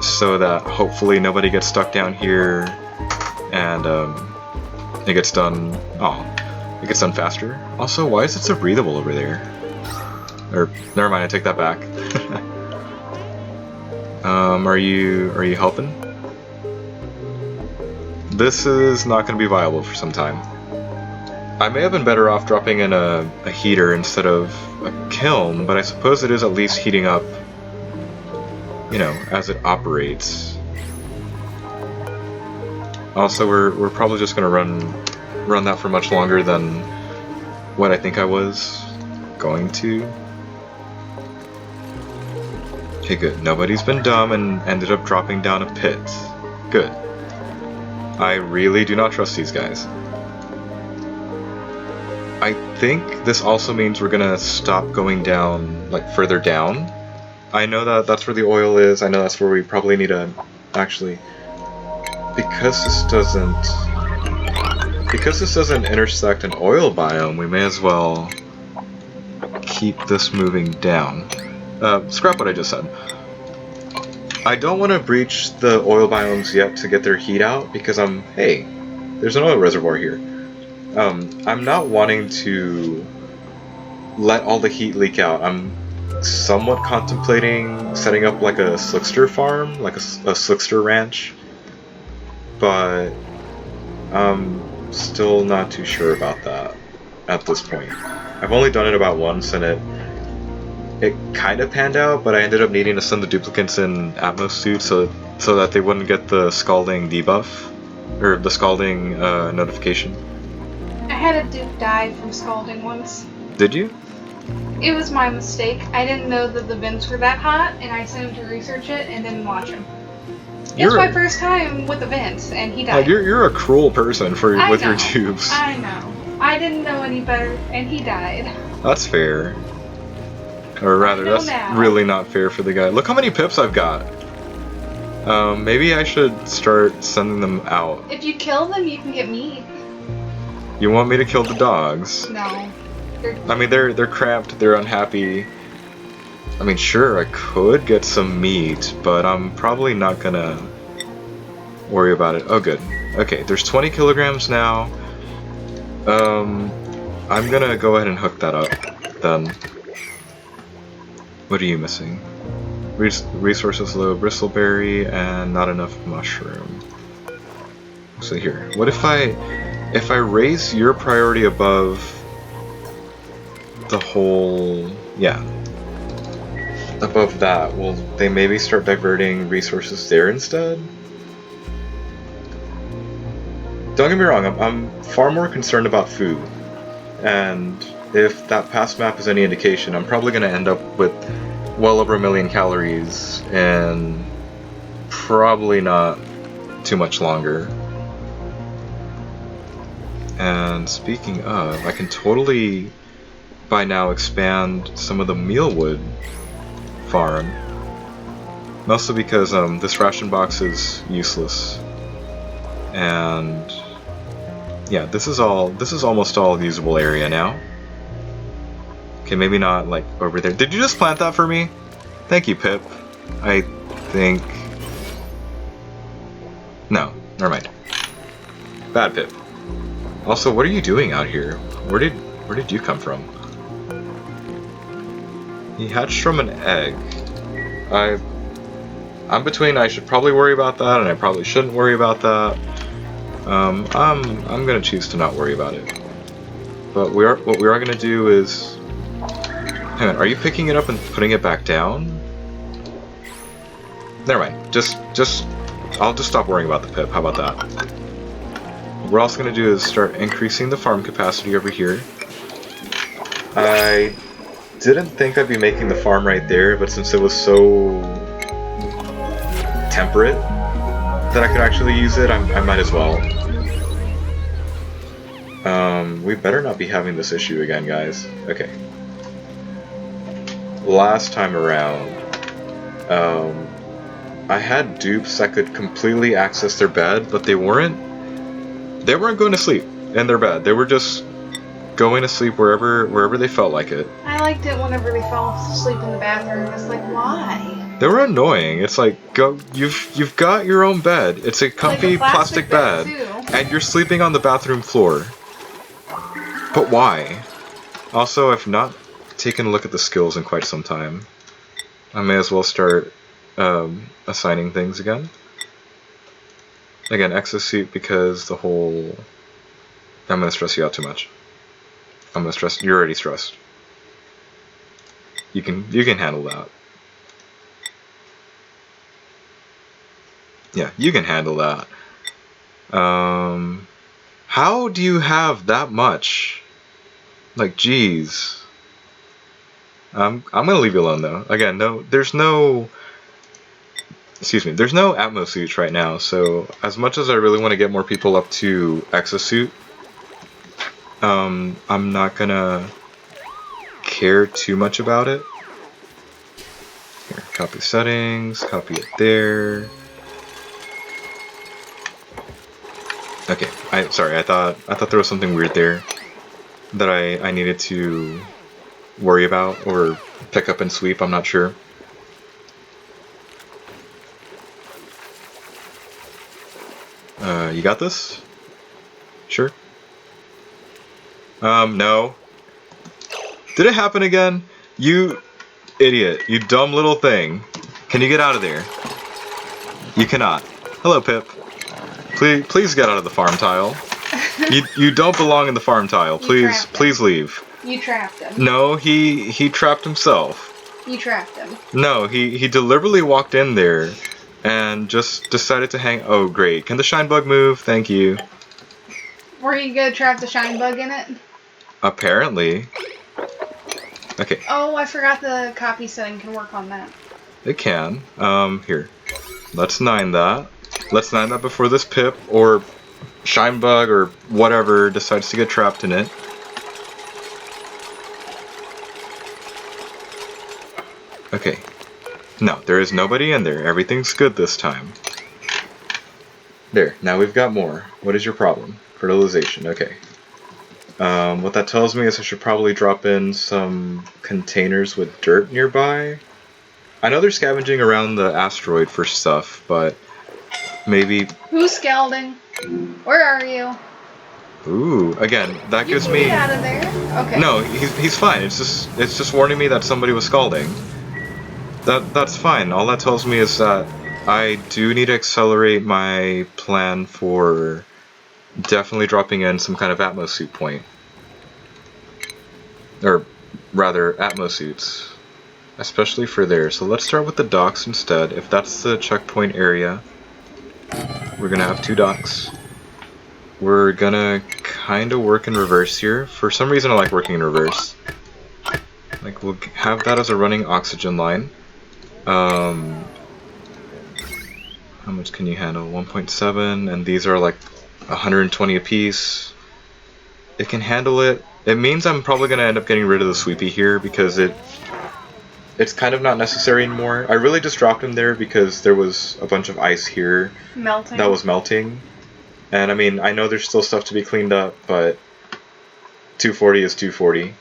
A: so that hopefully nobody gets stuck down here, and it gets done. Oh, it gets done faster. Also, why is it so breathable over there? Or never mind, I take that back. Are you helping? This is not going to be viable for some time. I may have been better off dropping in a heater instead of a kiln, but I suppose it is at least heating up, you know, as it operates. Also, we're probably just gonna run that for much longer than what I think I was going to. Okay, good. Nobody's been dumb and ended up dropping down a pit. Good. I really do not trust these guys. I think this also means we're gonna stop going down, like, further down. I know that that's where the oil is. I know that's where we probably need to actually, because this doesn't intersect an oil biome, we may as well keep this moving down. Scrap what I just said. I don't want to breach the oil biomes yet to get their heat out, because hey, there's an oil reservoir here. I'm not wanting to let all the heat leak out. I'm somewhat contemplating setting up like a slickster farm, like a slickster ranch, but I'm still not too sure about that at this point. I've only done it about once, and it kind of panned out, but I ended up needing to send the duplicates in Atmos suits so that they wouldn't get the scalding debuff, or the scalding notification.
B: I had a dupe die from scalding once.
A: Did you?
B: It was my mistake. I didn't know that the vents were that hot, and I sent him to research it and didn't watch him. It was my first time with the vents, and he died.
A: You're a cruel person with your tubes.
B: I know. I didn't know any better, and he died.
A: That's fair. Or rather, that's really not fair for the guy. Look how many pips I've got. Maybe I should start sending them out.
B: If you kill them, you can get meat.
A: You want me to kill the dogs?
B: No.
A: I mean, they're cramped, they're unhappy. I mean, sure, I could get some meat, but I'm probably not gonna worry about it. Oh, good. Okay, there's 20 kilograms now. I'm gonna go ahead and hook that up, then. What are you missing? Resources low, bristleberry, and not enough mushroom. So here, what if I raise your priority above the whole, yeah, above that, will they maybe start diverting resources there instead? Don't get me wrong, I'm far more concerned about food, and if that past map is any indication, I'm probably going to end up with well over 1 million calories and probably not too much longer. And speaking of, I can totally by now expand some of the mealwood farm, mostly because this ration box is useless, and yeah, this is almost all usable area now. Okay, maybe not like over there. Did you just plant that for me? Thank you, Pip. I think no, never mind. Bad Pip. Also, what are you doing out here? Where did you come from? He hatched from an egg. I'm between I should probably worry about that and I probably shouldn't worry about that. I'm gonna choose to not worry about it. But what we are gonna do is, hang on, are you picking it up and putting it back down? Never mind. I'll just stop worrying about the pip. How about that? What we're also gonna do is start increasing the farm capacity over here. I didn't think I'd be making the farm right there, but since it was so temperate that I could actually use it, I might as well. We better not be having this issue again, guys. Okay. Last time around, I had dupes that could completely access their bed, but they weren't going to sleep in their bed. They were just going to sleep wherever they felt like it.
B: I liked it whenever they fell asleep in the bathroom. It's like, why?
A: They were annoying. It's like, go. You've got your own bed. It's a comfy
B: Like a plastic bed,
A: bed,
B: too.
A: and you're sleeping on the bathroom floor. But why? Also, I've not taken a look at the skills in quite some time. I may as well start assigning things again. Again, exosuit because the whole. I'm gonna stress you out too much. I'm gonna stress. You're already stressed. You can handle that. Yeah, you can handle that. How do you have that much? Like, geez. I'm gonna leave you alone though. Again, there's no Atmo suits right now. So as much as I really want to get more people up to exosuit, I'm not gonna care too much about it. Here, copy settings, copy it there. Okay, sorry, I thought there was something weird there that I needed to worry about or pick up and sweep, I'm not sure. You got this? Sure? No. Did it happen again? You idiot, you dumb little thing. Can you get out of there? You cannot. Hello, Pip. Please get out of the farm tile. You don't belong in the farm tile. Please leave.
B: You trapped him.
A: No, he trapped himself.
B: You trapped him.
A: No, he deliberately walked in there and just decided to hang. Oh, great. Can the shine bug move? Thank you.
B: Were you gonna trap the shine bug in it?
A: Apparently. Okay.
B: Oh, I forgot the copy setting can work on that.
A: It can. Here. Let's 9 that. Let's 9 that before this Pip or shine bug or whatever decides to get trapped in it. Okay. No, there is nobody in there. Everything's good this time. There. Now we've got more. What is your problem? Fertilization. Okay. What that tells me is I should probably drop in some containers with dirt nearby. I know they're scavenging around the asteroid for stuff, but maybe...
B: Who's scalding? Where are you?
A: Ooh, again, that gives me...
B: Get out of there? Okay.
A: No, he's fine. It's just warning me that somebody was scalding. That's fine. All that tells me is that I do need to accelerate my plan for definitely dropping in some kind of Atmo suit point. Or rather, Atmo suits. Especially for there. So let's start with the docks instead. If that's the checkpoint area, we're gonna have 2 docks. We're gonna kind of work in reverse here. For some reason I like working in reverse. Like, we'll have that as a running oxygen line. How much can you handle? 1.7, and these are like 120 apiece. It can handle it. It means I'm probably gonna end up getting rid of the sweepy here because it's kind of not necessary anymore. I really just dropped him there because there was a bunch of ice here that was melting. And I mean, I know there's still stuff to be cleaned up, but 240 is 240.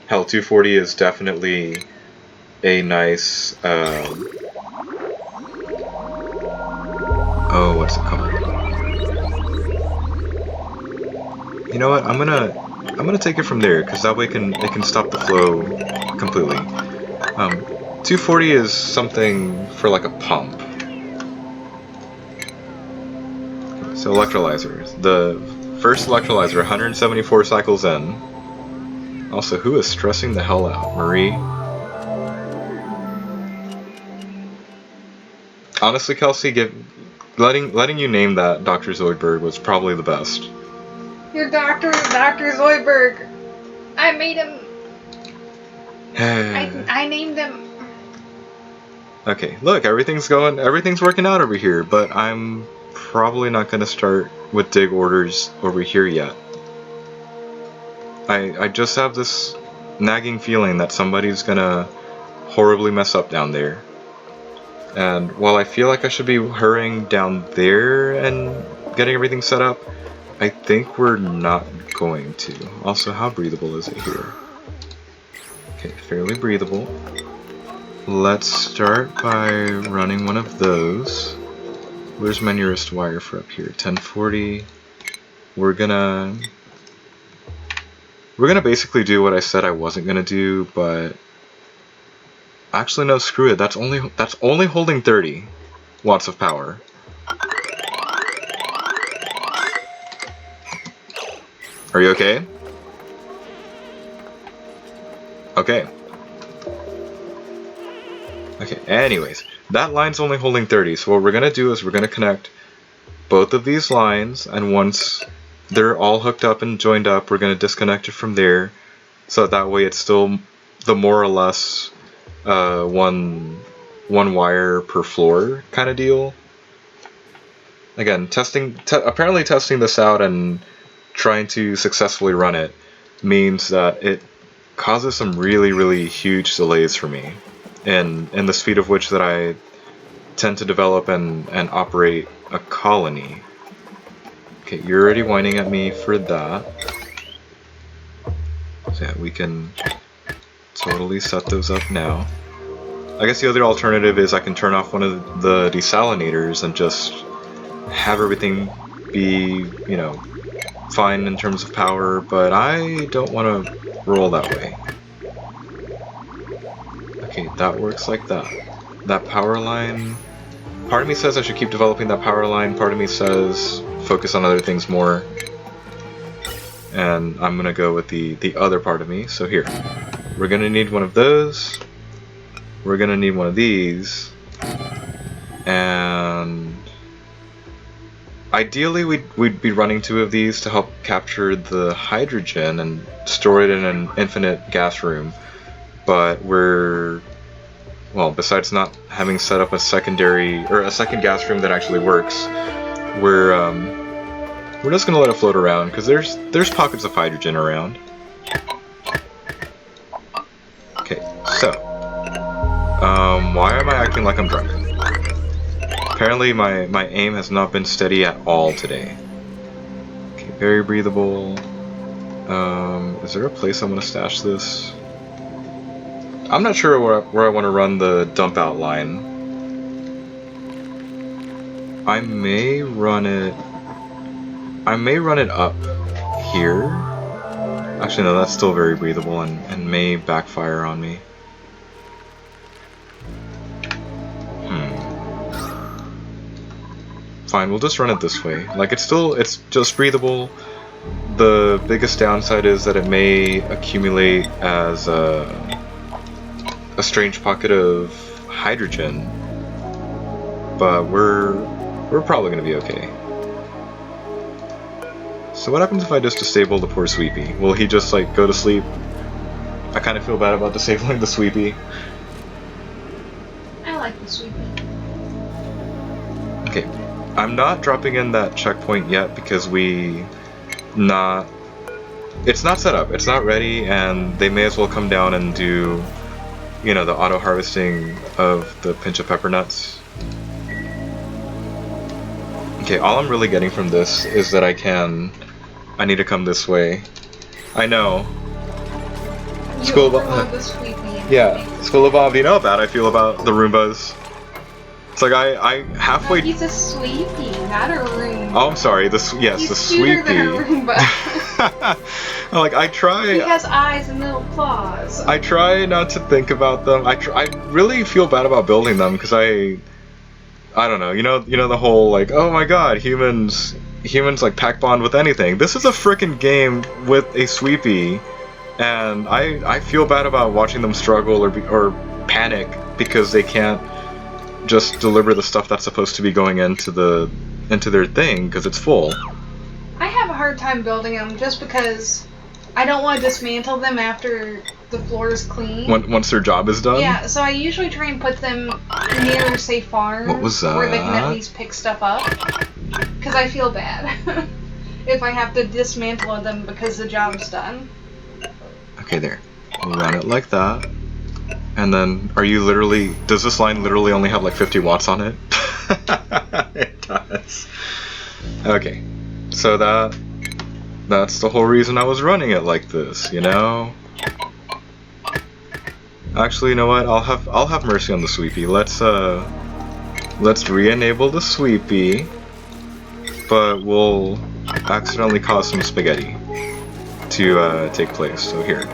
A: Hell, 240 is definitely a nice, oh, what's it called? You know what? I'm gonna take it from there because that way it can stop the flow completely. 240 is something for like a pump. So electrolyzers. The first electrolyzer, 174 cycles in. Also, who is stressing the hell out? Marie? Honestly, Kelsey, letting you name that Dr. Zoidberg was probably the best.
B: Your doctor is Dr. Zoidberg. I made him... I named him...
A: Okay, look, everything's working out over here, but I'm probably not going to start with dig orders over here yet. I just have this nagging feeling that somebody's gonna horribly mess up down there. And while I feel like I should be hurrying down there and getting everything set up, I think we're not going to. Also, how breathable is it here? Okay, fairly breathable. Let's start by running one of those. Where's my nearest wire for up here? 1040. We're gonna basically do what I said I wasn't gonna do, but actually no, screw it. That's only holding 30 watts of power. Are you okay? Okay. Okay, anyways, that line's only holding 30, so what we're gonna do is we're gonna connect both of these lines, and once they're all hooked up and joined up, we're gonna disconnect it from there, so that way it's still the more or less one wire per floor kind of deal. Again, apparently testing this out and trying to successfully run it means that it causes some really huge delays for me in the speed of which that I tend to develop and operate a colony. Okay, you're already whining at me for that. So yeah, we can totally set those up now. I guess the other alternative is I can turn off one of the desalinators and just have everything be, you know, fine in terms of power, but I don't want to roll that way. Okay, that works like that. That power line, part of me says I should keep developing that power line, part of me says focus on other things more. And I'm gonna go with the other part of me. So here, we're gonna need one of those, we're gonna need one of these, and ideally we'd be running 2 of these to help capture the hydrogen and store it in an infinite gas room. But we're, well, besides not having set up a second gas room that actually works, we're just gonna let it float around because there's pockets of hydrogen around. Okay, so why am I acting like I'm drunk? Apparently my aim has not been steady at all today. Okay, very breathable. Is there a place I'm gonna stash this? I'm not sure where I want to run the dump out line. I may run it up here. Actually no, that's still very breathable and may backfire on me. Fine, we'll just run it this way. Like, it's just breathable. The biggest downside is that it may accumulate as a strange pocket of hydrogen, but we're probably gonna be okay. So what happens if I just disable the poor Sweepy? Will he just like go to sleep? I kind of feel bad about disabling the Sweepy.
B: I like the Sweepy.
A: Okay, I'm not dropping in that checkpoint yet because it's not set up, it's not ready, and they may as well come down and do, you know, the auto harvesting of the pinch of pepper nuts. Okay, all I'm really getting from this is that I need to come this way. I know. School of yeah, School of Bob, do you know how bad I feel about the Roombas? It's like I halfway.
B: He's a Sweepy, not a Roomba.
A: Oh, I'm sorry. The Sweepy.
B: Than a Roomba.
A: Like I try.
B: He has eyes and little claws.
A: I try not to think about them. I really feel bad about building them because I don't know. You know the whole like, oh my god, humans like pack bond with anything. This is a frickin' game with a Sweepy, and I feel bad about watching them struggle or panic because they can't just deliver the stuff that's supposed to be going into their thing because it's full.
B: I have a hard time building them just because I don't want to dismantle them after the floor is clean.
A: Once their job is done?
B: Yeah, so I usually try and put them near, say, farms.
A: What was that?
B: Where they can at least pick stuff up. Because I feel bad if I have to dismantle them because the job's done.
A: Okay, there. We'll run it like that. And then, does this line literally only have like 50 watts on it? It does. Okay, so that That's the whole reason I was running it like this, you know? Actually, you know what? I'll have mercy on the sweepy. Let's re-enable the sweepy, but we'll accidentally cause some spaghetti to take place. So here,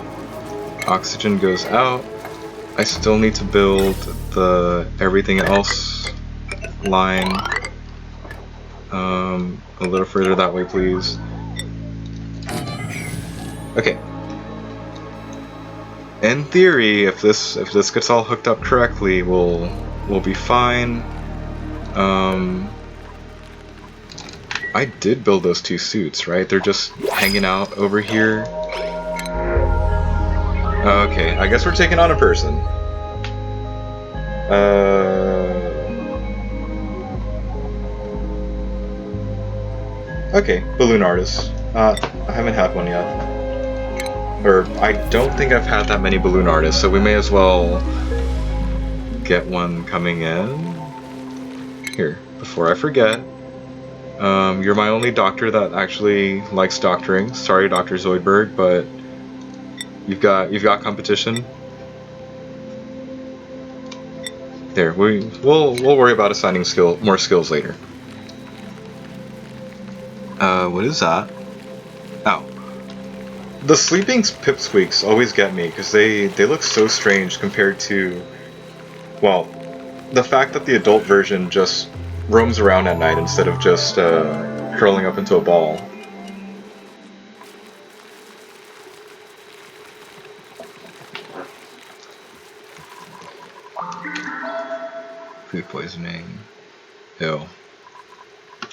A: oxygen goes out. I still need to build the everything else line a little further that way, please. Okay. In theory, if this gets all hooked up correctly, we'll be fine. I did build those two suits, right? They're just hanging out over here. Okay, I guess we're taking on a person. Okay, balloon artist. I haven't had one yet. Or, I don't think I've had that many balloon artists, so we may as well get one coming in. Here, before I forget. You're my only doctor that actually likes doctoring. Sorry, Dr. Zoidberg, but you've got competition. There, we'll worry about assigning more skills later. What is that? Oh. The sleeping pipsqueaks always get me because they look so strange compared to, well, the fact that the adult version just roams around at night instead of just curling up into a ball. Food poisoning. Ew.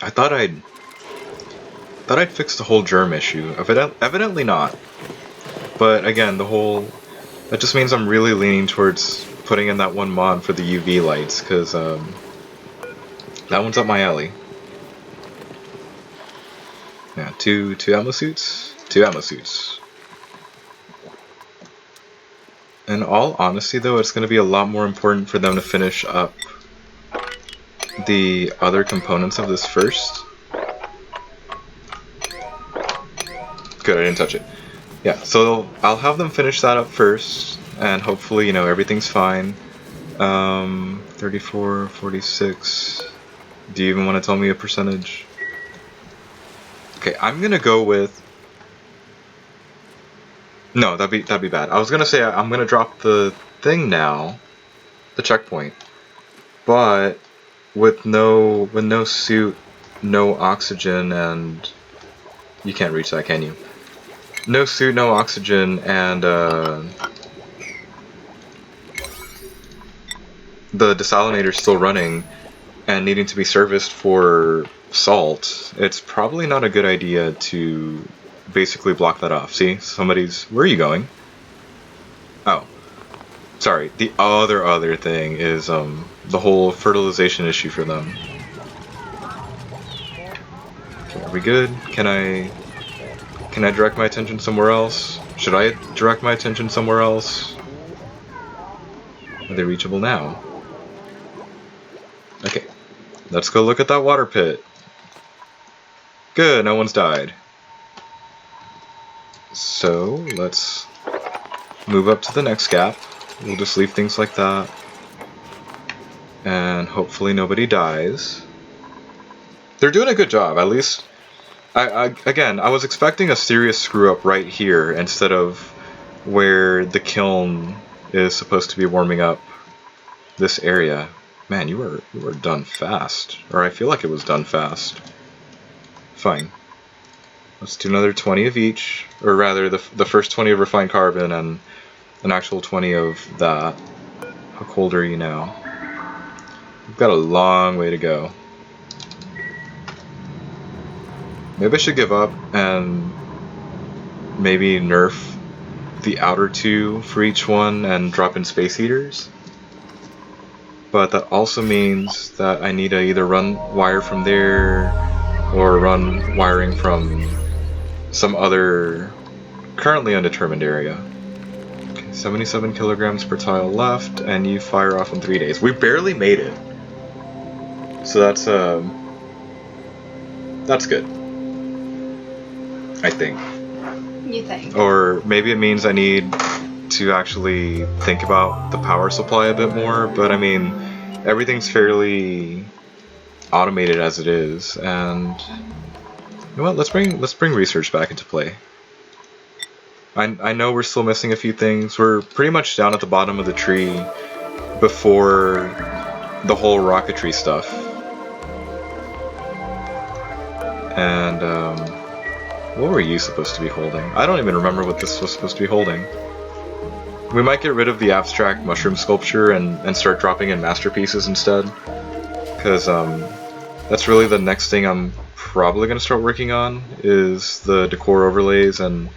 A: I thought I'd fix the whole germ issue. Evidently not. But again, that just means I'm really leaning towards putting in that one mod for the UV lights, because that one's up my alley. Yeah, two ammo suits? 2 ammo suits. In all honesty though, it's going to be a lot more important for them to finish up the other components of this first. Good, I didn't touch it. Yeah, so I'll have them finish that up first, and hopefully, you know, everything's fine. 34, 46. Do you even want to tell me a percentage? Okay, I'm gonna go with. No, that'd be bad. I was gonna say I'm gonna drop the thing now, the checkpoint, but with no suit, no oxygen, and you can't reach that, can you? No suit, no oxygen, and the desalinator's still running and needing to be serviced for salt. It's probably not a good idea to basically block that off. See, where are you going? Oh, sorry. The other thing is the whole fertilization issue for them. Okay, are we good? Can I direct my attention somewhere else? Should I direct my attention somewhere else? Are they reachable now? Okay, let's go look at that water pit. Good, no one's died. So, let's move up to the next gap. We'll just leave things like that. And hopefully nobody dies. They're doing a good job, at least. Again, I was expecting a serious screw up right here instead of where the kiln is supposed to be warming up this area. Man, you were done fast. Or I feel like it was done fast. Fine. Let's do another 20 of each. Or rather, the first 20 of refined carbon and an actual 20 of that. How cold are you now? We've got a long way to go. Maybe I should give up and maybe nerf the outer 2 for each one and drop in space heaters. But that also means that I need to either run wire from there or run wiring from some other currently undetermined area. Okay, 77 kilograms per tile left, and you fire off in 3 days. We barely made it. So that's good. I think.
B: You think?
A: Or maybe it means I need to actually think about the power supply a bit more, but I mean, everything's fairly automated as it is, and you know what? Let's bring research back into play. I know we're still missing a few things. We're pretty much down at the bottom of the tree before the whole rocketry stuff. And what were you supposed to be holding? I don't even remember what this was supposed to be holding. We might get rid of the abstract mushroom sculpture and start dropping in masterpieces instead. Because that's really the next thing I'm probably going to start working on, is the decor overlays and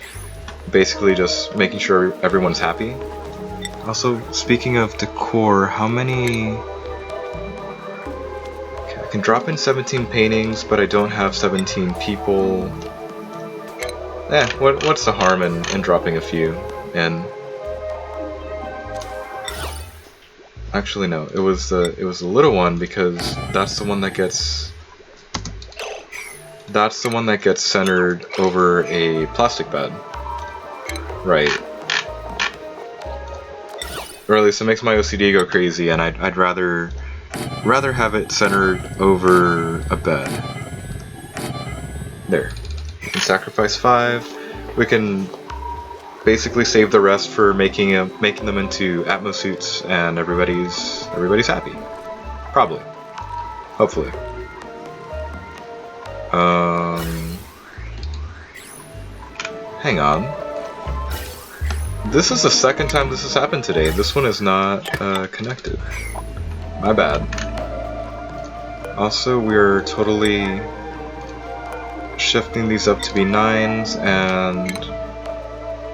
A: basically just making sure everyone's happy. Also, speaking of decor, how many... Okay, I can drop in 17 paintings, but I don't have 17 people. What's the harm in dropping a few in? Actually, no. It was the little one, because that's the one that gets centered over a plastic bed, right? Or at least it makes my OCD go crazy, and I'd rather have it centered over a bed. There. We can sacrifice 5. We can basically save the rest for making them into Atmos suits, and everybody's happy. Probably. Hopefully. Hang on. This is the second time this has happened today. This one is not connected. My bad. Also, we're totally shifting these up to be 9s, and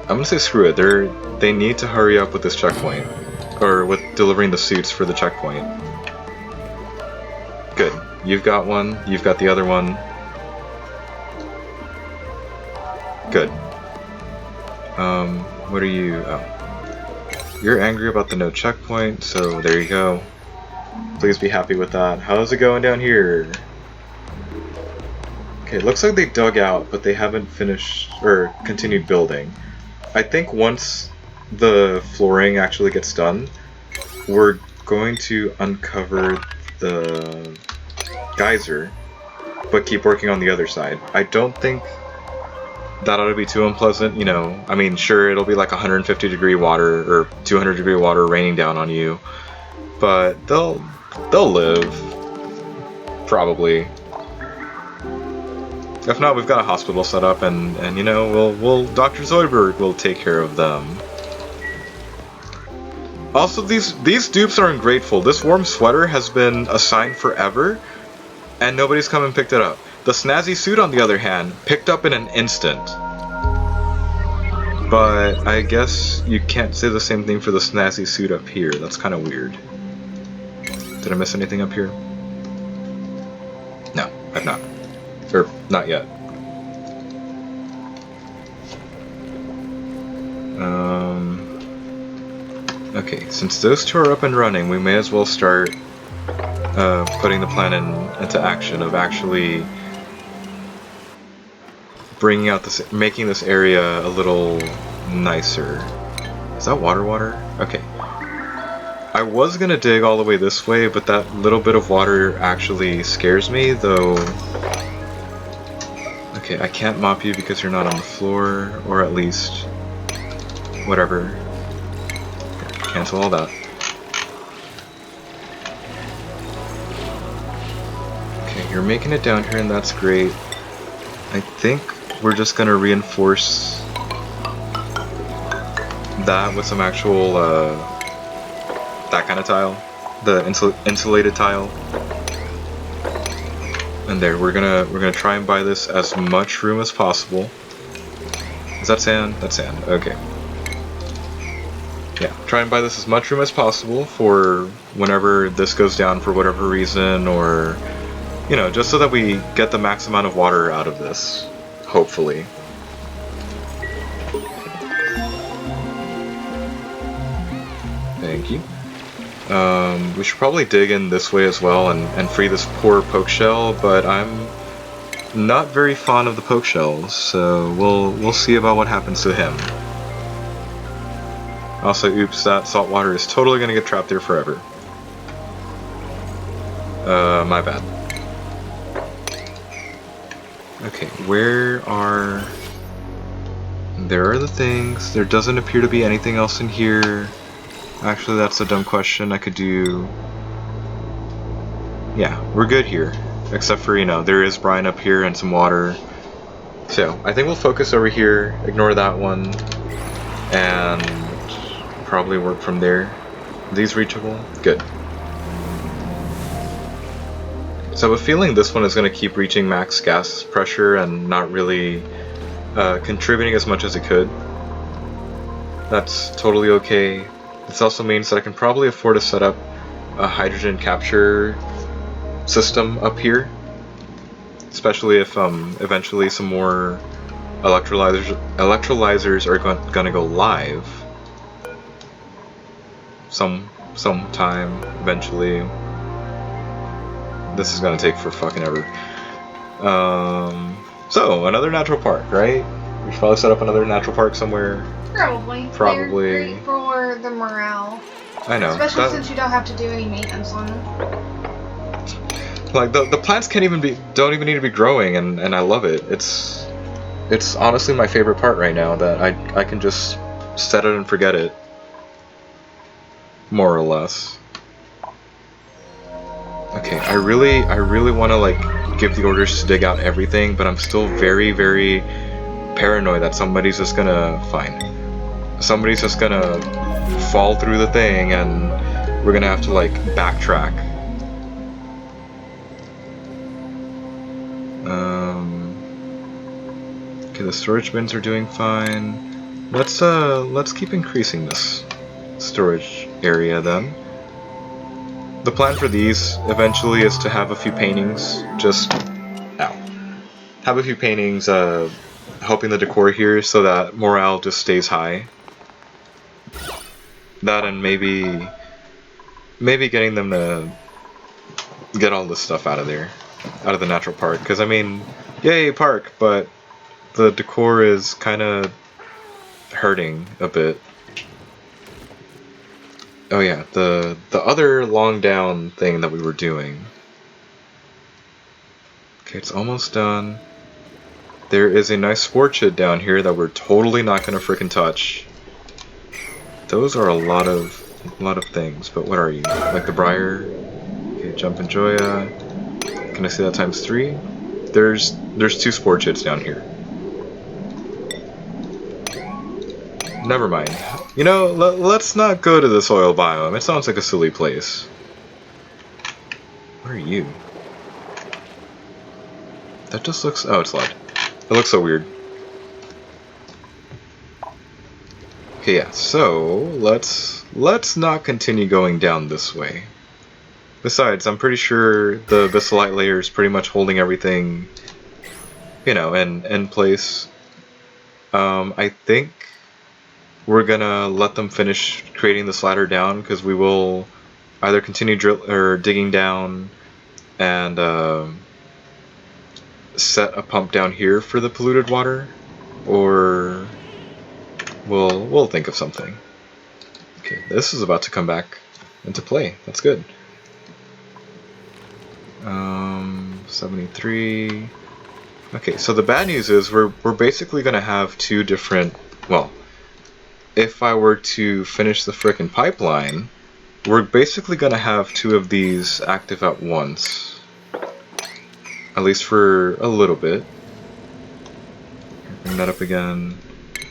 A: I'm gonna say screw it. They need to hurry up with this checkpoint, or with delivering the suits for the checkpoint. Good. You've got one. You've got the other one. Good. What are you? Oh. You're angry about the no checkpoint, so there you go. Please be happy with that. How's it going down here? Okay, looks like they dug out, but they haven't finished or continued building. I think once the flooring actually gets done, we're going to uncover the geyser, but keep working on the other side. I don't think that ought to be too unpleasant, you know. I mean, sure, it'll be like 150 degree water or 200 degree water raining down on you, but they'll live, probably. If not, we've got a hospital set up, and you know, we'll Dr. Zoidberg will take care of them. Also, these dupes are ungrateful. This warm sweater has been assigned forever, and nobody's come and picked it up. The snazzy suit, on the other hand, picked up in an instant. But I guess you can't say the same thing for the snazzy suit up here. That's kind of weird. Did I miss anything up here? No, I've not. Or, not yet. Okay, since those two are up and running, we may as well start putting the plan into action of actually bringing out this, making this area a little nicer. Is that water? Okay. I was gonna dig all the way this way, but that little bit of water actually scares me, though. Okay, I can't mop you because you're not on the floor, or at least whatever. Cancel all that. Okay, you're making it down here, and that's great. I think we're just gonna reinforce that with some actual that kind of tile, the insulated tile. And there, we're gonna try and buy this as much room as possible. Is that sand? That's sand. Okay. Yeah, try and buy this as much room as possible for whenever this goes down for whatever reason, or you know, just so that we get the max amount of water out of this. Hopefully. Thank you. We should probably dig in this way as well and free this poor poke shell, but I'm not very fond of the poke shells, so we'll see about what happens to him. Also, oops, that salt water is totally gonna get trapped there forever. My bad. Okay, where are... There are the things. There doesn't appear to be anything else in here. Actually, that's a dumb question. I could do... Yeah, we're good here. Except for, you know, there is brine up here and some water. So, I think we'll focus over here, ignore that one, and probably work from there. These reachable? Good. So I have a feeling this one is going to keep reaching max gas pressure and not really contributing as much as it could. That's totally okay. This also means that I can probably afford to set up a hydrogen capture system up here, especially if eventually some more electrolyzers are gonna go live sometime eventually. This is gonna take for fucking ever. So another natural park, right? We should probably set up another natural park somewhere.
B: Probably.
A: Probably.
B: They're great for the morale.
A: I know.
B: Especially since you don't have to do any maintenance on them.
A: Like the plants don't even need to be growing, and I love it. It's honestly my favorite part right now, that I can just set it and forget it. More or less. Okay, I really want to like give the orders to dig out everything, but I'm still very, very paranoid that somebody's just gonna fall through the thing, and we're gonna have to like backtrack. Okay, the storage bins are doing fine. Let's keep increasing this storage area then. The plan for these eventually is to have a few paintings, have a few paintings helping the decor here so that morale just stays high. That, and maybe getting them to get all this stuff out of there, out of the natural park, because I mean, yay park, but the decor is kind of hurting a bit. Oh yeah, the other long down thing that we were doing. Okay, it's almost done. There is a nice orchid down here that we're totally not gonna frickin' touch. Those are a lot of things, but what are you? Like the briar? Okay, jump and joya. Can I see that times 3? There's 2 sporchids down here. Never mind. You know, let's not go to this oil biome. It sounds like a silly place. Where are you? That just looks... Oh, it's loud. It looks so weird. Okay, yeah, so let's not continue going down this way. Besides, I'm pretty sure the Viscellite layer is pretty much holding everything, you know, in place. I think we're gonna let them finish creating this ladder down, because we will either continue digging down and set a pump down here for the polluted water, or we'll think of something. Okay, this is about to come back into play. That's good. 73. Okay, so the bad news is we're basically gonna have 2 different, well, if I were to finish the frickin' pipeline, we're basically gonna have 2 of these active at once. At least for a little bit. Bring that up again.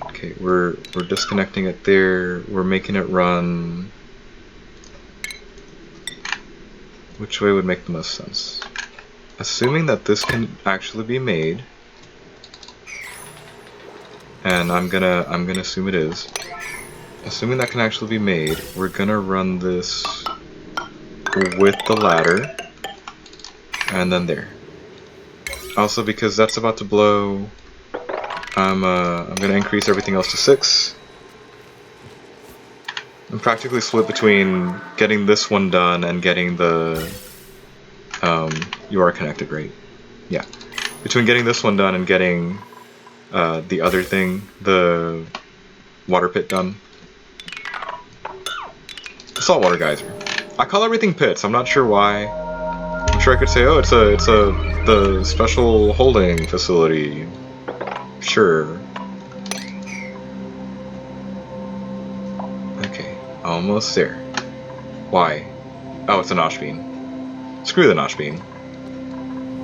A: Okay, we're disconnecting it there. We're making it run. Which way would make the most sense? Assuming that this can actually be made, and I'm gonna assume it is. Assuming that can actually be made, we're gonna run this with the ladder, and then there. Also, because that's about to blow, I'm gonna increase everything else to 6. I'm practically split between getting this one done and getting the you are connected, right? Yeah. between getting this one done and getting the other thing, the water pit done. Saltwater geyser. I call everything pits. I'm not sure why. I'm sure I could say, oh, it's the special holding facility. Sure. Okay, almost there. Why? Oh, it's a nosh bean. Screw the nosh bean.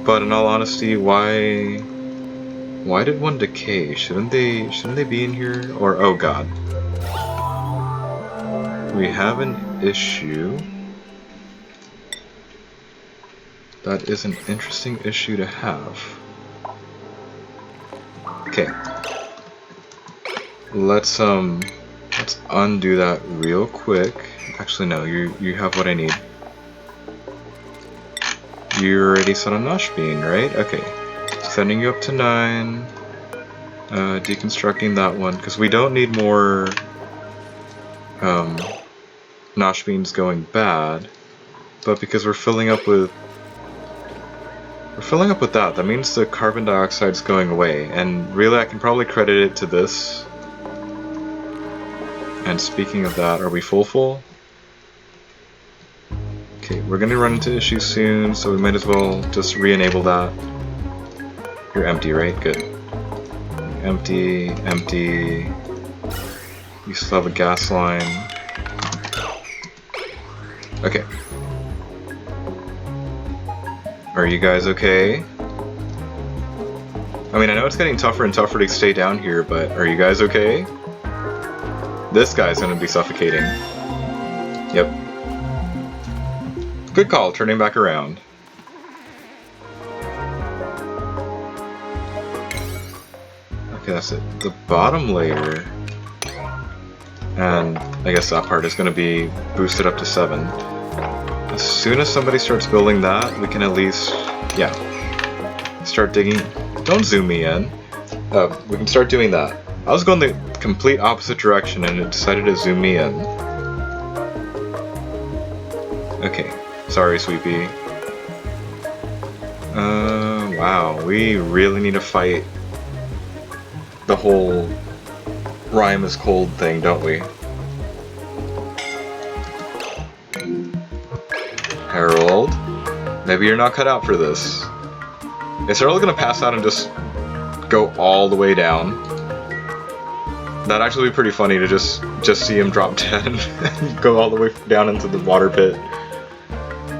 A: But in all honesty, why did one decay? Shouldn't they be in here? Or oh god. We have an issue. That is an interesting issue to have. Okay. Let's undo that real quick. Actually no, you have what I need. You already set a nosh bean, right? Okay. Sending you up to 9. Deconstructing that one, because we don't need more nosh beans going bad. But because we're filling up with that means the carbon dioxide's going away, and really I can probably credit it to this. And speaking of that, are we full? Okay, we're gonna run into issues soon, so we might as well just re-enable that. You're empty, right? Good. Empty, empty. You still have a gas line. Okay. Are you guys okay? I mean, I know it's getting tougher and tougher to stay down here, but are you guys okay? This guy's gonna be suffocating. Yep. Good call, turning back around. Okay, that's it. The bottom layer, and I guess that part is gonna be boosted up to 7. As soon as somebody starts building that, we can at least, yeah, start digging. Don't zoom me in. We can start doing that. I was going the complete opposite direction and it decided to zoom me in. Okay, sorry, Sweepy. Wow, we really need to fight the whole rhyme is cold thing, don't we? Harold, maybe you're not cut out for this. Is Harold gonna pass out and just go all the way down? That'd actually be pretty funny to just see him drop dead and go all the way down into the water pit.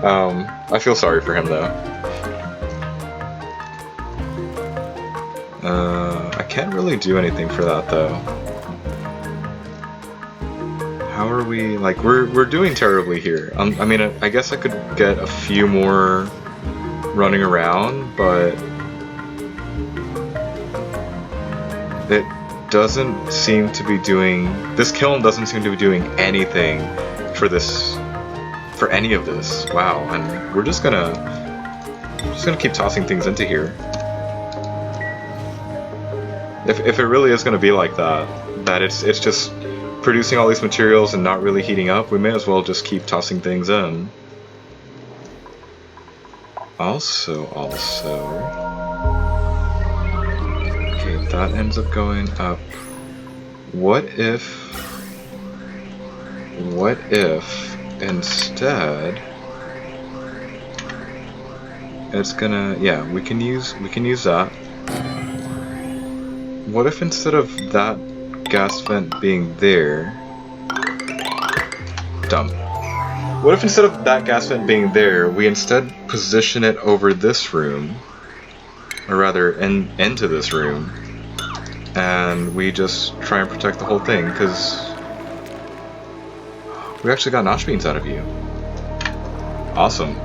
A: I feel sorry for him though. I can't really do anything for that though. How are we, like, we're doing terribly here. I mean, I guess I could get a few more running around, but it doesn't seem to be doing, this kiln doesn't seem to be doing anything for this, for any of this. Wow, and we're just gonna keep tossing things into here. If it really is gonna be like that it's just producing all these materials and not really heating up, we may as well just keep tossing things in. Also, okay, that ends up going up. What if instead it's gonna, yeah, we can use that. What if instead of that gas vent being there, dumb. What if instead of that gas vent being there, we instead position it over this room, or rather into this room, and we just try and protect the whole thing, because we actually got nosh beans out of you. Awesome.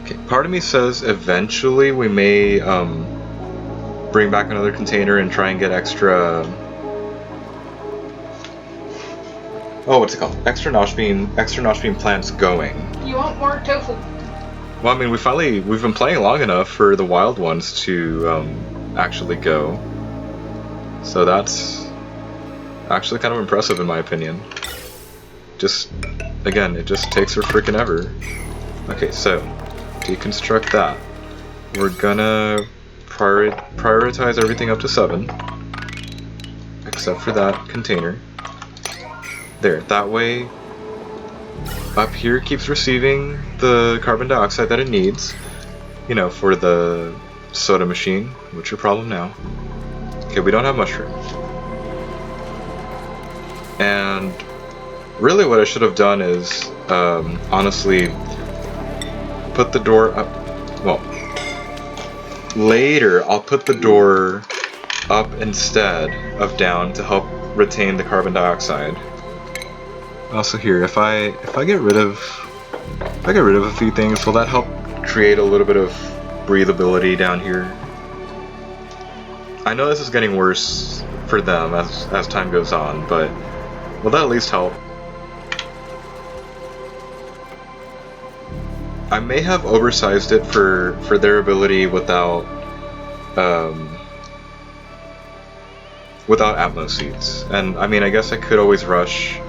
A: Okay, part of me says eventually we may bring back another container and try and get extra, oh, what's it called? Extra nosh bean plants going.
B: You want more tofu?
A: Well, I mean, we've been playing long enough for the wild ones to actually go. So that's actually kind of impressive in my opinion. Just, again, it just takes her freaking ever. Okay, so deconstruct that. we're gonna prioritize everything up to 7. Except for that container. There, that way up here keeps receiving the carbon dioxide that it needs, you know, for the soda machine. What's your problem now? Okay, we don't have mushroom. And really what I should have done is, honestly, put the door up, well, later I'll put the door up instead of down to help retain the carbon dioxide. Also here, if I get rid of a few things, will that help create a little bit of breathability down here? I know this is getting worse for them as time goes on, but will that at least help? I may have oversized it for their ability without Atmos seeds, and I mean, I guess I could always rush.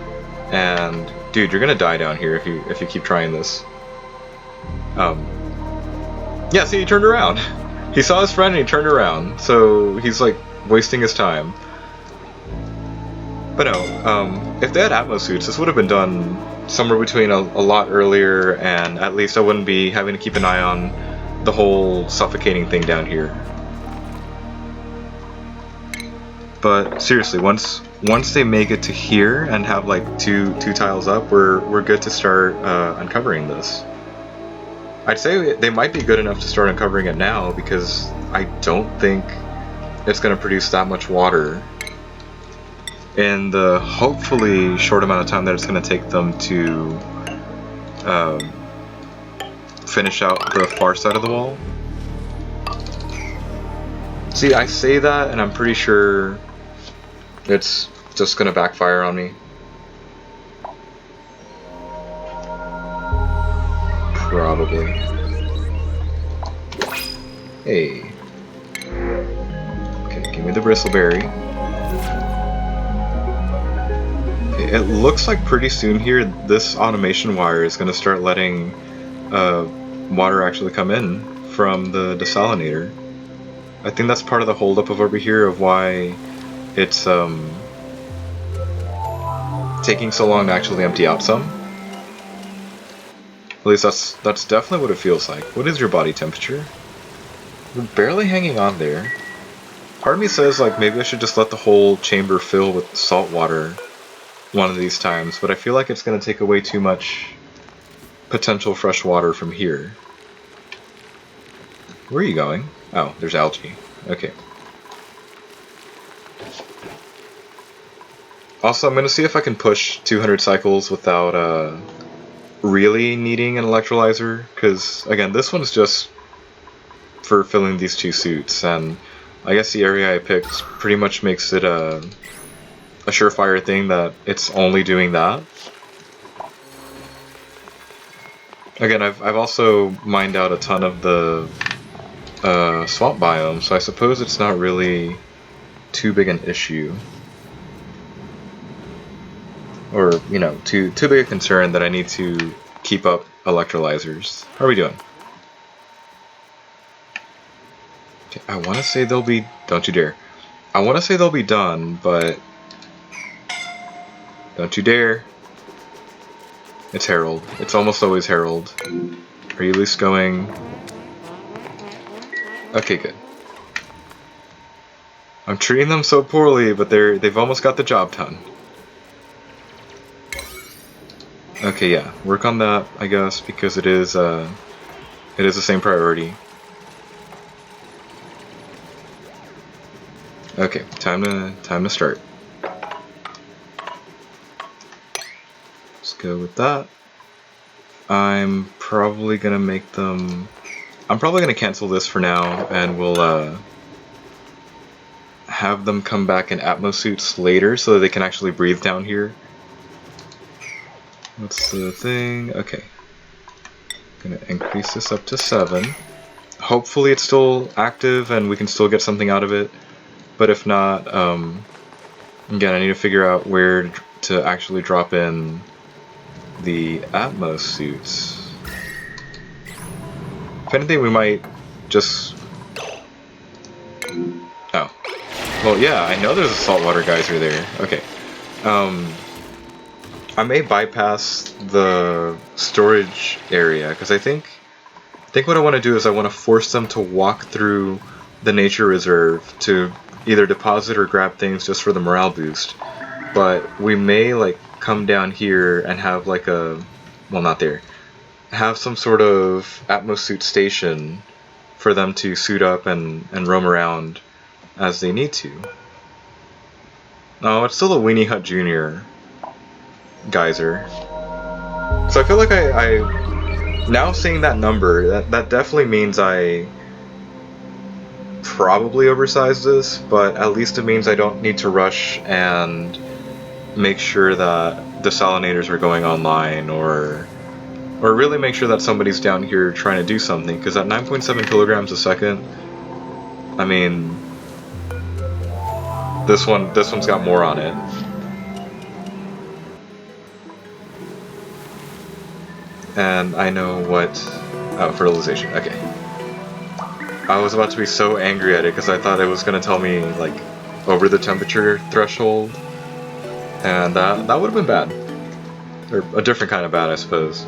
A: And dude, you're gonna die down here if you keep trying this. Yeah, see, he turned around. He saw his friend and he turned around, so he's like wasting his time. But no, if they had Atmos suits, this would have been done somewhere between a lot earlier, and at least I wouldn't be having to keep an eye on the whole suffocating thing down here. But seriously, once they make it to here and have like two tiles up, we're good to start uncovering this. I'd say they might be good enough to start uncovering it now, because I don't think it's going to produce that much water in the hopefully short amount of time that it's going to take them to finish out the far side of the wall. See, I say that and I'm pretty sure it's just gonna backfire on me. Probably. Hey. Okay, give me the bristleberry. Okay, it looks like pretty soon here this automation wire is gonna start letting water actually come in from the desalinator. I think that's part of the holdup of over here of why it's taking so long to actually empty out some. At least that's definitely what it feels like. What is your body temperature? We're barely hanging on there. Part of me says like maybe I should just let the whole chamber fill with salt water one of these times, but I feel like it's going to take away too much potential fresh water from here. Where are you going? Oh, there's algae. Okay. Also, I'm going to see if I can push 200 cycles without really needing an electrolyzer, because, again, this one's just for filling these 2 suits, and I guess the area I picked pretty much makes it a surefire thing that it's only doing that. Again, I've also mined out a ton of the swamp biome, so I suppose it's not really too big an issue. Or, you know, too big a concern that I need to keep up electrolyzers. How are we doing? Okay, I want to say they'll be... Don't you dare. I want to say they'll be done, but... Don't you dare. It's Harold. It's almost always Harold. Are you at least going... Okay, good. I'm treating them so poorly, but they've almost got the job done. Okay, yeah, work on that, I guess, because it is the same priority. Okay, time to start. Let's go with that. I'm probably gonna make them. I'm probably gonna cancel this for now, and we'll have them come back in Atmos suits later, so that they can actually breathe down here. What's the thing? Okay. Gonna increase this up to 7. Hopefully it's still active and we can still get something out of it. But if not, again, I need to figure out where to actually drop in the Atmos suits. If anything, we might Just... Oh. Well, yeah, I know there's a saltwater geyser there. Okay. I may bypass the storage area, because I think what I want to do is I want to force them to walk through the nature reserve to either deposit or grab things just for the morale boost. But we may like come down here and have like a, well, not there, have some sort of atmosuit station for them to suit up and roam around as they need to. No, it's still a Weenie Hut Jr. geyser. So I feel like I now seeing that number, that definitely means I probably oversized this, but at least it means I don't need to rush and make sure that desalinators are going online, or really make sure that somebody's down here trying to do something, because at 9.7 kilograms a second, I mean, this one's got more on it. And I know what... Oh, fertilization, okay. I was about to be so angry at it because I thought it was going to tell me, like, over the temperature threshold. And that would have been bad. Or a different kind of bad, I suppose.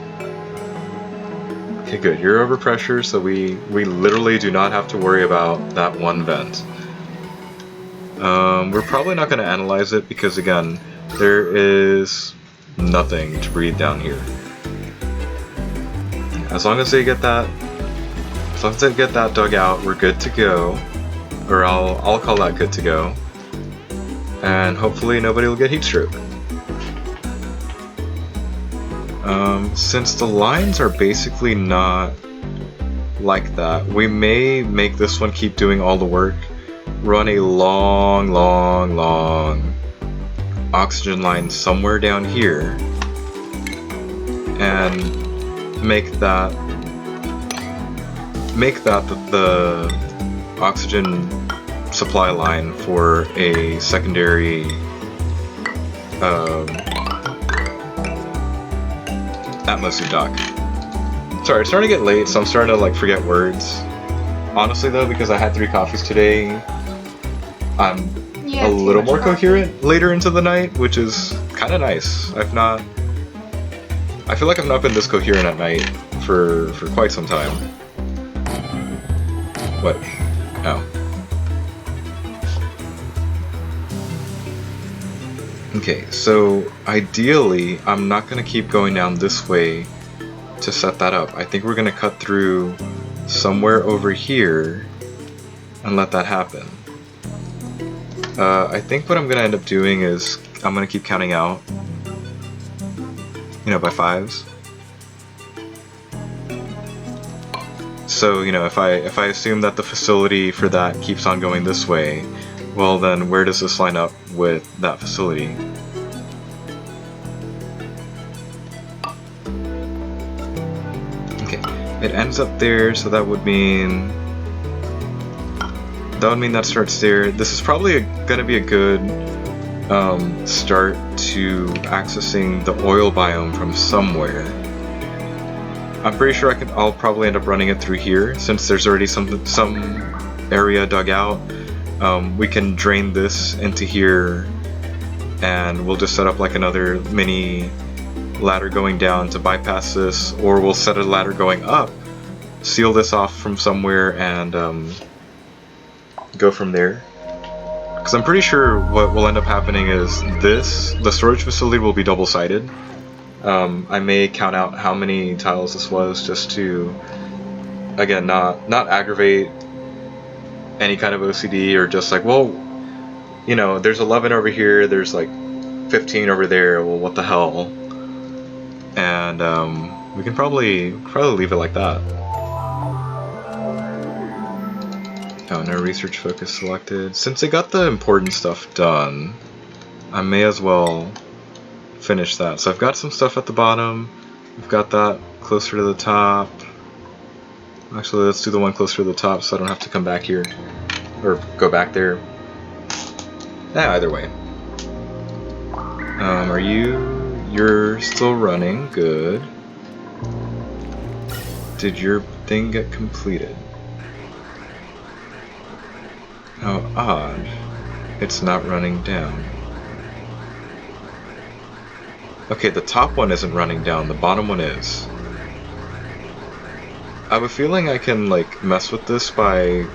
A: Okay, good. You're over pressure, so we literally do not have to worry about that one vent. We're probably not going to analyze it because, again, there is nothing to breathe down here. As long as they get that dug out, we're good to go. Or I'll call that good to go. And hopefully nobody will get heat stroke. Since the lines are basically not like that, we may make this one keep doing all the work. Run a long oxygen line somewhere down here. And make that the oxygen supply line for a secondary atmosuit dock. Sorry, it's starting to get late, so I'm starting to like forget words. Honestly though, because I had 3 coffees today, I'm a little more coherent later into the night, which is kind of nice. I feel like I've not been this coherent at night for quite some time. What? Oh. Okay, so ideally, I'm not going to keep going down this way to set that up. I think we're going to cut through somewhere over here and let that happen. I think what I'm going to end up doing is I'm going to keep counting out, you know, by 5s. So, you know, if I assume that the facility for that keeps on going this way, well then where does this line up with that facility? Okay, it ends up there, so that would mean that starts there. This is probably gonna be a good start to accessing the oil biome from somewhere. I'm pretty sure I'll probably end up running it through here, since there's already some area dug out. We can drain this into here, and we'll just set up like another mini ladder going down to bypass this, or we'll set a ladder going up, seal this off from somewhere, and go from there. Because I'm pretty sure what will end up happening is the storage facility will be double-sided. I may count out how many tiles this was, just to, again, not aggravate any kind of OCD, or just like, well, you know, there's 11 over here, there's like 15 over there, well, what the hell? And we can probably leave it like that. Oh, no research focus selected. Since I got the important stuff done, I may as well finish that. So I've got some stuff at the bottom, I've got that closer to the top. Actually, let's do the one closer to the top so I don't have to come back here, or go back there. Either way. You're still running, good. Did your thing get completed? How odd. It's not running down. Okay, the top one isn't running down, the bottom one is. I have a feeling I can, like, mess with this by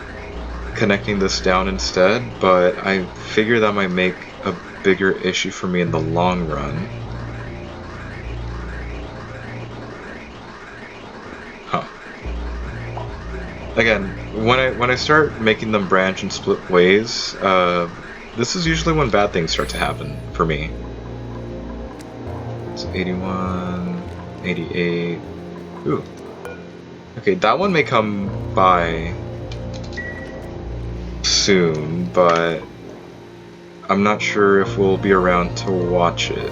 A: connecting this down instead, but I figure that might make a bigger issue for me in the long run. Huh. Again, when I start making them branch and split ways, this is usually when bad things start to happen for me. So 81, 88. Ooh. Okay, that one may come by soon, but I'm not sure if we'll be around to watch it.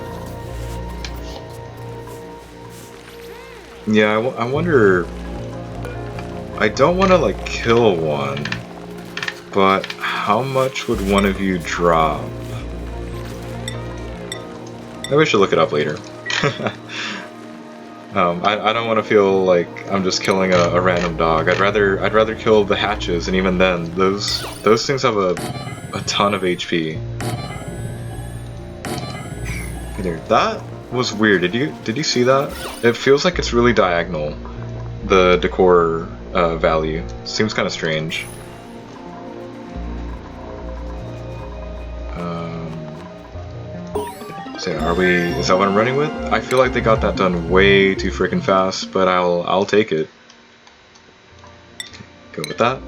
A: Yeah, I wonder... I don't want to, like, kill one, but how much would one of you drop? Maybe I should look it up later. I don't want to feel like I'm just killing a random dog. I'd rather kill the hatches, and even then, those things have a ton of HP. Hey there, that was weird. Did you see that? It feels like it's really diagonal. The decor value seems kind of strange. So is that what I'm running with? I feel like they got that done way too freaking fast, but I'll take it. Go with that.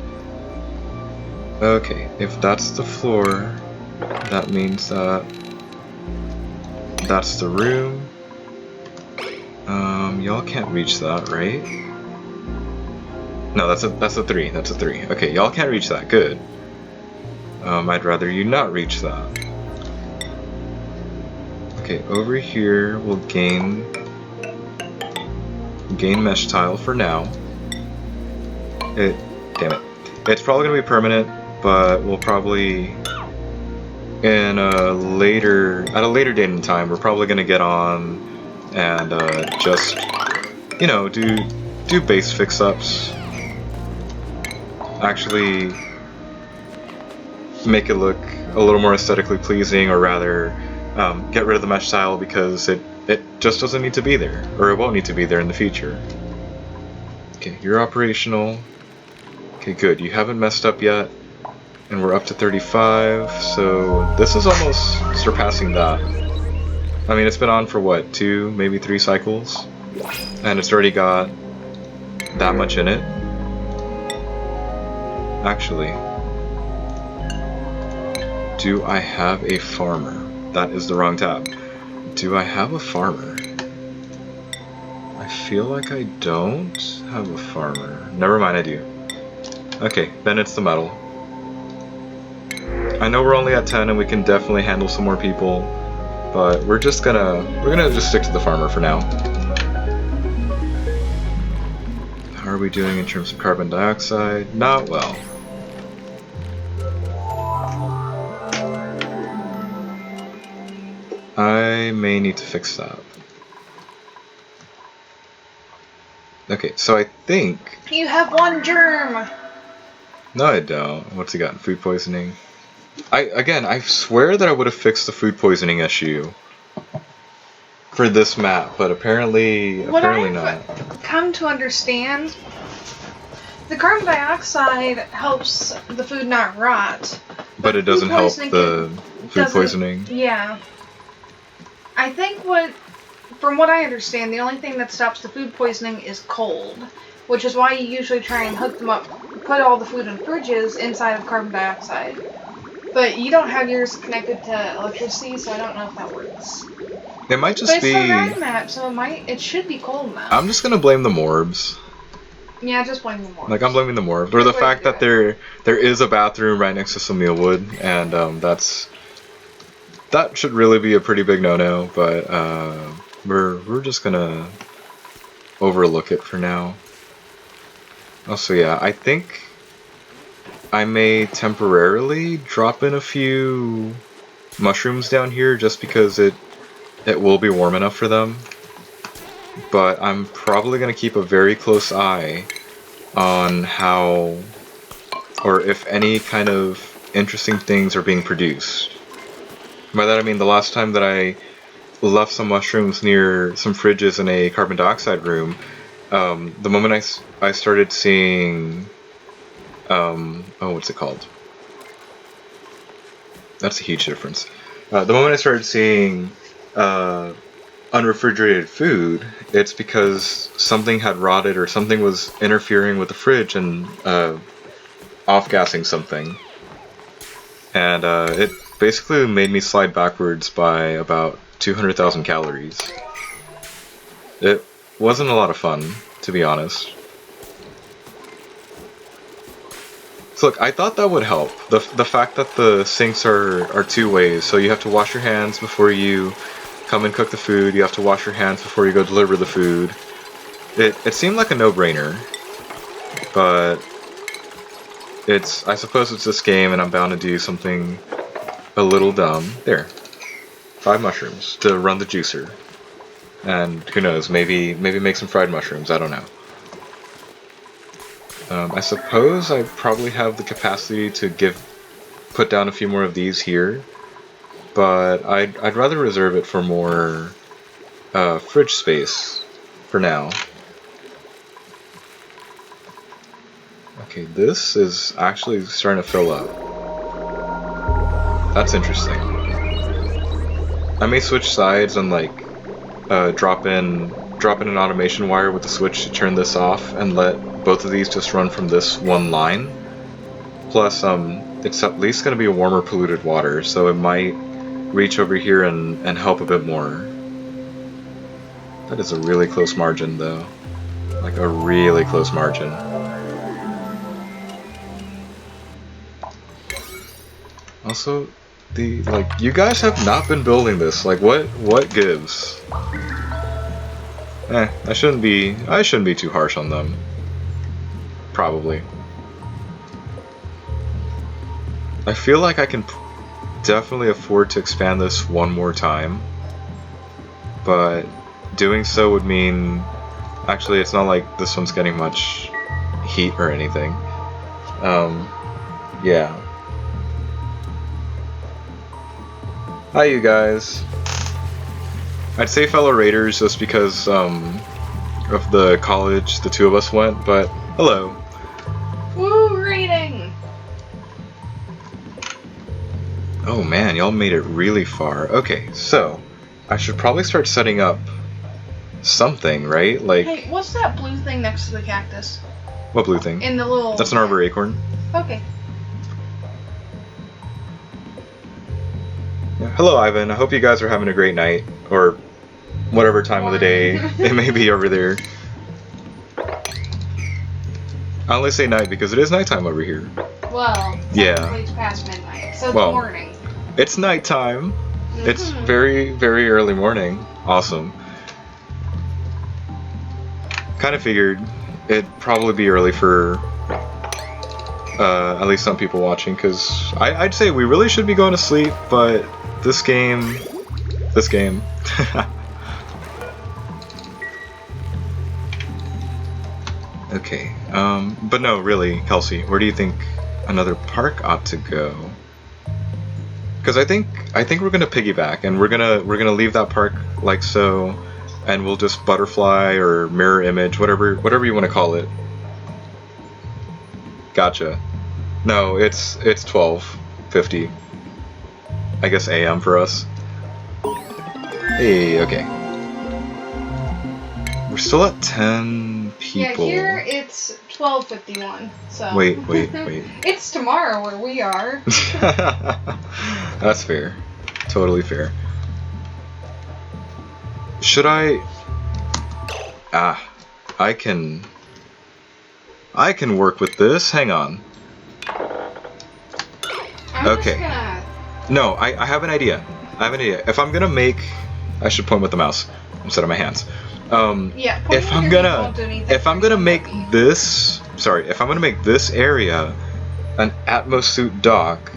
A: Okay, if that's the floor, that means that that's the room. Y'all can't reach that, right? No, that's a 3. That's a 3. Okay, y'all can't reach that. Good. I'd rather you not reach that. Okay, over here we'll gain mesh tile for now. Damn it. It's probably gonna be permanent, but we'll probably at a later date and time we're probably gonna get on and just, you know, do base fix-ups. Actually make it look a little more aesthetically pleasing, or rather get rid of the mesh tile because it just doesn't need to be there, or it won't need to be there in the future. Okay, you're operational. Okay, good. You haven't messed up yet, and we're up to 35, so this is almost surpassing that. I mean, it's been on for what, 2, maybe 3 cycles, and it's already got that much in it. Actually, do I have a farmer? That is the wrong tab. Do I have a farmer? I feel like I don't have a farmer. Never mind, I do. Okay, then it's the metal. I know we're only at 10 and we can definitely handle some more people, but we're gonna just stick to the farmer for now. How are we doing in terms of carbon dioxide? Not well. I may need to fix that. Okay, so I think...
B: You have 1 germ!
A: No, I don't. What's he got? Food poisoning? I swear that I would have fixed the food poisoning issue for this map, but apparently not.
B: Come to understand, the carbon dioxide helps the food not rot.
A: But it doesn't help the food poisoning?
B: Yeah. I think from what I understand, the only thing that stops the food poisoning is cold, which is why you usually try and hook them up, put all the food in fridges inside of carbon dioxide. But you don't have yours connected to electricity, so I don't know if that works.
A: It might just be...
B: But it's a red map, so it should be cold now.
A: I'm just gonna blame the morbs.
B: Yeah, just blame the morbs.
A: Like, I'm blaming the morbs. Or the fact that there is a bathroom right next to some mealwood, and that should really be a pretty big no-no, but we're just gonna overlook it for now. Also, yeah, I think I may temporarily drop in a few mushrooms down here just because it will be warm enough for them. But I'm probably gonna keep a very close eye on how, or if any kind of interesting things are being produced. By that I mean the last time that I left some mushrooms near some fridges in a carbon dioxide room, the moment I started seeing, oh, what's it called? That's a huge difference. The moment I started seeing unrefrigerated food, it's because something had rotted or something was interfering with the fridge and off-gassing something. And it basically made me slide backwards by about 200,000 calories. It wasn't a lot of fun, to be honest. So look, I thought that would help. The fact that the sinks are two ways, so you have to wash your hands before you come and cook the food, you have to wash your hands before you go deliver the food. It seemed like a no-brainer, but I suppose it's this game and I'm bound to do something a little dumb. There. 5 mushrooms to run the juicer. And who knows, maybe make some fried mushrooms, I don't know. I suppose I probably have the capacity to put down a few more of these here, but I'd rather reserve it for more fridge space for now. Okay, this is actually starting to fill up. That's interesting. I may switch sides and like drop in an automation wire with the switch to turn this off and let both of these just run from this one line. Plus, it's at least going to be a warmer polluted water, so it might reach over here and help a bit more. That is a really close margin, though. Like a really close margin. Also, you guys have not been building this. Like, what gives? I shouldn't be too harsh on them. Probably. I feel like I can definitely afford to expand this one more time, but doing so would mean, actually it's not like this one's getting much heat or anything. Yeah. Hi you guys. I'd say fellow raiders just because of the college the two of us went, but hello.
B: Woo, raiding!
A: Oh man, y'all made it really far. Okay, so I should probably start setting up something, right? Like,
B: hey, what's that blue thing next to the cactus?
A: What blue thing?
B: In the little...
A: That's an arbor acorn.
B: Okay.
A: Yeah. Hello Ivan, I hope you guys are having a great night, or whatever time of the day it may be over there. I only say night because it is nighttime over here.
B: Well,
A: yeah.
B: It's past midnight, so
A: well,
B: it's morning.
A: It's nighttime. It's very, very early morning. Awesome. Kind of figured it'd probably be early for at least some people watching, because I'd say we really should be going to sleep, but this game. Okay, but no, really, Kelsey, where do you think another park ought to go? Because I think we're gonna piggyback, and we're gonna leave that park like so, and we'll just butterfly or mirror image, whatever you want to call it. Gotcha. No, it's 12:50. I guess AM for us. Hey, okay. We're still at 10 people.
B: Yeah, here it's 12:51. So.
A: Wait.
B: It's tomorrow where we are.
A: That's fair. Totally fair. Should I? I can work with this. Hang on. Okay. No, I have an idea. If I'm gonna make, I should point with the mouse instead of my hands.
B: Yeah.
A: If I'm gonna make this area an Atmosuit dock.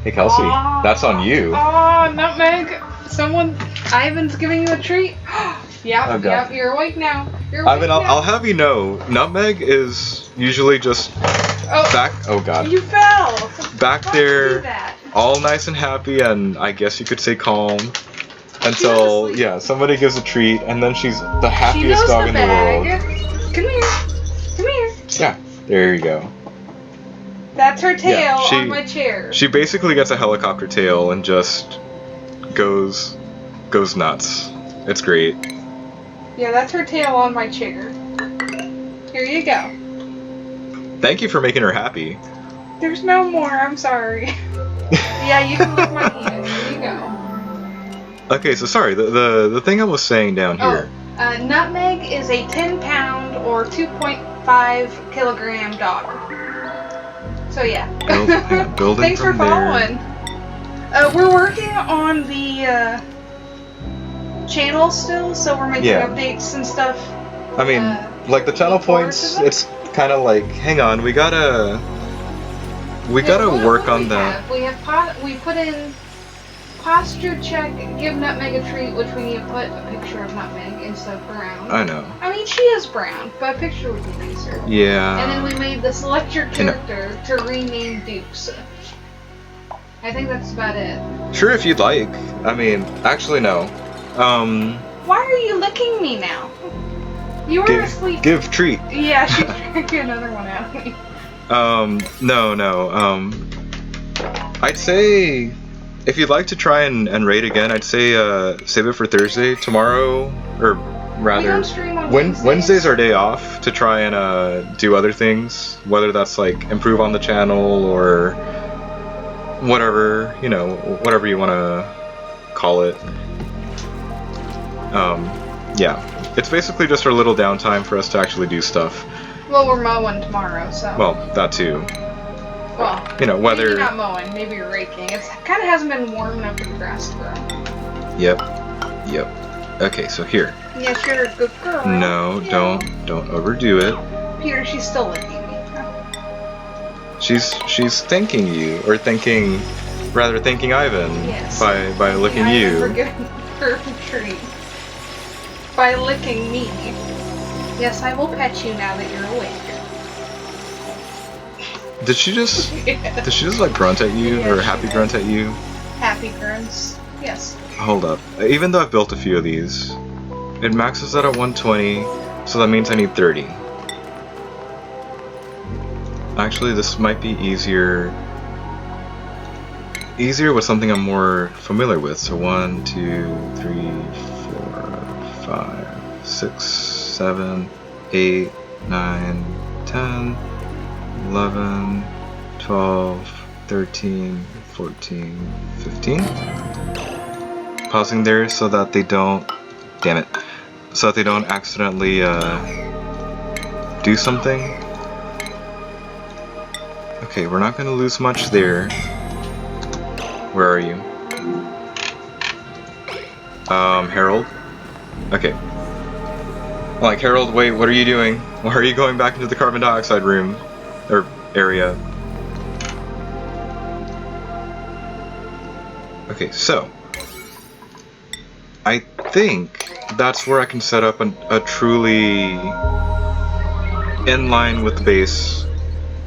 A: Hey Kelsey, that's on you.
B: Oh, nutmeg! Ivan's giving you a treat. Yep, you're awake now. You're
A: I mean,
B: awake
A: I'll
B: now?
A: have you know, Nutmeg is usually just
B: Oh,
A: back. Oh god,
B: you fell.
A: back
B: Why'd you do
A: there,
B: that?
A: all nice and happy, and I guess you could say calm.
B: She
A: Until,
B: was asleep.
A: yeah, somebody gives a treat, and then she's the
B: She
A: happiest
B: knows
A: dog
B: the
A: in
B: bag.
A: the world.
B: Come here. Come here.
A: Yeah, there you go.
B: That's her tail
A: Yeah,
B: on my chair.
A: she basically gets a helicopter tail and just goes nuts. It's great.
B: Yeah, that's her tail on my chair. Here you go.
A: Thank you for making her happy.
B: There's no more. I'm sorry. Yeah, you can lick my hand. Here you go.
A: Okay, so sorry, the thing I was saying down here.
B: Nutmeg is a 10-pound or 2.5 kilogram dog. So yeah.
A: Building
B: Thanks for
A: from there.
B: following. We're working on the channel still, so we're making updates and stuff.
A: I mean, like the channel points, it's kind of like, hang on, we gotta work on that.
B: We put in posture check, give Nutmeg a treat, which we need to put a picture of Nutmeg instead of brown.
A: I know.
B: I mean, she is brown, but a picture would be nicer.
A: Yeah.
B: And then we made the select your character to rename Dukes. I think that's about it.
A: Sure, if you'd like. I mean, actually, no.
B: Why are you licking me now? You were asleep.
A: Give treat.
B: Yeah, she drank another one out of me.
A: No. I'd say if you'd like to try and raid again, I'd say save it for Thursday. Tomorrow, or rather,
B: We don't stream on
A: Wednesday's our day off to try and do other things. Whether that's like improve on the channel or whatever, whatever you want to call it. Yeah, it's basically just our little downtime for us to actually do stuff.
B: Well, we're mowing tomorrow, so.
A: Well, that too.
B: Well,
A: whether.
B: Maybe not mowing, maybe raking. It kind of hasn't been warm enough for the grass to grow.
A: Yep. Okay, so here.
B: Yes, you're a good girl.
A: No,
B: Yeah.
A: don't overdo it.
B: Peter, she's still licking me.
A: She's thanking you, or thanking Ivan.
B: Yes.
A: By licking you.
B: For giving her a treat. By licking me. Yes, I will pet you now that you're awake.
A: Did she just
B: Yes.
A: Did she just like grunt at you,
B: Yeah,
A: or
B: she
A: happy
B: did.
A: grunt at you?
B: Happy grunts. Yes.
A: Hold up. Even though I've built a few of these, it maxes out at 120, so that means I need 30. Actually, this might be easier with something I'm more familiar with. So 1, 2, 3, 4, 5, 6, 7, 8, 9, 10, 11, 12, 13, 14, 15. Pausing there so that they don't, so that they don't accidentally do something. Okay, we're not gonna lose much there. Where are you? Harold? Okay. Like, Harold, wait, what are you doing? Why are you going back into the carbon dioxide room? Or area? Okay, so I think that's where I can set up a truly in line with the base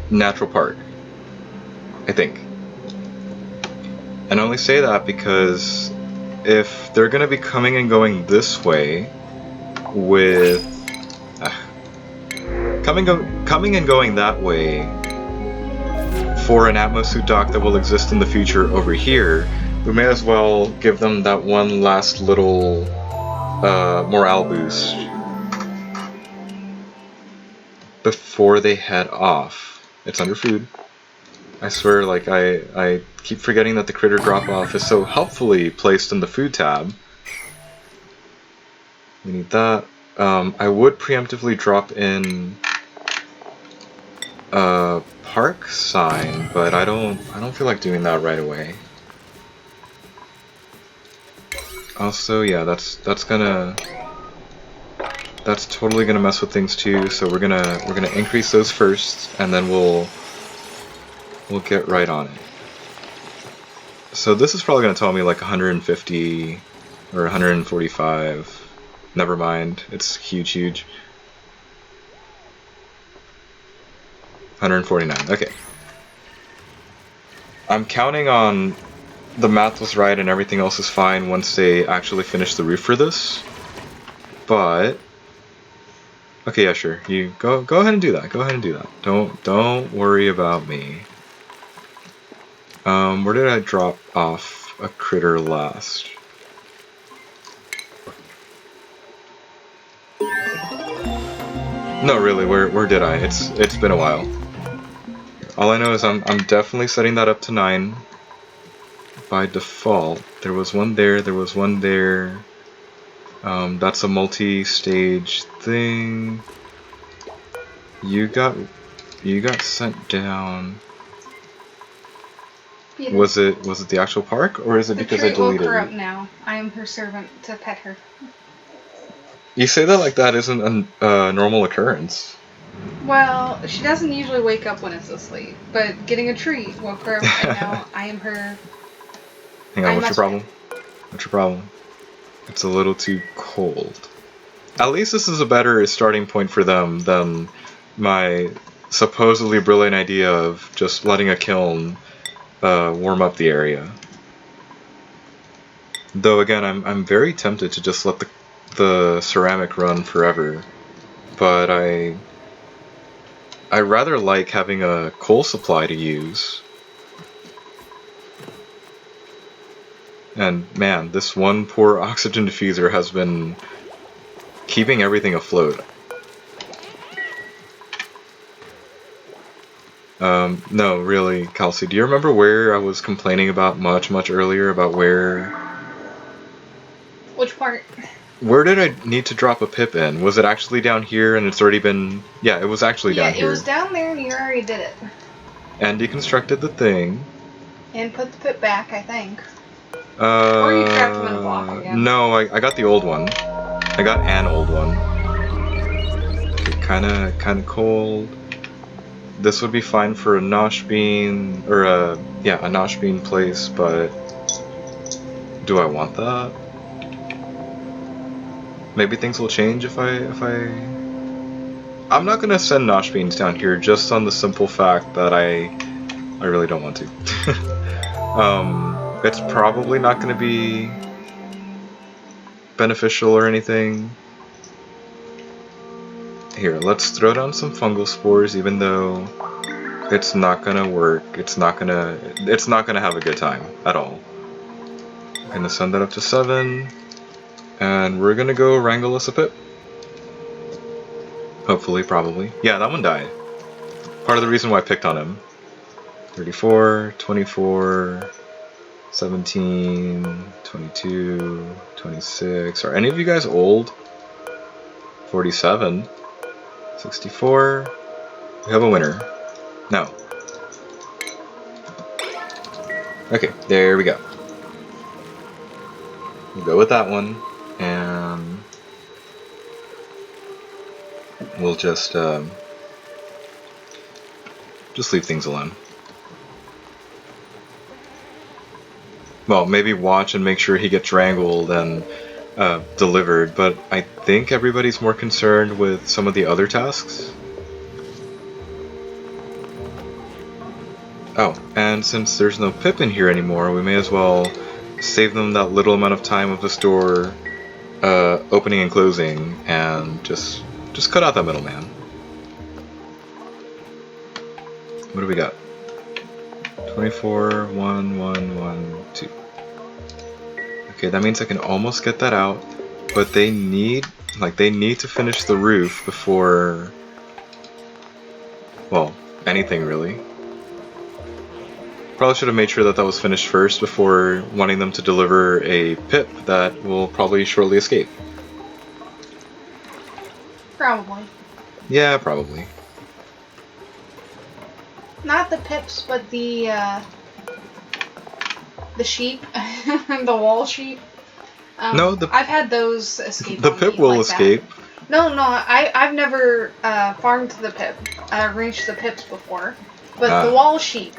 A: natural park. I think. And I only say that because if they're gonna be coming and going this way with coming and going that way for an Atmosuit dock that will exist in the future over here, we may as well give them that one last little morale boost before they head off. It's under food. I swear, like, I keep forgetting that the critter drop-off is so helpfully placed in the food tab. We need that. I would preemptively drop in a park sign, but I don't feel like doing that right away. Also, yeah, that's totally gonna mess with things too. So we're gonna increase those first, and then we'll get right on it. So this is probably gonna tell me like 150 or 145. Never mind, it's huge. 149. Okay. I'm counting on the math was right and everything else is fine once they actually finish the roof for this. But okay, yeah, sure. You go ahead and do that. Go ahead and do that. Don't worry about me. Where did I drop off a critter last? No, really, where did I? It's been a while. All I know is I'm definitely setting that up to 9 by default. There was one there, there was one there. That's a multi-stage thing. You got sent down.
B: Peter.
A: Was it the actual park, or is it because I deleted
B: woke her
A: it?
B: up now. I am her servant to pet her.
A: You say that like that isn't a normal occurrence.
B: Well, she doesn't usually wake up when it's asleep, but getting a treat woke her up, and now I am her.
A: Hang on, what's your problem? What's your problem? It's a little too cold. At least this is a better starting point for them than my supposedly brilliant idea of just letting a kiln warm up the area. Though again, I'm very tempted to just let the ceramic run forever, but I rather like having a coal supply to use. And man, this one poor oxygen diffuser has been keeping everything afloat. No, really, Kelsey, do you remember where I was complaining about much earlier about where...
B: Which part?
A: Where did I need to drop a pip in? Was it actually down here and it's already been... Yeah, it was actually down here.
B: Yeah, it was down there and you already did it.
A: And deconstructed the thing.
B: And put the pip back, I think. Or you trapped them in a block again.
A: No, I got the old one. I got an old one. Okay, kinda cold. This would be fine for a nosh bean, or a nosh bean place, but do I want that? Maybe things will change if I... I'm not gonna send nosh beans down here just on the simple fact that I really don't want to. It's probably not gonna be beneficial or anything. Here, let's throw down some fungal spores, even though it's not gonna work. It's not gonna have a good time at all. I'm gonna send that up to 7, and we're gonna go wrangle us a pip. Hopefully, probably. Yeah, that one died. Part of the reason why I picked on him. 34, 24, 17, 22, 26. Are any of you guys old? 47. 64. We have a winner. No. Okay, there we go. We'll go with that one, and we'll just leave things alone. Well, maybe watch and make sure he gets wrangled and delivered, but I think everybody's more concerned with some of the other tasks. Oh, and since there's no pip in here anymore, we may as well save them that little amount of time of this door opening and closing, and just cut out that middleman. What do we got? 24, 1, 1, 1, 2. Okay, that means I can almost get that out, but they need to finish the roof before, well, anything really. Probably should have made sure that was finished first before wanting them to deliver a pip that will probably shortly escape.
B: Probably.
A: Yeah, probably.
B: Not the pips, but the sheep, the wall sheep.
A: No,
B: I've had those escape.
A: The pip will escape.
B: That. No, I've never farmed the pip, reached the pips before, but the wall sheep.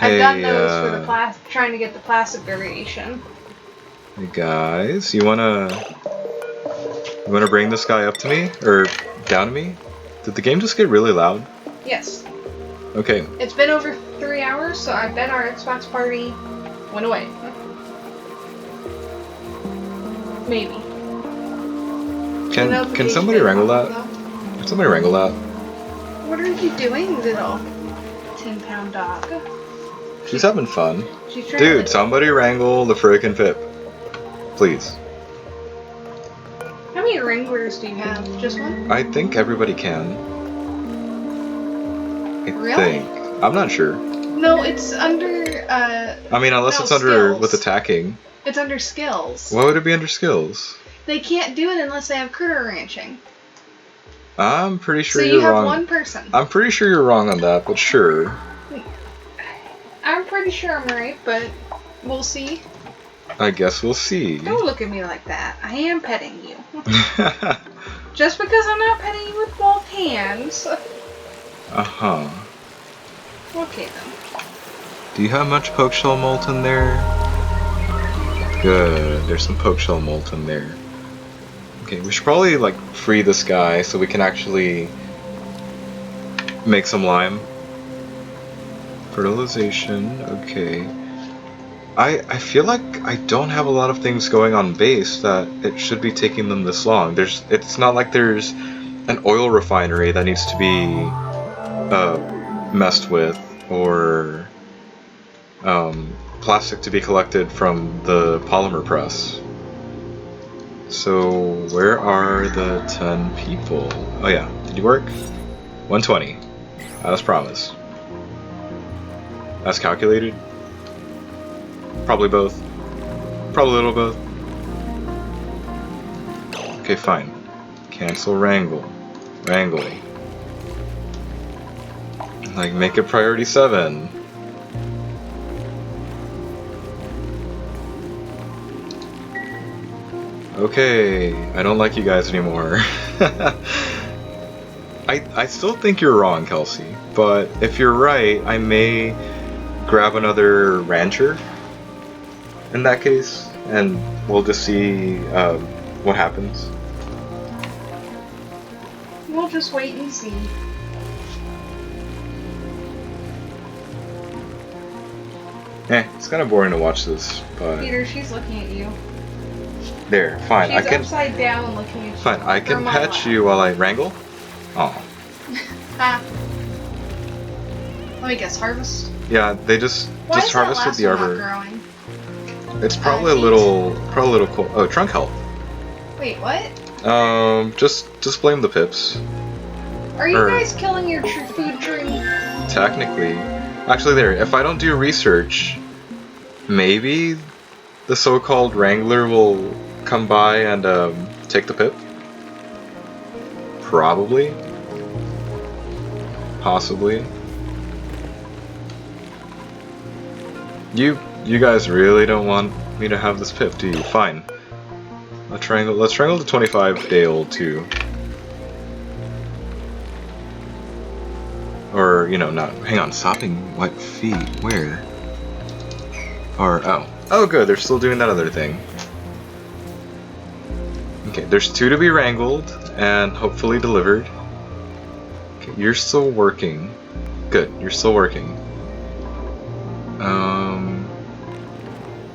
B: I've done those for the trying to get the plastic variation.
A: Hey guys, you wanna bring this guy up to me or down to me? Did the game just get really loud?
B: Yes.
A: Okay.
B: It's been over 3 hours, so I bet our Xbox party went away. Maybe.
A: Can somebody wrangle that? Can somebody wrangle that?
B: What are you doing, little 10-pound dog?
A: She's having fun.
B: She's trying
A: Dude,
B: to...
A: somebody wrangle the frickin' Pip. Please.
B: How many wranglers do you have? Just one?
A: I think everybody can. I
B: Really?
A: think. I'm not sure.
B: No, it's under,
A: I mean, unless
B: no,
A: it's under
B: skills.
A: with attacking.
B: It's under skills.
A: Why would it be under skills?
B: They can't do it unless they have critter ranching.
A: I'm pretty sure
B: So
A: you're
B: you have
A: wrong.
B: one person.
A: I'm pretty sure you're wrong on that, but sure.
B: I'm pretty sure I'm right, but we'll see.
A: I guess we'll see.
B: Don't look at me like that. I am petting you. Just because I'm not petting you with both hands.
A: Uh-huh.
B: Okay then.
A: Do you have much poke shell molten there? Good. There's some poke shell molten there. Okay, we should probably like free this guy so we can actually make some lime. Fertilization, okay. I feel like I don't have a lot of things going on base that it should be taking them this long. It's not like there's an oil refinery that needs to be messed with, or plastic to be collected from the polymer press. So where are the 10 people? Oh yeah, did you work? 120, as promised. As calculated? Probably both. Probably a little both. Okay, fine. Cancel wrangle. Wrangle. Like, make it priority 7. Okay, I don't like you guys anymore. I still think you're wrong, Kelsey. But if you're right, I may grab another rancher in that case, and we'll just see what happens.
B: We'll just wait and see.
A: It's kind of boring to watch this, but
B: Peter, she's looking at you.
A: there, fine.
B: She's
A: I can
B: upside down looking at you.
A: fine. I can
B: From my
A: pet
B: lap.
A: you while I wrangle. Oh,
B: Ah. Let me guess, harvest?
A: yeah. They just
B: Why is that
A: harvested
B: last
A: the
B: one not
A: arbor.
B: growing?
A: It's probably a
B: heat.
A: little cold. Oh, trunk health.
B: Wait, what?
A: Just blame the pips.
B: Are you
A: Or-
B: guys killing your food tree?
A: Technically, actually, there. If I don't do research, maybe the so-called wrangler will come by and take the pip. Probably. Possibly. You guys really don't want me to have this pip, do you? Fine. Let's wrangle the 25-day-old too. Or, you know, not. Hang on, sopping wet feet. Where? Or, oh. Oh, good, they're still doing that other thing. Okay, there's 2 to be wrangled and hopefully delivered. Okay, you're still working. Good, you're still working.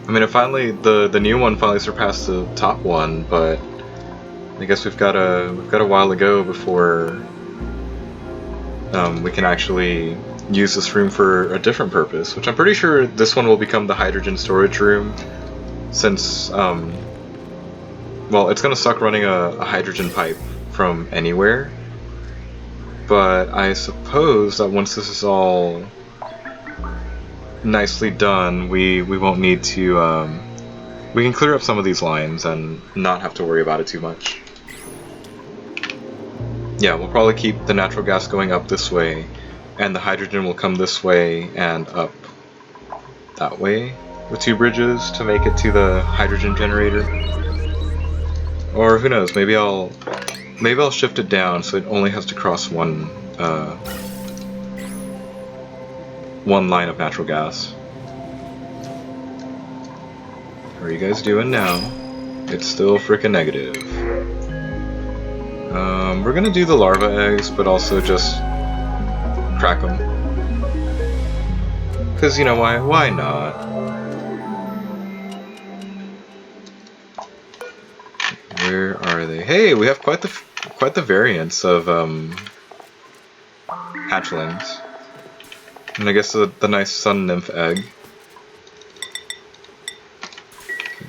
A: I mean, it finally the new one finally surpassed the top one, but I guess we've got a while to go before we can actually use this room for a different purpose. Which I'm pretty sure this one will become the hydrogen storage room, since well, it's gonna suck running a hydrogen pipe from anywhere. But I suppose that once this is all nicely done, we won't need to, we can clear up some of these lines and not have to worry about it too much. Yeah, we'll probably keep the natural gas going up this way, and the hydrogen will come this way and up that way with 2 bridges to make it to the hydrogen generator. Or who knows, maybe I'll shift it down so it only has to cross one line of natural gas. How are you guys doing now? It's still frickin' negative. We're gonna do the larva eggs, but also just crack them. Because you know why? Why not? Where are they? Hey, we have quite the variance of hatchlings. And I guess the nice sun nymph egg.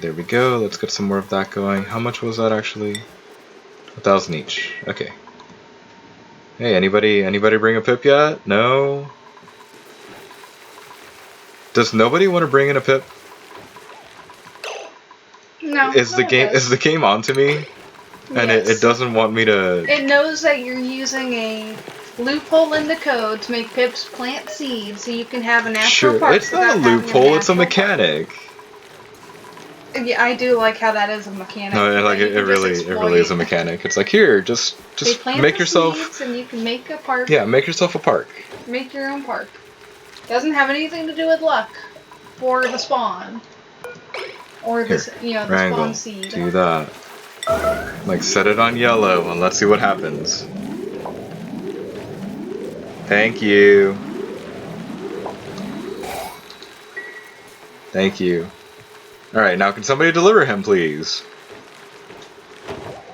A: There we go. Let's get some more of that going. How much was that actually? 1,000 each. Okay. Hey, anybody bring a pip yet? No. Does nobody want to bring in a pip?
B: No.
A: Is the game on to me? And
B: Yes.
A: it doesn't want me to.
B: It knows that you're using a loophole in the code to make pips plant seeds, so you can have a natural
A: Sure,
B: park.
A: it's not a loophole. It's a mechanic.
B: Yeah, I do like how that is a mechanic.
A: No, like it really is a mechanic. It's like here, just make yourself.
B: Seeds and you can make a park.
A: Yeah, make yourself a park.
B: Make your own park. Doesn't have anything to do with luck, or the spawn, or the the
A: Wrangle,
B: spawn seed.
A: do that. Like set it on yellow and let's see what happens. Thank you. Thank you. Alright, now can somebody deliver him, please?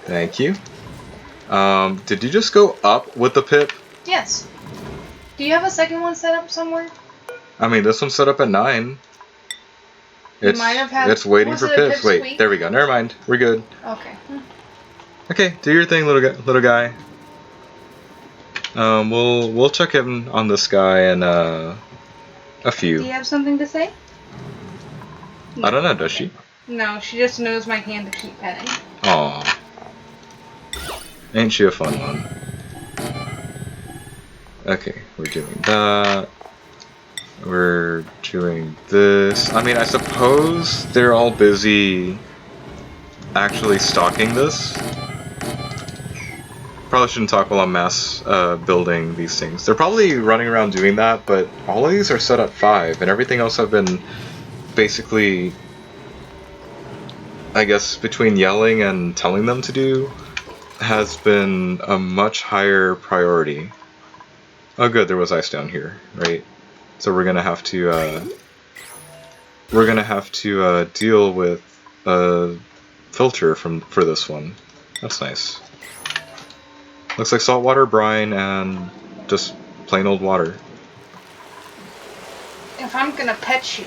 A: Thank you. Did you just go up with the pip?
B: Yes. Do you have a second one set up somewhere?
A: I mean, this one's set up at 9. It's waiting for pips. Wait,
B: week?
A: There we go. Never mind. We're good.
B: Okay.
A: Okay, do your thing, little guy. We'll check in on this guy and a few.
B: Do you have something to say?
A: I don't know, does she?
B: No, she just knows my hand to keep petting.
A: Aw. Ain't she a fun one? Okay, we're doing that. We're doing this. I mean, I suppose they're all busy actually stocking this. Probably shouldn't talk while I'm mass building these things. They're probably running around doing that, but all of these are set at 5, and everything else I've been basically, I guess, between yelling and telling them to do, has been a much higher priority. Oh good, there was ice down here, right? So we're gonna have to deal with a filter for this one. That's nice. Looks like saltwater, brine, and just plain old water.
B: If I'm gonna pet you,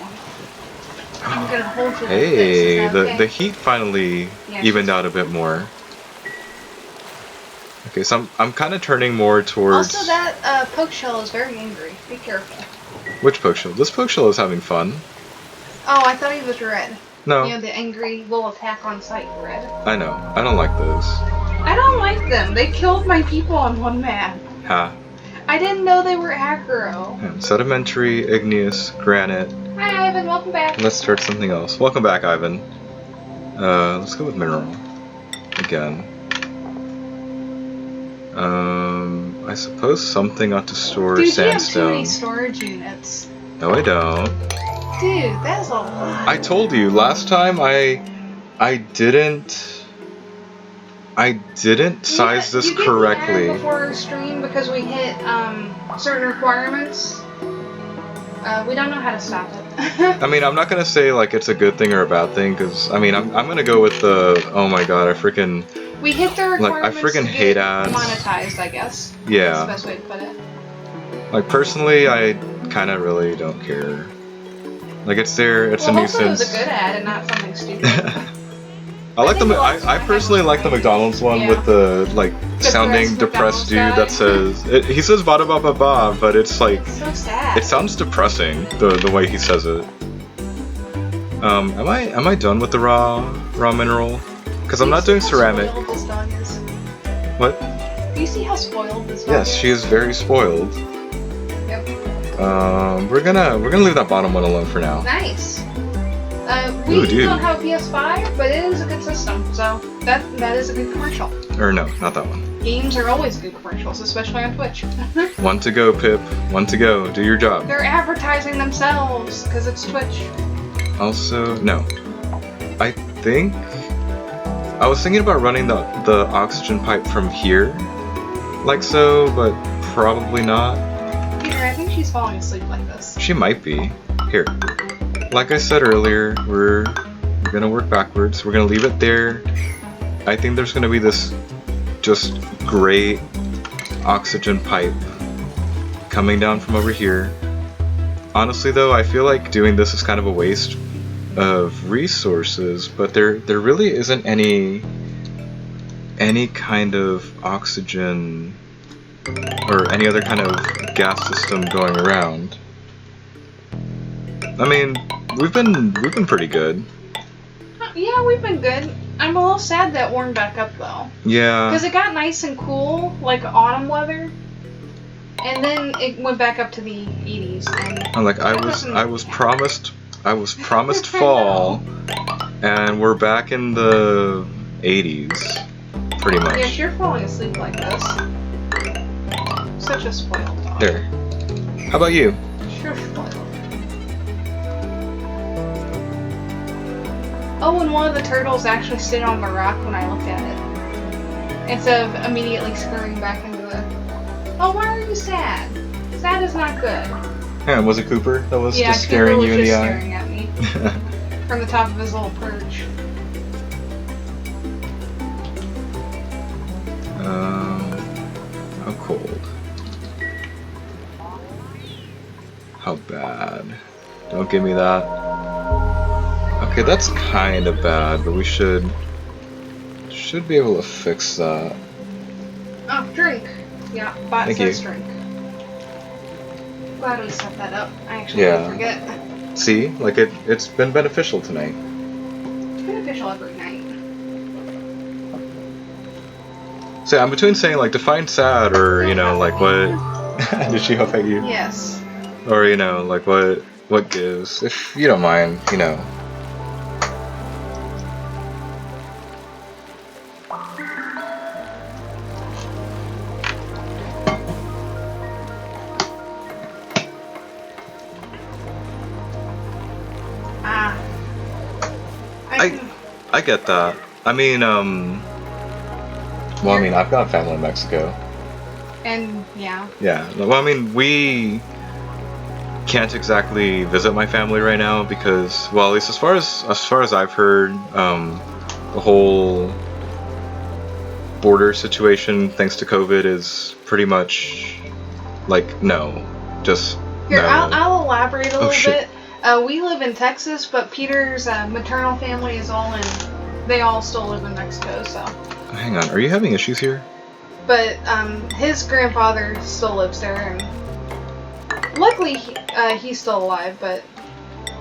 B: I'm gonna hold you.
A: Hey,
B: like this.
A: the heat finally evened out a bit more. Okay, so I'm kind of turning more towards.
B: Also, that poke shell is very angry. Be careful.
A: Which poke shell? This poke shell is having fun.
B: Oh, I thought he was red.
A: No.
B: You know, the angry will attack on sight red.
A: I know. I don't like those.
B: I don't like them. They killed my people on one map.
A: Ha.
B: I didn't know they were aggro.
A: And sedimentary, igneous, granite.
B: Hi, Ivan. Welcome back.
A: Let's start something else. Welcome back, Ivan. Let's go with mineral. Again. I suppose something ought to store sandstone.
B: You have too many storage units.
A: No, I don't.
B: Dude, that's a lot.
A: I told you last time I didn't size this correctly.
B: You get before our stream because we hit certain requirements. We don't know how to stop it.
A: I mean, I'm not gonna say like it's a good thing or a bad thing, because I mean, I'm gonna go with the oh my god,
B: we hit the requirements.
A: I freaking hate ads.
B: Monetized, I guess.
A: Yeah.
B: That's the best way to put it.
A: Like personally, I kind of really don't care. Like it's there, it's a nuisance.
B: Hopefully it was a good ad and not something stupid.
A: I like the. I personally like the McDonald's one with the like sounding depressed dude that says he says ba da ba ba ba, but it's like
B: it's so sad.
A: It sounds depressing the way he says it. Am I done with the raw mineral? Because I'm not doing ceramic.
B: Spoiled this dog is?
A: What?
B: Do you see how spoiled this dog
A: Yes,
B: is?
A: she is very spoiled.
B: Yep.
A: We're gonna leave that bottom one alone for now.
B: Nice. We don't have a PS5, but it is a good system, so that is a good commercial.
A: Or no, not that one.
B: Games are always good commercials, especially on Twitch.
A: One to go, Pip. One to go. Do your job.
B: They're advertising themselves, because it's Twitch.
A: Also, no. I think I was thinking about running the oxygen pipe from here, like so, but probably not.
B: Peter, I think she's falling asleep like this.
A: She might be. Here. Like I said earlier, we're gonna work backwards. We're gonna leave it there. I think there's gonna be this just great oxygen pipe coming down from over here. Honestly though, I feel like doing this is kind of a waste of resources, but there really isn't any kind of oxygen or any other kind of gas system going around. I mean, we've been pretty good.
B: Yeah, we've been good. I'm a little sad that warmed back up though.
A: Yeah.
B: Because it got nice and cool, like autumn weather, and then it went back up to the 80s. And
A: like I was promised fall, and we're back in the 80s, pretty much.
B: Yes, you're falling asleep like this. Such a spoiled dog.
A: There. How about you?
B: Sure spoiled. Oh, and one of the turtles actually stood on the rock when I looked at it. Instead of immediately scurrying back into the... Oh, why are you sad? Sad is not good.
A: Yeah, was it Cooper that was
B: Yeah,
A: just staring
B: Cooper
A: you in
B: was
A: the
B: just
A: eye?
B: staring at me from the top of his little perch.
A: How cold? How bad? Don't give me that. Okay, that's kind of bad, but we should be able to fix that.
B: Oh, drink. Yeah, bot
A: Thank
B: says
A: you.
B: drink. Glad we set that up. I actually didn't forget.
A: See, like it's been beneficial tonight.
B: It's beneficial every night.
A: So I'm between saying like define sad or you know like what did she hope at you?
B: Yes.
A: Or you know like what gives, if you don't mind, you know. I get that. I mean, well, I mean, I've got family in Mexico.
B: And, yeah.
A: Yeah. Well, I mean, we can't exactly visit my family right now because, well, at least as far as I've heard, the whole border situation, thanks to COVID, is pretty much like no, just
B: Here,
A: no.
B: I'll elaborate a little
A: shit.
B: bit. We live in Texas, but Peter's maternal family is all in. They all still live in Mexico, so.
A: Hang on, are you having issues here?
B: But his grandfather still lives there, and luckily he's still alive. But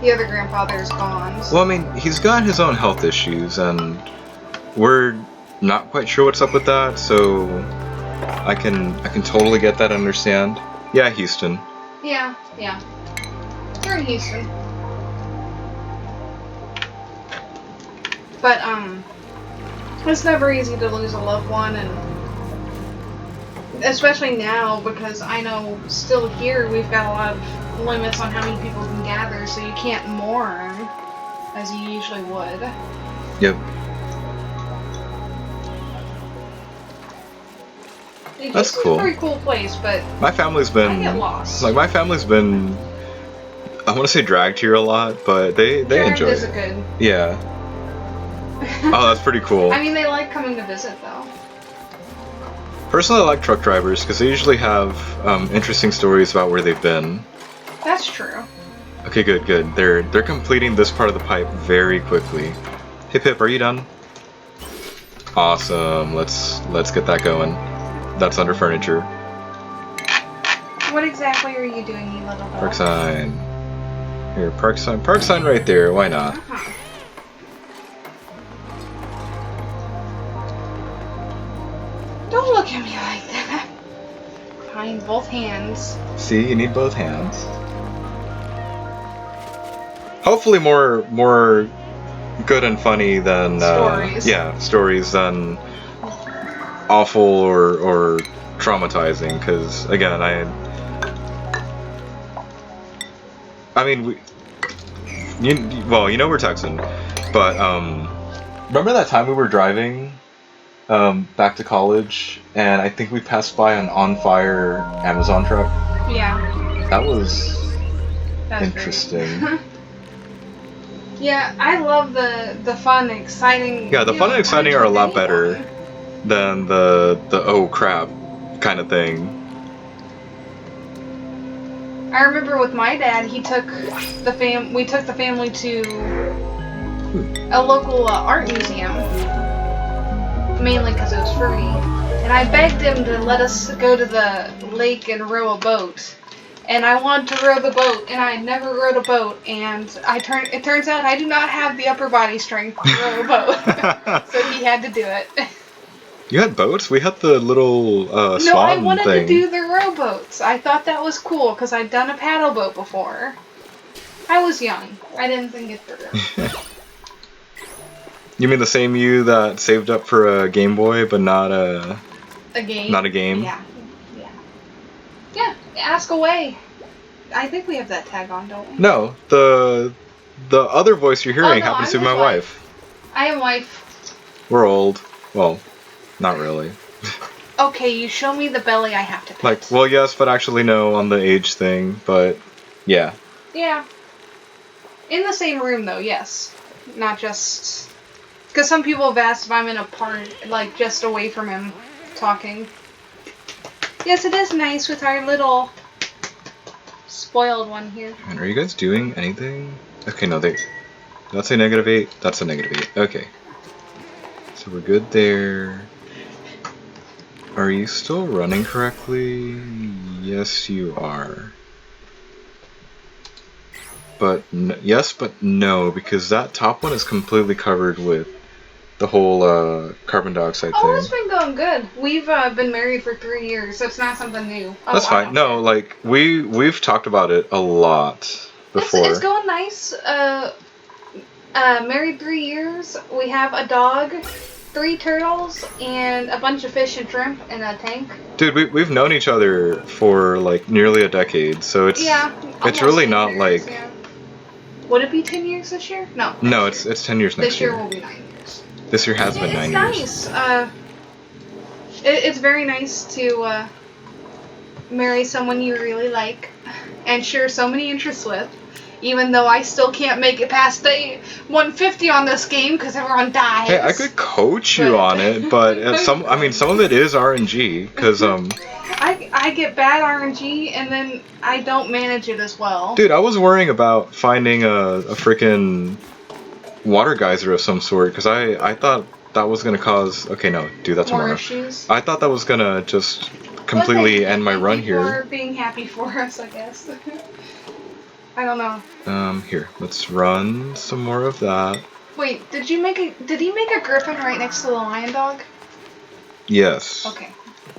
B: the other grandfather is gone. So.
A: Well, I mean, he's got his own health issues, and we're not quite sure what's up with that. So I can totally get that and understand. Yeah, Houston.
B: Yeah. We're in Houston. But, it's never easy to lose a loved one, and especially now, because I know still here we've got a lot of limits on how many people can gather, so you can't mourn as you usually would.
A: Yep. That's
B: Houston's
A: cool.
B: a very cool place, but
A: My family's been
B: I get lost.
A: like my family's been. I want to say dragged here a lot, but they
B: Dragged
A: enjoy
B: is
A: it.
B: a good.
A: Yeah. Oh, that's pretty cool.
B: I mean, they like coming to visit, though.
A: Personally, I like truck drivers because they usually have interesting stories about where they've been.
B: That's true.
A: Okay, good. They're completing this part of the pipe very quickly. Hey Pip, are you done? Awesome. Let's get that going. That's under furniture.
B: What exactly are you doing, you little dog?
A: Park sign. Here, park sign right there. Why not?
B: Uh-huh. Don't look at me like that. Behind both hands.
A: See, you need both hands. Hopefully more good and funny than
B: Stories.
A: Yeah, stories than awful or traumatizing. Because again, I mean, you know we're Texan, but remember that time we were driving back to college, and I think we passed by an on fire Amazon truck.
B: Yeah.
A: That was
B: That's
A: interesting.
B: great. Yeah, I love the fun, exciting.
A: Yeah, the fun and exciting are a lot better than the oh crap kind of thing.
B: I remember with my dad, we took the family to a local art museum, mainly because it was free, and I begged him to let us go to the lake and row a boat. And I wanted to row the boat, and I never rowed a boat, and it turns out I do not have the upper body strength to row a boat. So he had to do it.
A: You had boats? We had the little swan thing.
B: No, I wanted to do the rowboats. I thought that was cool, because I'd done a paddle boat before. I was young. I didn't think it through.
A: You mean the same you that saved up for a Game Boy, but not a
B: game?
A: Not a game?
B: Yeah. Yeah, ask away. I think we have that tag on, don't we?
A: No, the other voice you're hearing happens to be my wife.
B: I am wife.
A: We're old. Well, not really.
B: Okay, you show me the belly I have to pet.
A: Like, well, yes, but actually no on the age thing, but yeah.
B: Yeah. In the same room, though, yes. Not just... Because some people have asked if I'm in a part, like, just away from him, talking. Yes, it is nice with our little spoiled one here.
A: And are you guys doing anything? Okay, no, that's a -8. That's a -8. Okay. So we're good there. Are you still running correctly? Yes, you are. But yes, but no, because that top one is completely covered with the whole carbon dioxide thing.
B: Oh, it's been going good. We've been married for 3 years, so it's not something new. Oh,
A: that's fine. No, like we've talked about it a lot before.
B: It's going nice. Married 3 years. We have a dog, 3 turtles, and a bunch of fish and shrimp in a tank.
A: Dude, we've known each other for like nearly a decade, so it's really not
B: years,
A: like.
B: Yeah. Would it be 10 years this year? No.
A: No, it's 10 years next year.
B: This year will be 9 years.
A: This year has been 9 years.
B: It's nice. It's very nice to marry someone you really like and share so many interests with. Even though I still can't make it past the 150 on this game because everyone dies.
A: Hey, I could coach you on it, but some of it is RNG because
B: I get bad RNG and then I don't manage it as well.
A: Dude, I was worrying about finding a freaking water geyser of some sort because I thought that was gonna cause. Okay, no, do that tomorrow.
B: More issues.
A: I thought that was gonna just completely end my run here.
B: For being happy for us, I guess. I don't know.
A: Here, let's run some more of that.
B: Wait, did he make a griffin right next to the lion dog?
A: Yes.
B: Okay,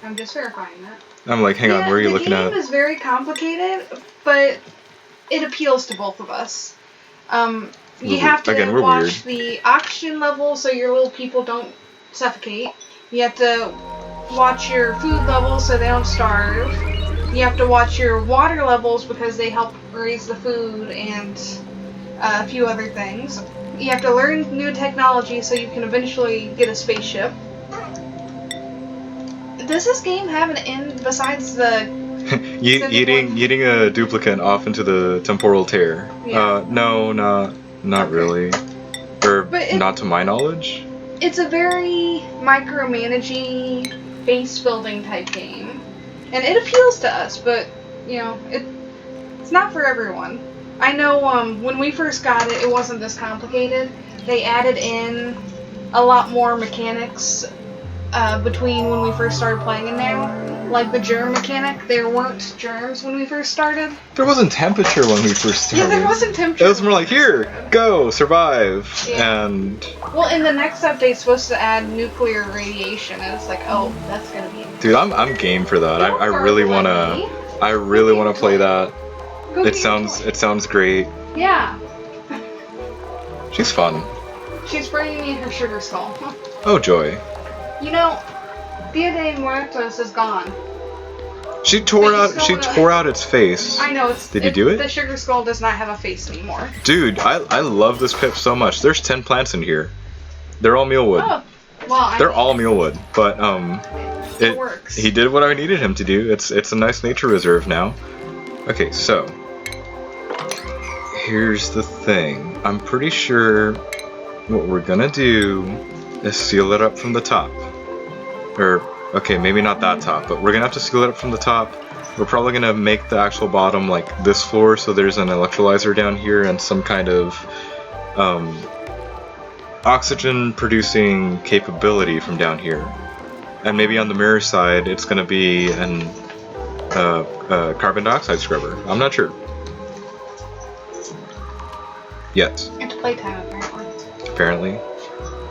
B: I'm just verifying that.
A: I'm like, hang on, where are you looking at?
B: The game is very complicated, but it appeals to both of us. You have to watch the oxygen level so your little people don't suffocate. You have to watch your food levels so they don't starve. You have to watch your water levels because they help raise the food and a few other things. You have to learn new technology so you can eventually get a spaceship. Does this game have an end besides the...
A: Eating a duplicate off into the temporal tear?
B: Yeah.
A: No, not really. Or not to my knowledge.
B: It's a very micromanaging, base-building type game. And it appeals to us, but, you know, it's not for everyone. I know when we first got it, it wasn't this complicated. They added in a lot more mechanics between when we first started playing and now. Like the germ mechanic, there weren't germs when we first started.
A: There wasn't temperature when we first started.
B: Yeah, there wasn't temperature.
A: It was more like, here, go, survive, and...
B: Well, in the next update's supposed to add nuclear radiation, and it's like, oh, that's gonna be...
A: Dude, I'm game for that. I really wanna play that. It sounds great.
B: Yeah.
A: She's fun.
B: She's bringing me her sugar skull.
A: Oh, joy.
B: You know, Dia de Muertos is gone.
A: She tore out its face.
B: I know.
A: Did you do it?
B: The sugar skull does not have a face anymore.
A: Dude, I love this pip so much. There's 10 plants in here. They're all mealwood.
B: Oh, well,
A: they're all mealwood, but
B: it works.
A: He did what I needed him to do. It's a nice nature reserve now. Okay, so here's the thing. I'm pretty sure what we're gonna do is seal it up from the top. Or, okay, maybe not that top, but we're gonna have to seal it up from the top. We're probably gonna make the actual bottom like this floor, so there's an electrolyzer down here and some kind of oxygen producing capability from down here. And maybe on the mirror side, it's gonna be an carbon dioxide scrubber. I'm not sure. Yet.
B: It's playtime, apparently.
A: Apparently.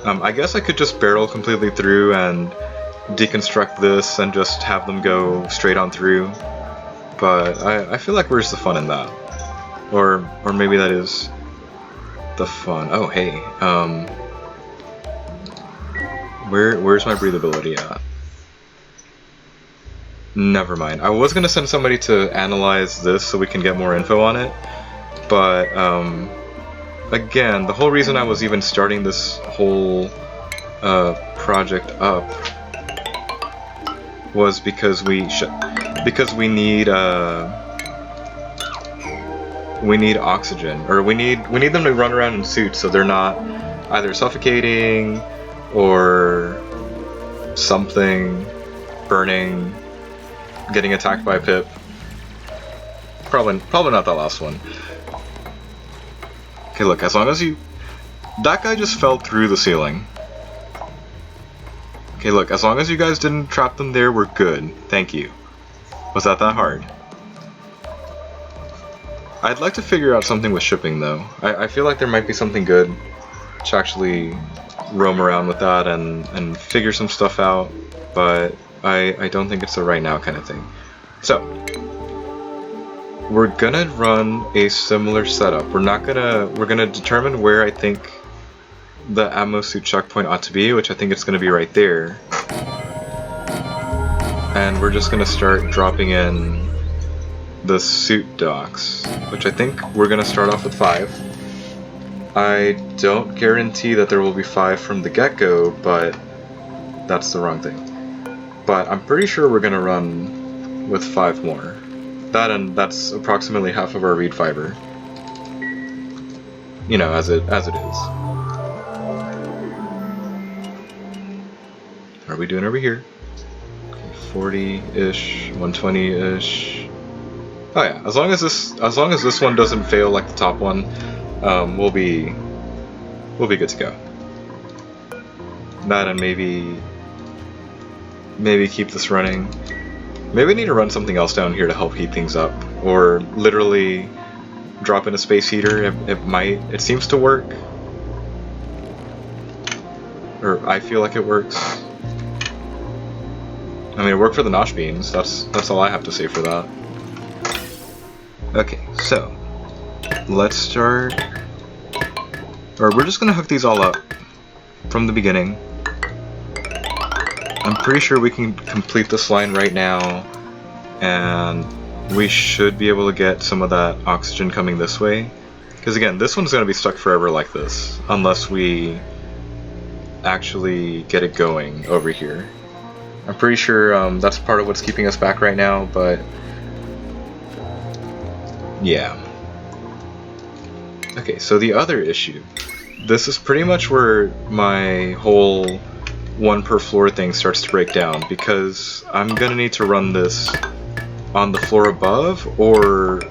A: I guess I could just barrel completely through and deconstruct this and just have them go straight on through. But I feel like where's the fun in that? Or maybe that is the fun. Oh, hey. Where's my breathability at? Never mind. I was gonna send somebody to analyze this so we can get more info on it, but again, the whole reason I was even starting this whole project up was because we need oxygen, or we need them to run around in suits so they're not either suffocating or something, burning, getting attacked by a pip. Probably not that last one. Okay, look, as long as that guy just fell through the ceiling. Okay, look, as long as you guys didn't trap them there, we're good. Thank you. Was that hard? I'd like to figure out something with shipping, though. I feel like there might be something good to actually roam around with that and figure some stuff out, but I don't think it's the right now kind of thing. So, we're gonna run a similar setup. We're gonna determine where I think the ammo suit checkpoint ought to be, which I think it's gonna be right there. And we're just gonna start dropping in the suit docks, which I think we're gonna start off with 5. I don't guarantee that there will be 5 from the get-go, but that's the wrong thing. But I'm pretty sure we're gonna run with 5 more. That's approximately half of our reed fiber. You know, as it is. How are we doing over here? Okay, 40-ish, 120-ish. Oh yeah, as long as this one doesn't fail like the top one, we'll be good to go. That and maybe keep this running. Maybe we need to run something else down here to help heat things up, or literally drop in a space heater. It seems to work, or I feel like it works. I mean, it worked for the nosh beans. That's all I have to say for that. Okay, so let's start. Or we're just gonna hook these all up from the beginning. I'm pretty sure we can complete this line right now, and we should be able to get some of that oxygen coming this way. Because again, this one's gonna be stuck forever like this, unless we actually get it going over here. I'm pretty sure that's part of what's keeping us back right now, but yeah. Okay, so the other issue. This is pretty much where my whole 1 per floor thing starts to break down, because I'm gonna need to run this on the floor above or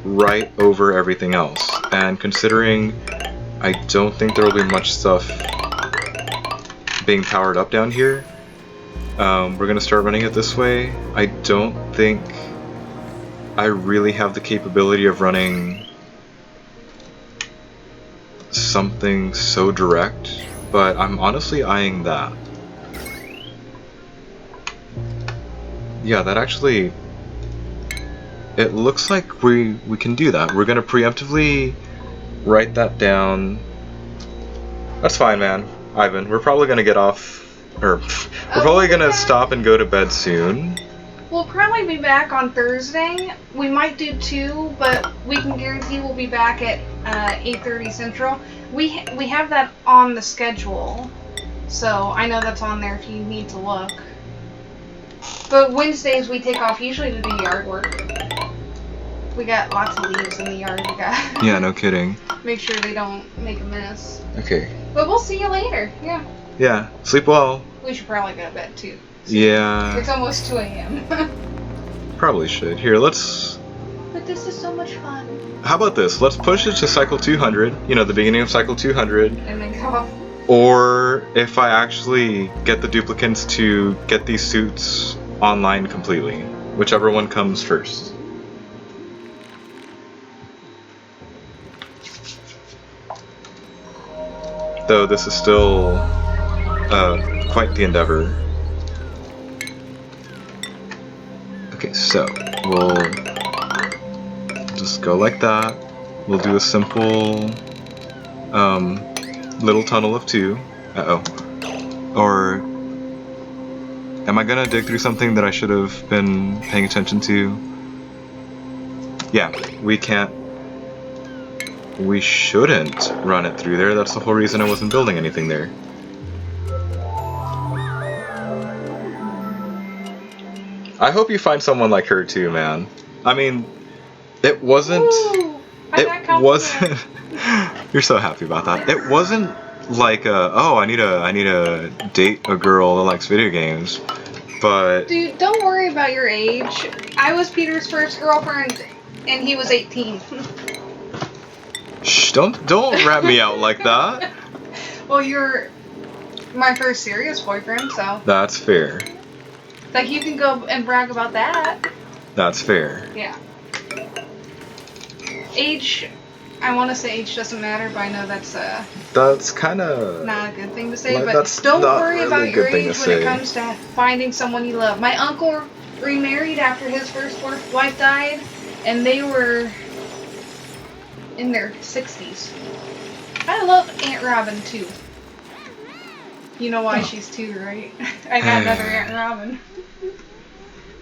A: right over everything else. And considering I don't think there will be much stuff being powered up down here, we're gonna start running it this way. I don't think I really have the capability of running something so direct, but I'm honestly eyeing that. Yeah, that actually, it looks like we can do that. We're gonna preemptively write that down. That's fine, man. Ivan, we're probably gonna get off, or we're probably gonna stop and go to bed soon.
B: We'll probably be back on Thursday. We might do 2, but we can guarantee we'll be back at 8:30 Central. We have that on the schedule, so I know that's on there if you need to look. But Wednesdays we take off usually to do yard work. We got lots of leaves in the yard. We got.
A: Yeah, no kidding.
B: Make sure they don't make a mess.
A: Okay.
B: But we'll see you later. Yeah.
A: Yeah, sleep well.
B: We should probably go to bed too.
A: Yeah.
B: It's almost 2 a.m.
A: Probably should. Here, let's...
B: But this is so much fun.
A: How about this? Let's push it to cycle 200. You know, the beginning of cycle 200.
B: And then go off.
A: Or if I actually get the duplicants to get these suits online completely. Whichever one comes first. Though this is still quite the endeavor. Okay, so we'll just go like that. We'll do a simple little tunnel of 2. Uh-oh. Or am I gonna dig through something that I should have been paying attention to? Yeah, we can't. We shouldn't run it through there. That's the whole reason I wasn't building anything there. I hope you find someone like her too, man. I mean, it wasn't...
B: Ooh,
A: it wasn't... You're so happy about that. It wasn't like I need to date a girl that likes video games, but...
B: Dude, don't worry about your age. I was Peter's first girlfriend, and he was 18.
A: Shh, don't rat me out like that.
B: Well, you're my first serious boyfriend, so...
A: That's fair.
B: Like, you can go and brag about that.
A: That's fair.
B: Yeah. Age... I want to say age doesn't matter, but I know
A: that's kind of
B: not a good thing to say.
A: like,
B: but
A: that's
B: don't
A: not
B: worry
A: really
B: about
A: a
B: your
A: good thing
B: age
A: to
B: when it
A: say.
B: comes to finding someone you love. My uncle remarried after his first wife died, and they were in their 60s. I love Aunt Robin too. You know why she's 2, right? I got another Aunt Robin.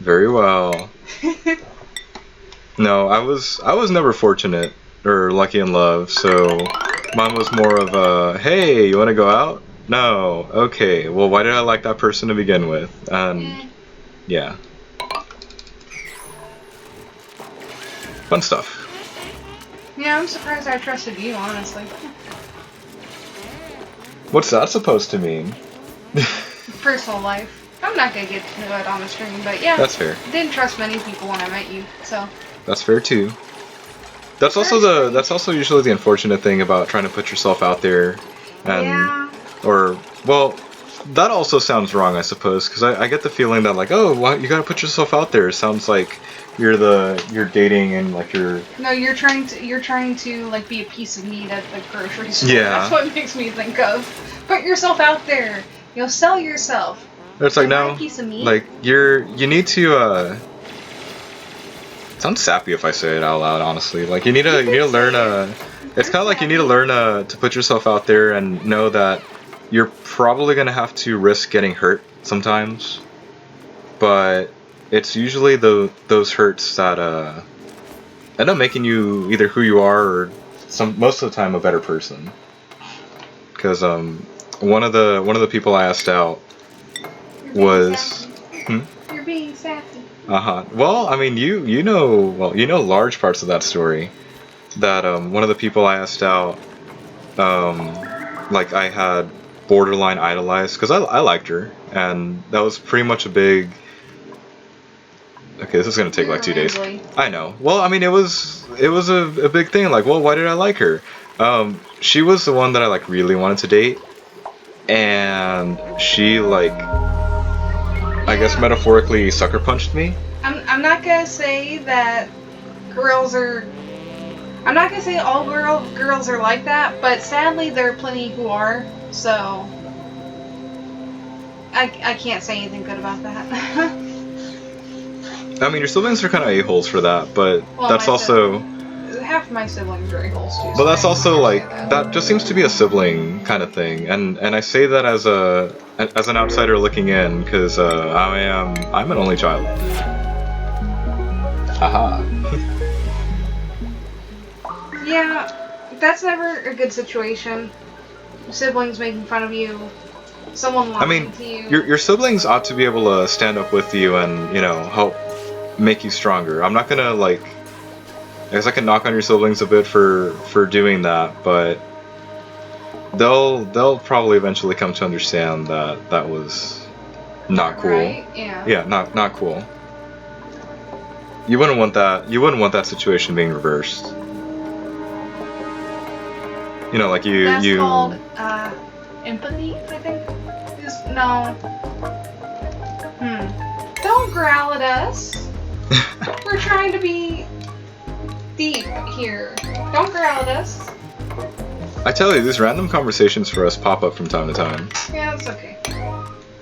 A: Very well. No, I was never fortunate or lucky in love, so mine was more of a, hey, you want to go out? No. Okay. Well, why did I like that person to begin with? And yeah. Fun stuff.
B: Yeah, I'm surprised I trusted you, honestly.
A: What's that supposed to mean?
B: Personal life. I'm not gonna get to it on the stream, but yeah.
A: That's fair.
B: Didn't trust many people when I met you, so.
A: That's fair too. That's also usually the unfortunate thing about trying to put yourself out there, and
B: Yeah.
A: or well, that also sounds wrong, I suppose, because I get the feeling that like, oh, why, you gotta put yourself out there. It sounds like you're dating and like you're.
B: No, you're trying to like be a piece of meat at the grocery store.
A: Yeah.
B: That's what it makes me think of. Put yourself out there. You'll sell yourself.
A: It's like
B: Am I
A: no,
B: a piece of meat?
A: like you need to. It sounds sappy if I say it out loud, honestly. Like you need to learn it's kind of like you need to learn to put yourself out there and know that you're probably gonna have to risk getting hurt sometimes, but it's usually those hurts that end up making you either who you are or most of the time a better person. Because one of the people I asked out was.
B: You're being sassy.
A: Well, I mean, you know large parts of that story. That one of the people I asked out, like I had borderline idolized because I liked her, and that was pretty much a big. Okay, this is gonna take like 2 days. I know. Well, I mean, it was a big thing. Like, well, why did I like her? She was the one that I like really wanted to date, and she like. I guess metaphorically sucker punched me.
B: I'm not gonna say that girls are. I'm not gonna say all girls are like that, but sadly there are plenty who are. So I can't say anything good about that.
A: I mean, your siblings are kind of a-holes for that, but
B: Well,
A: that's also.
B: Half my siblings are a-holes too.
A: But
B: so
A: that's
B: I
A: also
B: can't
A: like
B: say that.
A: that just seems to be a sibling kind of thing, and I say that as an outsider looking in because I'm an only child. Haha.
B: Yeah, that's never a good situation. Siblings making fun of you. Someone
A: I
B: lying
A: mean,
B: to you.
A: your siblings ought to be able to stand up with you and help make you stronger. I'm not gonna like I guess I can knock on your siblings a bit for doing that, but they'll probably eventually come to understand that that was not cool.
B: Right? Yeah.
A: Yeah, not cool. You wouldn't want that. You wouldn't want that situation being reversed. You know, like
B: That's
A: you.
B: called empathy, I think. No. Don't growl at us. We're trying to be deep here. Don't growl at us.
A: I tell you, these random conversations for us pop up from time to time.
B: Yeah, that's okay.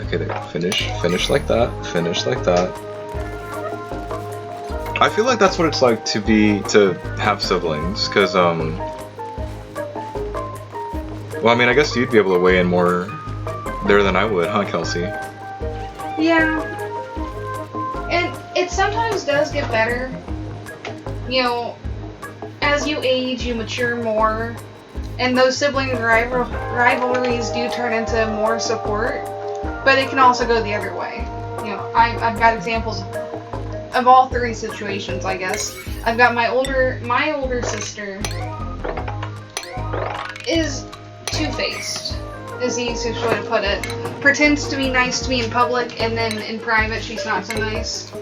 A: Okay, there. Finish like that. Finish like that. I feel like that's what it's like to have siblings, because well, I mean, I guess you'd be able to weigh in more there than I would, huh, Kelsey?
B: Yeah. And it sometimes does get better. You know, as you age, you mature more, and those sibling rivalries do turn into more support, but it can also go the other way. You know, I've got examples of all three situations, I guess. I've got my older sister is two-faced, is the easiest way to put it. Pretends to be nice to me in public, and then in private she's not so nice.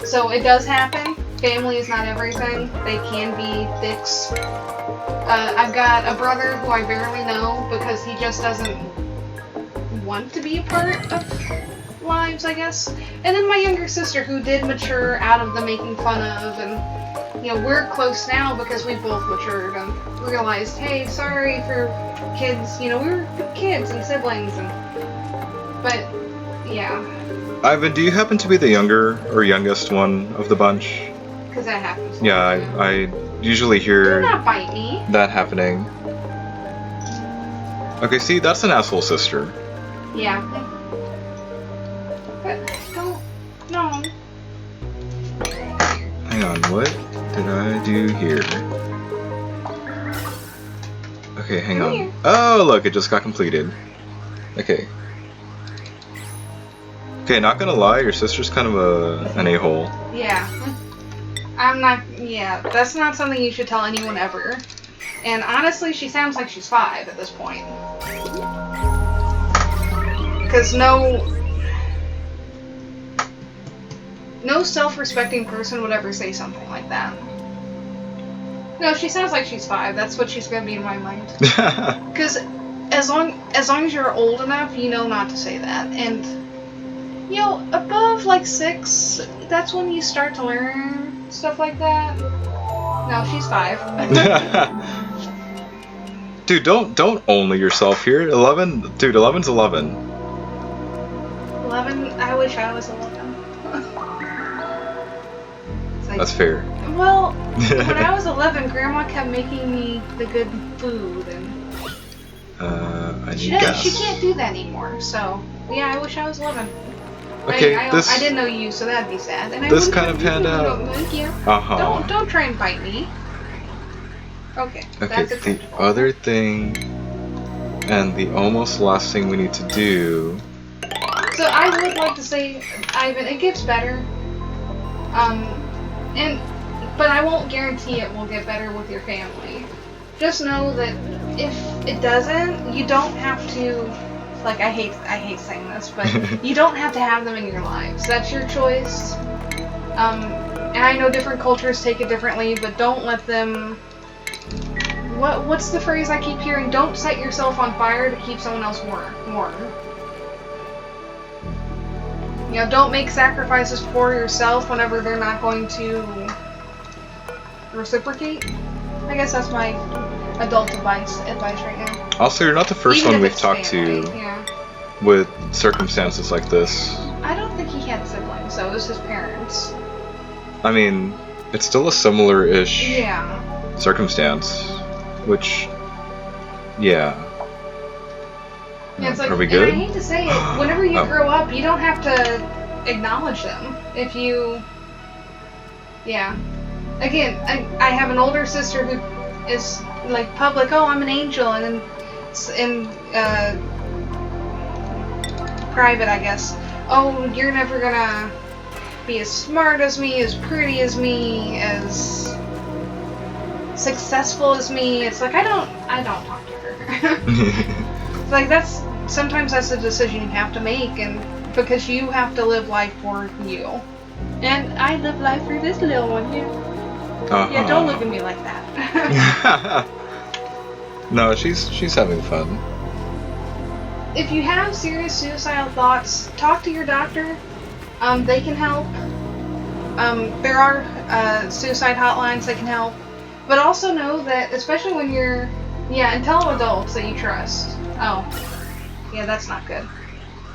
B: So it does happen. Family is not everything. They can be dicks. I've got a brother who I barely know because he just doesn't want to be a part of lives, I guess. And then my younger sister who did mature out of the making fun of, and you know, we're close now because we both matured and realized, hey, sorry for kids, you know, we were kids and siblings, and but yeah.
A: Ivan, do you happen to be the younger or youngest one of the bunch?
B: Because that happens.
A: Yeah, I usually hear
B: Do not bite me.
A: that happening. Okay, see, that's an asshole sister.
B: Yeah. But don't. No.
A: Hang on, what did I do here? Okay, hang
B: Come
A: on.
B: here.
A: Oh, look, it just got completed. Okay. Okay, not gonna lie, your sister's kind of an a-hole.
B: Yeah. I'm not. Yeah, that's not something you should tell anyone ever. And honestly, she sounds like she's 5 at this point. Because no self-respecting person would ever say something like that. No, she sounds like she's 5. That's what she's gonna be in my mind. Because as long as you're old enough, you know not to say that. And you know, above like 6, that's when you start to learn stuff like that. No, she's 5.
A: Dude, don't only yourself here. 11, dude, 11's 11.
B: 11. I wish I was 11. It's like,
A: That's fair.
B: well, when I was 11, Grandma kept making me the good food, and
A: I need
B: she
A: gas.
B: can't do that anymore. So yeah, I wish I was 11.
A: Okay,
B: I didn't know you, so that'd be sad. And I
A: this
B: wouldn't
A: kind of
B: have you,
A: panned out.
B: Thank you.
A: Uh-huh.
B: Don't try and bite me. Okay.
A: Okay,
B: That's
A: the
B: acceptable.
A: other thing, and the almost last thing we need to do.
B: So I would like to say, Ivan, it gets better. But I won't guarantee it will get better with your family. Just know that if it doesn't, you don't have to. Like, I hate saying this, but you don't have to have them in your lives. That's your choice. And I know different cultures take it differently, but don't let them. What's the phrase I keep hearing? Don't set yourself on fire to keep someone else warm. You know, don't make sacrifices for yourself whenever they're not going to reciprocate. I guess that's my adult advice right now.
A: Also, you're not the first
B: Even
A: one
B: if
A: we've
B: it's
A: talked
B: family,
A: to
B: yeah.
A: with circumstances like this.
B: I don't think he had siblings, so it was his parents.
A: I mean, it's still a similar-ish
B: Yeah.
A: circumstance, which, yeah.
B: Yeah, it's like,
A: Are we good?
B: And I hate to say it, whenever you
A: Oh.
B: grow up, you don't have to acknowledge them. If you... Yeah. Again, I have an older sister who is, like, public, oh, I'm an angel, and then in private, I guess, oh, you're never gonna be as smart as me, as pretty as me, as successful as me, it's like I don't talk to her. Like sometimes that's a decision you have to make, and because you have to live life for you. And I live life for this little one here. Yeah, don't look at me like that.
A: No, she's having fun.
B: If you have serious suicidal thoughts, talk to your doctor. They can help. There are suicide hotlines that can help. But also know that, especially when you're... Yeah, and tell adults that you trust. Oh. Yeah, that's not good.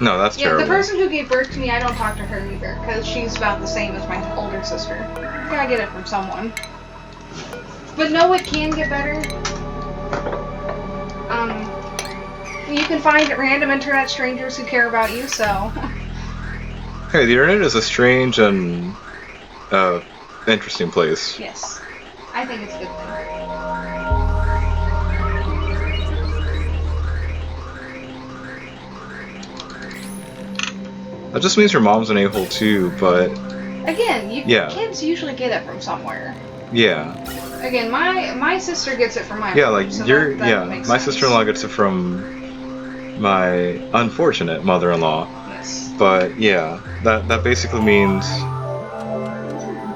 A: No, that's terrible.
B: Yeah, the person who gave birth to me, I don't talk to her either, because she's about the same as my older sister. You gotta get it from someone. But know it can get better. You can find random internet strangers who care about you, so...
A: Hey, the internet is a strange and interesting place.
B: Yes. I think it's a good thing.
A: That just means your mom's an a-hole too, but...
B: Again, kids usually get it from somewhere.
A: Yeah.
B: Again, my sister gets it from my
A: Yeah,
B: mom,
A: like,
B: so
A: my
B: sense.
A: sister-in-law gets it from my unfortunate mother-in-law.
B: Yes.
A: But, yeah, that basically means...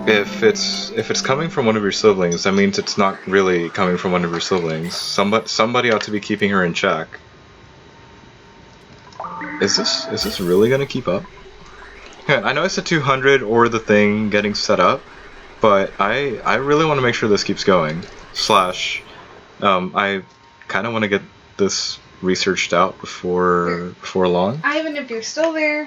A: If it's coming from one of your siblings, that means it's not really coming from one of your siblings. Somebody ought to be keeping her in check. Is this really gonna keep up? Yeah, I know I said 200 or the thing getting set up, but I really want to make sure this keeps going. I kind of want to get this researched out before long.
B: Ivan, if you're still there,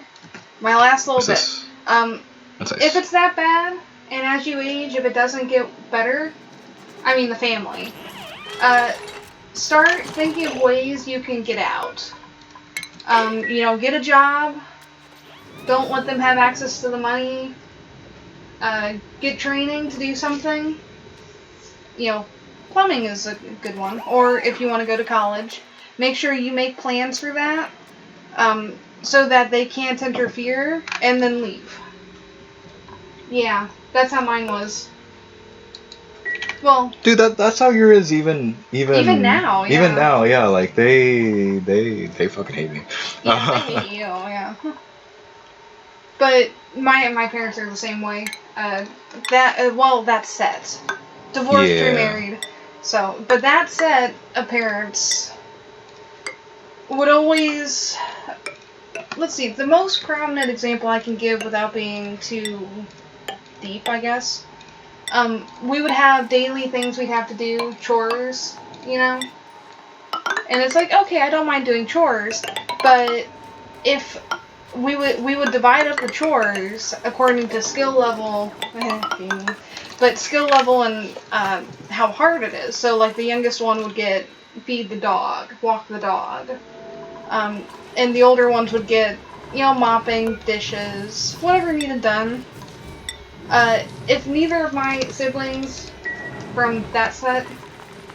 B: my last little bit.
A: That's nice.
B: If it's that bad, and as you age, if it doesn't get better, I mean the family, start thinking of ways you can get out. Get a job. Don't let them have access to the money. Get training to do something. Plumbing is a good one. Or if you want to go to college, make sure you make plans for that, so that they can't interfere and then leave. Yeah, that's how mine was. Well,
A: dude, that's how yours is even
B: now. Yeah.
A: Even now, yeah, like they fucking hate me.
B: Yeah, they hate you. Yeah. But my parents are the same way. That's set. Divorced, remarried. So, but that said, parents would always... Let's see, the most prominent example I can give without being too deep, I guess. We would have daily things we'd have to do, chores, And it's like, okay, I don't mind doing chores, but if we would divide up the chores according to skill level, but skill level and how hard it is. So, like, the youngest one would get feed the dog, walk the dog, and the older ones would get, mopping, dishes, whatever needed done. If neither of my siblings from that set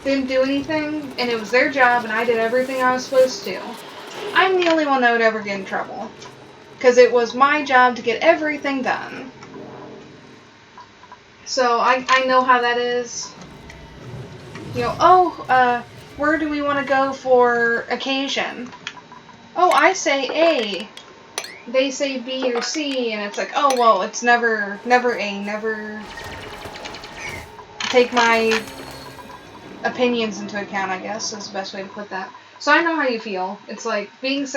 B: didn't do anything, and it was their job, and I did everything I was supposed to, I'm the only one that would ever get in trouble. Because it was my job to get everything done. So, I know how that is. Where do we want to go for occasion? Oh, I say A. They say B or C, and it's like, oh, well, it's never A, never take my opinions into account, I guess, is the best way to put that. So I know how you feel. It's like being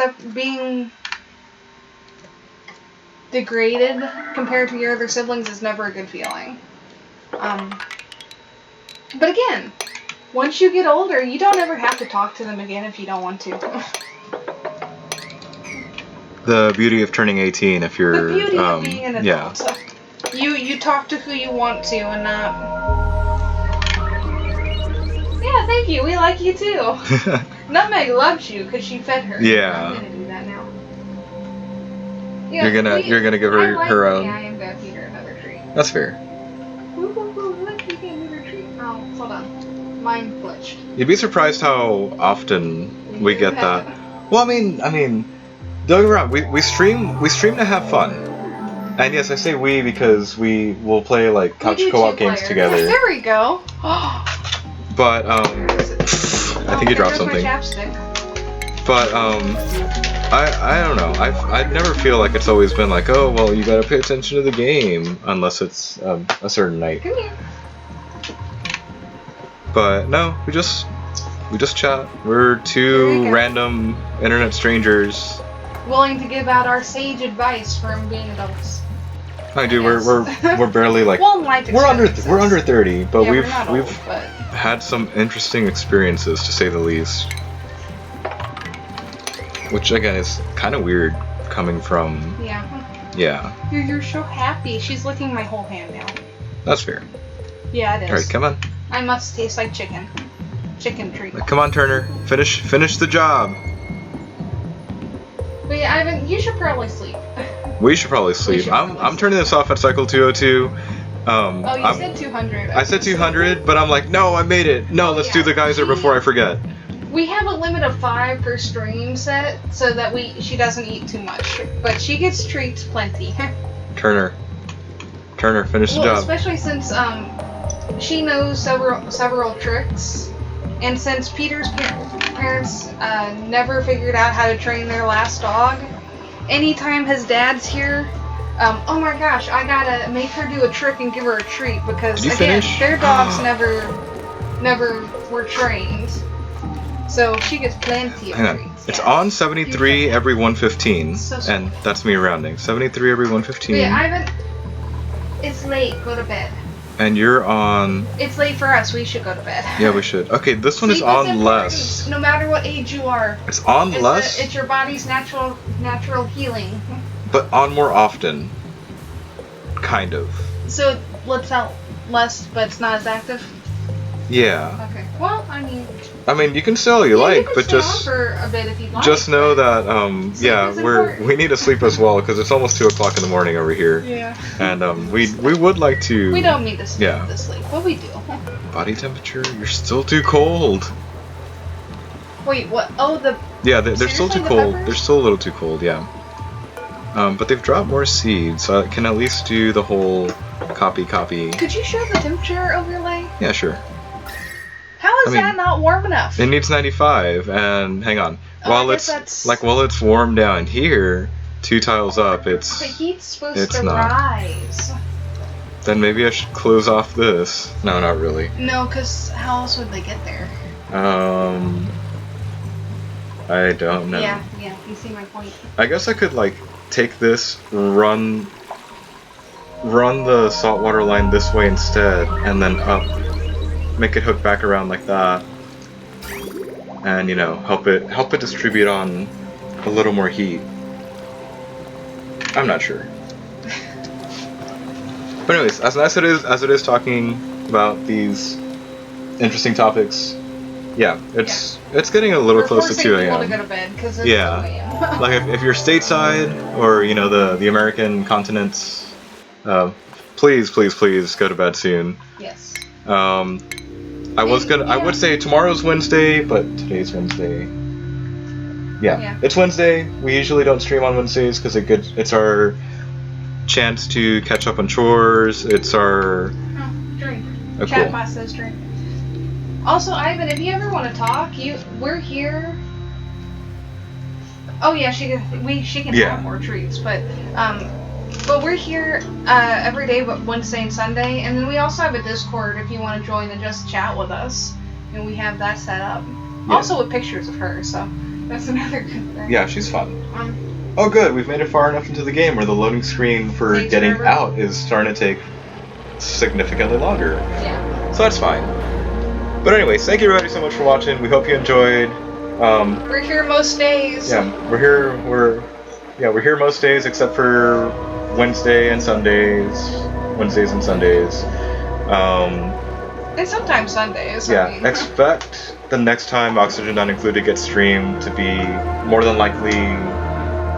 B: degraded compared to your other siblings is never a good feeling. But again, once you get older, you don't ever have to talk to them again if you don't want to.
A: The beauty of turning 18 if you're...
B: The beauty of being an adult.
A: Yeah.
B: You talk to who you want to and not... Yeah, thank you. We like you too. Nutmeg loves you because she fed her.
A: Yeah.
B: I'm gonna do that now. Yeah,
A: you're gonna give her own...
B: Yeah, I am gonna feed her another treat.
A: That's fair.
B: Look, you get another treat. Oh, hold on. Mine glitched.
A: You'd be surprised how often we get that. Well, I mean, don't get me wrong. We stream to have fun, and yes, I say we because we will play like couch co-op games together.
B: Yes, there we go.
A: But I think you dropped something.
B: My chapstick.
A: But I don't know. I never feel like it's always been like, oh well, you gotta pay attention to the game unless it's a certain night.
B: Come here.
A: But no, we just chat. We're two random internet strangers.
B: Willing to give out our sage advice from being adults.
A: I do. We're barely like
B: well, life
A: we're under 30, but
B: yeah,
A: we've
B: old, but...
A: had some interesting experiences to say the least. Which again is kind of weird coming from. Yeah.
B: You're so happy. She's licking my whole hand now.
A: That's fair.
B: Yeah, it is.
A: All right, come on.
B: I must taste like chicken. Chicken treat.
A: Come on, Turner. Finish the job.
B: But yeah, Ivan, you should probably sleep.
A: We should probably sleep. I'm turning this off at cycle 202.
B: Oh, you said 200.
A: I said 200, but I'm like, no, I made it. No, let's do the geyser before I forget.
B: We have a limit of 5 per stream set, so that she doesn't eat too much. But she gets treats plenty.
A: Turner, finish the job.
B: Especially since she knows several tricks, and since Peter's parents never figured out how to train their last dog, anytime his dad's here, oh my gosh, I gotta make her do a trick and give her a treat because again, their dogs never were trained. So she gets plenty of treats.
A: It's on 73 every 115, and that's me rounding. 73 every 115.
B: Yeah, Ivan, it's late. Go to bed.
A: And you're on.
B: It's late for us. We should go to bed.
A: Yeah, we should. Okay, this one is on less.
B: No matter what age you are.
A: It's on less.
B: It's your body's natural healing.
A: But on more often. Kind of.
B: So it lets out less, but it's not as active.
A: Yeah.
B: Okay. Well,
A: I mean, you can say all you like, but just
B: for a bit if you'd like.
A: Just know that we need to sleep as well because it's almost 2 o'clock in the morning over here.
B: Yeah.
A: And we would like to.
B: We don't need to sleep, but we do.
A: Body temperature? You're still too cold.
B: Wait, what? Oh,
A: Yeah, they're still too cold. They're still a little too cold. Yeah. But they've dropped more seeds, so I can at least do the whole copy.
B: Could you show the temperature overlay?
A: Yeah, sure.
B: How is that not warm enough?
A: It needs 95, and hang on. While it's warm down here, 2 tiles up, it's.
B: The heat's supposed to rise.
A: Then maybe I should close off this. No, not really.
B: No, because how else would they get there?
A: I don't know.
B: Yeah, you see my point.
A: I guess I could take this, run the saltwater line this way instead, and then up. Make it hook back around like that, and help it distribute on a little more heat. I'm not sure. But anyways, as nice as it is talking about these interesting topics, yeah, it's getting a little close to 2 a.m.
B: To go to bed 'cause it's 2
A: a.m. Like if you're stateside or the American continents, please go to bed soon.
B: Yes.
A: I would say tomorrow's Wednesday, but today's Wednesday. Yeah, it's Wednesday. We usually don't stream on Wednesdays because it's our chance to catch up on chores. It's our
B: drink.
A: Oh,
B: Chat
A: cool.
B: bot says drink. Also, Ivan, if you ever want to talk, we're here. Oh yeah, she can have more treats, but we're here every day but Wednesday and Sunday, and then we also have a Discord if you want to join and just chat with us, and we have that set up. Yeah. Also with pictures of her, so that's another good thing.
A: Yeah, she's fun. Oh good, we've made it far enough into the game where the loading screen for getting out is starting to take significantly longer.
B: Yeah.
A: So that's fine. But anyways, thank you everybody so much for watching. We hope you enjoyed.
B: We're here most days.
A: Yeah, we're here most days except for Wednesdays and Sundays.
B: And sometimes Sundays.
A: Yeah, expect the next time Oxygen Not Included gets streamed to be more than likely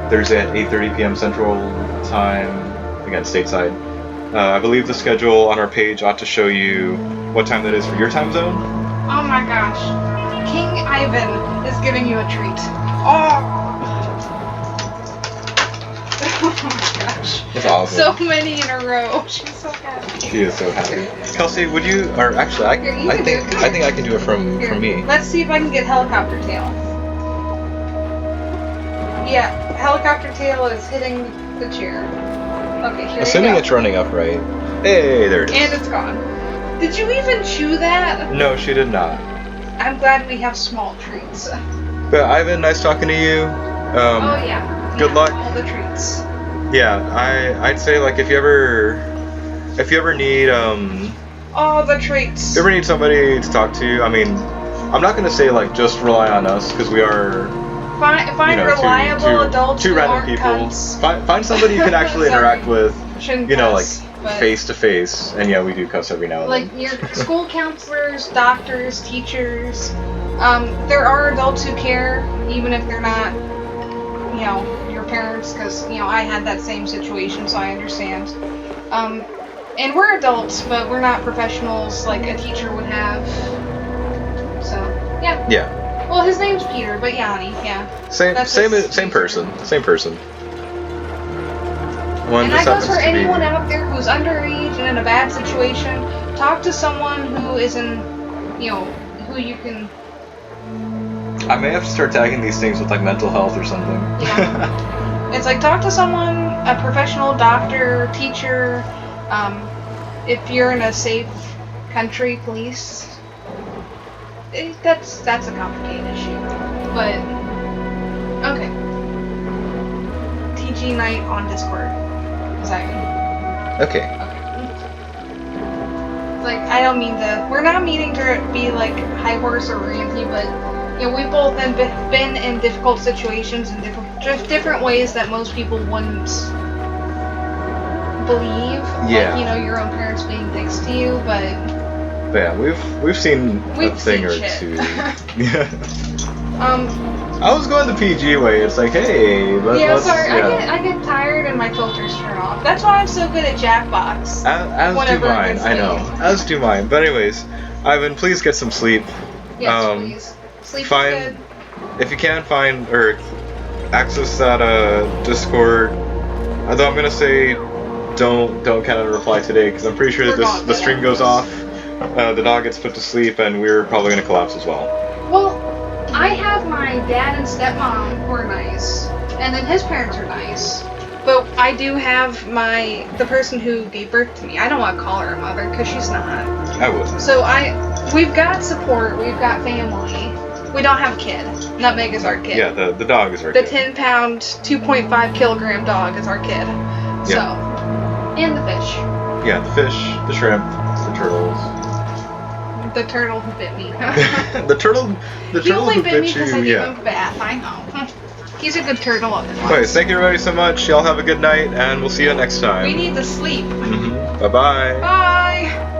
A: Thursday at 8:30 p.m. Central Time, again, stateside. I believe the schedule on our page ought to show you what time that is for your time zone.
B: Oh my gosh. King Ivan is giving you a treat. Oh! Oh my gosh. gosh.
A: That's awesome.
B: So many in a row. She's so happy.
A: She is so happy. Kelsey, would you? Or actually,
B: Here, you
A: I
B: can
A: think
B: do it.
A: I think I can do it from
B: Here,
A: me.
B: let's see if I can get helicopter tail. Yeah, helicopter tail is hitting the chair. Okay, here
A: Assuming
B: you go.
A: it's running upright. Hey, there it is.
B: And it's gone. Did you even chew that?
A: No, she did not.
B: I'm glad we have small treats.
A: But Ivan, nice talking to you.
B: Oh yeah.
A: Good luck.
B: All the treats.
A: Yeah, I'd say like if you ever need
B: All the treats.
A: if you ever need somebody to talk to, I mean, I'm not gonna say like just rely on us because we are
B: Find reliable adults
A: two
B: who
A: random
B: aren't
A: people.
B: cunts.
A: Find somebody you can actually
B: Sorry.
A: interact with,
B: Shouldn't
A: you know,
B: cuss,
A: like
B: but-
A: face to face. And yeah, we do cuss every now and
B: Like
A: then.
B: your school counselors, doctors, teachers. There are adults who care, even if they're not, you know, your parents, because, you know, I had that same situation, so I understand. And we're adults, but we're not professionals like a teacher would have. So, yeah.
A: Yeah.
B: Well, his name's Peter, but Yanni, yeah.
A: Same
B: That's
A: same
B: his
A: same
B: username.
A: person. Same person. One
B: And
A: just
B: that goes
A: happens
B: for
A: to be.
B: anyone out there who's underage and in a bad situation. Talk to someone who is in, you know, who you can.
A: I may have to start tagging these things with like mental health or something.
B: Yeah. It's like talk to someone, a professional doctor, teacher. If you're in a safe country, police. That's a complicated issue, but okay. TG night on Discord. Is that
A: Okay.
B: like I don't mean to. We're not meaning to be like high horse or ranty, but you know we've both been in difficult situations in different ways that most people wouldn't believe.
A: Yeah.
B: Like, you know, your own parents being dicks to you, but
A: But yeah, we've seen a
B: we've
A: thing
B: seen
A: or
B: shit.
A: two. Yeah.
B: um.
A: I was going the PG way. It's like, hey, let's
B: Sorry.
A: yeah.
B: I get tired and my filters turn off. That's why I'm so good at Jackbox.
A: As do
B: Whenever it
A: mine.
B: gets
A: I know.
B: late.
A: As do mine. But anyways, Ivan, please get some sleep.
B: Yes,
A: um,
B: please. Sleep
A: fine.
B: is good.
A: If you can find or access that Discord, although I'm gonna say don't kind of reply today because I'm pretty sure that
B: We're gone
A: the
B: by
A: stream
B: that.
A: goes off, the dog gets put to sleep, and we're probably gonna collapse as well.
B: Well, I have my dad and stepmom who are nice, and then his parents are nice. But I do have the person who gave birth to me. I don't want to call her a mother because she's not.
A: I wouldn't.
B: So we've got support, we've got family. We don't have a kid. Nutmeg is our kid.
A: Yeah, the dog is our
B: The
A: kid.
B: 10-pound, 2.5-kilogram dog is our kid. So, and the fish.
A: Yeah, the fish, the shrimp, the turtles.
B: The turtle who bit me.
A: the turtle
B: He only
A: who
B: bit me
A: bit
B: because I
A: you,
B: gave
A: yeah.
B: him a bath. I know. He's a good turtle otherwise.
A: Anyways, thank you everybody so much. Y'all have a good night, and we'll see you next time.
B: We need to sleep.
A: Bye-bye.
B: Bye!